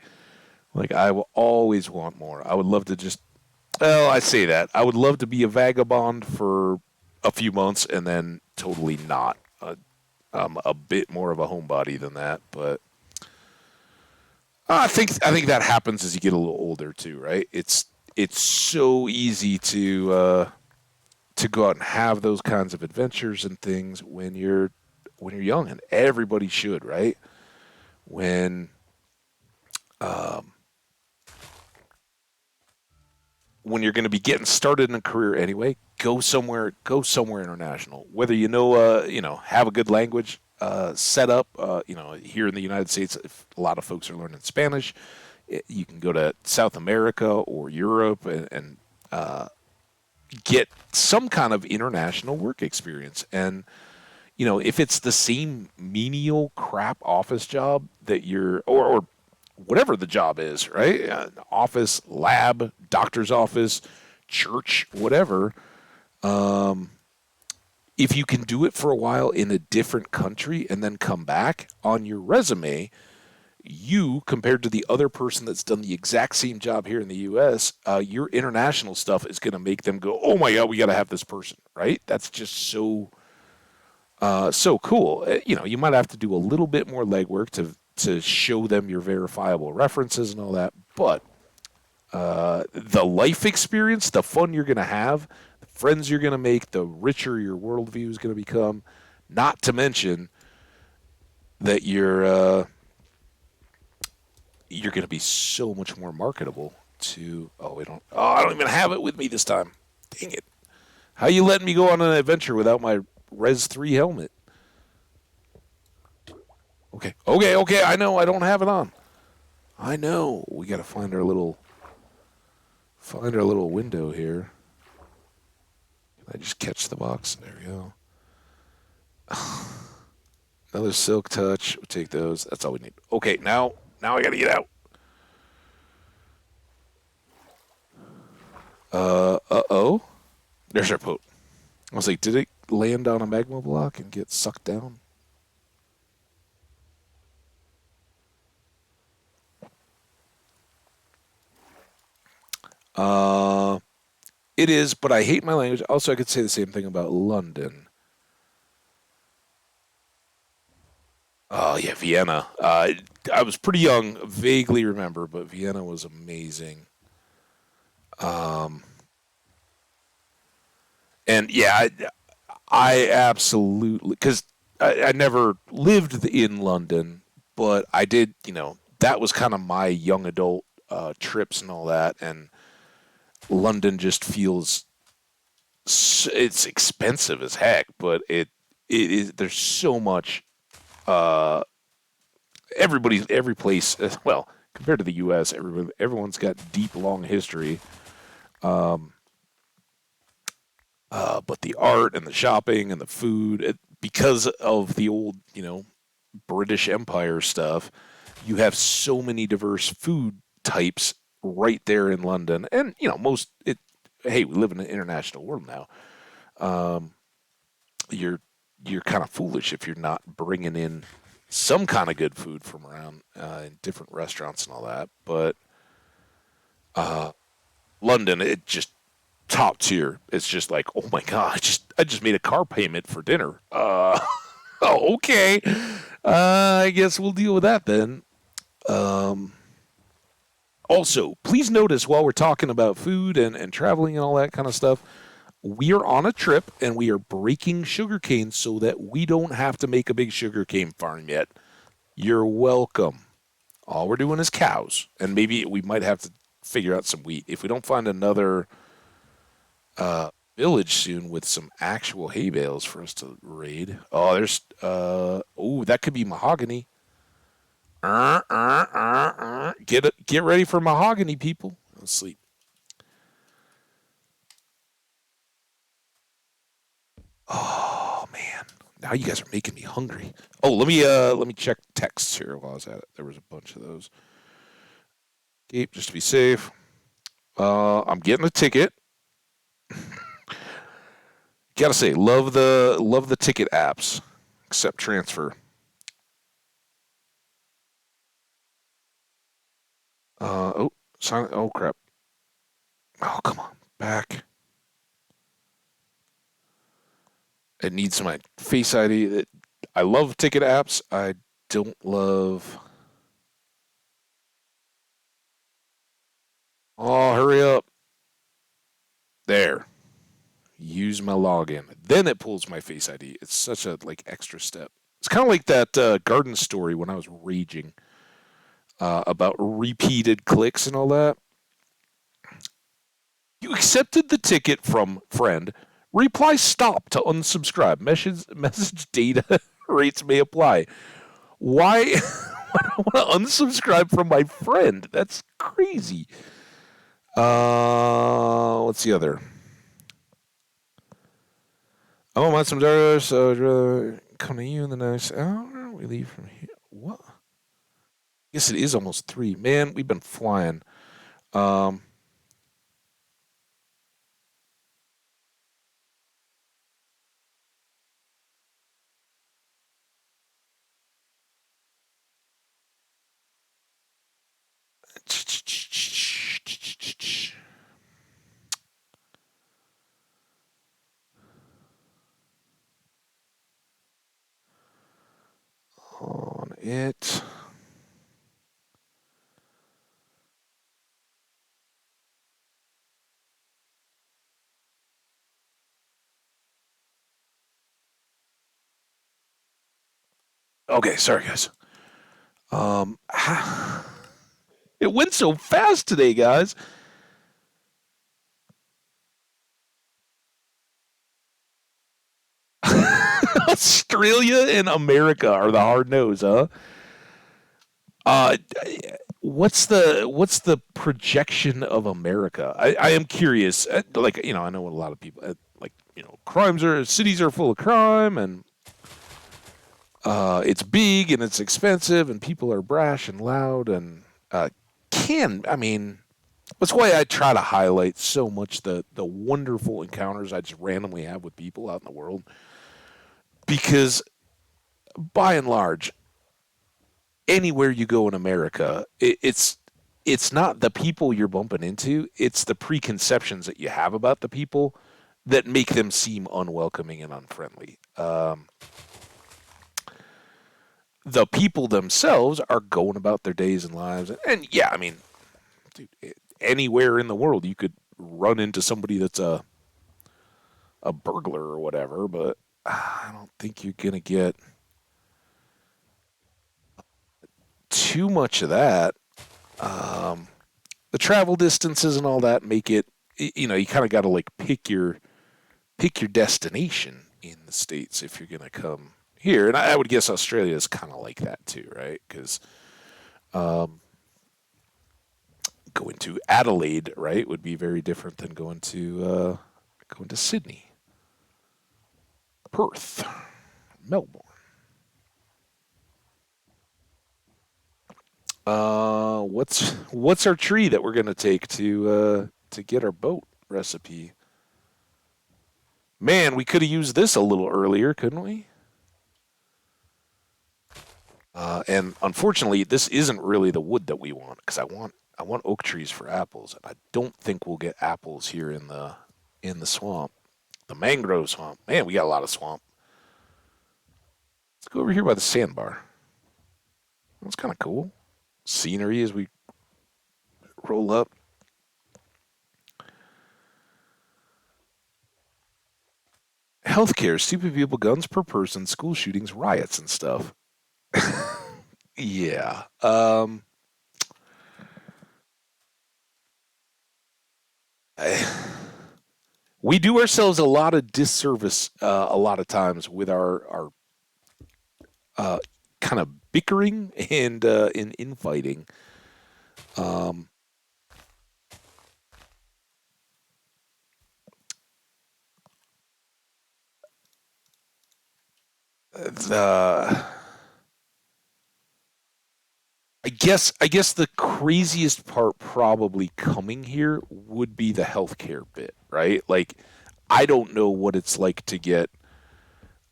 A: Like I will always want more. I would love to just. Well, I say that. I would love to be a vagabond for a few months and then totally not. I'm a bit more of a homebody than that, but I think that happens as you get a little older too, right? It's so easy to go out and have those kinds of adventures and things when you're young, and everybody should, right? When um, when you're going to be getting started in a career anyway, go somewhere international. Whether have a good language set up. Here in the United States, if a lot of folks are learning Spanish, you can go to South America or Europe and get some kind of international work experience. And if it's the same menial crap office job that or whatever the job is, right? Office, lab, doctor's office, church, whatever. Um, if you can do it for a while in a different country and then come back on your resume, you compared to the other person that's done the exact same job here in the U.S., your international stuff is going to make them go, "Oh my God, we got to have this person!" Right? That's just so cool. You might have to do a little bit more legwork to show them your verifiable references and all that, but the life experience, the fun you're going to have, the friends you're going to make, the richer your worldview is going to become. Not to mention that you're going to be so much more marketable to. I don't even have it with me this time. Dang it! How you letting me go on an adventure without my Res 3 helmet? Okay. I know I don't have it on. I know. We got to find our little window here. Can I just catch the box? There we go. Another silk touch. We'll take those. That's all we need. Okay, now I gotta get out. Oh. There's our boat. I was like, did it land on a magma block and get sucked down? Uh, it is, but I hate my language. Also, I could say the same thing about London. Oh yeah, Vienna. I was pretty young, vaguely remember, but Vienna was amazing. Um, and yeah, I absolutely because I never lived in London, but I did. That was kind of my young adult trips and all that, and London just feels it's expensive as heck, but it is. There's so much. Uh, every place. Well, compared to the U.S., everyone's got deep, long history. Um, but the art and the shopping and the food, because of the old, British Empire stuff, you have so many diverse food types right there in London. And, most it. Hey, we live in an international world now. Um, you're you're kind of foolish if you're not bringing in some kind of good food from around in different restaurants and all that. But uh, London, it just top tier. It's just like, oh my god, I just made a car payment for dinner. Oh, okay. I guess we'll deal with that then. Um, Also, please notice while we're talking about food and traveling and all that kind of stuff, we are on a trip and we are breaking sugarcane so that we don't have to make a big sugarcane farm yet. You're welcome. All we're doing is cows, and maybe we might have to figure out some wheat if we don't find another village soon with some actual hay bales for us to raid. Oh, that could be mahogany. Get ready for mahogany, people. Let's sleep. Oh man, now you guys are making me hungry. Oh, let me check texts here while I was at it. There was a bunch of those. Gape, just to be safe. I'm getting a ticket. Gotta say, love the ticket apps. Accept transfer. Oh, sign. Oh crap. Oh come on, back. It needs my Face ID. I love ticket apps. I don't love. Oh, hurry up. There. Use my login. Then it pulls my Face ID. It's such a like extra step. It's kind of like that garden story when I was raging about repeated clicks and all that. You accepted the ticket from friend. Reply stop to unsubscribe. Message data rates may apply. Why? I want to unsubscribe from my friend. That's crazy. What's the other? I want some dollars, so I'd rather come to you in the next hour. We leave from here. What? I guess it is almost 3. Man, we've been flying. Um, on it. Okay, sorry guys. Um, it went so fast today, guys. Australia and America are the hard nose, huh? Uh, what's the projection of America? I am curious. Like I know what a lot of people like. Cities are full of crime, and it's big and it's expensive, and people are brash and loud, and I mean, that's why I try to highlight so much the wonderful encounters I just randomly have with people out in the world, because by and large, anywhere you go in America, it's not the people you're bumping into; it's the preconceptions that you have about the people that make them seem unwelcoming and unfriendly. The people themselves are going about their days and lives, and yeah, I mean, dude, anywhere in the world you could run into somebody that's a burglar or whatever, but I don't think you're gonna get too much of that. Um, the travel distances and all that make it, you kind of got to like pick your destination in the states if you're gonna come here, and I would guess Australia is kind of like that too, right? Because um, going to Adelaide, right, would be very different than going to Sydney, Perth, Melbourne. What's our tree that we're gonna take to get our boat recipe? Man, we could have used this a little earlier, couldn't we? And unfortunately, this isn't really the wood that we want, because I want oak trees for apples, and I don't think we'll get apples here in the swamp, the mangrove swamp. Man, we got a lot of swamp. Let's go over here by the sandbar. That's kind of cool. Scenery as we roll up. Healthcare, stupid people, guns per person, school shootings, riots, and stuff. Yeah. We do ourselves a lot of disservice a lot of times with our kind of bickering and in infighting. Um, the I guess the craziest part probably coming here would be the healthcare bit, right? Like, I don't know what it's like to get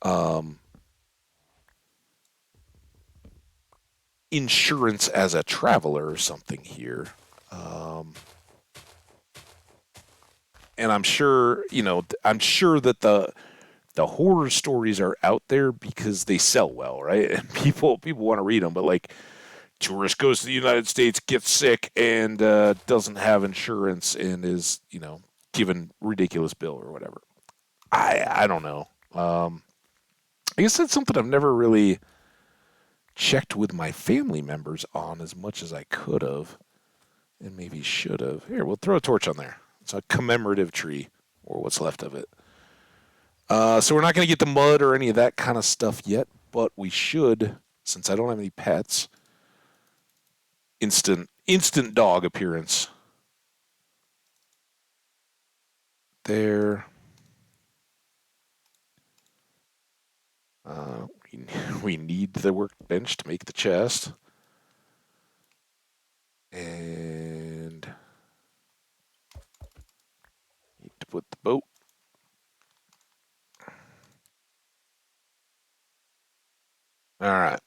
A: um, insurance as a traveler or something here. Um, and I'm sure, I'm sure that the horror stories are out there because they sell well, right? And people want to read them, but like tourist goes to the United States, gets sick, and doesn't have insurance and is, given ridiculous bill or whatever. I don't know. I guess that's something I've never really checked with my family members on as much as I could have and maybe should have. Here, we'll throw a torch on there. It's a commemorative tree, or what's left of it. So we're not going to get the mud or any of that kind of stuff yet, but we should, since I don't have any pets. Instant dog appearance. There. We, we need the workbench to make the chest. And need to put the boat. All right.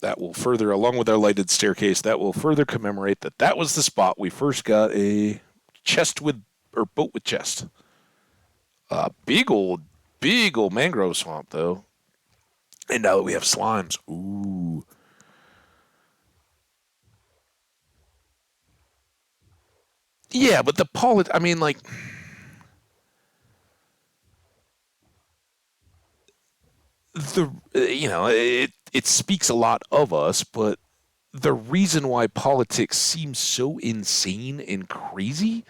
A: That will further, along with our lighted staircase, that will further commemorate that was the spot we first got a chest with, or boat with chest. Big old mangrove swamp, though. And now that we have slimes, ooh. Yeah, but I mean, like, it speaks a lot of us, but the reason why politics seems so insane and crazy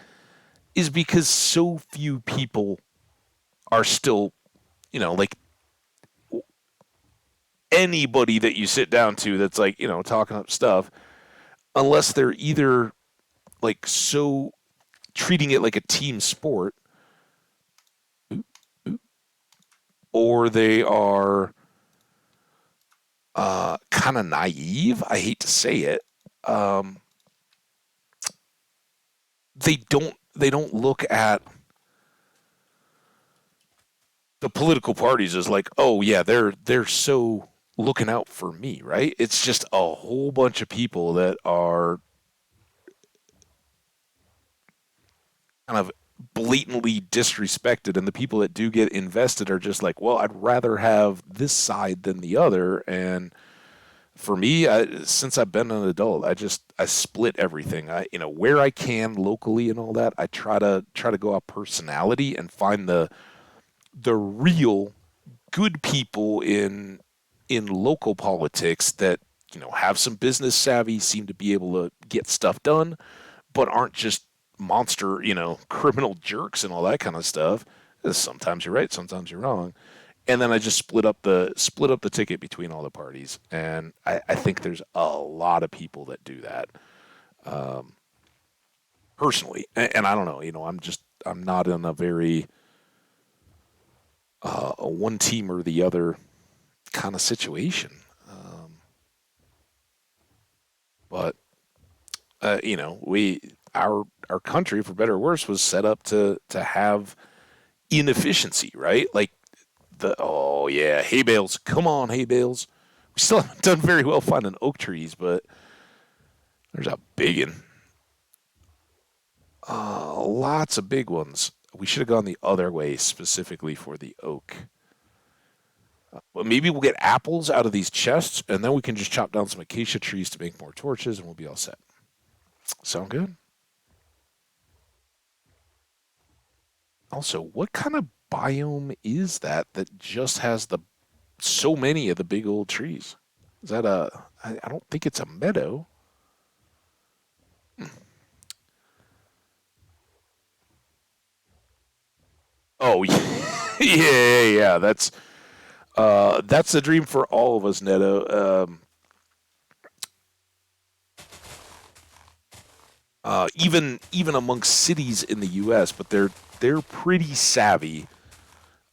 A: is because so few people are still, like anybody that you sit down to that's like, talking up stuff, unless they're either like so treating it like a team sport or they are kind of naive. I hate to say it. Um, they don't look at the political parties as like, oh yeah, they're so looking out for me, right? It's just a whole bunch of people that are kind of blatantly disrespected, and the people that do get invested are just like, well, I'd rather have this side than the other. And for me, since I've been an adult, I split everything. Where I can locally and all that, I try to go off personality and find the real good people in local politics that have some business savvy, seem to be able to get stuff done, but aren't just monster criminal jerks and all that kind of stuff. Sometimes you're right, sometimes you're wrong, and then I just split up the ticket between all the parties, and I think there's a lot of people that do that personally, and I don't know, I'm not in a very a one team or the other kind of situation. But we our country, for better or worse, was set up to have inefficiency, right? Like oh yeah, hay bales. Come on, hay bales. We still haven't done very well finding oak trees, but there's a big one. Lots of big ones. We should have gone the other way specifically for the oak. But maybe we'll get apples out of these chests, and then we can just chop down some acacia trees to make more torches, and we'll be all set. Sound good? Also, what kind of biome is that just has the so many of the big old trees? Is that I don't think it's a meadow. Oh yeah, yeah. That's the dream for all of us, Neto. even amongst cities in the U.S., but they're pretty savvy.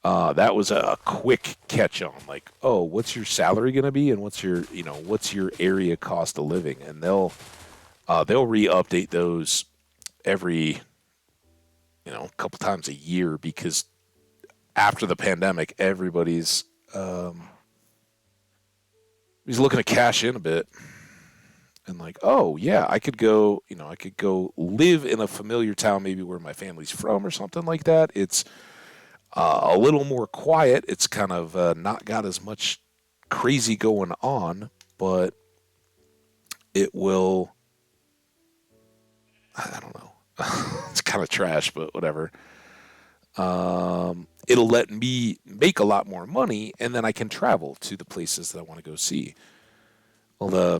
A: That was a quick catch on, like, oh, what's your salary going to be, and what's your area cost of living, and they'll re-update those every a couple times a year because after the pandemic, everybody's he's looking to cash in a bit and like, oh yeah, I could go live in a familiar town, maybe where my family's from or something like that. It's a little more quiet. It's kind of not got as much crazy going on, but it will. I don't know. It's kind of trash, but whatever. It'll let me make a lot more money, and then I can travel to the places that I want to go see. Well,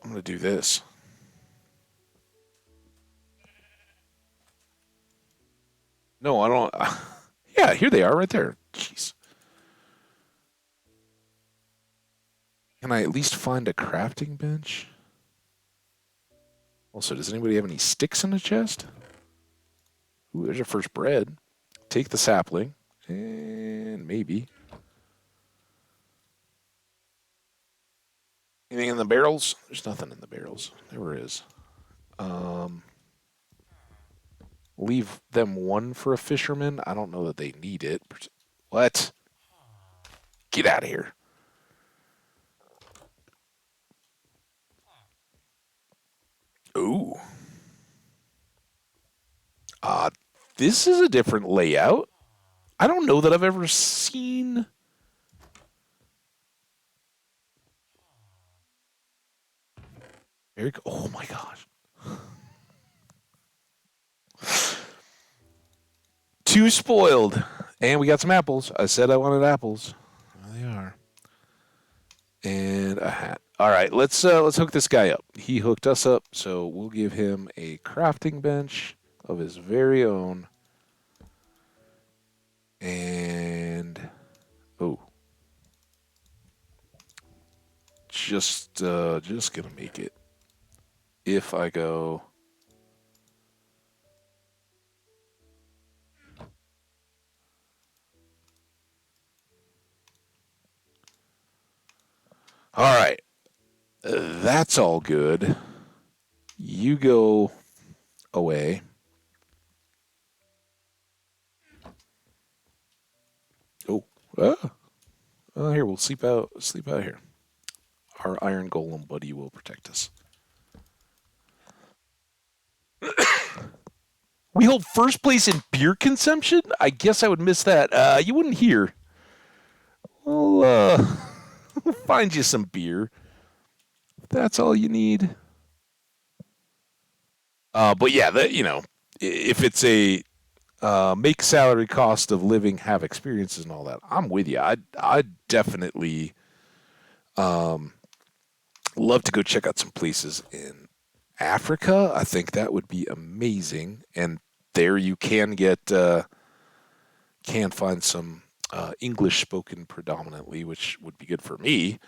A: I'm going to do this. No, I don't. Yeah, here they are, right there. Jeez. Can I at least find a crafting bench? Also, does anybody have any sticks in the chest? Ooh, there's your first bread. Take the sapling, and maybe anything in the barrels. There's nothing in the barrels. There is. Um, leave them one for a fisherman. I don't know that they need it. What? Get out of here. Ooh. Uh, this is a different layout. I don't know that I've ever seen. Very. Oh my gosh. Too spoiled. And we got some apples. I said I wanted apples. There they are. And a hat. All right, let's hook this guy up. He hooked us up, so we'll give him a crafting bench of his very own. And oh, just gonna make it. If I go, all right, that's all good. You go away. Oh, ah, here we'll sleep out. Sleep out here. Our iron golem buddy will protect us. We hold first place in beer consumption. I guess I would miss that. You wouldn't hear. We'll we'll find you some beer. If that's all you need. But yeah, if it's a make salary cost of living, have experiences and all that, I'm with you. I definitely um, love to go check out some places in Africa. I think that would be amazing. And there you can find some English spoken predominantly, which would be good for me,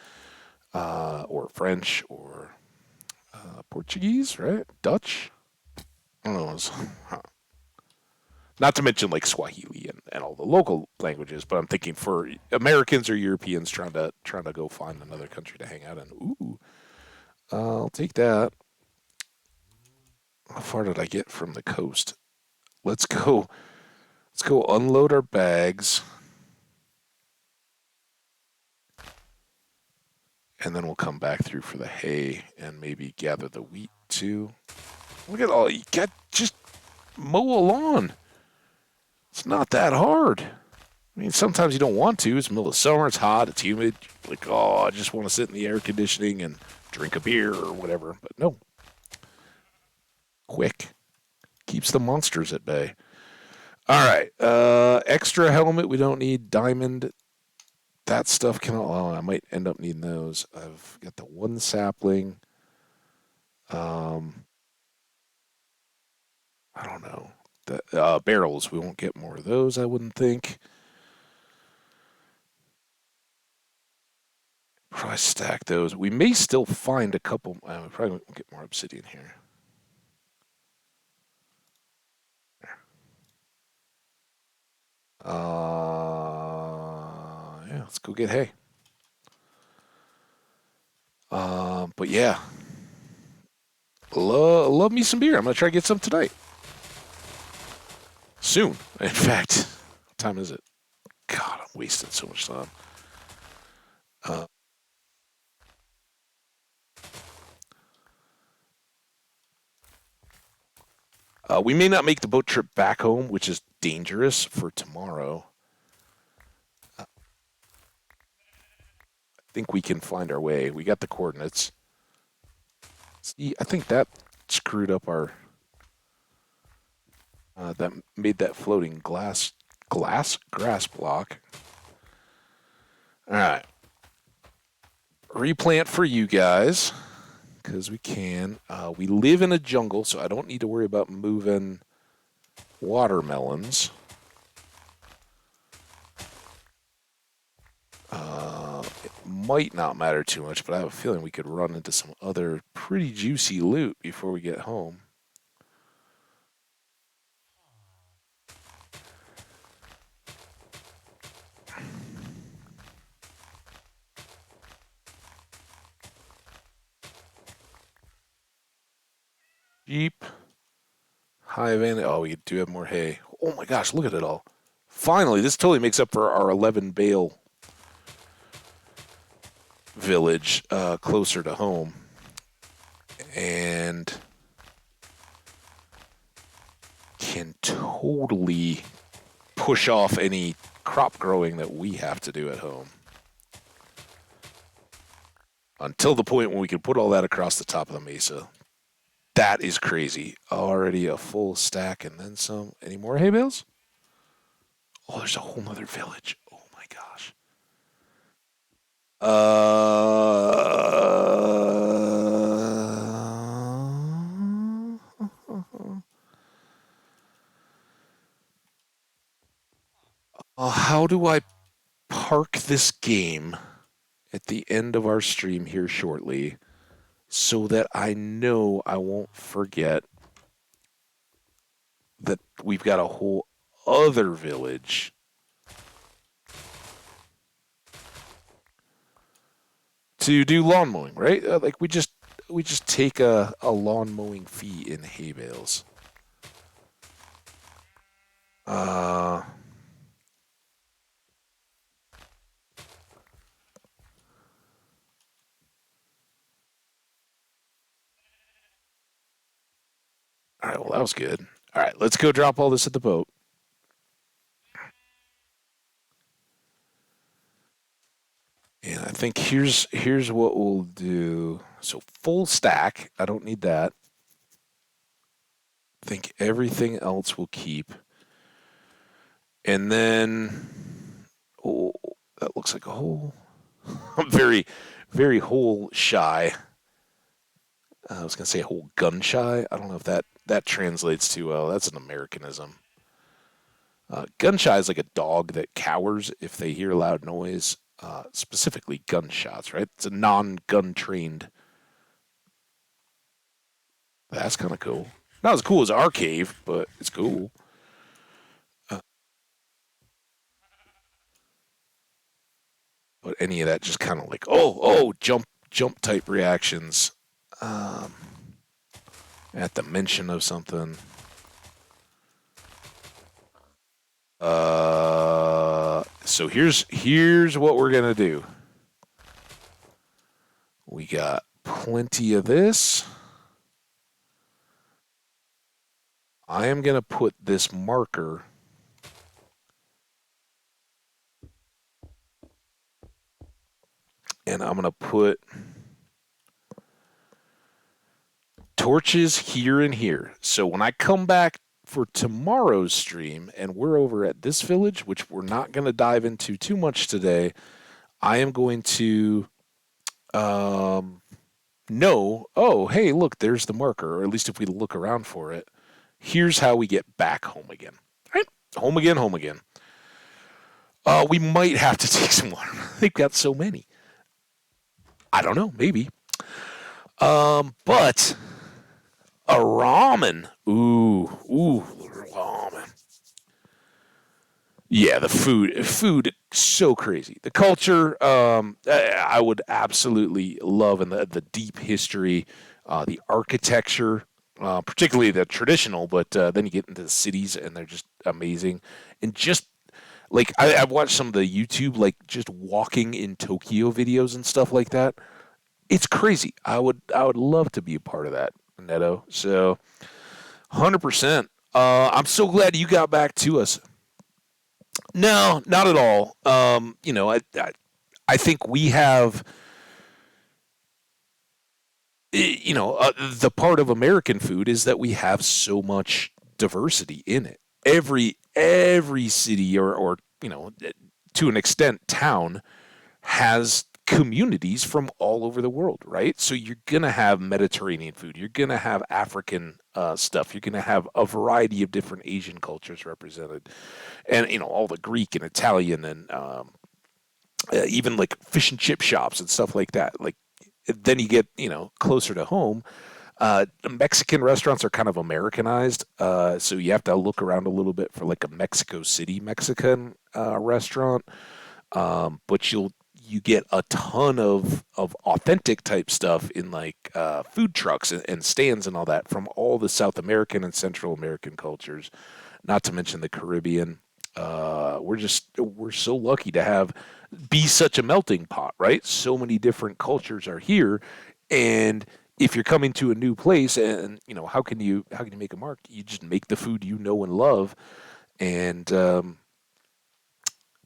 A: or French or Portuguese, right? Dutch. I don't know. Not to mention like Swahili and all the local languages, but I'm thinking for Americans or Europeans trying to go find another country to hang out in. Ooh, I'll take that. How far did I get from the coast? Let's go. Let's go unload our bags, and then we'll come back through for the hay and maybe gather the wheat too. Look at all you got. Just mow a lawn. It's not that hard. I mean, sometimes you don't want to. It's the middle of summer. It's hot. It's humid. Like, oh, I just want to sit in the air conditioning and drink a beer or whatever. But no, quick keeps the monsters at bay. All right, extra helmet. We don't need diamond. That stuff can. Oh, I might end up needing those. I've got the one sapling. Um, I don't know. The barrels. We won't get more of those. I wouldn't think. Probably stack those. We may still find a couple. We probably won't get more obsidian here. Yeah, let's go get hay. But yeah, love me some beer. I'm gonna try to get some tonight. Soon, in fact. What time is it? God, I'm wasting so much time. Uh, we may not make the boat trip back home, which is dangerous for tomorrow. I think we can find our way. We got the coordinates. See, I think that screwed up our. That made that floating grass block. All right, replant for you guys because we can. We live in a jungle, so I don't need to worry about moving watermelons. It might not matter too much, but I have a feeling we could run into some other pretty juicy loot before we get home. Jeep, high advantage. Oh, we do have more hay. Oh my gosh, look at it all. Finally, this totally makes up for our 11 bale village closer to home. And can totally push off any crop growing that we have to do at home. Until the point when we can put all that across the top of the mesa. That is crazy. Already a full stack and then some. Any more hay bales? Oh, there's a whole nother village. Oh my gosh. How do I park this game at the end of our stream here shortly so that I know I won't forget that we've got a whole other village to do lawn mowing, right? Like we just take a lawn mowing fee in hay bales. Uh, all right, well that was good. All right, let's go drop all this at the boat. And I think here's what we'll do. So full stack. I don't need that. I think everything else will keep. And then, oh, that looks like a hole. I'm very, very hole shy. I was gonna say hole gun shy. I don't know if that translates too well. That's an Americanism. Gun shy is like a dog that cowers if they hear loud noise, specifically gunshots. Right? It's a non-gun trained. That's kind of cool. Not as cool as our cave, but it's cool. Uh, but any of that just kind of like jump type reactions um, at the mention of something. So here's what we're gonna do. We got plenty of this. I am gonna put this marker and I'm gonna put torches here and here. So when I come back for tomorrow's stream and we're over at this village, which we're not going to dive into too much today, I am going to know, oh, hey, look, there's the marker, or at least if we look around for it, here's how we get back home again. Right? Home again, home again. We might have to take some water. They've got so many. I don't know, maybe. But a ramen. Ooh, ramen. Yeah, the food, so crazy. The culture, I would absolutely love, and the deep history, the architecture, particularly the traditional. But then you get into the cities, and they're just amazing. And just like I've watched some of the YouTube, like just walking in Tokyo videos and stuff like that. It's crazy. I would love to be a part of that, Neto. So 100%. I'm so glad you got back to us. No, not at all. I think we have, the part of American food is that we have so much diversity in it. Every city or to an extent town has communities from all over the world, right? So you're gonna have Mediterranean food, you're gonna have African stuff, you're gonna have a variety of different Asian cultures represented, and all the Greek and Italian and even like fish and chip shops and stuff like that. Like then you get closer to home. Mexican restaurants are kind of Americanized, so you have to look around a little bit for like a Mexico City Mexican restaurant. But you get a ton of authentic type stuff in like food trucks and stands and all that from all the South American and Central American cultures, not to mention the Caribbean. We're so lucky to have be such a melting pot, right? So many different cultures are here, and if you're coming to a new place, and how can you make a mark? You just make the food you know and love, and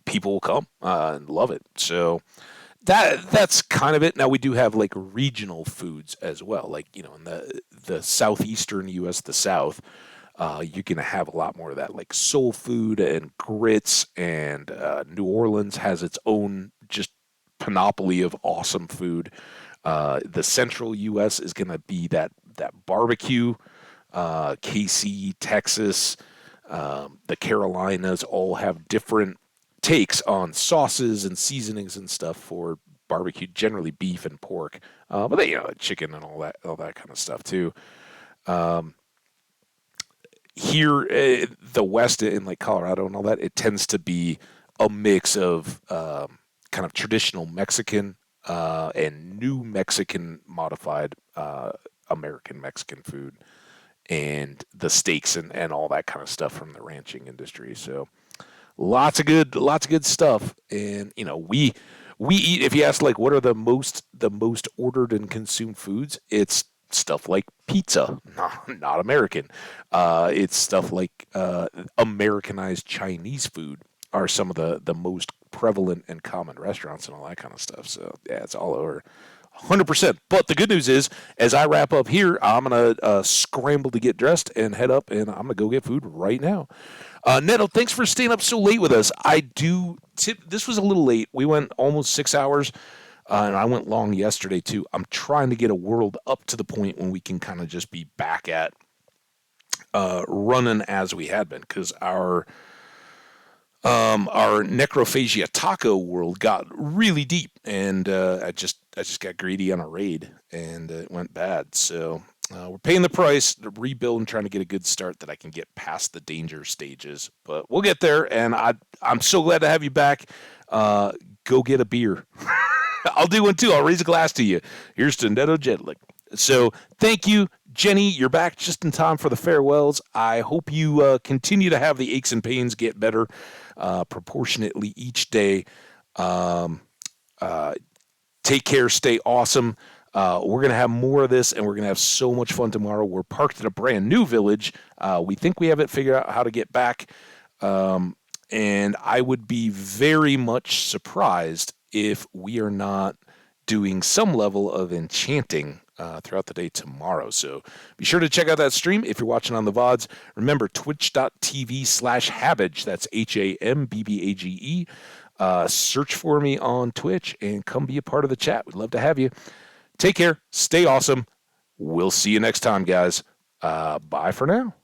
A: people will come and love it. So that's kind of it. Now we do have like regional foods as well, like in the southeastern U.S., the South. You're gonna have a lot more of that, like soul food and grits, and New Orleans has its own just panoply of awesome food. The central U.S. is gonna be that barbecue. KC, Texas, the Carolinas all have different takes on sauces and seasonings and stuff for barbecue, generally beef and pork, but they chicken and all that kind of stuff too. Um, Here, the West in like Colorado and all that, it tends to be a mix of kind of traditional Mexican and new Mexican modified American Mexican food, and the steaks and all that kind of stuff from the ranching industry. So lots of good stuff. And we eat. If you ask like what are the most ordered and consumed foods, it's stuff like pizza, not American. It's stuff like Americanized Chinese food are some of the most prevalent and common restaurants and all that kind of stuff. So yeah, it's all over. 100%. But the good news is, as I wrap up here, I'm going to scramble to get dressed and head up, and I'm going to go get food right now. Neto, thanks for staying up so late with us. I do tip, this was a little late. We went almost 6 hours, and I went long yesterday too. I'm trying to get a world up to the point when we can kind of just be back at running as we had been, because our necrophagia taco world got really deep, and I just got greedy on a raid, and it went bad. So we're paying the price to rebuild and trying to get a good start that I can get past the danger stages. But we'll get there, and I'm so glad to have you back. Go get a beer. I'll do one too. I'll raise a glass to you. Here's to Neto Jedlik. So thank you, Jenny. You're back just in time for the farewells. I hope you continue to have the aches and pains get better proportionately each day. Um, Take care. Stay awesome. We're going to have more of this, and we're going to have so much fun tomorrow. We're parked at a brand new village. We think we have it figured out how to get back. And I would be very much surprised if we are not doing some level of enchanting throughout the day tomorrow. So be sure to check out that stream if you're watching on the VODs. Remember, twitch.tv/Hambbage. That's HAMBBAGE. Search for me on Twitch and come be a part of the chat. We'd love to have you. Take care. Stay awesome. We'll see you next time, guys. Bye for now.